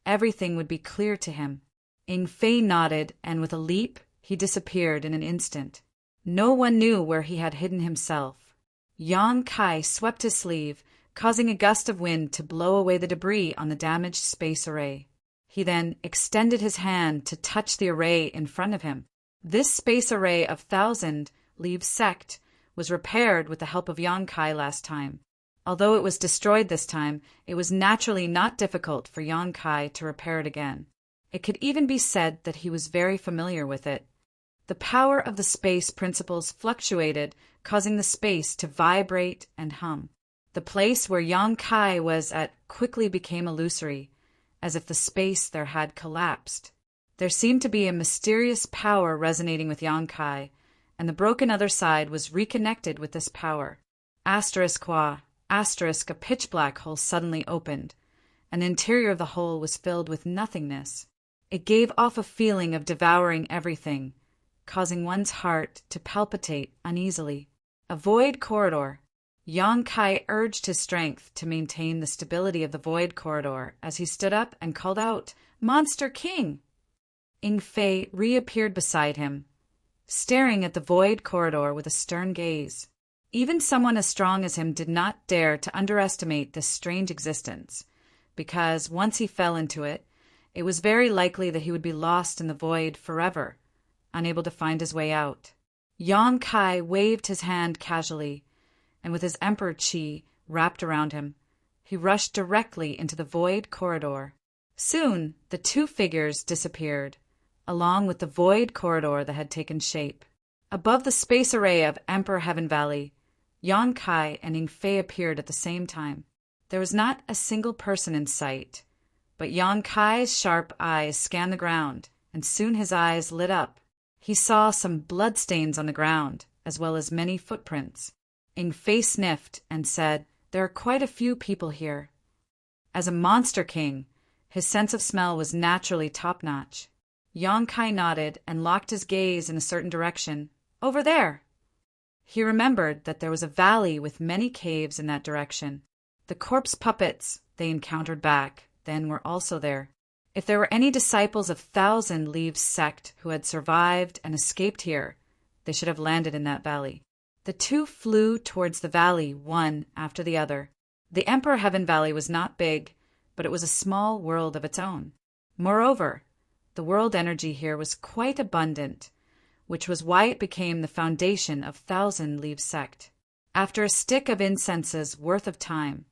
everything would be clear to him. Ing Fei nodded, and with a leap, he disappeared in an instant. No one knew where he had hidden himself. Yang Kai swept his sleeve, causing a gust of wind to blow away the debris on the damaged space array. He then extended his hand to touch the array in front of him. This space array of Thousand Leaves sect was repaired with the help of Yang Kai last time. Although it was destroyed this time, it was naturally not difficult for Yang Kai to repair it again. It could even be said that he was very familiar with it. The power of the space principles fluctuated, causing the space to vibrate and hum. The place where Yang Kai was at quickly became illusory, as if the space there had collapsed. There seemed to be a mysterious power resonating with Yang Kai, and the broken other side was reconnected with this power. A pitch black hole suddenly opened, and the interior of the hole was filled with nothingness. It gave off a feeling of devouring everything, causing one's heart to palpitate uneasily. A void corridor. Yang Kai urged his strength to maintain the stability of the void corridor as he stood up and called out, "Monster King!" Ing Fei reappeared beside him, staring at the void corridor with a stern gaze. Even someone as strong as him did not dare to underestimate this strange existence, because once he fell into it, it was very likely that he would be lost in the void forever, unable to find his way out. Yang Kai waved his hand casually, and with his emperor chi wrapped around him, he rushed directly into the void corridor. Soon, the two figures disappeared, along with the void corridor that had taken shape. Above the space array of Emperor Heaven Valley, Yang Kai and Ing Fei appeared at the same time. There was not a single person in sight, but Yang Kai's sharp eyes scanned the ground, and soon his eyes lit up. He saw some bloodstains on the ground, as well as many footprints. Ing Fei sniffed and said, "There are quite a few people here." As a monster king, his sense of smell was naturally top-notch. Yang Kai nodded and locked his gaze in a certain direction. "Over there!" He remembered that there was a valley with many caves in that direction. The corpse puppets they encountered back then were also there. If there were any disciples of Thousand Leaves sect who had survived and escaped here, they should have landed in that valley. The two flew towards the valley, one after the other. The Emperor Heaven Valley was not big, but it was a small world of its own. Moreover, the world energy here was quite abundant, which was why it became the foundation of Thousand Leaves sect. After a stick of incense's worth of time,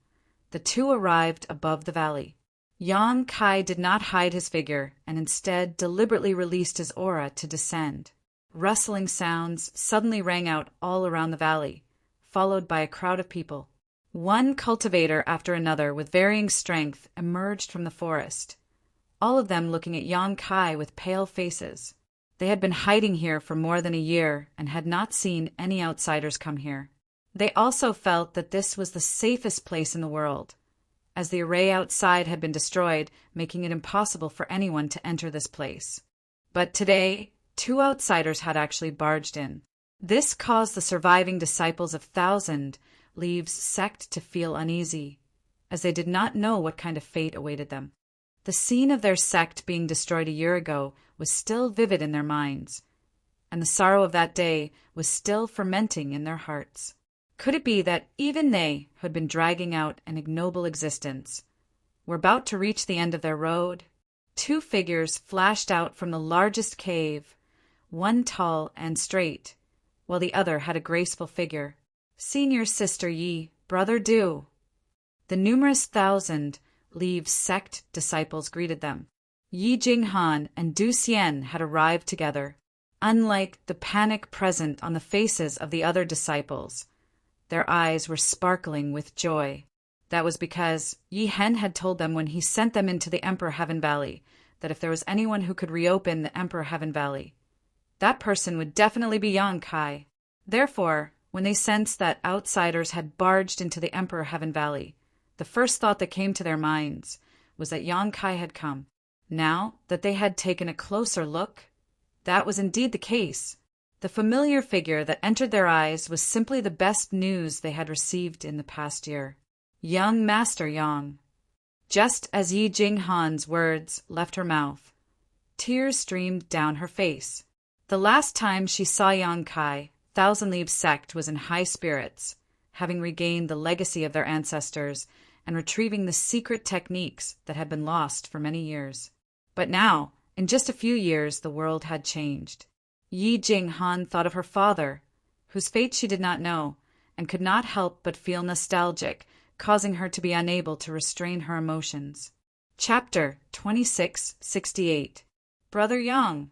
the two arrived above the valley. Yang Kai did not hide his figure and instead deliberately released his aura to descend. Rustling sounds suddenly rang out all around the valley, followed by a crowd of people. One cultivator after another with varying strength emerged from the forest, all of them looking at Yang Kai with pale faces. They had been hiding here for more than a year and had not seen any outsiders come here. They also felt that this was the safest place in the world, as the array outside had been destroyed, making it impossible for anyone to enter this place. But today, two outsiders had actually barged in. This caused the surviving disciples of Thousand Leaves sect to feel uneasy, as they did not know what kind of fate awaited them. The scene of their sect being destroyed a year ago was still vivid in their minds, and the sorrow of that day was still fermenting in their hearts. Could it be that even they, who had been dragging out an ignoble existence, were about to reach the end of their road? Two figures flashed out from the largest cave, one tall and straight, while the other had a graceful figure. "Senior Sister Yi, Brother Du." The numerous Thousand Leaves sect disciples greeted them. Yi Jinghan and Du Xian had arrived together. Unlike the panic present on the faces of the other disciples, their eyes were sparkling with joy. That was because Yi Hen had told them when he sent them into the Emperor Heaven Valley that if there was anyone who could reopen the Emperor Heaven Valley, that person would definitely be Yang Kai. Therefore, when they sensed that outsiders had barged into the Emperor Heaven Valley, the first thought that came to their minds was that Yang Kai had come. Now that they had taken a closer look, that was indeed the case. The familiar figure that entered their eyes was simply the best news they had received in the past year. Young Master Yang. Just as Yi Jinghan's words left her mouth, tears streamed down her face. The last time she saw Yang Kai, Thousand Leaves sect was in high spirits, having regained the legacy of their ancestors and retrieving the secret techniques that had been lost for many years. But now, in just a few years, the world had changed. Yi Jinghan thought of her father, whose fate she did not know, and could not help but feel nostalgic, causing her to be unable to restrain her emotions. Chapter 2668. Brother Yang.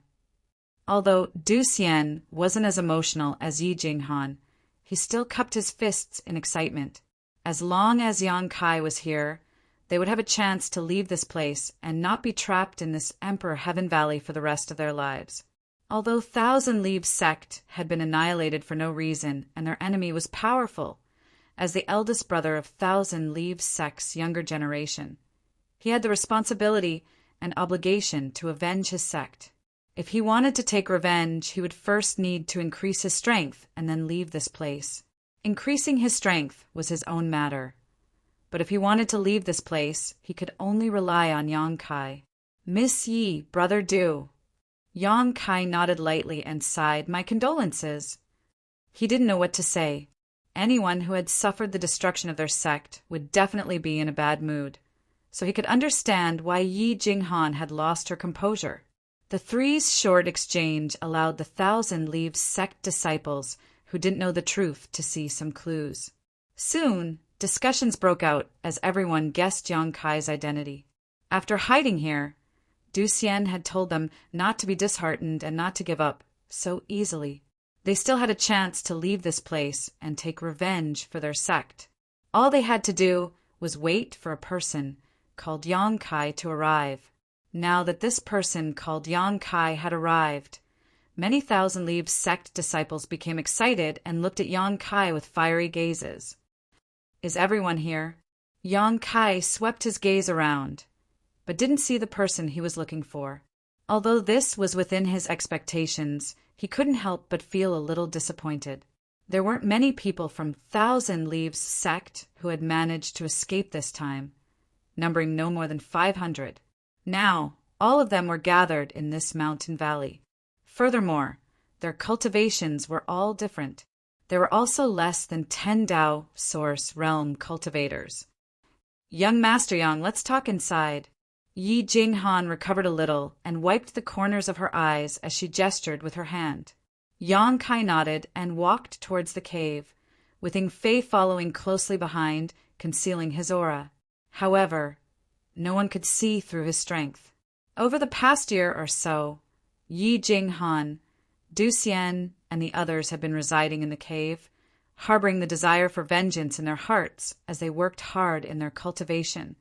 Although Du Xian wasn't as emotional as Yi Jinghan, he still cupped his fists in excitement. As long as Yang Kai was here, they would have a chance to leave this place and not be trapped in this Emperor Heaven Valley for the rest of their lives. Although Thousand Leaves sect had been annihilated for no reason and their enemy was powerful, as the eldest brother of Thousand Leaves sect's younger generation, he had the responsibility and obligation to avenge his sect. If he wanted to take revenge, he would first need to increase his strength and then leave this place. Increasing his strength was his own matter. But if he wanted to leave this place, he could only rely on Yang Kai. "Miss Yi, Brother Du." Yang Kai nodded lightly and sighed, "My condolences." He didn't know what to say. Anyone who had suffered the destruction of their sect would definitely be in a bad mood, so he could understand why Yi Jinghan had lost her composure. The three's short exchange allowed the Thousand Leaves sect disciples who didn't know the truth to see some clues. Soon, discussions broke out as everyone guessed Yang Kai's identity. After hiding here, Du Xian had told them not to be disheartened and not to give up so easily. They still had a chance to leave this place and take revenge for their sect. All they had to do was wait for a person called Yang Kai to arrive. Now that this person called Yang Kai had arrived, many Thousand Leaves sect disciples became excited and looked at Yang Kai with fiery gazes. "Is everyone here?" Yang Kai swept his gaze around, but didn't see the person he was looking for. Although this was within his expectations, he couldn't help but feel a little disappointed. There weren't many people from Thousand Leaves sect who had managed to escape this time, numbering no more than 500. Now, all of them were gathered in this mountain valley. Furthermore, their cultivations were all different. There were also less than 10 Dao Source Realm cultivators. Young Master Yang, let's talk inside. Yi Jinghan recovered a little and wiped the corners of her eyes as she gestured with her hand. Yang Kai nodded and walked towards the cave, with Ying Fei following closely behind, concealing his aura. However, no one could see through his strength. Over the past year or so, Yi Jinghan, Du Xian, and the others had been residing in the cave, harboring the desire for vengeance in their hearts as they worked hard in their cultivation,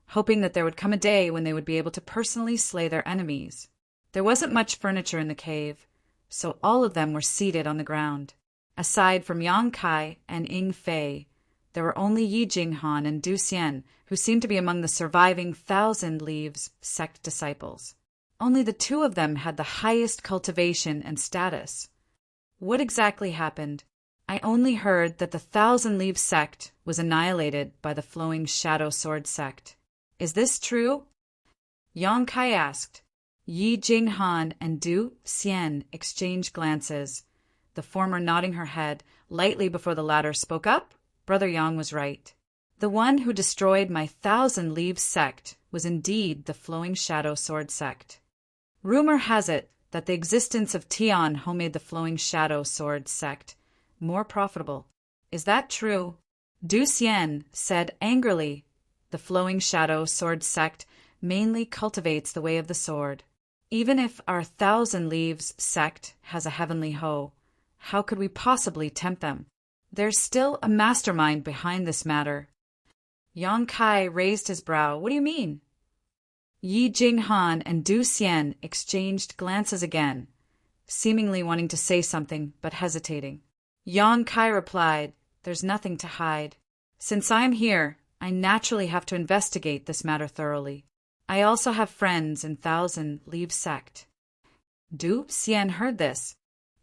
hoping that there would come a day when they would be able to personally slay their enemies. There wasn't much furniture in the cave, so all of them were seated on the ground. Aside from Yang Kai and Ying Fei, there were only Yi Jinghan and Du Xian, who seemed to be among the surviving Thousand Leaves sect disciples. Only the two of them had the highest cultivation and status. What exactly happened? I only heard that the Thousand Leaves sect was annihilated by the Flowing Shadow Sword sect. Is this true? Yang Kai asked. Yi Jinghan and Du Xian exchanged glances, the former nodding her head lightly before the latter spoke up. Brother Yang was right. The one who destroyed my Thousand Leaves sect was indeed the Flowing Shadow Sword sect. Rumor has it that the existence of Tian Ho made the Flowing Shadow Sword sect more profitable. Is that true? Du Xian said angrily. The Flowing Shadow Sword sect mainly cultivates the way of the sword. Even if our Thousand Leaves sect has a heavenly Ho, how could we possibly tempt them? There's still a mastermind behind this matter. Yang Kai raised his brow. What do you mean? Yi Jinghan and Du Xian exchanged glances again, seemingly wanting to say something but hesitating. Yang Kai replied, There's nothing to hide. Since I'm here, I naturally have to investigate this matter thoroughly. I also have friends in Thousand Leaves sect. Du Xian heard this.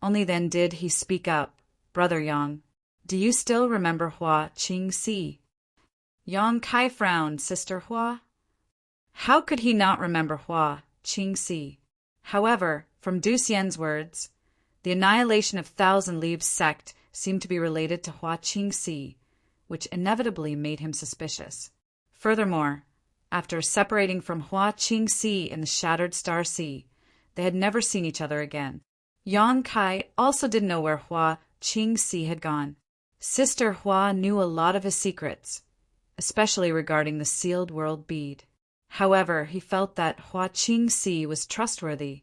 Only then did he speak up. Brother Yang, do you still remember Hua Qingxi? Yang Kai frowned. Sister Hua? How could he not remember Hua Qingxi? However, from Du Xian's words, the annihilation of Thousand Leaves sect seemed to be related to Hua Qingxi, which inevitably made him suspicious. Furthermore, after separating from Hua Qingxi in the Shattered Star Sea, they had never seen each other again. Yang Kai also didn't know where Hua Qingxi had gone. Sister Hua knew a lot of his secrets, especially regarding the sealed world bead. However, he felt that Hua Qingxi was trustworthy,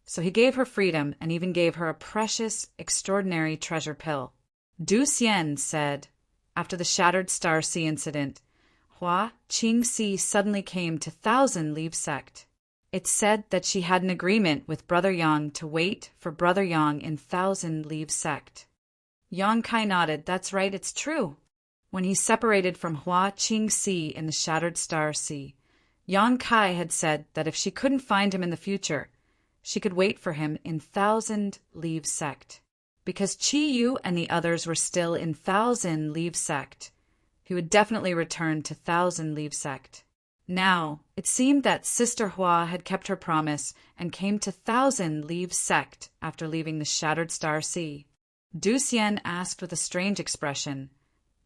so he gave her freedom and even gave her a precious, extraordinary treasure pill. Du Xian said, after the Shattered Star Sea incident, Hua Qingxi suddenly came to Thousand Leaves sect. It said that she had an agreement with Brother Yang to wait for Brother Yang in Thousand Leaves sect. Yang Kai nodded. That's right, it's true. When he separated from Hua Qingxi in the Shattered Star Sea, Yang Kai had said that if she couldn't find him in the future, she could wait for him in Thousand Leaves sect. Because Qi Yu and the others were still in Thousand Leaves sect, he would definitely return to Thousand Leaves sect. Now, it seemed that Sister Hua had kept her promise and came to Thousand Leaves sect after leaving the Shattered Star Sea. Du Xian asked with a strange expression,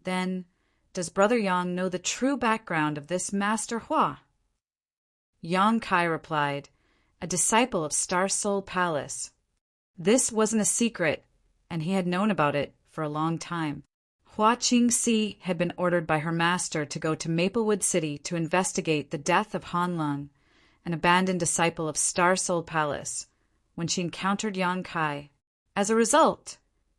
Then, does Brother Yang know the true background of this Master Hua? Yang Kai replied, A disciple of Star Soul Palace. This wasn't a secret, and he had known about it for a long time. Hua Qingxi had been ordered by her master to go to Maplewood City to investigate the death of Han Lung, an abandoned disciple of Star Soul Palace, when she encountered Yang Kai. As a result,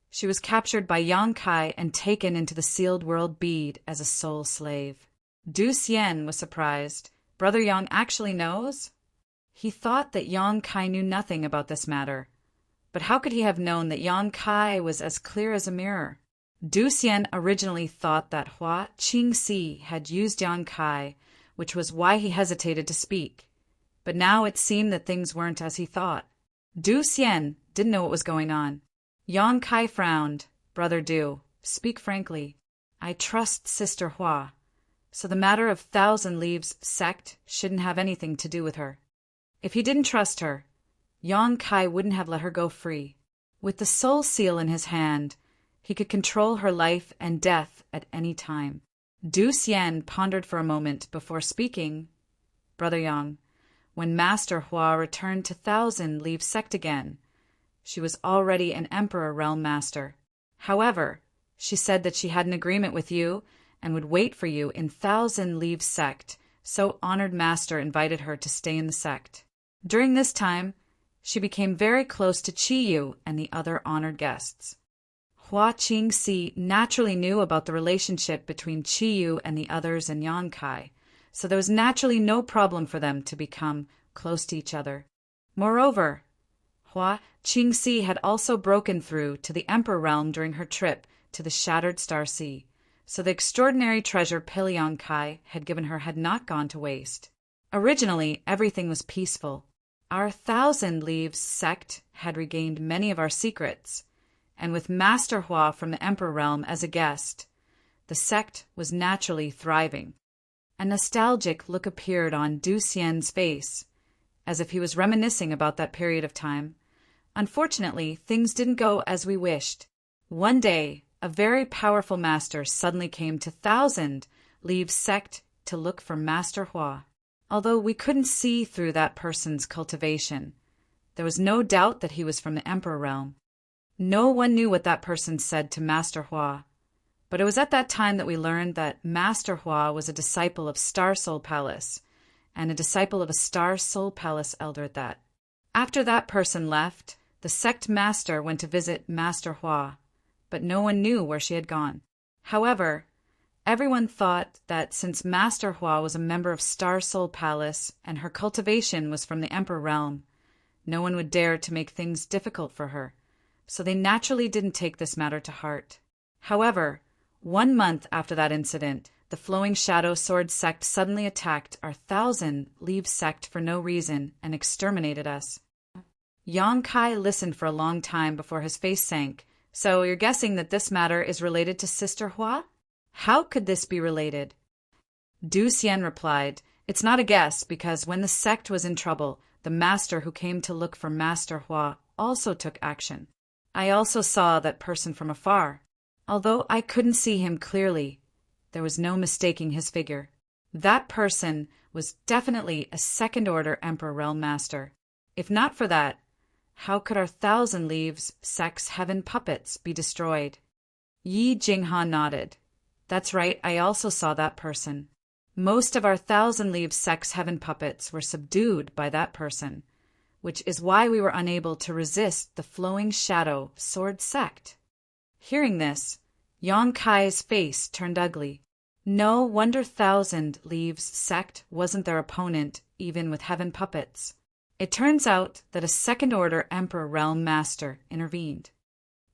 she was captured by Yang Kai and taken into the sealed world bead as a soul slave. Du Xian was surprised. Brother Yang actually knows? He thought that Yang Kai knew nothing about this matter. But how could he have known that Yang Kai was as clear as a mirror? Du Xian originally thought that Hua Qingxi had used Yang Kai, which was why he hesitated to speak. But now it seemed that things weren't as he thought. Du Xian didn't know what was going on. Yang Kai frowned. Brother Du, speak frankly. I trust Sister Hua, so the matter of Thousand Leaves sect shouldn't have anything to do with her. If he didn't trust her, Yang Kai wouldn't have let her go free. With the soul seal in his hand, he could control her life and death at any time. Du Xian pondered for a moment before speaking. Brother Yang, when Master Hua returned to Thousand Leaves Sect again, she was already an Emperor Realm Master. However, she said that she had an agreement with you and would wait for you in Thousand Leaves Sect, so Honored Master invited her to stay in the sect. During this time, she became very close to Qi Yu and the other honored guests. Hua Qingxi naturally knew about the relationship between Qi Yu and the others in Yankai, so there was naturally no problem for them to become close to each other. Moreover, Hua Qingxi had also broken through to the Emperor realm during her trip to the Shattered Star Sea, so the extraordinary treasure Yankai had given her had not gone to waste. Originally, everything was peaceful. Our Thousand Leaves sect had regained many of our secrets, and with Master Hua from the Emperor realm as a guest, the sect was naturally thriving. A nostalgic look appeared on Du Xian's face, as if he was reminiscing about that period of time. Unfortunately, things didn't go as we wished. One day, a very powerful master suddenly came to Thousand Leaves sect to look for Master Hua. Although we couldn't see through that person's cultivation, there was no doubt that he was from the Emperor realm. No one knew what that person said to Master Hua, but it was at that time that we learned that Master Hua was a disciple of Star Soul Palace, and a disciple of a Star Soul Palace elder at that. After that person left, the sect master went to visit Master Hua, but no one knew where she had gone. However, everyone thought that since Master Hua was a member of Star Soul Palace and her cultivation was from the Emperor realm, no one would dare to make things difficult for her, so they naturally didn't take this matter to heart. However, 1 month after that incident, the Flowing Shadow Sword sect suddenly attacked our Thousand Leaves sect for no reason and exterminated us. Yang Kai listened for a long time before his face sank. So you're guessing that this matter is related to Sister Hua? How could this be related? Du Xian replied, it's not a guess, because when the sect was in trouble, the master who came to look for Master Hua also took action. I also saw that person from afar. Although I couldn't see him clearly, there was no mistaking his figure. That person was definitely a second-order Emperor Realm Master. If not for that, how could our Thousand Leaves sect's heaven puppets be destroyed? Yi Jinghan nodded. That's right, I also saw that person. Most of our Thousand Leaves sect's heaven puppets were subdued by that person, which is why we were unable to resist the Flowing Shadow Sword sect. Hearing this, Yang Kai's face turned ugly. No wonder Thousand Leaves sect wasn't their opponent, even with heaven puppets. It turns out that a second-order Emperor Realm Master intervened.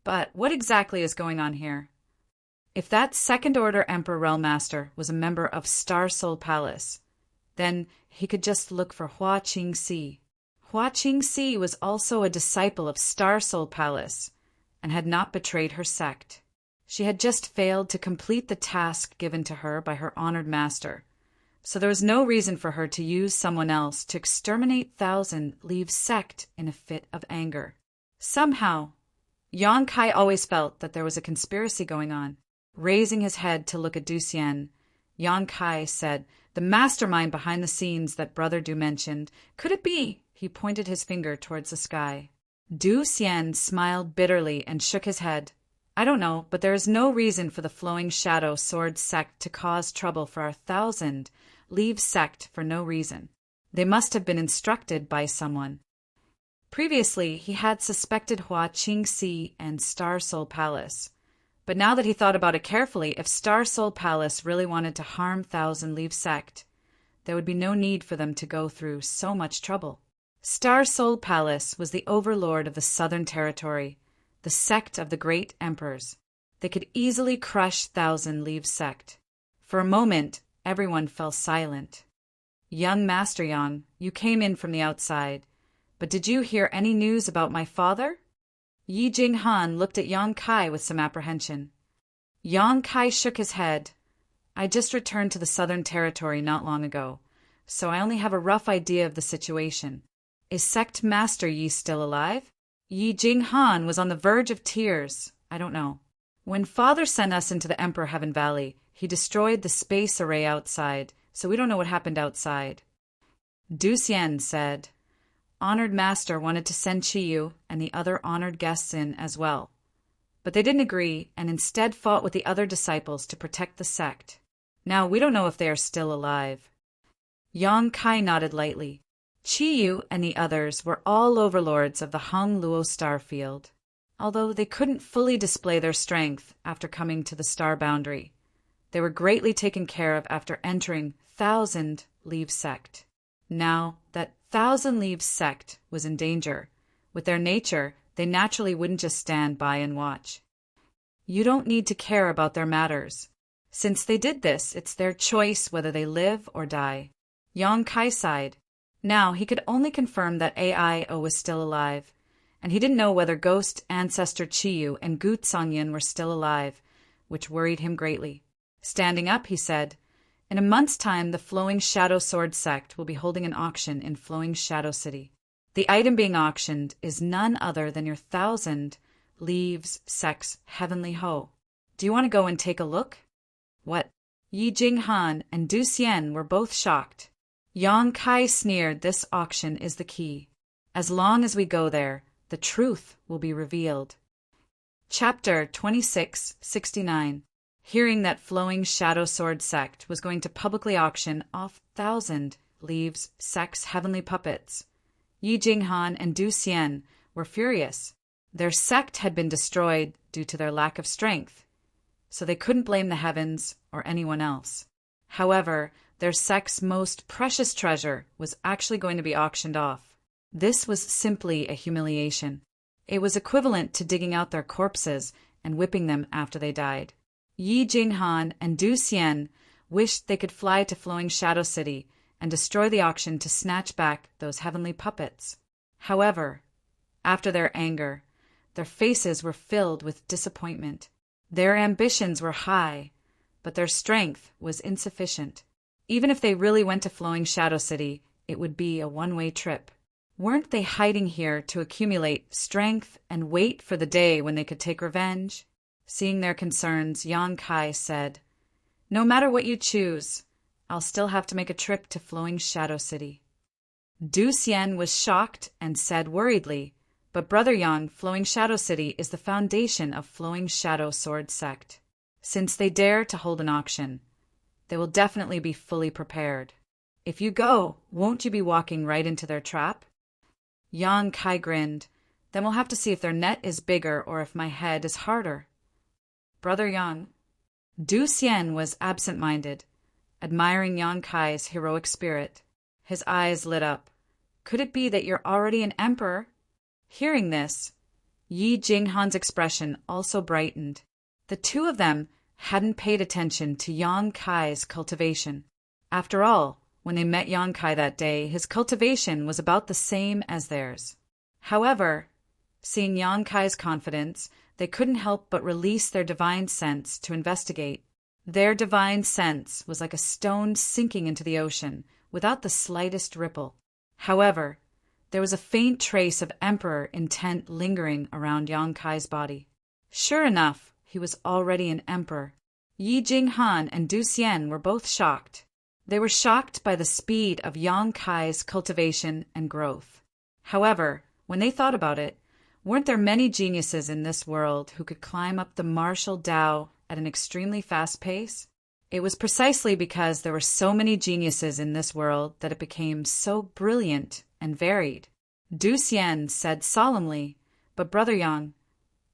But what exactly is going on here? If that second-order Emperor Realm Master was a member of Star Soul Palace, then he could just look for Hua Qingxi. Hua Qingxi was also a disciple of Star Soul Palace and had not betrayed her sect. She had just failed to complete the task given to her by her honored master, so there was no reason for her to use someone else to exterminate Thousand Leaves sect in a fit of anger. Somehow, Yang Kai always felt that there was a conspiracy going on. Raising his head to look at Du Xian, Yang Kai said, the mastermind behind the scenes that Brother Du mentioned, could it be? He pointed his finger towards the sky. Du Xian smiled bitterly and shook his head. I don't know, but there is no reason for the Flowing Shadow Sword sect to cause trouble for our Thousand Leaves sect for no reason. They must have been instructed by someone. Previously, he had suspected Hua Qingxi and Star Soul Palace. But now that he thought about it carefully, if Star Soul Palace really wanted to harm Thousand Leaves sect, there would be no need for them to go through so much trouble. Star Soul Palace was the overlord of the Southern Territory, the sect of the great emperors. They could easily crush Thousand Leaves sect. For a moment, everyone fell silent. Young Master Yang, you came in from the outside, but did you hear any news about my father? Yi Jinghan looked at Yang Kai with some apprehension. Yang Kai shook his head. I just returned to the Southern Territory not long ago, so I only have a rough idea of the situation. Is Sect Master Yi still alive? Yi Jinghan was on the verge of tears. I don't know. When Father sent us into the Emperor Heaven Valley, He destroyed the space array outside, so we don't know what happened outside. Du Xian said, Honored Master wanted to send Qiyu and the other honored guests in as well. But they didn't agree and instead fought with the other disciples to protect the sect. Now we don't know if they are still alive. Yang Kai nodded lightly. Qiyu and the others were all overlords of the Hung Luo star field, although they couldn't fully display their strength after coming to the star boundary. They were greatly taken care of after entering Thousand Leaves Sect. Now that Thousand Leaves Sect was in danger, with their nature, they naturally wouldn't just stand by and watch. You don't need to care about their matters. Since they did this, it's their choice whether they live or die. Yang Kai sighed. Now he could only confirm that AIO was still alive, and he didn't know whether ghost ancestor Qiyu and Gu Zhangyan were still alive, which worried him greatly. Standing up, he said, In a month's time, the Flowing Shadow Sword sect will be holding an auction in Flowing Shadow City. The item being auctioned is none other than your 1,000 Leaves Sect's Heavenly Ho. Do you want to go and take a look? What? Yi Jinghan and Du Xian were both shocked. Yang Kai sneered, This auction is the key. As long as we go there, the truth will be revealed. Chapter 2669. Hearing that Flowing Shadow Sword sect was going to publicly auction off 1,000 Leaves Sect's heavenly puppets, Yi Jinghan and Du Xian were furious. Their sect had been destroyed due to their lack of strength, so they couldn't blame the heavens or anyone else. However, their sect's most precious treasure was actually going to be auctioned off. This was simply a humiliation. It was equivalent to digging out their corpses and whipping them after they died. Yi Jinghan and Du Xian wished they could fly to Flowing Shadow City and destroy the auction to snatch back those heavenly puppets. However, after their anger, their faces were filled with disappointment. Their ambitions were high, but their strength was insufficient. Even if they really went to Flowing Shadow City, it would be a one-way trip. Weren't they hiding here to accumulate strength and wait for the day when they could take revenge? Seeing their concerns, Yang Kai said, No matter what you choose, I'll still have to make a trip to Flowing Shadow City. Du Xian was shocked and said worriedly, But Brother Yang, Flowing Shadow City is the foundation of Flowing Shadow Sword sect. Since they dare to hold an auction, they will definitely be fully prepared. If you go, won't you be walking right into their trap? Yang Kai grinned. Then we'll have to see if their net is bigger or if my head is harder. Brother Yang. Du Xian was absent-minded, admiring Yang Kai's heroic spirit. His eyes lit up. Could it be that you're already an emperor? Hearing this, Yi Jinghan's expression also brightened. The two of them hadn't paid attention to Yang Kai's cultivation. After all, when they met Yang Kai that day, his cultivation was about the same as theirs. However, seeing Yang Kai's confidence, they couldn't help but release their divine sense to investigate. Their divine sense was like a stone sinking into the ocean without the slightest ripple. However, there was a faint trace of emperor intent lingering around Yang Kai's body. Sure enough, he was already an emperor. Yi Jinghan and Du Xian were both shocked. They were shocked by the speed of Yang Kai's cultivation and growth. However, when they thought about it, weren't there many geniuses in this world who could climb up the martial Tao at an extremely fast pace? It was precisely because there were so many geniuses in this world that it became so brilliant and varied. Du Xian said solemnly, But Brother Yang,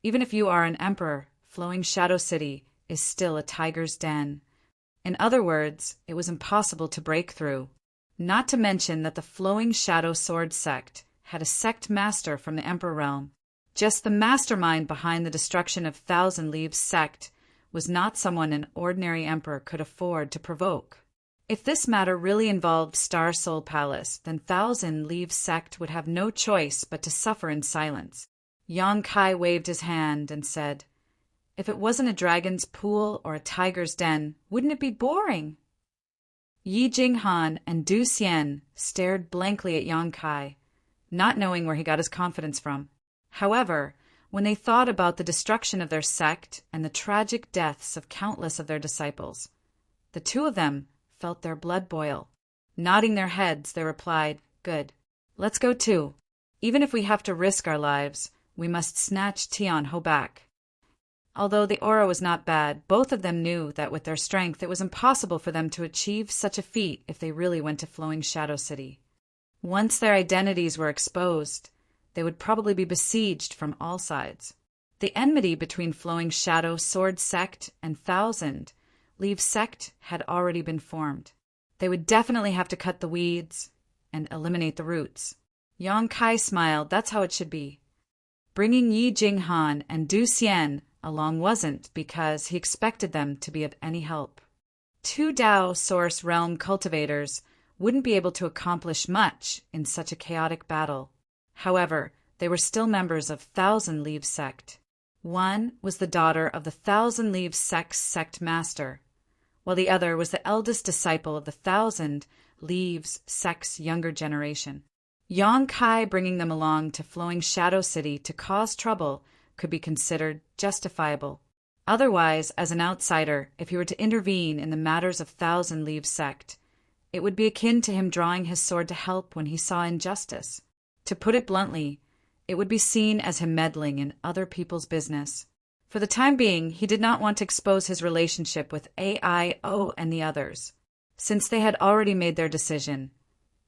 even if you are an emperor, Flowing Shadow City is still a tiger's den. In other words, it was impossible to break through. Not to mention that the Flowing Shadow Sword sect had a sect master from the Emperor realm. Just the mastermind behind the destruction of Thousand Leaves sect was not someone an ordinary emperor could afford to provoke. If this matter really involved Star Soul Palace, then Thousand Leaves sect would have no choice but to suffer in silence. Yang Kai waved his hand and said, If it wasn't a dragon's pool or a tiger's den, wouldn't it be boring? Yi Jinghan and Du Xian stared blankly at Yang Kai, not knowing where he got his confidence from. However, when they thought about the destruction of their sect and the tragic deaths of countless of their disciples. The two of them felt their blood boil. Nodding their heads, they replied, "Good. Let's go too. Even if we have to risk our lives, we must snatch Tian Ho back." Although the aura was not bad, both of them knew that with their strength it was impossible for them to achieve such a feat if they really went to Flowing Shadow City. Once their identities were exposed, they would probably be besieged from all sides. The enmity between Flowing Shadow Sword Sect and Thousand Leaves Sect had already been formed. They would definitely have to cut the weeds and eliminate the roots. Yang Kai smiled. That's how it should be. Bringing Yi Jinghan and Du Xian along wasn't because he expected them to be of any help. Two Dao Source Realm cultivators wouldn't be able to accomplish much in such a chaotic battle. However, they were still members of Thousand Leaves Sect. One was the daughter of the Thousand Leaves Sect's sect master, while the other was the eldest disciple of the Thousand Leaves Sect's younger generation. Yang Kai bringing them along to Flowing Shadow City to cause trouble could be considered justifiable. Otherwise, as an outsider, if he were to intervene in the matters of Thousand Leaves Sect, it would be akin to him drawing his sword to help when he saw injustice. To put it bluntly, it would be seen as him meddling in other people's business. For the time being, he did not want to expose his relationship with AIO and the others. Since they had already made their decision,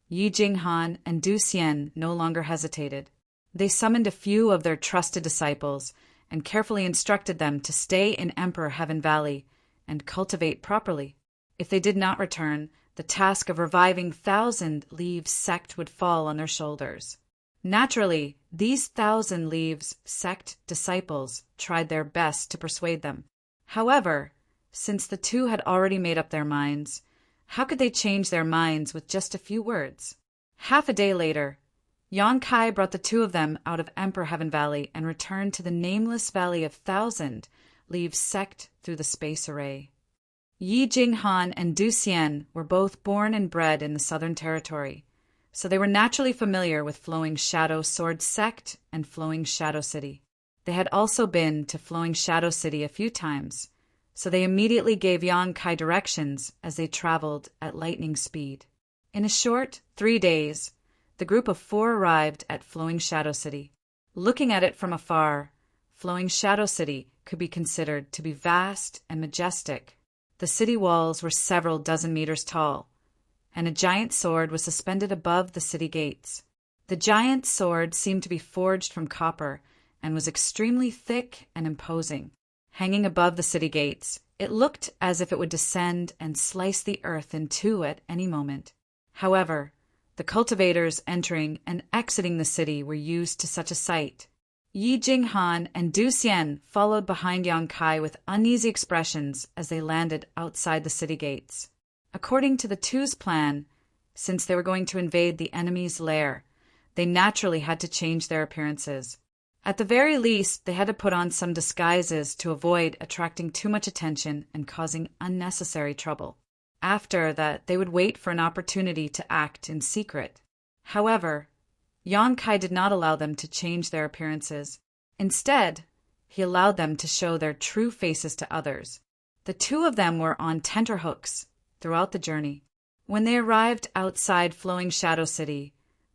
Yi Jinghan and Du Xian no longer hesitated. They summoned a few of their trusted disciples and carefully instructed them to stay in Emperor Heaven Valley and cultivate properly. If they did not return, the task of reviving Thousand Leaves Sect would fall on their shoulders. Naturally, these Thousand Leaves Sect disciples tried their best to persuade them. However, since the two had already made up their minds, how could they change their minds with just a few words? Half a day later, Yang Kai brought the two of them out of Emperor Heaven Valley and returned to the nameless Valley of Thousand Leaves Sect through the space array. Yi Jinghan and Du Xian were both born and bred in the Southern Territory, so they were naturally familiar with Flowing Shadow Sword Sect and Flowing Shadow City. They had also been to Flowing Shadow City a few times, so they immediately gave Yang Kai directions as they traveled at lightning speed. In a short 3 days, the group of 4 arrived at Flowing Shadow City. Looking at it from afar, Flowing Shadow City could be considered to be vast and majestic. The city walls were several dozen meters tall, and a giant sword was suspended above the city gates. The giant sword seemed to be forged from copper and was extremely thick and imposing. Hanging above the city gates, it looked as if it would descend and slice the earth in two at any moment. However, the cultivators entering and exiting the city were used to such a sight. Yi Jinghan and Du Xian followed behind Yang Kai with uneasy expressions as they landed outside the city gates. According to the two's plan, since they were going to invade the enemy's lair, they naturally had to change their appearances. At the very least, they had to put on some disguises to avoid attracting too much attention and causing unnecessary trouble. After that, they would wait for an opportunity to act in secret. However, Yang Kai did not allow them to change their appearances. Instead, he allowed them to show their true faces to others. The two of them were on tenterhooks throughout the journey. When they arrived outside Flowing Shadow City,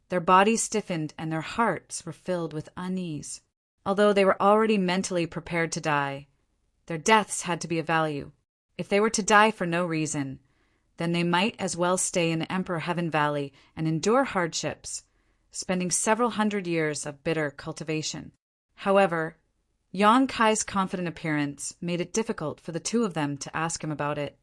their bodies stiffened and their hearts were filled with unease. Although they were already mentally prepared to die, their deaths had to be of value. If they were to die for no reason, then they might as well stay in Emperor Heaven Valley and endure hardships, spending several hundred years of bitter cultivation. However, Yang Kai's confident appearance made it difficult for the two of them to ask him about it.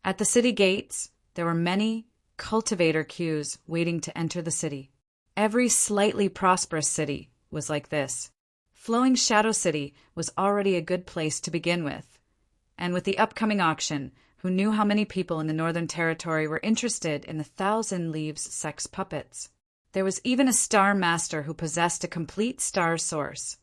At the city gates, there were many cultivator queues waiting to enter the city. Every slightly prosperous city was like this. Flowing Shadow City was already a good place to begin with, and with the upcoming auction, who knew how many people in the Northern Territory were interested in the Thousand Leaves Sect's puppets. There was even a star master who possessed a complete star source,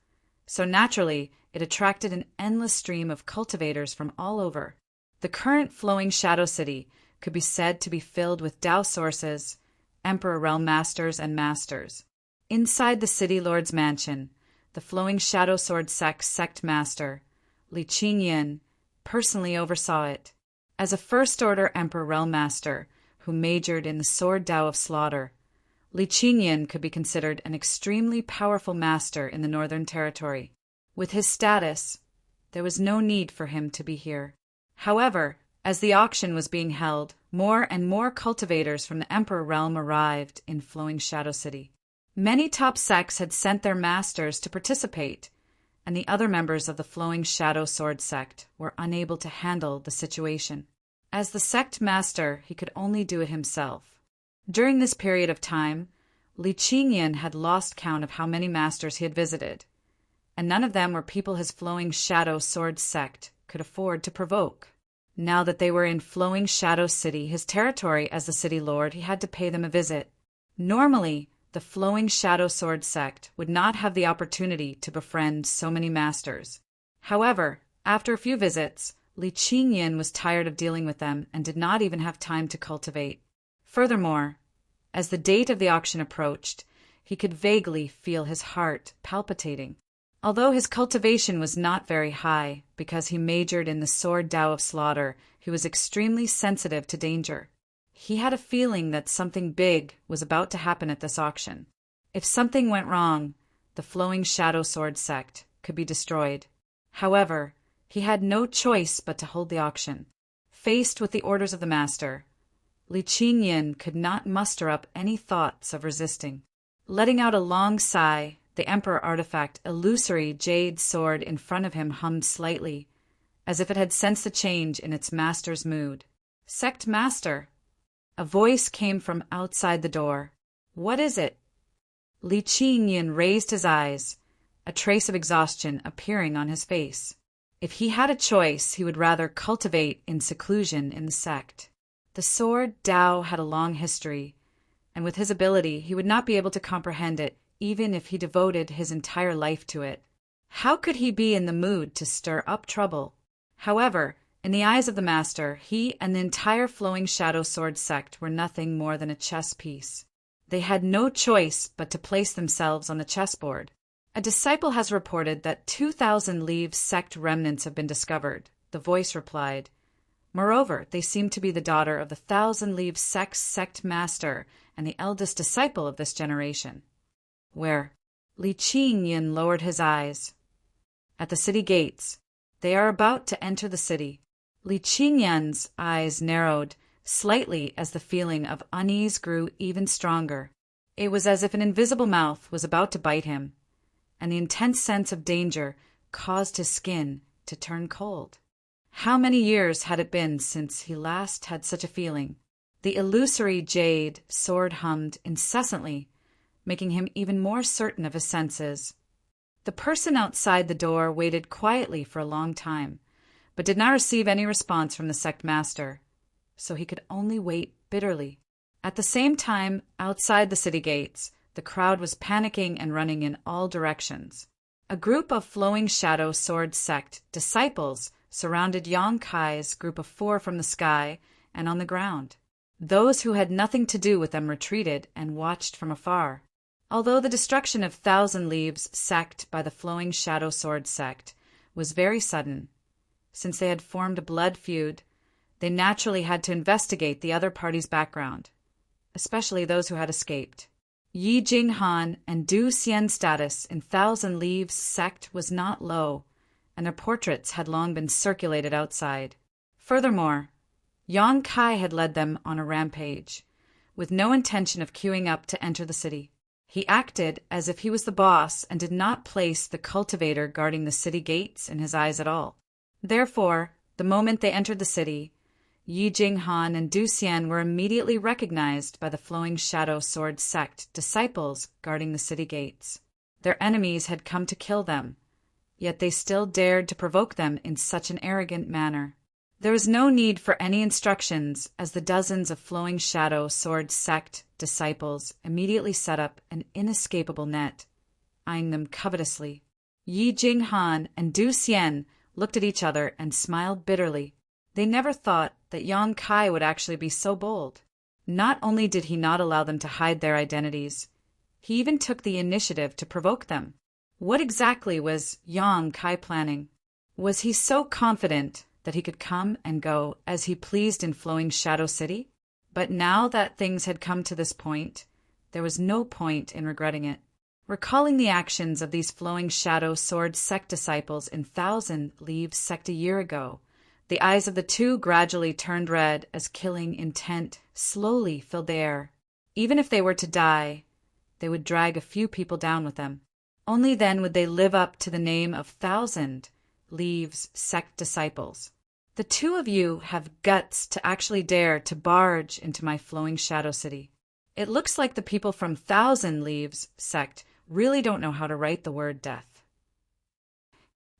so naturally it attracted an endless stream of cultivators from all over. The current Flowing Shadow City could be said to be filled with Dao sources, Emperor Realm Masters, and Masters. Inside the City Lord's mansion, the the Flowing Shadow Sword sect master, Li Qingyan, personally oversaw it. As a First-Order Emperor Realm Master who majored in the Sword Tao of Slaughter, Li Qingyan could be considered an extremely powerful master in the Northern Territory. With his status, there was no need for him to be here. However, as the auction was being held, more and more cultivators from the Emperor Realm arrived in Flowing Shadow City. Many top sects had sent their masters to participate, and the other members of the Flowing Shadow Sword sect were unable to handle the situation. As the sect master, he could only do it himself. During this period of time, Li Qingyan had lost count of how many masters he had visited, and none of them were people his Flowing Shadow Sword sect could afford to provoke. Now that they were in Flowing Shadow City, his territory as the city lord, he had to pay them a visit. Normally, the Flowing Shadow Sword sect would not have the opportunity to befriend so many masters. However, after a few visits, Li Qingyan was tired of dealing with them and did not even have time to cultivate. Furthermore, as the date of the auction approached, he could vaguely feel his heart palpitating. Although his cultivation was not very high, because he majored in the Sword Tao of Slaughter, he was extremely sensitive to danger. He had a feeling that something big was about to happen at this auction. If something went wrong, the Flowing Shadow Sword sect could be destroyed. However, he had no choice but to hold the auction. Faced with the orders of the master, Li Qingyan could not muster up any thoughts of resisting. Letting out a long sigh, the Emperor artifact illusory jade sword in front of him hummed slightly, as if it had sensed a change in its master's mood. "Sect Master!" A voice came from outside the door. "What is it?" Li Qingyan raised his eyes, a trace of exhaustion appearing on his face. If he had a choice, he would rather cultivate in seclusion in the sect. The Sword Tao had a long history, and with his ability, he would not be able to comprehend it even if he devoted his entire life to it. How could he be in the mood to stir up trouble? However, in the eyes of the master, he and the entire Flowing Shadow Sword sect were nothing more than a chess piece. They had no choice but to place themselves on the chessboard. A disciple has reported that 2,000 Leaves sect remnants have been discovered, the voice replied. Moreover, they seem to be the daughter of the 1,000 Leaves sect master and the eldest disciple of this generation. Where? Li Qingyan lowered his eyes. At the city gates. They are about to enter the city. Li Qingyan's eyes narrowed slightly as the feeling of unease grew even stronger. It was as if an invisible mouth was about to bite him, and the intense sense of danger caused his skin to turn cold. How many years had it been since he last had such a feeling? The illusory jade sword hummed incessantly, making him even more certain of his senses. The person outside the door waited quietly for a long time, but did not receive any response from the sect master, so he could only wait bitterly. At the same time, outside the city gates, the crowd was panicking and running in all directions. A group of Flowing Shadow Sword sect disciples surrounded Yang Kai's group of 4 from the sky and on the ground. Those who had nothing to do with them retreated and watched from afar. Although the destruction of 1,000 Leaves sect by the Flowing Shadow Sword sect was very sudden, since they had formed a blood feud, they naturally had to investigate the other party's background, especially those who had escaped. Yi Jinghan and Du Xian's status in 1,000 Leaves sect was not low, and their portraits had long been circulated outside. Furthermore, Yang Kai had led them on a rampage, with no intention of queuing up to enter the city. He acted as if he was the boss and did not place the cultivator guarding the city gates in his eyes at all. Therefore, the moment they entered the city, Yi Jinghan and Du Xian were immediately recognized by the Flowing Shadow Sword sect disciples guarding the city gates. Their enemies had come to kill them, yet they still dared to provoke them in such an arrogant manner. There was no need for any instructions, as the dozens of Flowing Shadow Sword sect disciples immediately set up an inescapable net, eyeing them covetously. Yi Jinghan and Du Xian looked at each other and smiled bitterly. They never thought that Yang Kai would actually be so bold. Not only did he not allow them to hide their identities, he even took the initiative to provoke them. What exactly was Yang Kai planning? Was he so confident that he could come and go as he pleased in Flowing Shadow City? But now that things had come to this point, there was no point in regretting it. Recalling the actions of these Flowing Shadow Sword sect disciples in Thousand Leaves sect a year ago, the eyes of the two gradually turned red as killing intent slowly filled the air. Even if they were to die, they would drag a few people down with them. Only then would they live up to the name of Thousand Leaves sect disciples. The two of you have guts to actually dare to barge into my Flowing Shadow City. It looks like the people from Thousand Leaves sect really don't know how to write the word death.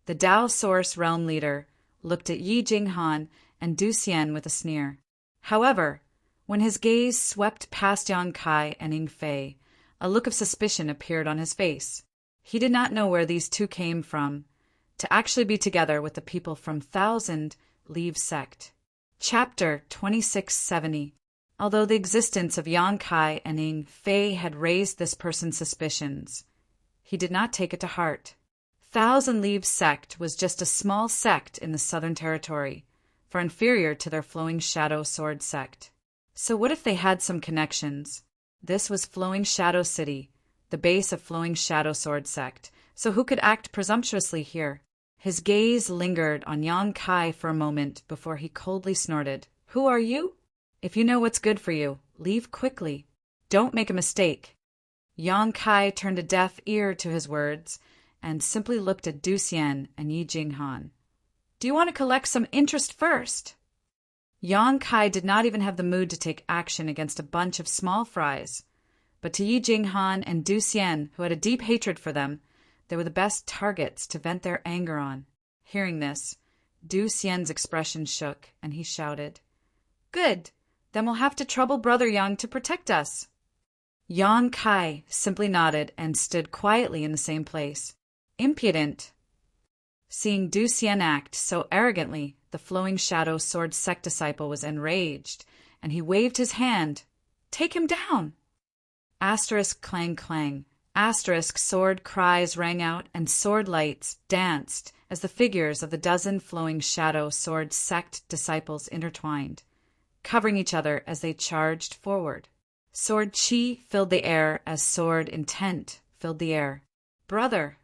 The Dao Source Realm leader looked at Yi Jinghan and Du Xian with a sneer. However, when his gaze swept past Yang Kai and Ying Fei, a look of suspicion appeared on his face. He did not know where these two came from, to actually be together with the people from Thousand Leaves sect. Chapter 2670. Although the existence of Yang Kai and Ying Fei had raised this person's suspicions, he did not take it to heart. Thousand Leaves sect was just a small sect in the Southern Territory, far inferior to their Flowing Shadow Sword sect. So what if they had some connections? This was Flowing Shadow City, the base of Flowing Shadow Sword sect, so who could act presumptuously here? His gaze lingered on Yang Kai for a moment before he coldly snorted. Who are you? If you know what's good for you, leave quickly. Don't make a mistake. Yang Kai turned a deaf ear to his words and simply looked at Du Xian and Yi Jinghan. Do you want to collect some interest first? Yang Kai did not even have the mood to take action against a bunch of small fries, but to Yi Jinghan and Du Xian, who had a deep hatred for them, they were the best targets to vent their anger on. Hearing this, Du Xian's expression shook, and he shouted, Good! Then we'll have to trouble Brother Yang to protect us. Yang Kai simply nodded and stood quietly in the same place. Impudent! Seeing Du Xian act so arrogantly, the Flowing Shadow Sword sect disciple was enraged, and he waved his hand. Take him down! Asterisk clang clang. Asterisk sword cries rang out, and sword lights danced as the figures of the dozen Flowing Shadow Sword sect disciples intertwined, covering each other as they charged forward. Sword chi filled the air as sword intent filled the air. Brother!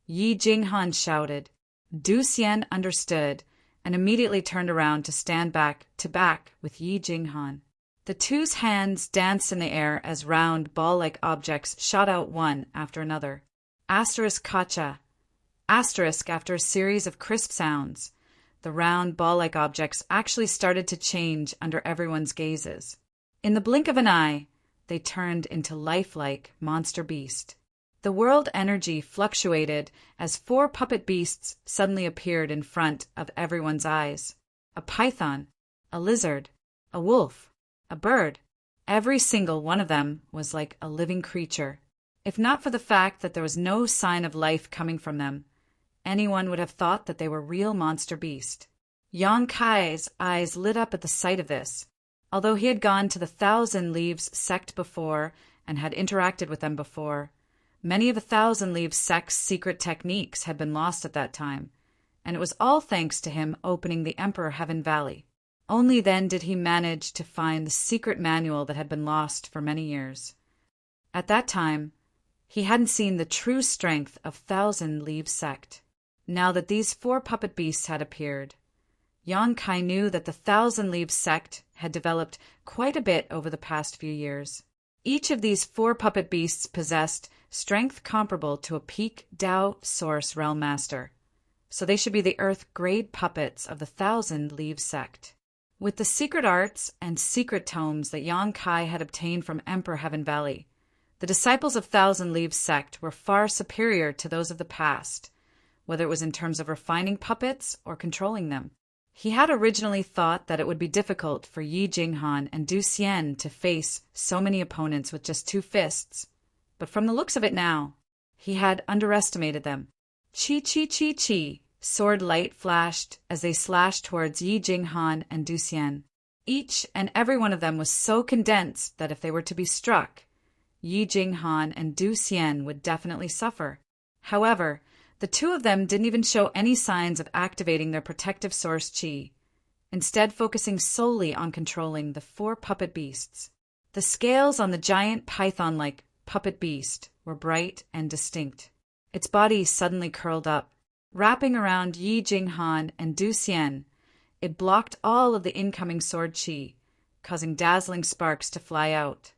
Yi Jinghan shouted. Du Xian understood and immediately turned around to stand back to back with Yi Jinghan. The two's hands danced in the air as round, ball-like objects shot out one after another. Asterisk kacha. Asterisk after a series of crisp sounds. The round, ball-like objects actually started to change under everyone's gazes. In the blink of an eye, they turned into lifelike monster beast. The world energy fluctuated as 4 puppet beasts suddenly appeared in front of everyone's eyes. A python, a lizard, a wolf, a bird. Every single one of them was like a living creature. If not for the fact that there was no sign of life coming from them, anyone would have thought that they were real monster beast. Yang Kai's eyes lit up at the sight of this. Although he had gone to the Thousand Leaves sect before and had interacted with them before, many of the Thousand Leaves sect's secret techniques had been lost at that time, and it was all thanks to him opening the Emperor Heaven Valley. Only then did he manage to find the secret manual that had been lost for many years. At that time, he hadn't seen the true strength of Thousand Leaves sect. Now that these 4 puppet beasts had appeared, Yang Kai knew that the Thousand Leaves sect had developed quite a bit over the past few years. Each of these 4 puppet beasts possessed strength comparable to a peak Dao Source Realm Master, so they should be the Earth-grade puppets of the Thousand Leaves sect. With the secret arts and secret tomes that Yang Kai had obtained from Emperor Heaven Valley, the disciples of Thousand Leaves sect were far superior to those of the past, whether it was in terms of refining puppets or controlling them. He had originally thought that it would be difficult for Yi Jinghan and Du Xian to face so many opponents with just 2 fists, but from the looks of it now, he had underestimated them. Chi chi chi chi, sword light flashed as they slashed towards Yi Jinghan and Du Xian. Each and every one of them was so condensed that if they were to be struck, Yi Jinghan and Du Xian would definitely suffer. However, the two of them didn't even show any signs of activating their protective source chi, instead focusing solely on controlling the four puppet beasts. The scales on the giant python-like puppet beast were bright and distinct. Its body suddenly curled up, wrapping around Yi Jinghan and Du Xian. It blocked all of the incoming sword chi, causing dazzling sparks to fly out.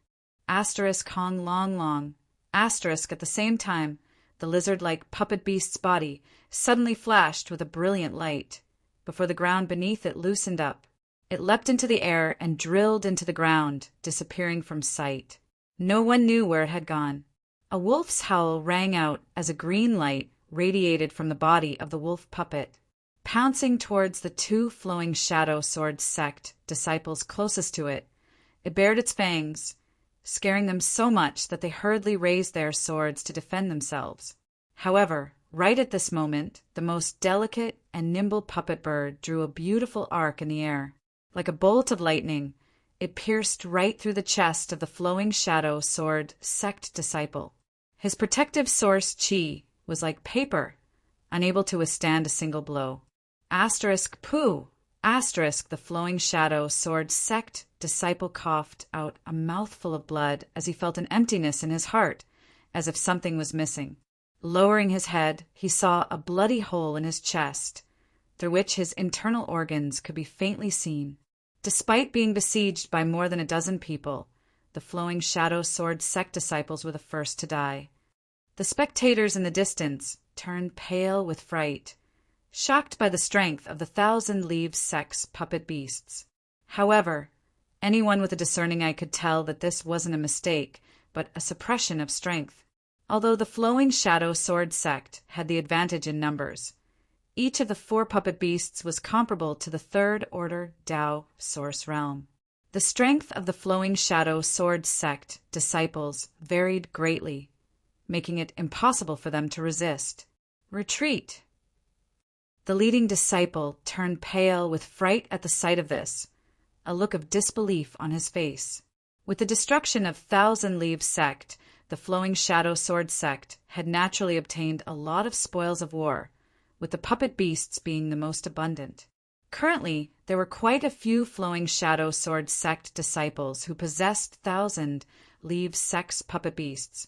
Asterisk Hong Long Long. Asterisk at the same time, the lizard-like puppet beast's body suddenly flashed with a brilliant light, before the ground beneath it loosened up. It leapt into the air and drilled into the ground, disappearing from sight. No one knew where it had gone. A wolf's howl rang out as a green light radiated from the body of the wolf puppet. Pouncing towards the two flowing shadow sword sect disciples closest to it, it bared its fangs, scaring them so much that they hurriedly raised their swords to defend themselves. However, right at this moment, the most delicate and nimble puppet bird drew a beautiful arc in the air. Like a bolt of lightning, it pierced right through the chest of the flowing shadow sword sect disciple. His protective source chi was like paper, unable to withstand a single blow. Asterisk pooh! Asterisk the flowing shadow sword sect disciple coughed out a mouthful of blood as he felt an emptiness in his heart, as if something was missing. Lowering his head, he saw a bloody hole in his chest, through which his internal organs could be faintly seen. Despite being besieged by more than a dozen people, the flowing shadow sword sect disciples were the first to die. The spectators in the distance turned pale with fright, shocked by the strength of the thousand-leaved sect's puppet beasts. However, anyone with a discerning eye could tell that this wasn't a mistake, but a suppression of strength. Although the flowing shadow sword sect had the advantage in numbers, each of the four puppet beasts was comparable to the third-order Tao source realm. The strength of the flowing shadow sword sect disciples varied greatly, making it impossible for them to resist. Retreat! The leading disciple turned pale with fright at the sight of this, a look of disbelief on his face. With the destruction of Thousand Leaves sect, the flowing shadow sword sect had naturally obtained a lot of spoils of war, with the puppet beasts being the most abundant. Currently, there were quite a few flowing shadow sword sect disciples who possessed Thousand Leaves sect's puppet beasts,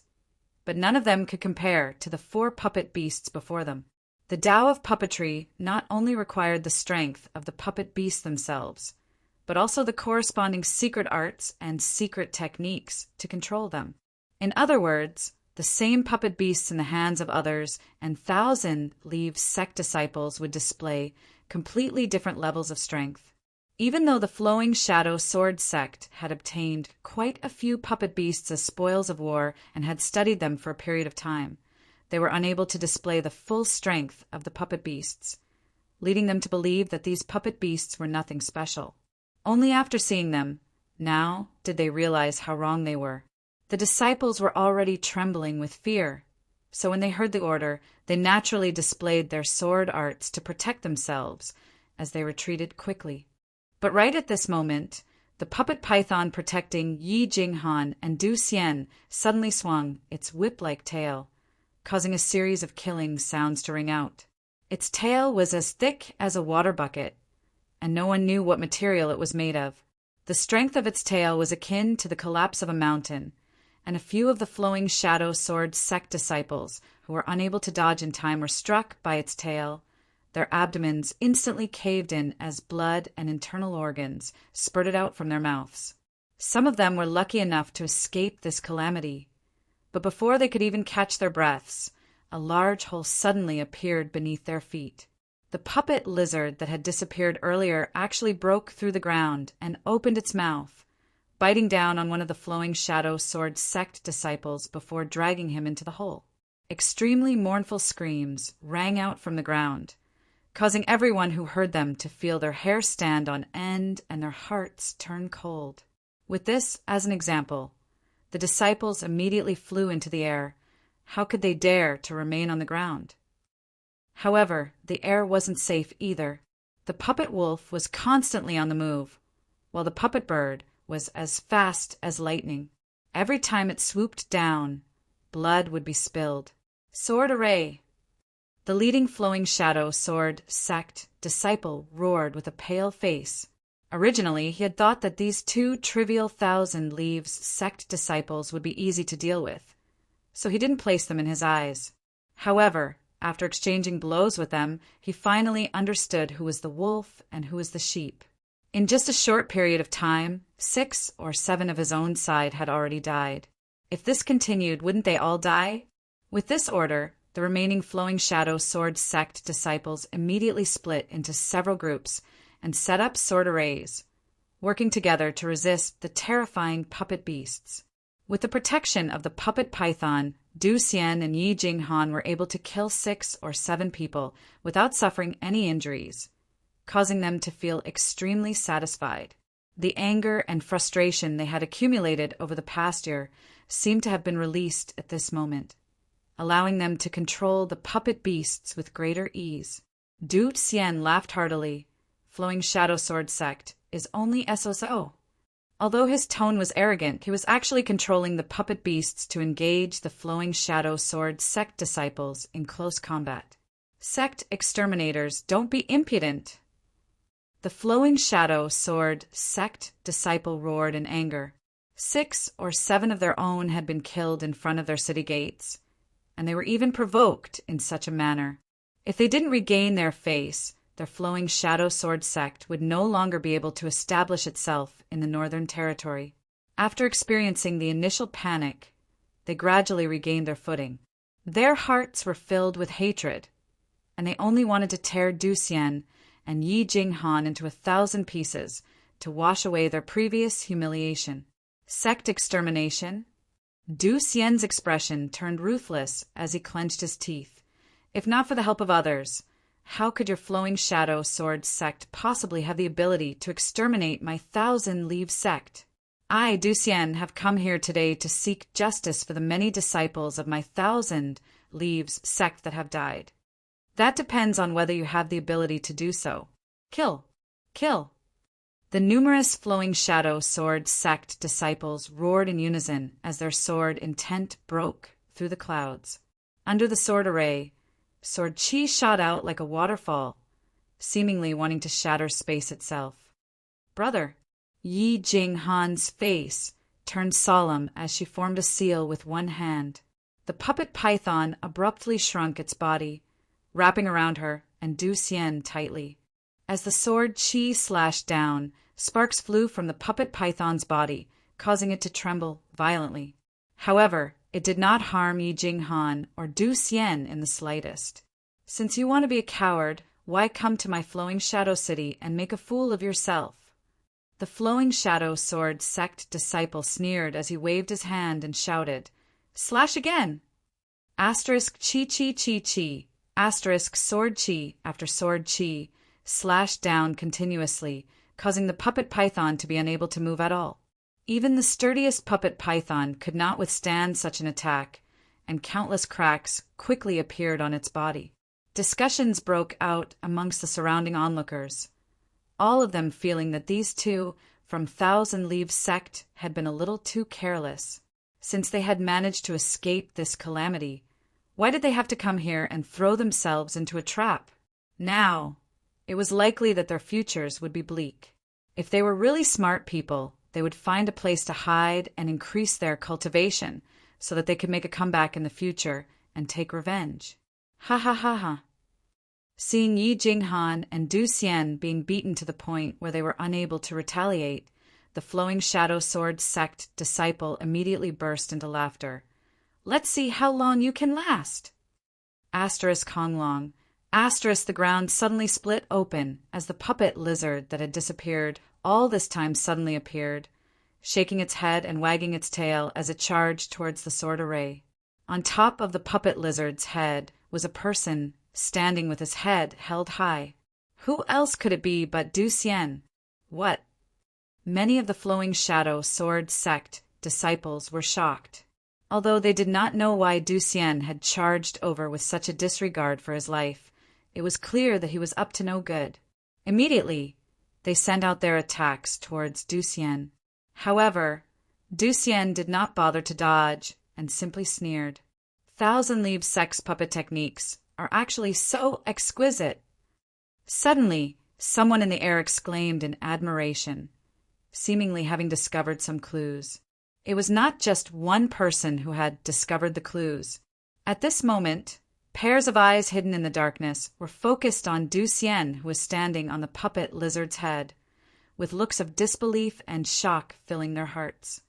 but none of them could compare to the four puppet beasts before them. The Tao of puppetry not only required the strength of the puppet beasts themselves, but also the corresponding secret arts and secret techniques to control them. In other words, the same puppet beasts in the hands of others and Thousand Leaves sect disciples would display completely different levels of strength. Even though the flowing shadow sword sect had obtained quite a few puppet beasts as spoils of war and had studied them for a period of time, they were unable to display the full strength of the puppet beasts, leading them to believe that these puppet beasts were nothing special. Only after seeing them, now did they realize how wrong they were. The disciples were already trembling with fear, so when they heard the order, they naturally displayed their sword arts to protect themselves as they retreated quickly. But right at this moment, the puppet python protecting Yi Jinghan and Du Xian suddenly swung its whip-like tail, causing a series of killing sounds to ring out. Its tail was as thick as a water bucket, and no one knew what material it was made of. The strength of its tail was akin to the collapse of a mountain, and a few of the flowing shadow sword sect disciples who were unable to dodge in time were struck by its tail. Their abdomens instantly caved in as blood and internal organs spurted out from their mouths. Some of them were lucky enough to escape this calamity, but before they could even catch their breaths, a large hole suddenly appeared beneath their feet. The puppet lizard that had disappeared earlier actually broke through the ground and opened its mouth, biting down on one of the flowing shadow sword sect disciples before dragging him into the hole. Extremely mournful screams rang out from the ground, causing everyone who heard them to feel their hair stand on end and their hearts turn cold. With this as an example, the disciples immediately flew into the air. How could they dare to remain on the ground? However, the air wasn't safe either. The puppet wolf was constantly on the move, while the puppet bird was as fast as lightning. Every time it swooped down, blood would be spilled. Sword array! The leading flowing shadow sword sect disciple roared with a pale face. Originally, he had thought that these 2 trivial 1,000 leaves sect disciples would be easy to deal with, so he didn't place them in his eyes. However, after exchanging blows with them, he finally understood who was the wolf and who was the sheep. In just a short period of time, 6 or 7 of his own side had already died. If this continued, wouldn't they all die? With this order, the remaining flowing shadow sword sect disciples immediately split into several groups and set up sword arrays, working together to resist the terrifying puppet beasts. With the protection of the puppet python, Du Xian and Yi Jinghan were able to kill 6 or 7 people without suffering any injuries, causing them to feel extremely satisfied. The anger and frustration they had accumulated over the past year seemed to have been released at this moment, allowing them to control the puppet beasts with greater ease. Du Xian laughed heartily. Flowing Shadow Sword Sect is only SSO. Although his tone was arrogant, he was actually controlling the puppet beasts to engage the Flowing Shadow Sword Sect disciples in close combat. Sect exterminators, don't be impudent! The Flowing Shadow Sword Sect disciple roared in anger. 6 or 7 of their own had been killed in front of their city gates, and they were even provoked in such a manner. If they didn't regain their face, their Flowing Shadow Sword Sect would no longer be able to establish itself in the Northern Territory. After experiencing the initial panic, they gradually regained their footing. Their hearts were filled with hatred, and they only wanted to tear Du Xian and Yi Jinghan into 1,000 pieces to wash away their previous humiliation. Sect extermination? Du Xian's expression turned ruthless as he clenched his teeth. If not for the help of others, how could your Flowing Shadow Sword Sect possibly have the ability to exterminate my 1,000-leave sect? I, Du Xian, have come here today to seek justice for the many disciples of my 1,000-leaves sect that have died. That depends on whether you have the ability to do so. Kill! Kill! The numerous Flowing Shadow Sword Sect disciples roared in unison as their sword intent broke through the clouds. Under the sword array, Sword Qi shot out like a waterfall, seemingly wanting to shatter space itself. Brother! Yi Jinghan's face turned solemn as she formed a seal with one hand. The puppet python abruptly shrunk its body, wrapping around her and Du Xian tightly. As the sword Qi slashed down, sparks flew from the puppet python's body, causing it to tremble violently. However, it did not harm Yi Jinghan or Du Xian in the slightest. Since you want to be a coward, why come to my Flowing Shadow City and make a fool of yourself? The Flowing Shadow Sword Sect disciple sneered as he waved his hand and shouted, Slash again! Asterisk Chi Chi Chi Chi, asterisk Sword Chi after Sword Chi, slashed down continuously, causing the puppet python to be unable to move at all. Even the sturdiest puppet python could not withstand such an attack, and countless cracks quickly appeared on its body. Discussions broke out amongst the surrounding onlookers, all of them feeling that these 2 from 1,000-leave sect had been a little too careless. Since they had managed to escape this calamity, why did they have to come here and throw themselves into a trap? Now, it was likely that their futures would be bleak. If they were really smart people, they would find a place to hide and increase their cultivation so that they could make a comeback in the future and take revenge. Ha ha ha ha. Seeing Yi Jinghan and Du Xian being beaten to the point where they were unable to retaliate, the Flowing Shadow Sword Sect disciple immediately burst into laughter. Let's see how long you can last! Asterisk Honglong. Asterisk the ground suddenly split open as the puppet lizard that had disappeared all this time suddenly appeared, shaking its head and wagging its tail as it charged towards the sword array. On top of the puppet lizard's head was a person standing with his head held high. Who else could it be but Du Xian? What? Many of the Flowing Shadow Sword Sect disciples were shocked. Although they did not know why Du Xian had charged over with such a disregard for his life, it was clear that he was up to no good. Immediately, they sent out their attacks towards Du Xian. However, Du Xian did not bother to dodge and simply sneered. Thousand Leaves sex puppet techniques are actually so exquisite. Suddenly, someone in the air exclaimed in admiration, seemingly having discovered some clues. It was not just one person who had discovered the clues. At this moment, pairs of eyes hidden in the darkness were focused on Du Xian, who was standing on the puppet lizard's head, with looks of disbelief and shock filling their hearts.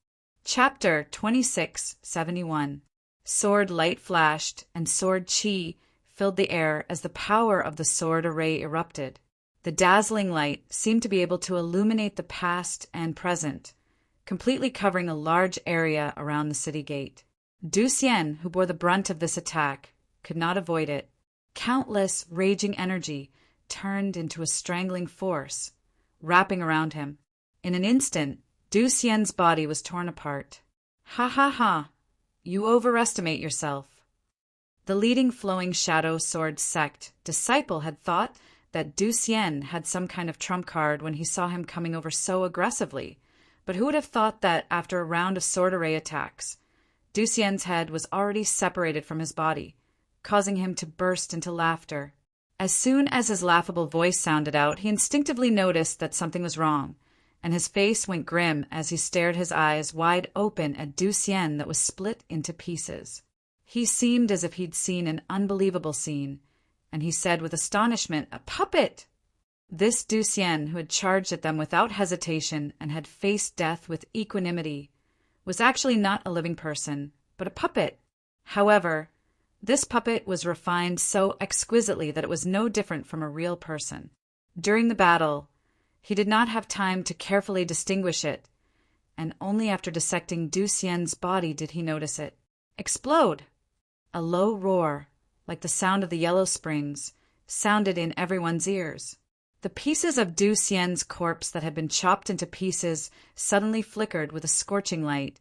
Chapter 2671. Sword light flashed, and sword chi filled the air as the power of the sword array erupted. The dazzling light seemed to be able to illuminate the past and present, completely covering a large area around the city gate. Du Xian, who bore the brunt of this attack, could not avoid it. Countless raging energy turned into a strangling force, wrapping around him. In an instant, Du Xian's body was torn apart. Ha ha ha! You overestimate yourself. The leading flowing shadow sword sect disciple had thought that Du Xian had some kind of trump card when he saw him coming over so aggressively, but who would have thought that after a round of sword array attacks, Du Xian's head was already separated from his body, causing him to burst into laughter. As soon as his laughable voice sounded out, he instinctively noticed that something was wrong, and his face went grim as he stared his eyes wide open at Du Xian that was split into pieces. He seemed as if he'd seen an unbelievable scene, and he said with astonishment, "A puppet!" This Du Xian, who had charged at them without hesitation and had faced death with equanimity, was actually not a living person, but a puppet. However, this puppet was refined so exquisitely that it was no different from a real person. During the battle, he did not have time to carefully distinguish it, and only after dissecting Du Xian's body did he notice it explode. A low roar, like the sound of the yellow springs, sounded in everyone's ears. The pieces of Du Xian's corpse that had been chopped into pieces suddenly flickered with a scorching light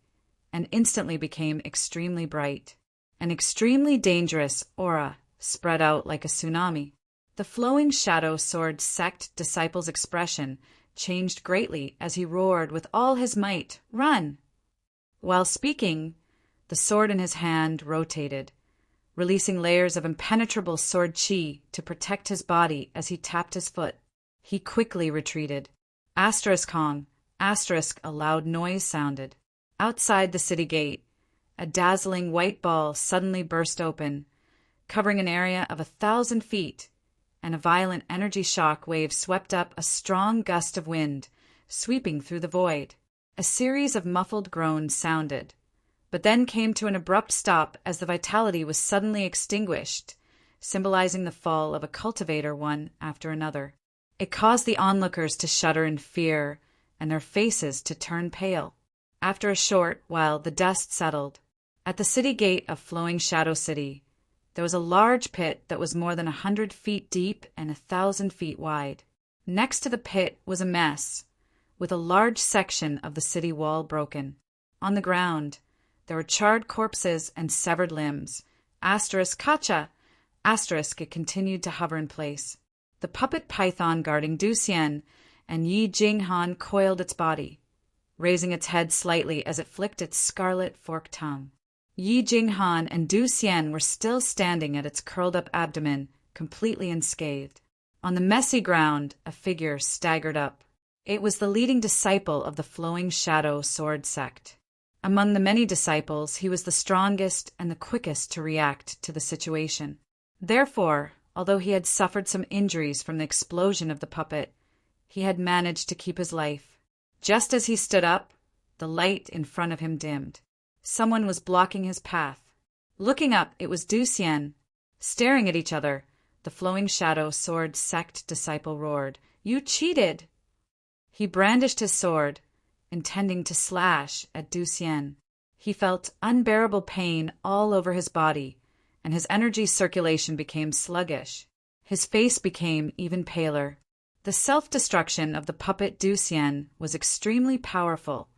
and instantly became extremely bright. An extremely dangerous aura spread out like a tsunami. The flowing shadow sword sect disciple's expression changed greatly as he roared with all his might, "Run!" While speaking, the sword in his hand rotated, releasing layers of impenetrable sword chi to protect his body as he tapped his foot. He quickly retreated. Asterisk Hong, asterisk, a loud noise sounded. Outside the city gate, a dazzling white ball suddenly burst open, covering an area of 1,000 feet, and a violent energy shock wave swept up a strong gust of wind, sweeping through the void. A series of muffled groans sounded, but then came to an abrupt stop as the vitality was suddenly extinguished, symbolizing the fall of a cultivator one after another. It caused the onlookers to shudder in fear and their faces to turn pale. After a short while, the dust settled. At the city gate of Flowing Shadow City, there was a large pit that was more than 100 feet deep and 1,000 feet wide. Next to the pit was a mess, with a large section of the city wall broken. On the ground, there were charred corpses and severed limbs. Asterisk Kacha! Asterisk, it continued to hover in place. The puppet python guarding Du Xian and Yi Jinghan coiled its body, raising its head slightly as it flicked its scarlet forked tongue. Yi Jinghan and Du Xian were still standing at its curled-up abdomen, completely unscathed. On the messy ground, a figure staggered up. It was the leading disciple of the Flowing Shadow Sword sect. Among the many disciples, he was the strongest and the quickest to react to the situation. Therefore, although he had suffered some injuries from the explosion of the puppet, he had managed to keep his life. Just as he stood up, the light in front of him dimmed. Someone was blocking his path. Looking up, it was Du Xian. Staring at each other, the Flowing Shadow Sword sect disciple roared, "You cheated!" He brandished his sword, intending to slash at Du Xian. He felt unbearable pain all over his body, and his energy circulation became sluggish. His face became even paler. The self-destruction of the puppet Du Xian was extremely powerful,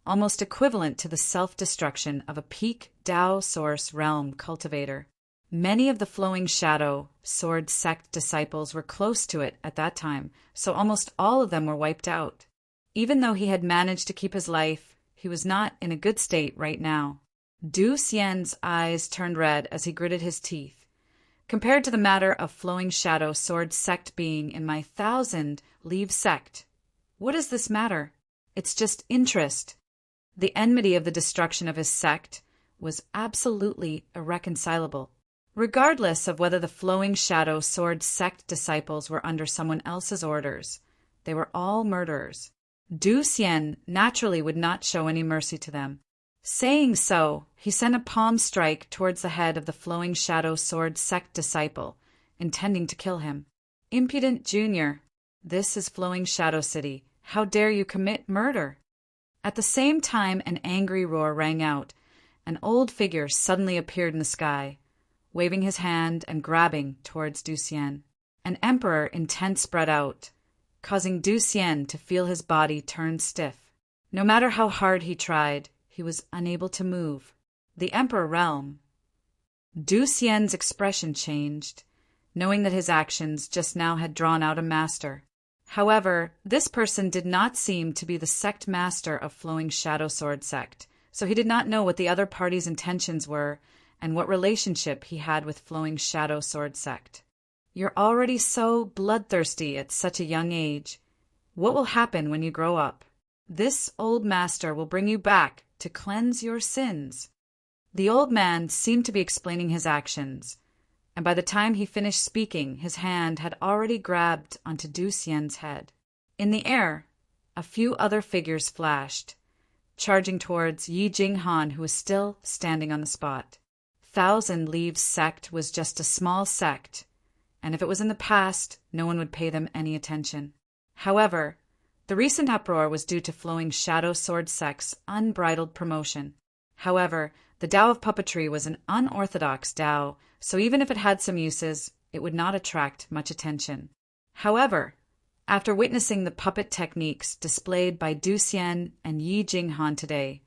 almost equivalent to the self-destruction of a peak Dao Source Realm cultivator. Many of the Flowing Shadow Sword sect disciples were close to it at that time, so almost all of them were wiped out. Even though he had managed to keep his life, he was not in a good state right now. Du Xian's eyes turned red as he gritted his teeth. Compared to the matter of flowing shadow sword sect being in my 1,000-leave sect, what does this matter? It's just interest. The enmity of the destruction of his sect was absolutely irreconcilable. Regardless of whether the flowing shadow sword sect disciples were under someone else's orders, they were all murderers. Du Xian naturally would not show any mercy to them. Saying so, he sent a palm strike towards the head of the flowing shadow sword sect disciple, intending to kill him. Impudent junior, this is Flowing Shadow City. How dare you commit murder? At the same time an angry roar rang out. An old figure suddenly appeared in the sky, waving his hand and grabbing towards Du Xian. An emperor intent spread out, causing Du Xian to feel his body turn stiff. No matter how hard he tried, he was unable to move. The emperor realm. Du Xian's expression changed, knowing that his actions just now had drawn out a master. However, this person did not seem to be the sect master of Flowing Shadow Sword sect, so he did not know what the other party's intentions were and what relationship he had with Flowing Shadow Sword sect. You're already so bloodthirsty at such a young age. What will happen when you grow up? This old master will bring you back to cleanse your sins. The old man seemed to be explaining his actions, and by the time he finished speaking, his hand had already grabbed onto Du Xian's head. In the air, a few other figures flashed, charging towards Yi Jinghan, who was still standing on the spot. 1,000 Leaves sect was just a small sect, and if it was in the past, no one would pay them any attention. However, the recent uproar was due to Flowing Shadow Sword sect's unbridled promotion. However, the Tao of puppetry was an unorthodox Tao, so even if it had some uses, it would not attract much attention. However, after witnessing the puppet techniques displayed by Du Xian and Yi Jinghan today,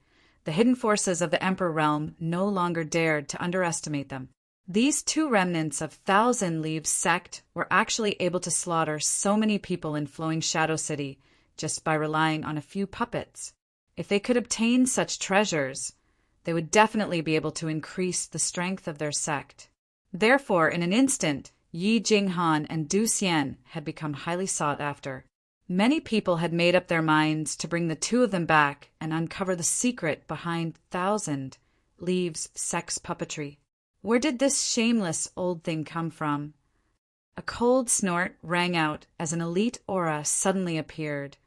the hidden forces of the Emperor realm no longer dared to underestimate them. These two remnants of 1,000 Leaves sect were actually able to slaughter so many people in Flowing Shadow City just by relying on a few puppets. If they could obtain such treasures, they would definitely be able to increase the strength of their sect. Therefore, in an instant, Yi Jinghan and Du Xian had become highly sought after. Many people had made up their minds to bring the two of them back and uncover the secret behind 1,000 Leaves sect's puppetry. Where did this shameless old thing come from? A cold snort rang out as an elite aura suddenly appeared,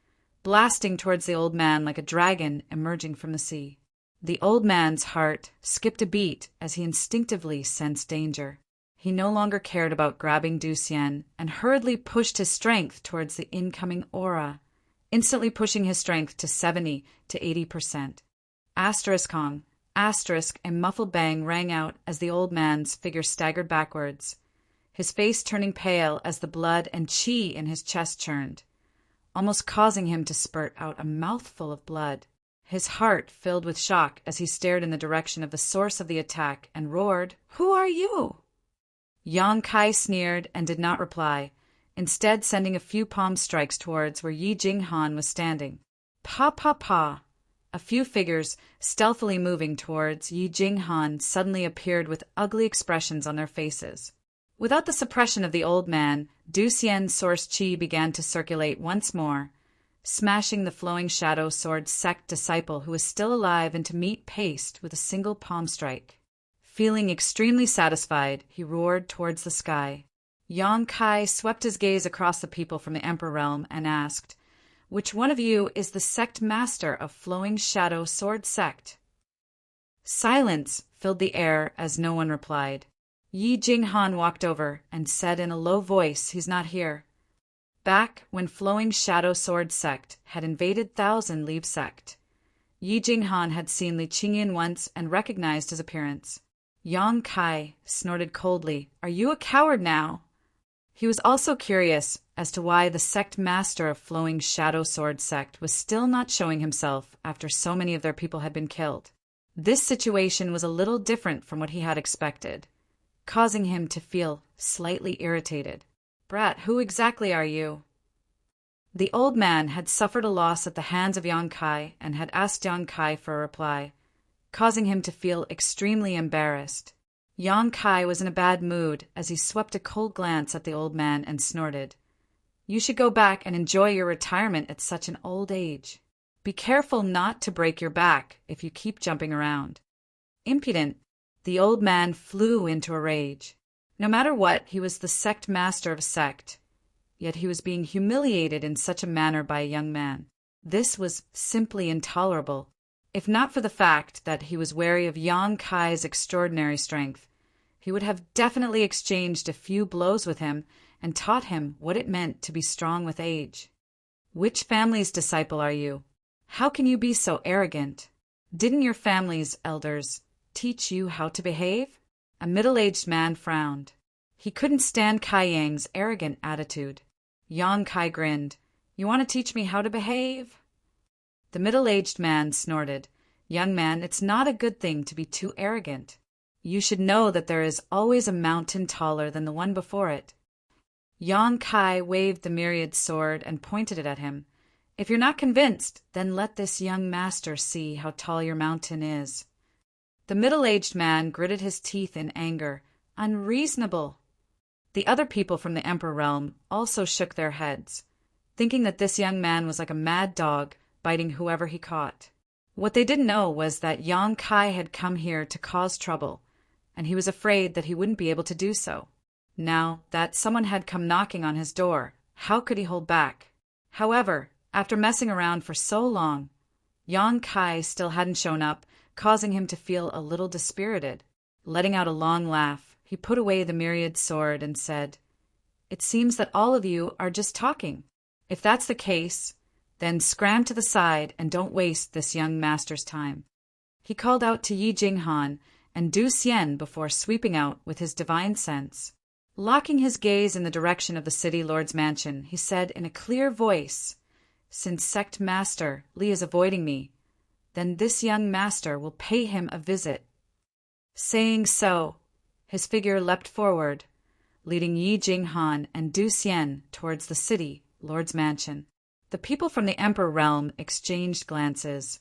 blasting towards the old man like a dragon emerging from the sea. The old man's heart skipped a beat as he instinctively sensed danger. He no longer cared about grabbing Du Xian and hurriedly pushed his strength towards the incoming aura, instantly pushing his strength to 70 to 80%. Asterisk Kong, asterisk, a muffled bang rang out as the old man's figure staggered backwards, his face turning pale as the blood and qi in his chest churned, almost causing him to spurt out a mouthful of blood. His heart filled with shock as he stared in the direction of the source of the attack and roared, "Who are you?" Yang Kai sneered and did not reply, instead sending a few palm strikes towards where Yi Jinghan was standing. Pa pa pa! A few figures, stealthily moving towards Yi Jinghan, suddenly appeared with ugly expressions on their faces. Without the suppression of the old man, Du Xian's source qi began to circulate once more, smashing the Flowing Shadow Sword sect disciple who was still alive into meat paste with a single palm strike. Feeling extremely satisfied, he roared towards the sky. Yang Kai swept his gaze across the people from the Emperor realm and asked, "Which one of you is the sect master of Flowing Shadow Sword sect?" Silence filled the air as no one replied. Yi Jinghan walked over and said in a low voice, "He's not here." Back when Flowing Shadow Sword sect had invaded 1,000 Leaves sect, Yi Jinghan had seen Li Qingyan once and recognized his appearance. Yang Kai snorted coldly, "Are you a coward now?" He was also curious as to why the sect master of Flowing Shadow Sword sect was still not showing himself after so many of their people had been killed. This situation was a little different from what he had expected, causing him to feel slightly irritated. "Brat, who exactly are you?" The old man had suffered a loss at the hands of Yang Kai and had asked Yang Kai for a reply. causing him to feel extremely embarrassed. Yang Kai was in a bad mood as he swept a cold glance at the old man and snorted. You should go back and enjoy your retirement at such an old age. Be careful not to break your back if you keep jumping around. Impudent, the old man flew into a rage. No matter what, he was the sect master of a sect, yet he was being humiliated in such a manner by a young man. This was simply intolerable. If not for the fact that he was wary of Yang Kai's extraordinary strength, he would have definitely exchanged a few blows with him and taught him what it meant to be strong with age. Which family's disciple are you? How can you be so arrogant? Didn't your family's elders teach you how to behave? A middle-aged man frowned. He couldn't stand Kai Yang's arrogant attitude. Yang Kai grinned. You want to teach me how to behave? The middle-aged man snorted. Young man, it's not a good thing to be too arrogant. You should know that there is always a mountain taller than the one before it. Yang Kai waved the myriad sword and pointed it at him. If you're not convinced, then let this young master see how tall your mountain is. The middle-aged man gritted his teeth in anger. Unreasonable. The other people from the Emperor realm also shook their heads, thinking that this young man was like a mad dog biting whoever he caught. What they didn't know was that Yang Kai had come here to cause trouble, and he was afraid that he wouldn't be able to do so. Now that someone had come knocking on his door, how could he hold back? However, after messing around for so long, Yang Kai still hadn't shown up, causing him to feel a little dispirited. Letting out a long laugh, he put away the myriad sword and said, It seems that all of you are just talking. If that's the case, then scram to the side and don't waste this young master's time. He called out to Yi Jinghan and Du Xian before sweeping out with his divine sense. Locking his gaze in the direction of the city lord's mansion, he said in a clear voice, Since sect master Li is avoiding me, then this young master will pay him a visit. Saying so, his figure leapt forward, leading Yi Jinghan and Du Xian towards the city lord's mansion. The people from the Emperor realm exchanged glances,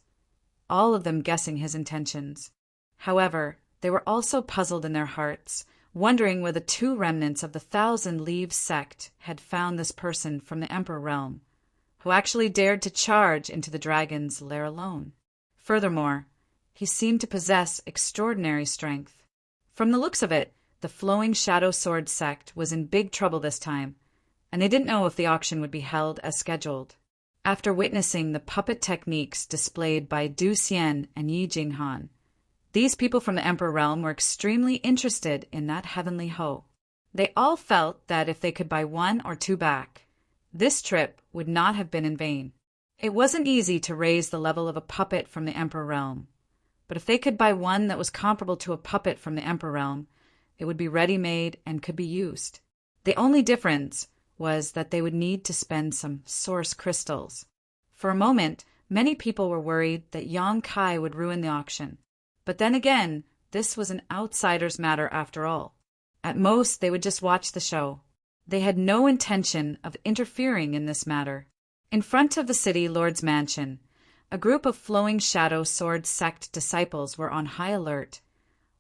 all of them guessing his intentions. However, they were also puzzled in their hearts, wondering where the two remnants of the Thousand Leaves sect had found this person from the Emperor realm, who actually dared to charge into the dragon's lair alone. Furthermore, he seemed to possess extraordinary strength. From the looks of it, the Flowing Shadow Sword sect was in big trouble this time, and they didn't know if the auction would be held as scheduled. After witnessing the puppet techniques displayed by Du Xian and Yi Jinghan, these people from the Emperor realm were extremely interested in that heavenly hoe. They all felt that if they could buy one or two back, this trip would not have been in vain. It wasn't easy to raise the level of a puppet from the Emperor realm, but if they could buy one that was comparable to a puppet from the Emperor realm, it would be ready-made and could be used. The only difference was that they would need to spend some source crystals. For a moment, many people were worried that Yang Kai would ruin the auction. But then again, this was an outsider's matter after all. At most, they would just watch the show. They had no intention of interfering in this matter. In front of the city lord's mansion, a group of Flowing Shadow Sword sect disciples were on high alert,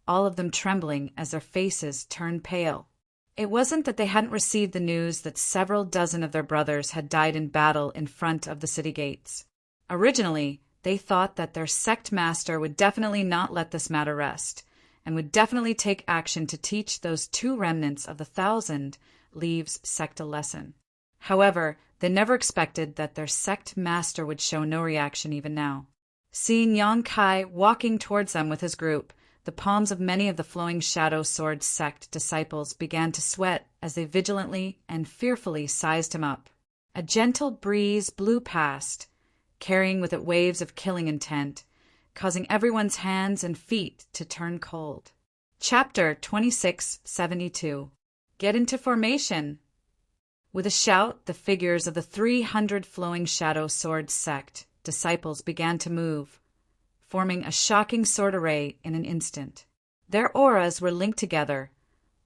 all of them trembling as their faces turned pale. It wasn't that they hadn't received the news that several dozen of their brothers had died in battle in front of the city gates. Originally, they thought that their sect master would definitely not let this matter rest, and would definitely take action to teach those two remnants of the Thousand Leaves sect a lesson. However, they never expected that their sect master would show no reaction even now. Seeing Yang Kai walking towards them with his group, the palms of many of the Flowing Shadow Sword sect disciples began to sweat as they vigilantly and fearfully sized him up. A gentle breeze blew past, carrying with it waves of killing intent, causing everyone's hands and feet to turn cold. Chapter 2672. Get into formation. With a shout, the figures of the 300 Flowing Shadow Sword sect disciples began to move, forming a shocking sword array in an instant. Their auras were linked together,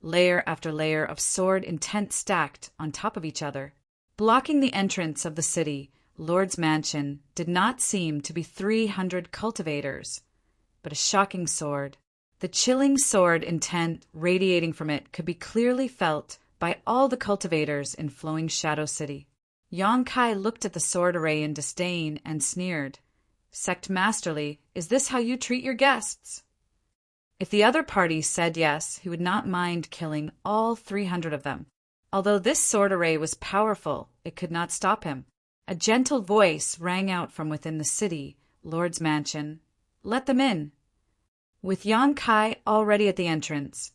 layer after layer of sword intent stacked on top of each other. Blocking the entrance of the city lord's mansion did not seem to be 300 cultivators. but a shocking sword. The chilling sword intent radiating from it could be clearly felt by all the cultivators in Flowing Shadow City. Yang Kai looked at the sword array in disdain and sneered. "Sect Masterly, is this how you treat your guests?" If the other party said yes, he would not mind killing all 300 of them. Although this sword array was powerful, it could not stop him. A gentle voice rang out from within the city, Lord's mansion. "Let them in." With Yang Kai already at the entrance,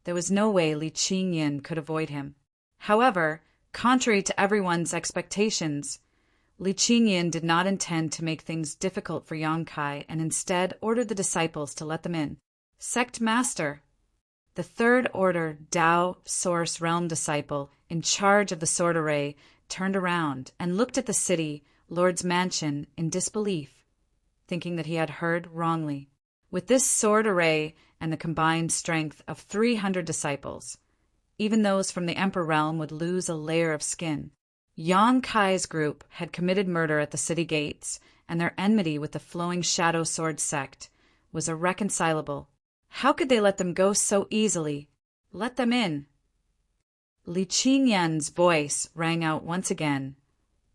there was no way Li Qingyin could avoid him. However, contrary to everyone's expectations, Li Qingyin did not intend to make things difficult for Yang Kai and instead ordered the disciples to let them in. "Sect Master." The Third Order Tao Source Realm disciple in charge of the sword array turned around and looked at the city, Lord's mansion, in disbelief, thinking that he had heard wrongly. With this sword array and the combined strength of 300 disciples, even those from the Emperor realm would lose a layer of skin. Yang Kai's group had committed murder at the city gates, and their enmity with the Flowing Shadow Sword sect was irreconcilable. How could they let them go so easily? Let them in. Li Qingyan's voice rang out once again,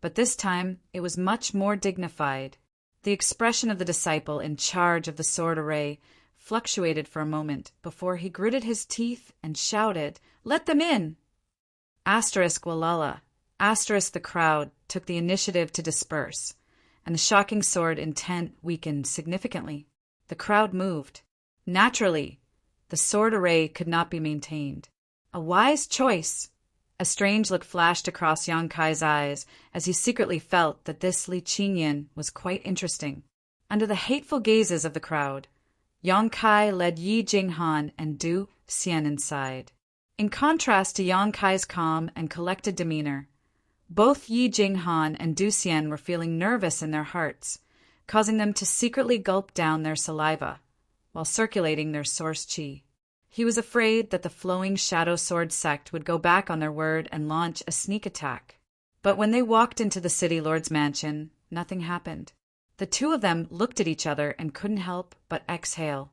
but this time it was much more dignified. The expression of the disciple in charge of the sword array fluctuated for a moment before he gritted his teeth and shouted, "Let them in!" Walala, the crowd took the initiative to disperse, and the shocking sword intent weakened significantly. The crowd moved. Naturally, the sword array could not be maintained. A wise choice. A strange look flashed across Yang Kai's eyes as he secretly felt that this Li Qingyin was quite interesting. Under the hateful gazes of the crowd, Yang Kai led Yi Jinghan and Du Xian inside. In contrast to Yang Kai's calm and collected demeanor, both Yi Jinghan and Du Xian were feeling nervous in their hearts, causing them to secretly gulp down their saliva while circulating their source qi. He was afraid that the Flowing Shadow Sword sect would go back on their word and launch a sneak attack. But when they walked into the city lord's mansion, nothing happened. The two of them looked at each other and couldn't help but exhale.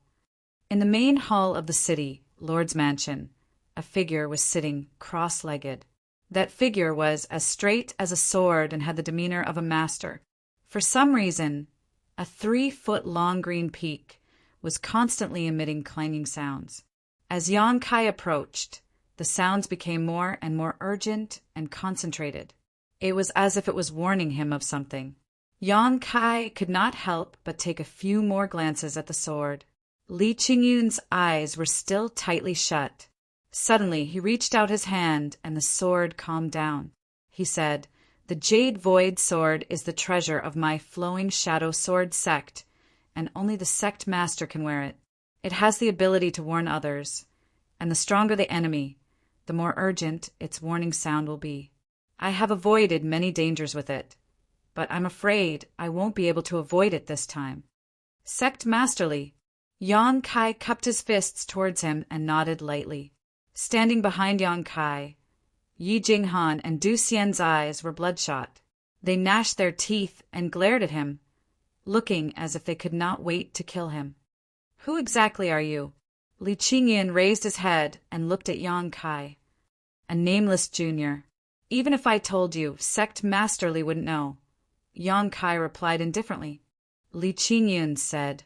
In the main hall of the city lord's mansion, a figure was sitting cross-legged. That figure was as straight as a sword and had the demeanor of a master. For some reason, a 3-foot-long green peak was constantly emitting clanging sounds. As Yang Kai approached, the sounds became more and more urgent and concentrated. It was as if it was warning him of something. Yang Kai could not help but take a few more glances at the sword. Li Qingyun's eyes were still tightly shut. Suddenly he reached out his hand and the sword calmed down. He said, "The Jade Void sword is the treasure of my Flowing Shadow Sword sect, and only the sect master can wear it. It has the ability to warn others, and the stronger the enemy, the more urgent its warning sound will be. I have avoided many dangers with it, but I'm afraid I won't be able to avoid it this time." "Sect Masterly." Yang Kai cupped his fists towards him and nodded lightly. Standing behind Yang Kai, Yi Jinghan and Du Xian's eyes were bloodshot. They gnashed their teeth and glared at him, looking as if they could not wait to kill him. "Who exactly are you?" Li Qingyin raised his head and looked at Yang Kai. "A nameless junior. Even if I told you, Sect Masterly wouldn't know." Yang Kai replied indifferently. Li Qingyin said,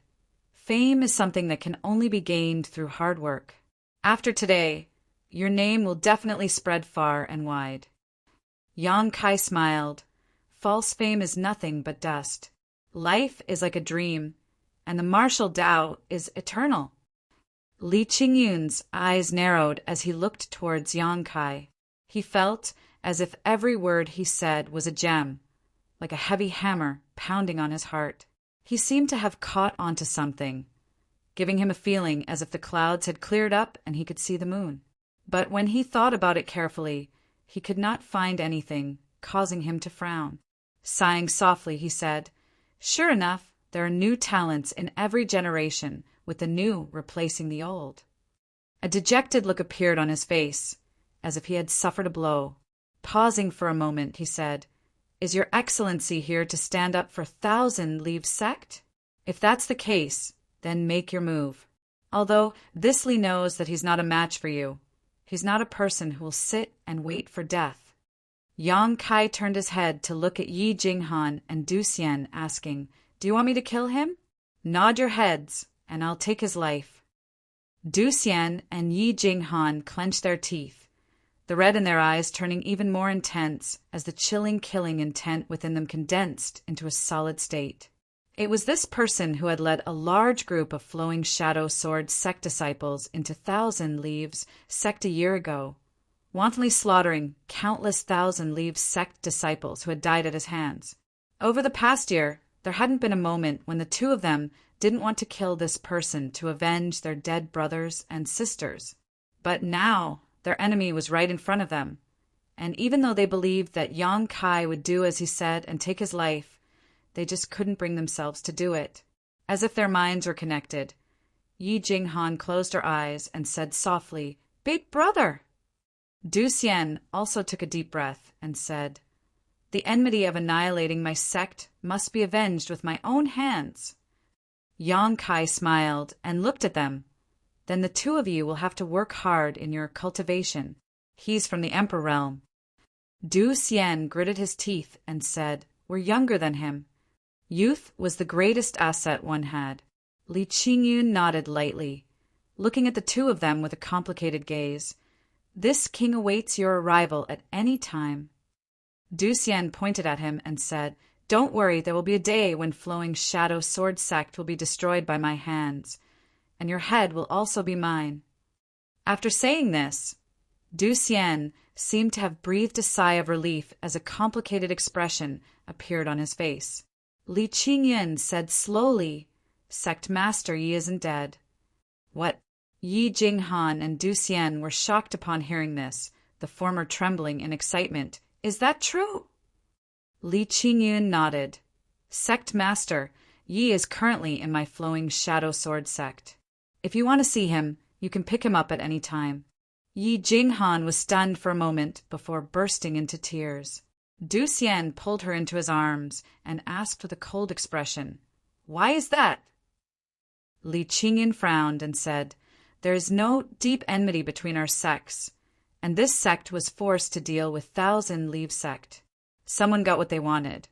"Fame is something that can only be gained through hard work. After today, your name will definitely spread far and wide." Yang Kai smiled. "False fame is nothing but dust. Life is like a dream, and the martial Tao is eternal." Li Qingyun's eyes narrowed as he looked towards Yang Kai. He felt as if every word he said was a gem, like a heavy hammer pounding on his heart. He seemed to have caught onto something, giving him a feeling as if the clouds had cleared up and he could see the moon. But when he thought about it carefully, he could not find anything, causing him to frown. Sighing softly, he said, "Sure enough, there are new talents in every generation, with the new replacing the old." A dejected look appeared on his face, as if he had suffered a blow. Pausing for a moment, he said, "Is your excellency here to stand up for Thousand Leaves sect? If that's the case, Then make your move. Although this Li knows that he's not a match for you. He's not a person who will sit and wait for death. Yang Kai turned his head to look at Yi Jinghan and Du Xian, asking, "Do you want me to kill him? Nod your heads, and I'll take his life." Du Xian and Yi Jinghan clenched their teeth, the red in their eyes turning even more intense as the chilling killing intent within them condensed into a solid state. It was this person who had led a large group of Flowing Shadow Sword sect disciples into Thousand Leaves sect a year ago, wantonly slaughtering countless Thousand Leaves sect disciples who had died at his hands. Over the past year, there hadn't been a moment when the two of them didn't want to kill this person to avenge their dead brothers and sisters. But now, their enemy was right in front of them, and even though they believed that Yang Kai would do as he said and take his life, they just couldn't bring themselves to do it. As if their minds were connected, Yi Jinghan closed her eyes and said softly, "Big brother!" Du Xian also took a deep breath and said, "The enmity of annihilating my sect must be avenged with my own hands." Yang Kai smiled and looked at them. "Then the two of you will have to work hard in your cultivation. He's from the Emperor realm." Du Xian gritted his teeth and said, "We're younger than him. Youth was the greatest asset one had." Li Qingyun nodded lightly, looking at the two of them with a complicated gaze. "This king awaits your arrival at any time." Du Xian pointed at him and said, "Don't worry, there will be a day when Flowing Shadow Sword sect will be destroyed by my hands, and your head will also be mine." After saying this, Du Xian seemed to have breathed a sigh of relief as a complicated expression appeared on his face. Li Qingyun said slowly, "Sect Master Yi isn't dead." What? Yi Jinghan and Du Xian were shocked upon hearing this, the former trembling in excitement. "Is that true?" Li Qingyun nodded. "Sect Master, Yi is currently in my Flowing Shadow Sword sect. If you want to see him, you can pick him up at any time." Yi Jinghan was stunned for a moment before bursting into tears. Du Xian pulled her into his arms and asked with a cold expression, "Why is that?" Li Qingyun frowned and said, "There is no deep enmity between our sects, and this sect was forced to deal with Thousand Leaves sect. Someone got what they wanted,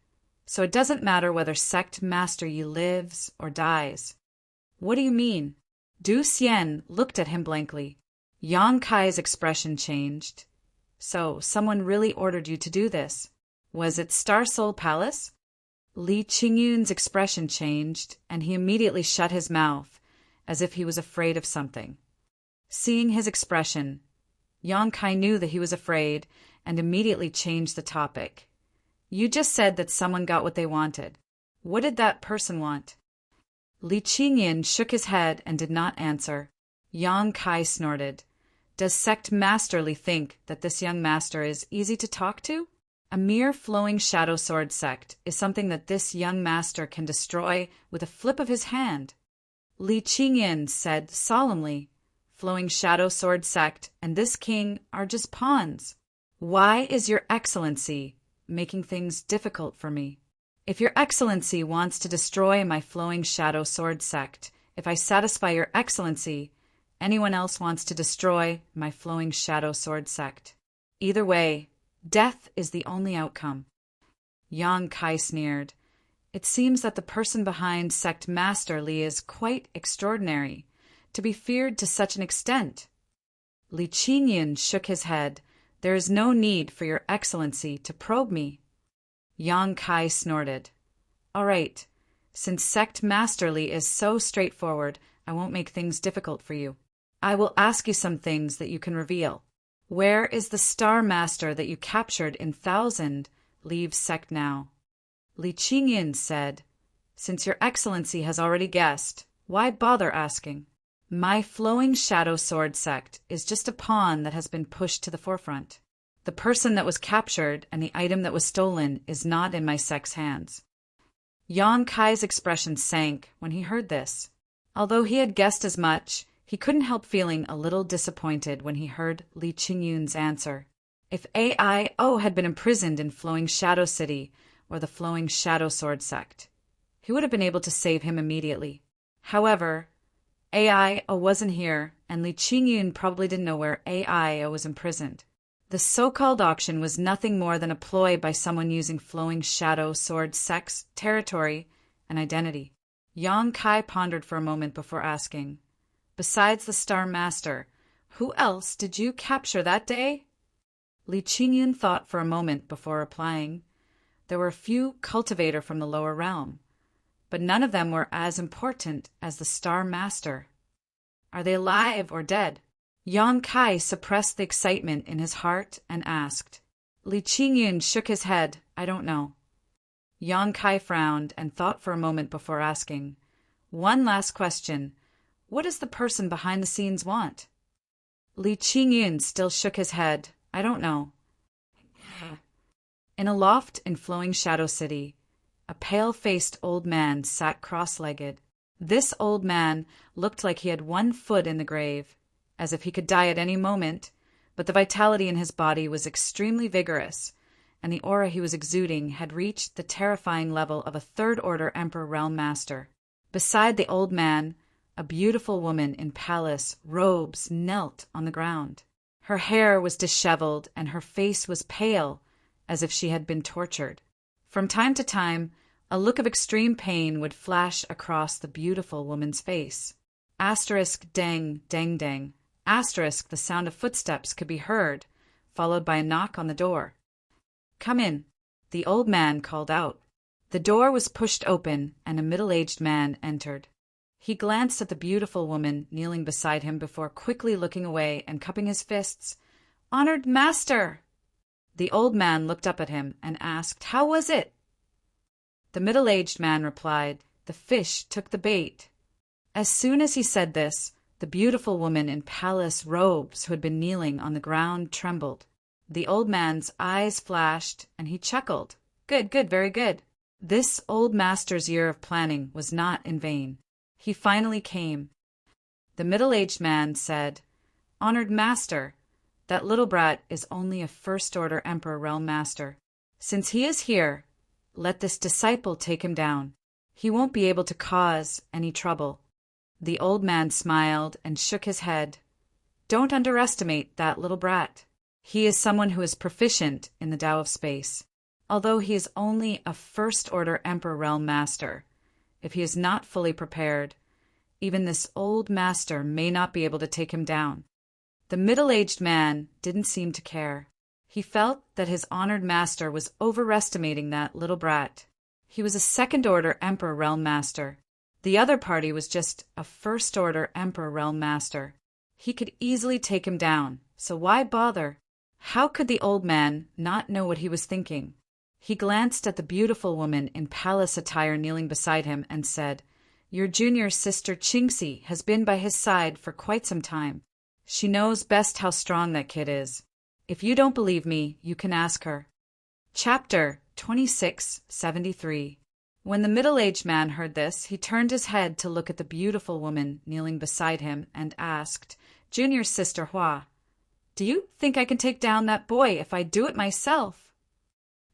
so it doesn't matter whether Sect Master Yi lives or dies." "What do you mean?" Du Xian looked at him blankly. Yang Kai's expression changed. "So, someone really ordered you to do this? Was it Star Soul Palace?" Li Qingyun's expression changed, and he immediately shut his mouth, as if he was afraid of something. Seeing his expression, Yang Kai knew that he was afraid and immediately changed the topic. "You just said that someone got what they wanted. What did that person want?" Li Qingyun shook his head and did not answer. Yang Kai snorted. "Does Sect Master Li think that this young master is easy to talk to? A mere Flowing Shadow Sword sect is something that this young master can destroy with a flip of his hand." Li Qingyun said solemnly, "Flowing Shadow Sword sect and this king are just pawns. Why is your excellency making things difficult for me? If your excellency wants to destroy my Flowing Shadow Sword sect, if I satisfy your excellency, anyone else wants to destroy my Flowing Shadow Sword sect. Either way, death is the only outcome." Yang Kai sneered. "It seems that the person behind Sect Master Li is quite extraordinary, to be feared to such an extent." Li Qingyun shook his head. "There is no need for your excellency to probe me." Yang Kai snorted. "All right, since Sect Master Li is so straightforward, I won't make things difficult for you. I will ask you some things that you can reveal. Where is the Star Master that you captured in Thousand Leaves sect now?" Li Qingyun said, "Since your excellency has already guessed, why bother asking? My Flowing Shadow Sword sect is just a pawn that has been pushed to the forefront. The person that was captured and the item that was stolen is not in my sect's hands." Yang Kai's expression sank when he heard this. Although he had guessed as much, he couldn't help feeling a little disappointed when he heard Li Qingyun's answer. If AIO had been imprisoned in Flowing Shadow City or the Flowing Shadow Sword sect, he would have been able to save him immediately. However, Ai wasn't here, and Li Qingyun probably didn't know where Ai was imprisoned. The so-called auction was nothing more than a ploy by someone using flowing shadow, sword, sex, territory, and identity. Yang Kai pondered for a moment before asking, "Besides the Star Master, who else did you capture that day?" Li Qingyun thought for a moment before replying. There were a few cultivator from the lower realm, but none of them were as important as the Star Master. "Are they alive or dead?" Yang Kai suppressed the excitement in his heart and asked. Li Qingyun shook his head. "I don't know." Yang Kai frowned and thought for a moment before asking, "One last question. What does the person behind the scenes want?" Li Qingyun still shook his head. "I don't know." In a loft in Flowing Shadow City, a pale-faced old man sat cross-legged. This old man looked like he had one foot in the grave, as if he could die at any moment, but the vitality in his body was extremely vigorous, and the aura he was exuding had reached the terrifying level of a third-order Emperor Realm Master. Beside the old man, a beautiful woman in palace robes knelt on the ground. Her hair was disheveled, and her face was pale, as if she had been tortured. From time to time, a look of extreme pain would flash across the beautiful woman's face. Asterisk dang, dang, dang. Asterisk the sound of footsteps could be heard, followed by a knock on the door. "Come in," the old man called out. The door was pushed open, and a middle-aged man entered. He glanced at the beautiful woman kneeling beside him before quickly looking away and cupping his fists. "Honored master!" The old man looked up at him and asked, "How was it?" The middle-aged man replied, "The fish took the bait." As soon as he said this, the beautiful woman in palace robes who had been kneeling on the ground trembled. The old man's eyes flashed, and he chuckled. "Good, good, very good." This old master's year of planning was not in vain. He finally came. The middle-aged man said, "Honored master, that little brat is only a first-order Emperor Realm Master. Since he is here, let this disciple take him down. He won't be able to cause any trouble." The old man smiled and shook his head. "Don't underestimate that little brat. He is someone who is proficient in the Tao of Space. Although he is only a first-order Emperor Realm Master, if he is not fully prepared, even this old master may not be able to take him down." The middle-aged man didn't seem to care. He felt that his honored master was overestimating that little brat. He was a second-order Emperor Realm Master. The other party was just a first-order Emperor Realm Master. He could easily take him down, so why bother? How could the old man not know what he was thinking? He glanced at the beautiful woman in palace attire kneeling beside him and said, "Your junior sister Qingxi has been by his side for quite some time. She knows best how strong that kid is. If you don't believe me, you can ask her." Chapter 2673. When the middle-aged man heard this, he turned his head to look at the beautiful woman kneeling beside him and asked, "Junior sister Hua, do you think I can take down that boy if I do it myself?"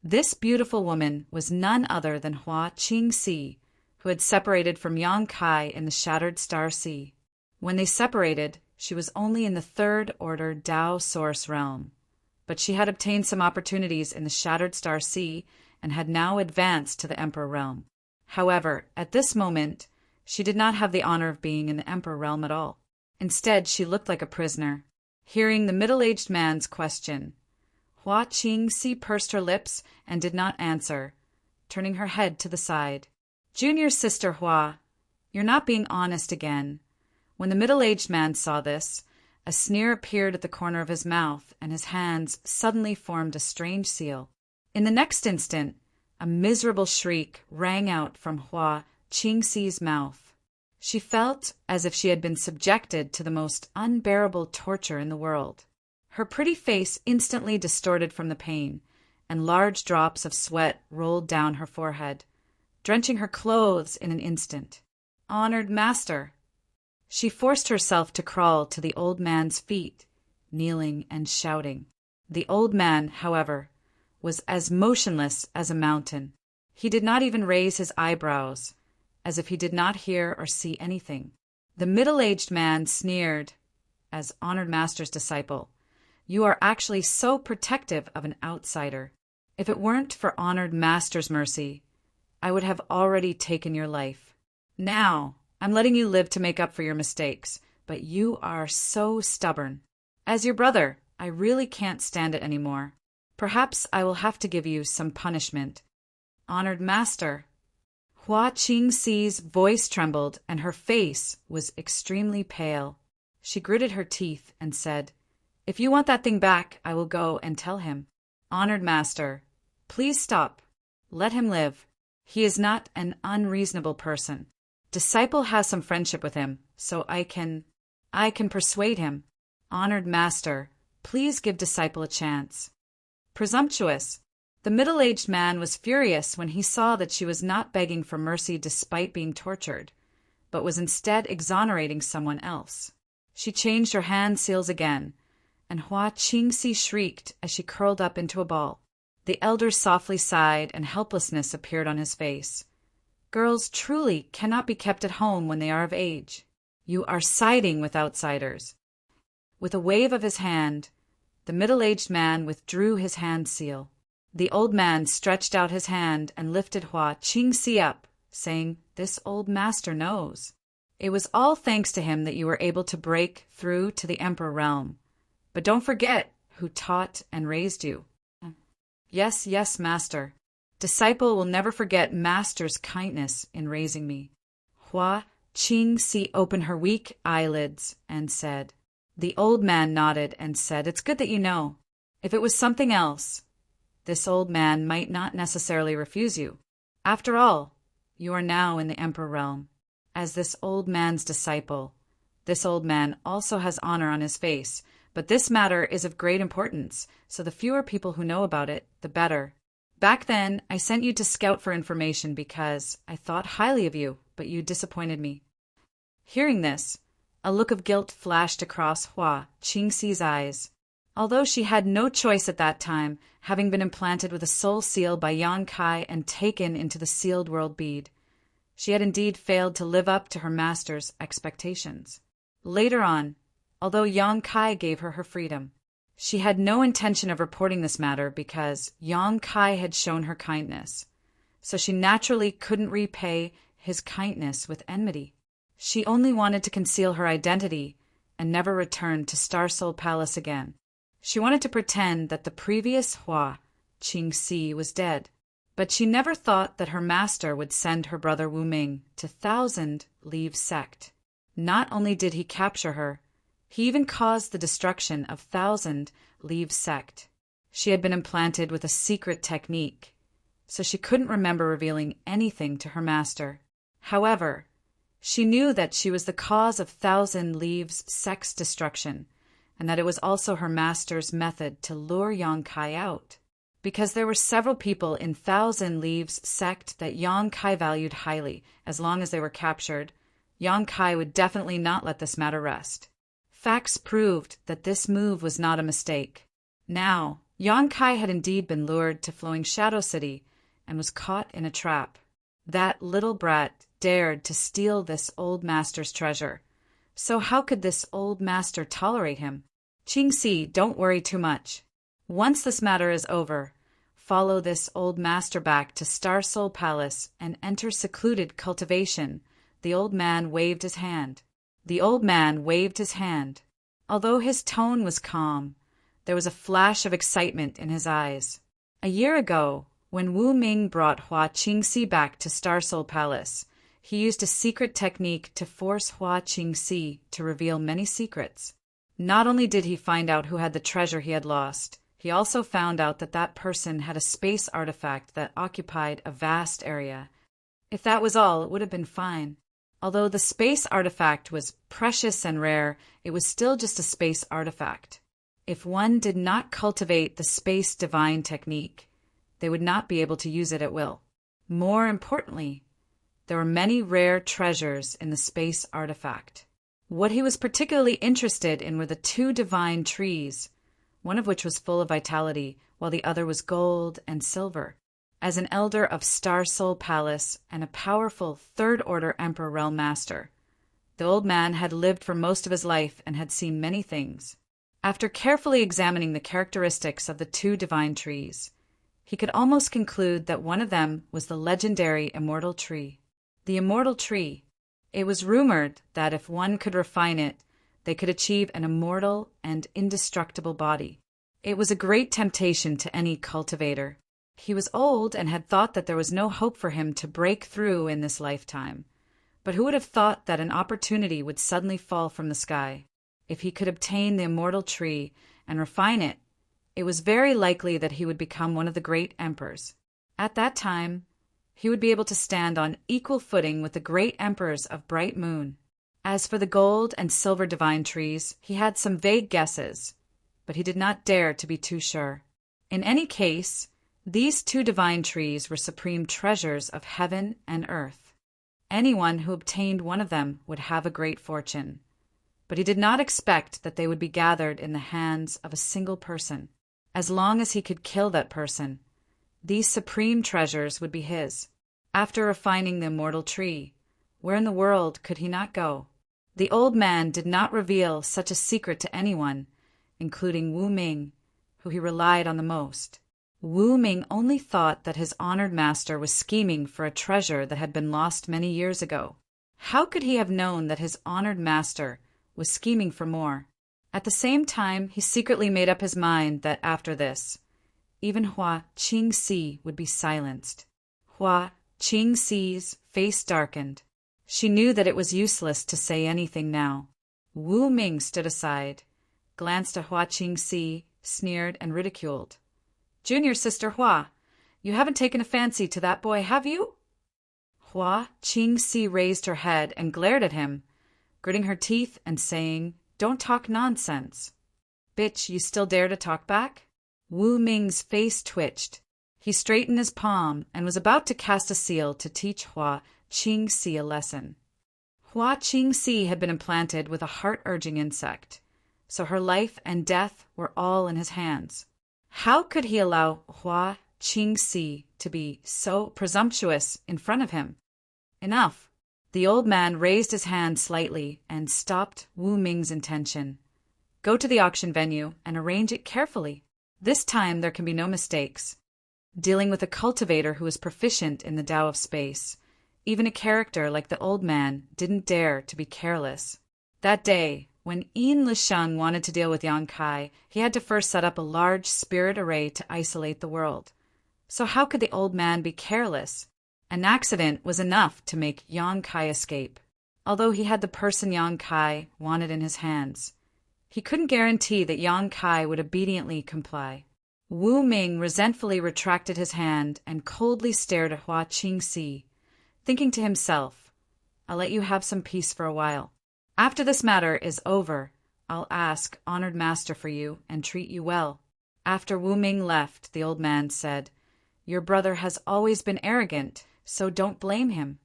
This beautiful woman was none other than Hua Qingxi, who had separated from Yang Kai in the Shattered Star Sea. When they separated, she was only in the third-order Tao Source realm, but she had obtained some opportunities in the Shattered Star Sea and had now advanced to the Emperor realm. However, at this moment, she did not have the honor of being in the Emperor realm at all. Instead, she looked like a prisoner. Hearing the middle-aged man's question, Hua Qingxi pursed her lips and did not answer, turning her head to the side. "Junior sister Hua, you're not being honest again." When the middle-aged man saw this, a sneer appeared at the corner of his mouth, and his hands suddenly formed a strange seal. In the next instant, a miserable shriek rang out from Hua Qingxi's mouth. She felt as if she had been subjected to the most unbearable torture in the world. Her pretty face instantly distorted from the pain, and large drops of sweat rolled down her forehead, drenching her clothes in an instant. "Honored master!" She forced herself to crawl to the old man's feet, kneeling and shouting. The old man, however, was as motionless as a mountain. He did not even raise his eyebrows, as if he did not hear or see anything. The middle-aged man sneered, as honored master's disciple, "You are actually so protective of an outsider. If it weren't for honored master's mercy, I would have already taken your life. Now, I'm letting you live to make up for your mistakes, but you are so stubborn. As your brother, I really can't stand it anymore. Perhaps I will have to give you some punishment." "Honored master." Hua Qingxi's voice trembled and her face was extremely pale. She gritted her teeth and said, "If you want that thing back, I will go and tell him." "Honored master, please stop. Let him live. He is not an unreasonable person. Disciple has some friendship with him, so I can persuade him." "Honored master, please give disciple a chance." Presumptuous. The middle-aged man was furious when he saw that she was not begging for mercy despite being tortured, but was instead exonerating someone else. She changed her hand seals again, and Hua Qingxi shrieked as she curled up into a ball. The elder softly sighed, and helplessness appeared on his face. Girls truly cannot be kept at home when they are of age. You are siding with outsiders. With a wave of his hand, the middle-aged man withdrew his hand seal. The old man stretched out his hand and lifted Hua Qingxi up, saying, "This old master knows. It was all thanks to him that you were able to break through to the Emperor realm. But don't forget who taught and raised you." "Yes, yes, master. Disciple will never forget master's kindness in raising me." Hua Qingxi opened her weak eyelids and said. The old man nodded and said, "It's good that you know. If it was something else, this old man might not necessarily refuse you. After all, you are now in the Emperor realm. As this old man's disciple, this old man also has honor on his face, but this matter is of great importance, so the fewer people who know about it, the better. Back then, I sent you to scout for information because I thought highly of you, but you disappointed me." Hearing this, a look of guilt flashed across Hua Qingxi's eyes. Although she had no choice at that time, having been implanted with a soul seal by Yang Kai and taken into the sealed world bead, she had indeed failed to live up to her master's expectations. Later on, although Yang Kai gave her her freedom, she had no intention of reporting this matter because Yang Kai had shown her kindness, so she naturally couldn't repay his kindness with enmity. She only wanted to conceal her identity and never return to Star Soul Palace again. She wanted to pretend that the previous Hua Qingxi was dead, but she never thought that her master would send her brother Wu Ming to Thousand Leaves Sect. Not only did he capture her, he even caused the destruction of Thousand Leaves Sect. She had been implanted with a secret technique, so she couldn't remember revealing anything to her master. However, she knew that she was the cause of Thousand Leaves Sect's destruction, and that it was also her master's method to lure Yang Kai out. Because there were several people in Thousand Leaves Sect that Yang Kai valued highly, as long as they were captured, Yang Kai would definitely not let this matter rest. Facts proved that this move was not a mistake. Now, Yang Kai had indeed been lured to Flowing Shadow City and was caught in a trap. That little brat dared to steal this old master's treasure. So how could this old master tolerate him? Qingxi, don't worry too much. Once this matter is over, follow this old master back to Star Soul Palace and enter secluded cultivation. The old man waved his hand. Although his tone was calm, there was a flash of excitement in his eyes. A year ago, when Wu Ming brought Hua Qingxi back to Star Soul Palace, he used a secret technique to force Hua Qingxi to reveal many secrets. Not only did he find out who had the treasure he had lost, he also found out that that person had a space artifact that occupied a vast area. If that was all, it would have been fine. Although the space artifact was precious and rare, it was still just a space artifact. If one did not cultivate the space divine technique, they would not be able to use it at will. More importantly, there were many rare treasures in the space artifact. What he was particularly interested in were the two divine trees, one of which was full of vitality, while the other was gold and silver. as an elder of Star Soul Palace and a powerful Third-Order Emperor Realm Master. The old man had lived for most of his life and had seen many things. After carefully examining the characteristics of the two divine trees, he could almost conclude that one of them was the legendary immortal tree. The immortal tree. It was rumored that if one could refine it, they could achieve an immortal and indestructible body. It was a great temptation to any cultivator. He was old and had thought that there was no hope for him to break through in this lifetime. But who would have thought that an opportunity would suddenly fall from the sky? If he could obtain the immortal tree and refine it, it was very likely that he would become one of the great emperors. At that time, he would be able to stand on equal footing with the great emperors of Bright Moon. As for the gold and silver divine trees, he had some vague guesses, but he did not dare to be too sure. In any case, these two divine trees were supreme treasures of heaven and earth. Anyone who obtained one of them would have a great fortune. But he did not expect that they would be gathered in the hands of a single person. As long as he could kill that person, these supreme treasures would be his. After refining the immortal tree, where in the world could he not go? The old man did not reveal such a secret to anyone, including Wu Ming, who he relied on the most. Wu Ming only thought that his honored master was scheming for a treasure that had been lost many years ago. How could he have known that his honored master was scheming for more? At the same time, he secretly made up his mind that after this, even Hua Qingxi would be silenced. Hua Qingxi's face darkened. She knew that it was useless to say anything now. Wu Ming stood aside, glanced at Hua Qingxi, sneered and ridiculed. "Junior sister Hua, you haven't taken a fancy to that boy, have you?" Hua Qingxi raised her head and glared at him, gritting her teeth and saying, "Don't talk nonsense." "Bitch, you still dare to talk back?" Wu Ming's face twitched. He straightened his palm and was about to cast a seal to teach Hua Qingxi a lesson. Hua Qingxi had been implanted with a heart-urging insect, so her life and death were all in his hands. How could he allow Hua Qingxi to be so presumptuous in front of him? Enough. The old man raised his hand slightly and stopped Wu Ming's intention. "Go to the auction venue and arrange it carefully. This time there can be no mistakes." Dealing with a cultivator who was proficient in the Tao of space, even a character like the old man didn't dare to be careless. That day, when Yin Lisheng wanted to deal with Yang Kai, he had to first set up a large spirit array to isolate the world. So how could the old man be careless? An accident was enough to make Yang Kai escape. Although he had the person Yang Kai wanted in his hands, he couldn't guarantee that Yang Kai would obediently comply. Wu Ming resentfully retracted his hand and coldly stared at Hua Qingxi, thinking to himself, "I'll let you have some peace for a while. After this matter is over, I'll ask honored master for you and treat you well." After Wu Ming left, the old man said, "Your brother has always been arrogant, so don't blame him."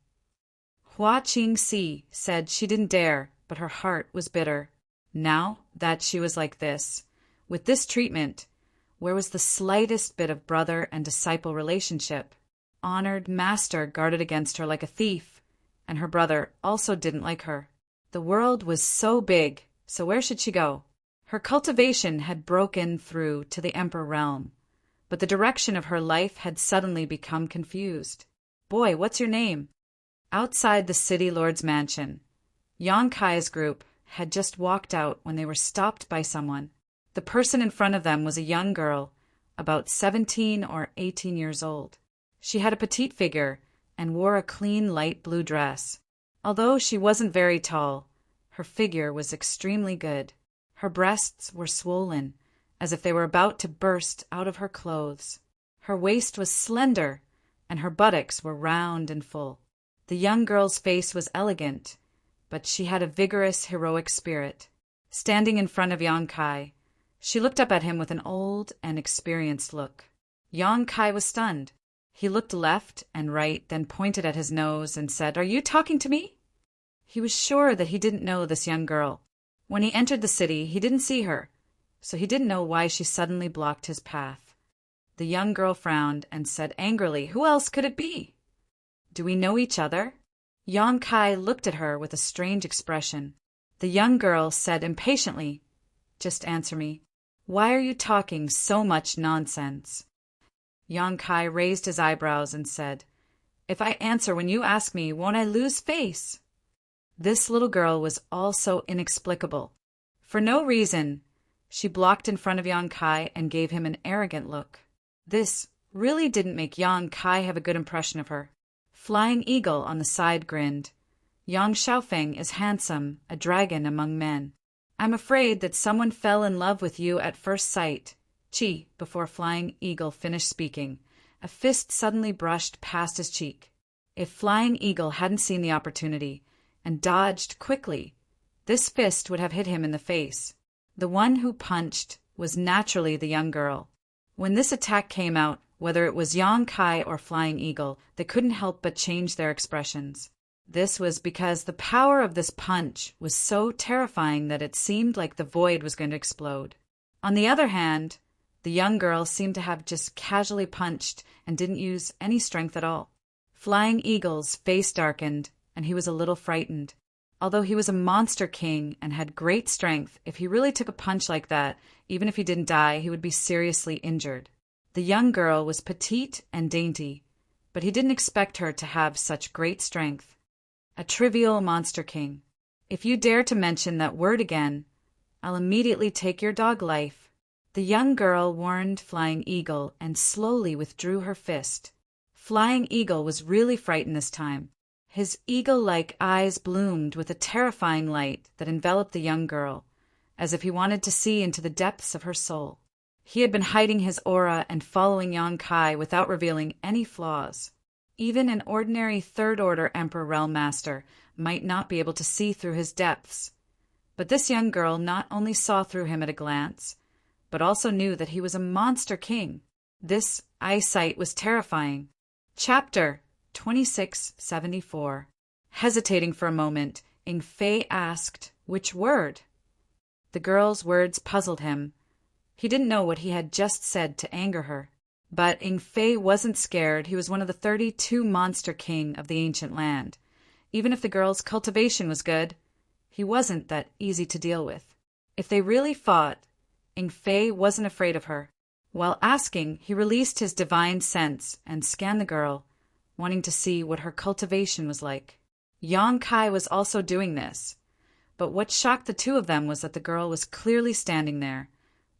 Hua Qingxi said she didn't dare, but her heart was bitter. Now that she was like this, with this treatment, where was the slightest bit of brother and disciple relationship? Honored master guarded against her like a thief, and her brother also didn't like her. The world was so big, so where should she go? Her cultivation had broken through to the Emperor realm, but the direction of her life had suddenly become confused. "Boy, what's your name?" Outside the city lord's mansion, Yang Kai's group had just walked out when they were stopped by someone. The person in front of them was a young girl, about 17 or 18 years old. She had a petite figure and wore a clean light blue dress. Although she wasn't very tall, her figure was extremely good. Her breasts were swollen, as if they were about to burst out of her clothes. Her waist was slender, and her buttocks were round and full. The young girl's face was elegant, but she had a vigorous, heroic spirit. Standing in front of Yang Kai, she looked up at him with an old and experienced look. Yang Kai was stunned. He looked left and right, then pointed at his nose and said, "Are you talking to me?" He was sure that he didn't know this young girl. When he entered the city, he didn't see her, so he didn't know why she suddenly blocked his path. The The young girl frowned and said angrily, "Who else could it be? Do we know each other?" Yang Kai looked at her with a strange expression. The young girl said impatiently, "Just answer me. Why are you talking so much nonsense?" Yang Kai raised his eyebrows and said, "If I answer when you ask me, won't I lose face?" This little girl was all so inexplicable. For no reason, she blocked in front of Yang Kai and gave him an arrogant look. This really didn't make Yang Kai have a good impression of her. Flying Eagle on the side grinned. "Yang Xiaofeng is handsome, a dragon among men. I'm afraid that someone fell in love with you at first sight." Before Flying Eagle finished speaking, a fist suddenly brushed past his cheek. If Flying Eagle hadn't seen the opportunity and dodged quickly, this fist would have hit him in the face. The one who punched was naturally the young girl. When this attack came out, whether it was Yang Kai or Flying Eagle, they couldn't help but change their expressions. This was because the power of this punch was so terrifying that it seemed like the void was going to explode. On the other hand, the young girl seemed to have just casually punched and didn't use any strength at all. Flying Eagle's face darkened, and he was a little frightened. Although he was a monster king and had great strength, if he really took a punch like that, even if he didn't die, he would be seriously injured. The young girl was petite and dainty, but he didn't expect her to have such great strength. A trivial monster king. "If you dare to mention that word again, I'll immediately take your dog life." The young girl warned Flying Eagle and slowly withdrew her fist. Flying Eagle was really frightened this time. His eagle-like eyes bloomed with a terrifying light that enveloped the young girl, as if he wanted to see into the depths of her soul. He had been hiding his aura and following Yang Kai without revealing any flaws. Even an ordinary third-order Emperor Realm Master might not be able to see through his depths. But this young girl not only saw through him at a glance, but also knew that he was a monster king. This eyesight was terrifying. Chapter 2674. Hesitating for a moment, Ing Fei asked, "Which word?" The girl's words puzzled him. He didn't know what he had just said to anger her. But Ing Fei wasn't scared. He was one of the 32 monster king of the ancient land. Even if the girl's cultivation was good, he wasn't that easy to deal with. If they really fought, Ing Fei wasn't afraid of her. While asking, he released his divine sense and scanned the girl, wanting to see what her cultivation was like. Yang Kai was also doing this. But what shocked the two of them was that the girl was clearly standing there.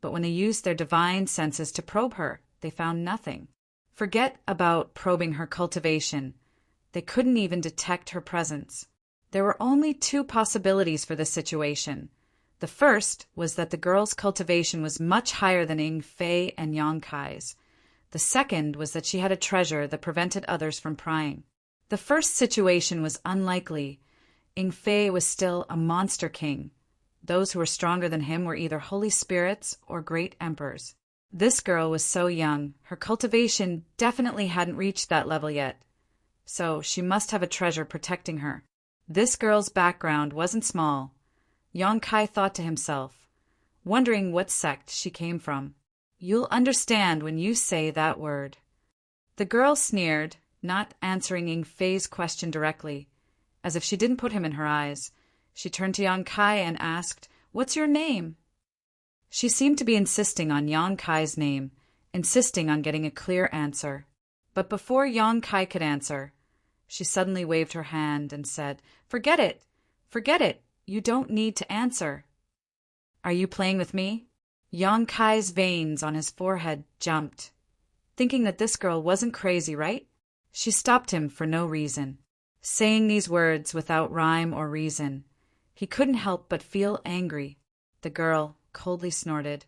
But when they used their divine senses to probe her, they found nothing. Forget about probing her cultivation. They couldn't even detect her presence. There were only two possibilities for this situation. The first was that the girl's cultivation was much higher than Ing Fei and Yang Kai's. The second was that she had a treasure that prevented others from prying. The first situation was unlikely. Ing Fei was still a monster king. Those who were stronger than him were either holy spirits or great emperors. This girl was so young, her cultivation definitely hadn't reached that level yet. So she must have a treasure protecting her. This girl's background wasn't small. Yang Kai thought to himself, wondering what sect she came from. "You'll understand when you say that word." The girl sneered, not answering Ing Fei's question directly. As if she didn't put him in her eyes, she turned to Yang Kai and asked, "What's your name?" She seemed to be insisting on Yang Kai's name, insisting on getting a clear answer. But before Yang Kai could answer, she suddenly waved her hand and said, "Forget it! Forget it! You don't need to answer." "Are you playing with me?" Yang Kai's veins on his forehead jumped, thinking that this girl wasn't crazy, right? She stopped him for no reason. Saying these words without rhyme or reason, he couldn't help but feel angry. The girl coldly snorted,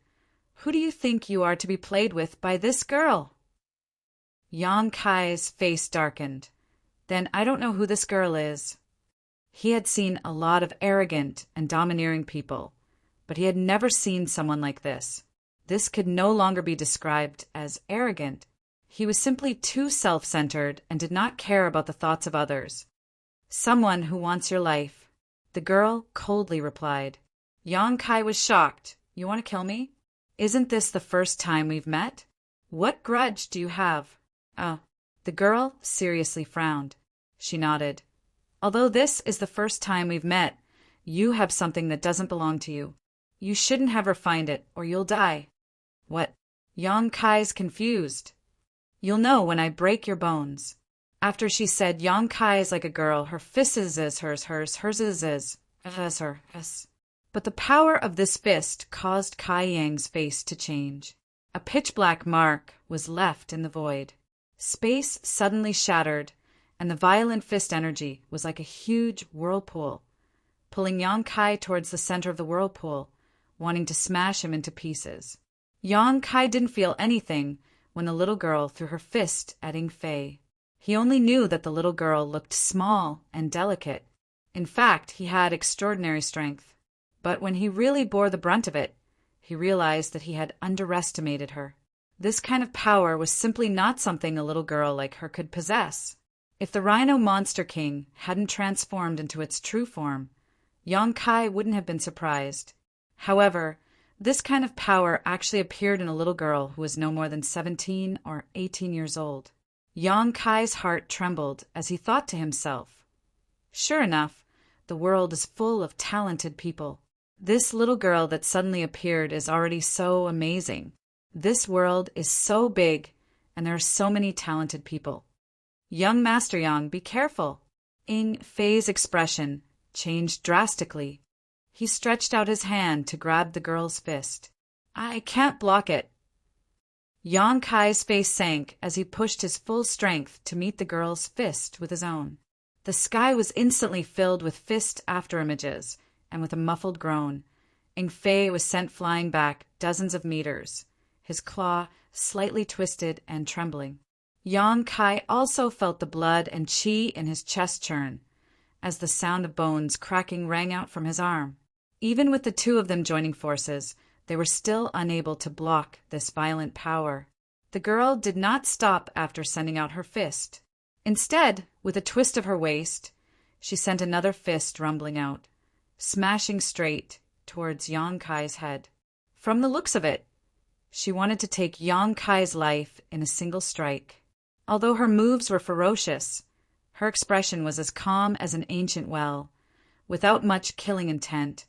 "Who do you think you are to be played with by this girl?" Yang Kai's face darkened. "Then I don't know who this girl is." He had seen a lot of arrogant and domineering people, but he had never seen someone like this. This could no longer be described as arrogant. He was simply too self-centered and did not care about the thoughts of others. "Someone who wants your life," the girl coldly replied. Yang Kai was shocked. "You want to kill me? Isn't this the first time we've met? What grudge do you have? The girl seriously frowned. She nodded. Although this is the first time we've met, you have something that doesn't belong to you. You shouldn't have her find it, or you'll die. What? Yang Kai's confused. You'll know when I break your bones. After she said Yang Kai is like a girl, her fist is hers is her. But the power of this fist caused Kai Yang's face to change. A pitch-black mark was left in the void. Space suddenly shattered, and the violent fist energy was like a huge whirlpool, pulling Yang Kai towards the center of the whirlpool, wanting to smash him into pieces. Yang Kai didn't feel anything when the little girl threw her fist at Ying Fei. He only knew that the little girl looked small and delicate. In fact, he had extraordinary strength. But when he really bore the brunt of it, he realized that he had underestimated her. This kind of power was simply not something a little girl like her could possess. If the Rhino Monster King hadn't transformed into its true form, Yang Kai wouldn't have been surprised. However, this kind of power actually appeared in a little girl who was no more than 17 or 18 years old. Yang Kai's heart trembled as he thought to himself, sure enough, the world is full of talented people. This little girl that suddenly appeared is already so amazing. This world is so big, and there are so many talented people. Young Master Yang, be careful. Ying Fei's expression changed drastically. He stretched out his hand to grab the girl's fist. I can't block it. Yang Kai's face sank as he pushed his full strength to meet the girl's fist with his own. The sky was instantly filled with fist afterimages, and with a muffled groan, Ying Fei was sent flying back dozens of meters, his claw slightly twisted and trembling. Yang Kai also felt the blood and qi in his chest churn, as the sound of bones cracking rang out from his arm. Even with the two of them joining forces, they were still unable to block this violent power. The girl did not stop after sending out her fist. Instead, with a twist of her waist, she sent another fist rumbling out, smashing straight towards Yang Kai's head. From the looks of it, she wanted to take Yang Kai's life in a single strike. Although her moves were ferocious, her expression was as calm as an ancient well, without much killing intent,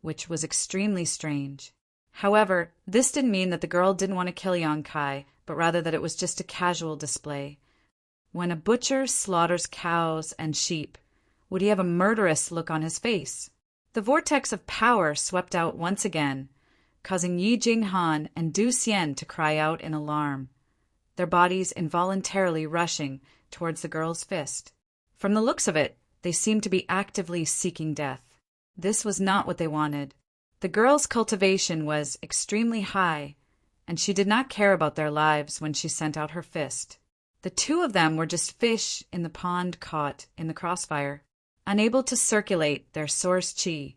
which was extremely strange. However, this didn't mean that the girl didn't want to kill Yang Kai, but rather that it was just a casual display. When a butcher slaughters cows and sheep, would he have a murderous look on his face? The vortex of power swept out once again, causing Yi Jinghan and Du Xian to cry out in alarm, their bodies involuntarily rushing towards the girl's fist. From the looks of it, they seemed to be actively seeking death. This was not what they wanted. The girl's cultivation was extremely high, and she did not care about their lives when she sent out her fist. The two of them were just fish in the pond caught in the crossfire, unable to circulate their source qi.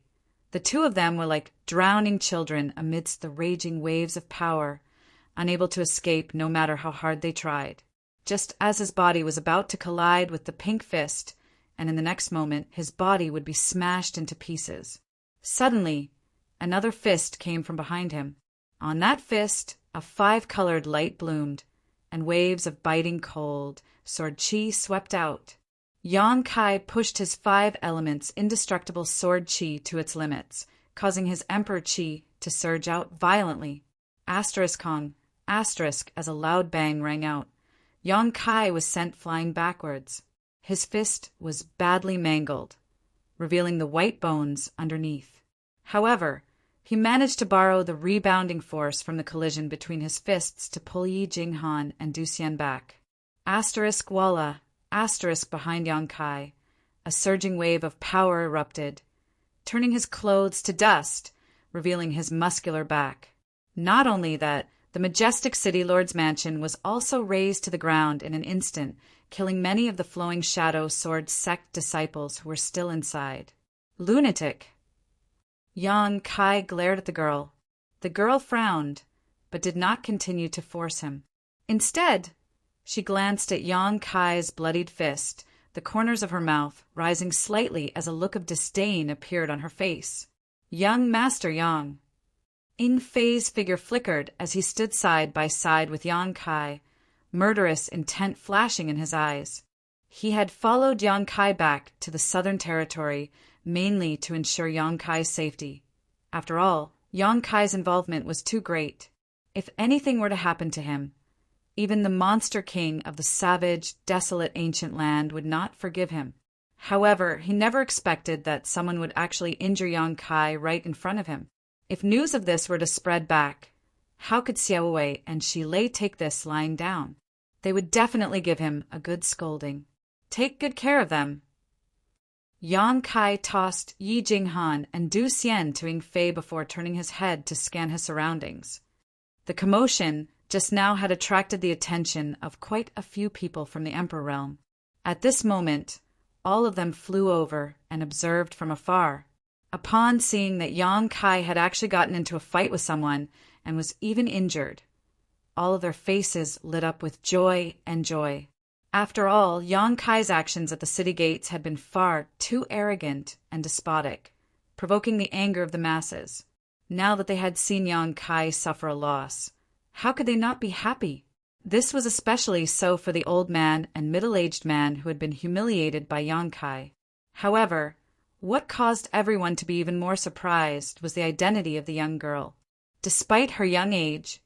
The two of them were like drowning children amidst the raging waves of power, unable to escape no matter how hard they tried. Just as his body was about to collide with the pink fist, and in the next moment his body would be smashed into pieces. Suddenly, another fist came from behind him. On that fist, a 5-colored light bloomed, and waves of biting cold sword qi swept out. Yang Kai pushed his 5 elements indestructible sword qi to its limits, causing his emperor qi to surge out violently. Asterisk Kong, asterisk, as a loud bang rang out. Yang Kai was sent flying backwards. His fist was badly mangled, revealing the white bones underneath. However, he managed to borrow the rebounding force from the collision between his fists to pull Yi Jinghan and Du Xian back. Asterisk Walla, asterisk behind Yang Kai. A surging wave of power erupted, turning his clothes to dust, revealing his muscular back. Not only that, the majestic city lord's mansion was also razed to the ground in an instant, killing many of the flowing shadow sword sect disciples who were still inside. Lunatic! Yang Kai glared at the girl. The girl frowned, but did not continue to force him. Instead, she glanced at Yang Kai's bloodied fist, the corners of her mouth rising slightly as a look of disdain appeared on her face. Young Master Yang. Ing Fei's figure flickered as he stood side by side with Yang Kai, murderous intent flashing in his eyes. He had followed Yang Kai back to the Southern Territory mainly to ensure Yang Kai's safety. After all, Yang Kai's involvement was too great. If anything were to happen to him, even the monster king of the savage, desolate ancient land would not forgive him. However, he never expected that someone would actually injure Yang Kai right in front of him. If news of this were to spread back, how could Xiao Wei and Shi Lei take this lying down? They would definitely give him a good scolding. Take good care of them. Yang Kai tossed Yi Jinghan and Du Xian to Ing Fei before turning his head to scan his surroundings. The commotion just now had attracted the attention of quite a few people from the Emperor realm. At this moment, all of them flew over and observed from afar. Upon seeing that Yang Kai had actually gotten into a fight with someone and was even injured, all of their faces lit up with joy and joy. After all, Yang Kai's actions at the city gates had been far too arrogant and despotic, provoking the anger of the masses. Now that they had seen Yang Kai suffer a loss, how could they not be happy? This was especially so for the old man and middle-aged man who had been humiliated by Yang Kai. However, what caused everyone to be even more surprised was the identity of the young girl. Despite her young age,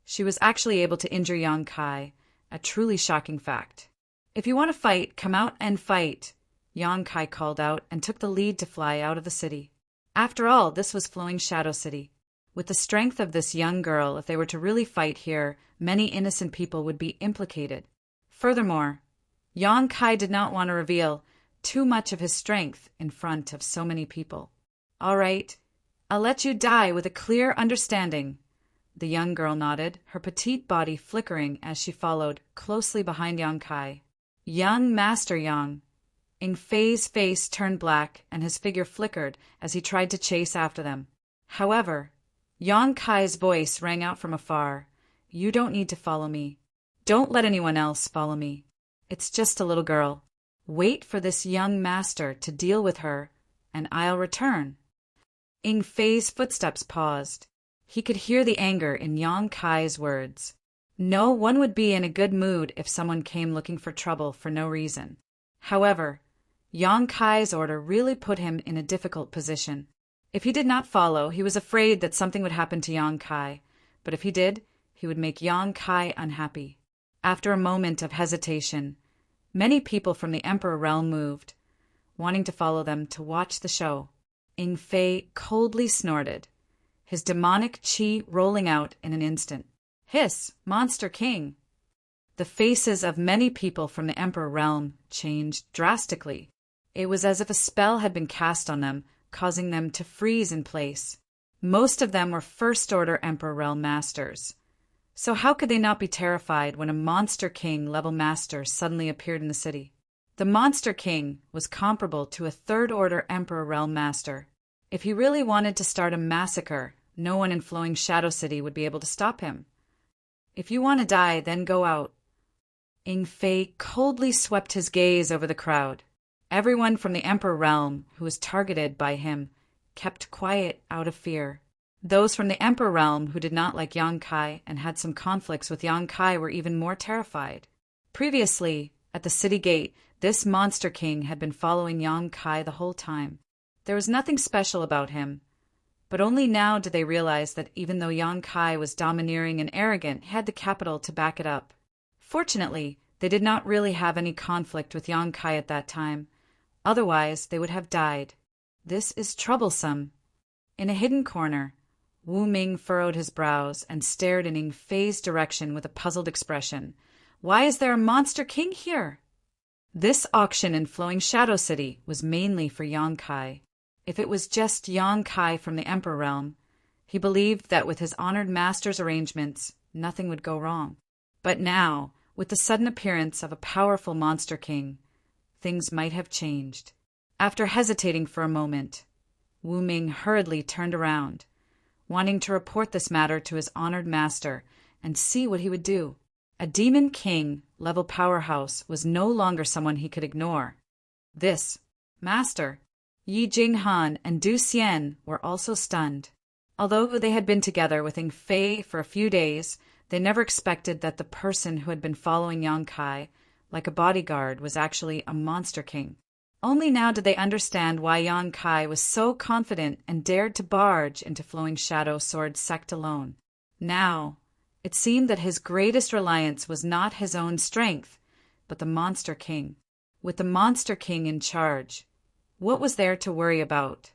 she was actually able to injure Yang Kai, a truly shocking fact. If you want to fight, come out and fight, Yang Kai called out and took the lead to fly out of the city. After all, this was Flowing Shadow City. With the strength of this young girl, if they were to really fight here, many innocent people would be implicated. Furthermore, Yang Kai did not want to reveal too much of his strength in front of so many people. All right, I'll let you die with a clear understanding. The young girl nodded, her petite body flickering as she followed closely behind Yang Kai. Young Master Yang. Ing Fei's face turned black and his figure flickered as he tried to chase after them. However, Yang Kai's voice rang out from afar. You don't need to follow me. Don't let anyone else follow me. It's just a little girl. Wait for this young master to deal with her, and I'll return. Ing Fei's footsteps paused. He could hear the anger in Yang Kai's words. No one would be in a good mood if someone came looking for trouble for no reason. However, Yang Kai's order really put him in a difficult position. If he did not follow, he was afraid that something would happen to Yang Kai, but if he did, he would make Yang Kai unhappy. After a moment of hesitation, many people from the Emperor realm moved, wanting to follow them to watch the show. Ing Fei coldly snorted, his demonic qi rolling out in an instant. Hiss, Monster King! The faces of many people from the Emperor realm changed drastically. It was as if a spell had been cast on them, causing them to freeze in place. Most of them were First-Order Emperor realm masters. So how could they not be terrified when a Monster King-level master suddenly appeared in the city? The Monster King was comparable to a Third-Order Emperor realm master. If he really wanted to start a massacre, no one in Flowing Shadow City would be able to stop him. If you want to die, then go out. Ing Fei coldly swept his gaze over the crowd. Everyone from the Emperor realm who was targeted by him kept quiet out of fear. Those from the Emperor realm who did not like Yang Kai and had some conflicts with Yang Kai were even more terrified. Previously, at the city gate, this Monster King had been following Yang Kai the whole time. There was nothing special about him, but only now did they realize that even though Yang Kai was domineering and arrogant, he had the capital to back it up. Fortunately, they did not really have any conflict with Yang Kai at that time. Otherwise, they would have died. This is troublesome. In a hidden corner, Wu Ming furrowed his brows and stared in Ing Fei's direction with a puzzled expression. Why is there a Monster King here? This auction in Flowing Shadow City was mainly for Yang Kai. If it was just Yang Kai from the Emperor realm, he believed that with his honored master's arrangements, nothing would go wrong. But now, with the sudden appearance of a powerful Monster King, things might have changed. After hesitating for a moment, Wu Ming hurriedly turned around, wanting to report this matter to his honored master and see what he would do. A Demon King-level powerhouse was no longer someone he could ignore. This, Master, Yi Jinghan and Du Xian were also stunned. Although they had been together with Ing Fei for a few days, they never expected that the person who had been following Yang Kai like a bodyguard was actually a monster king. Only now did they understand why Yang Kai was so confident and dared to barge into Flowing Shadow Sword sect alone. Now, it seemed that his greatest reliance was not his own strength, but the Monster King. With the Monster King in charge, what was there to worry about?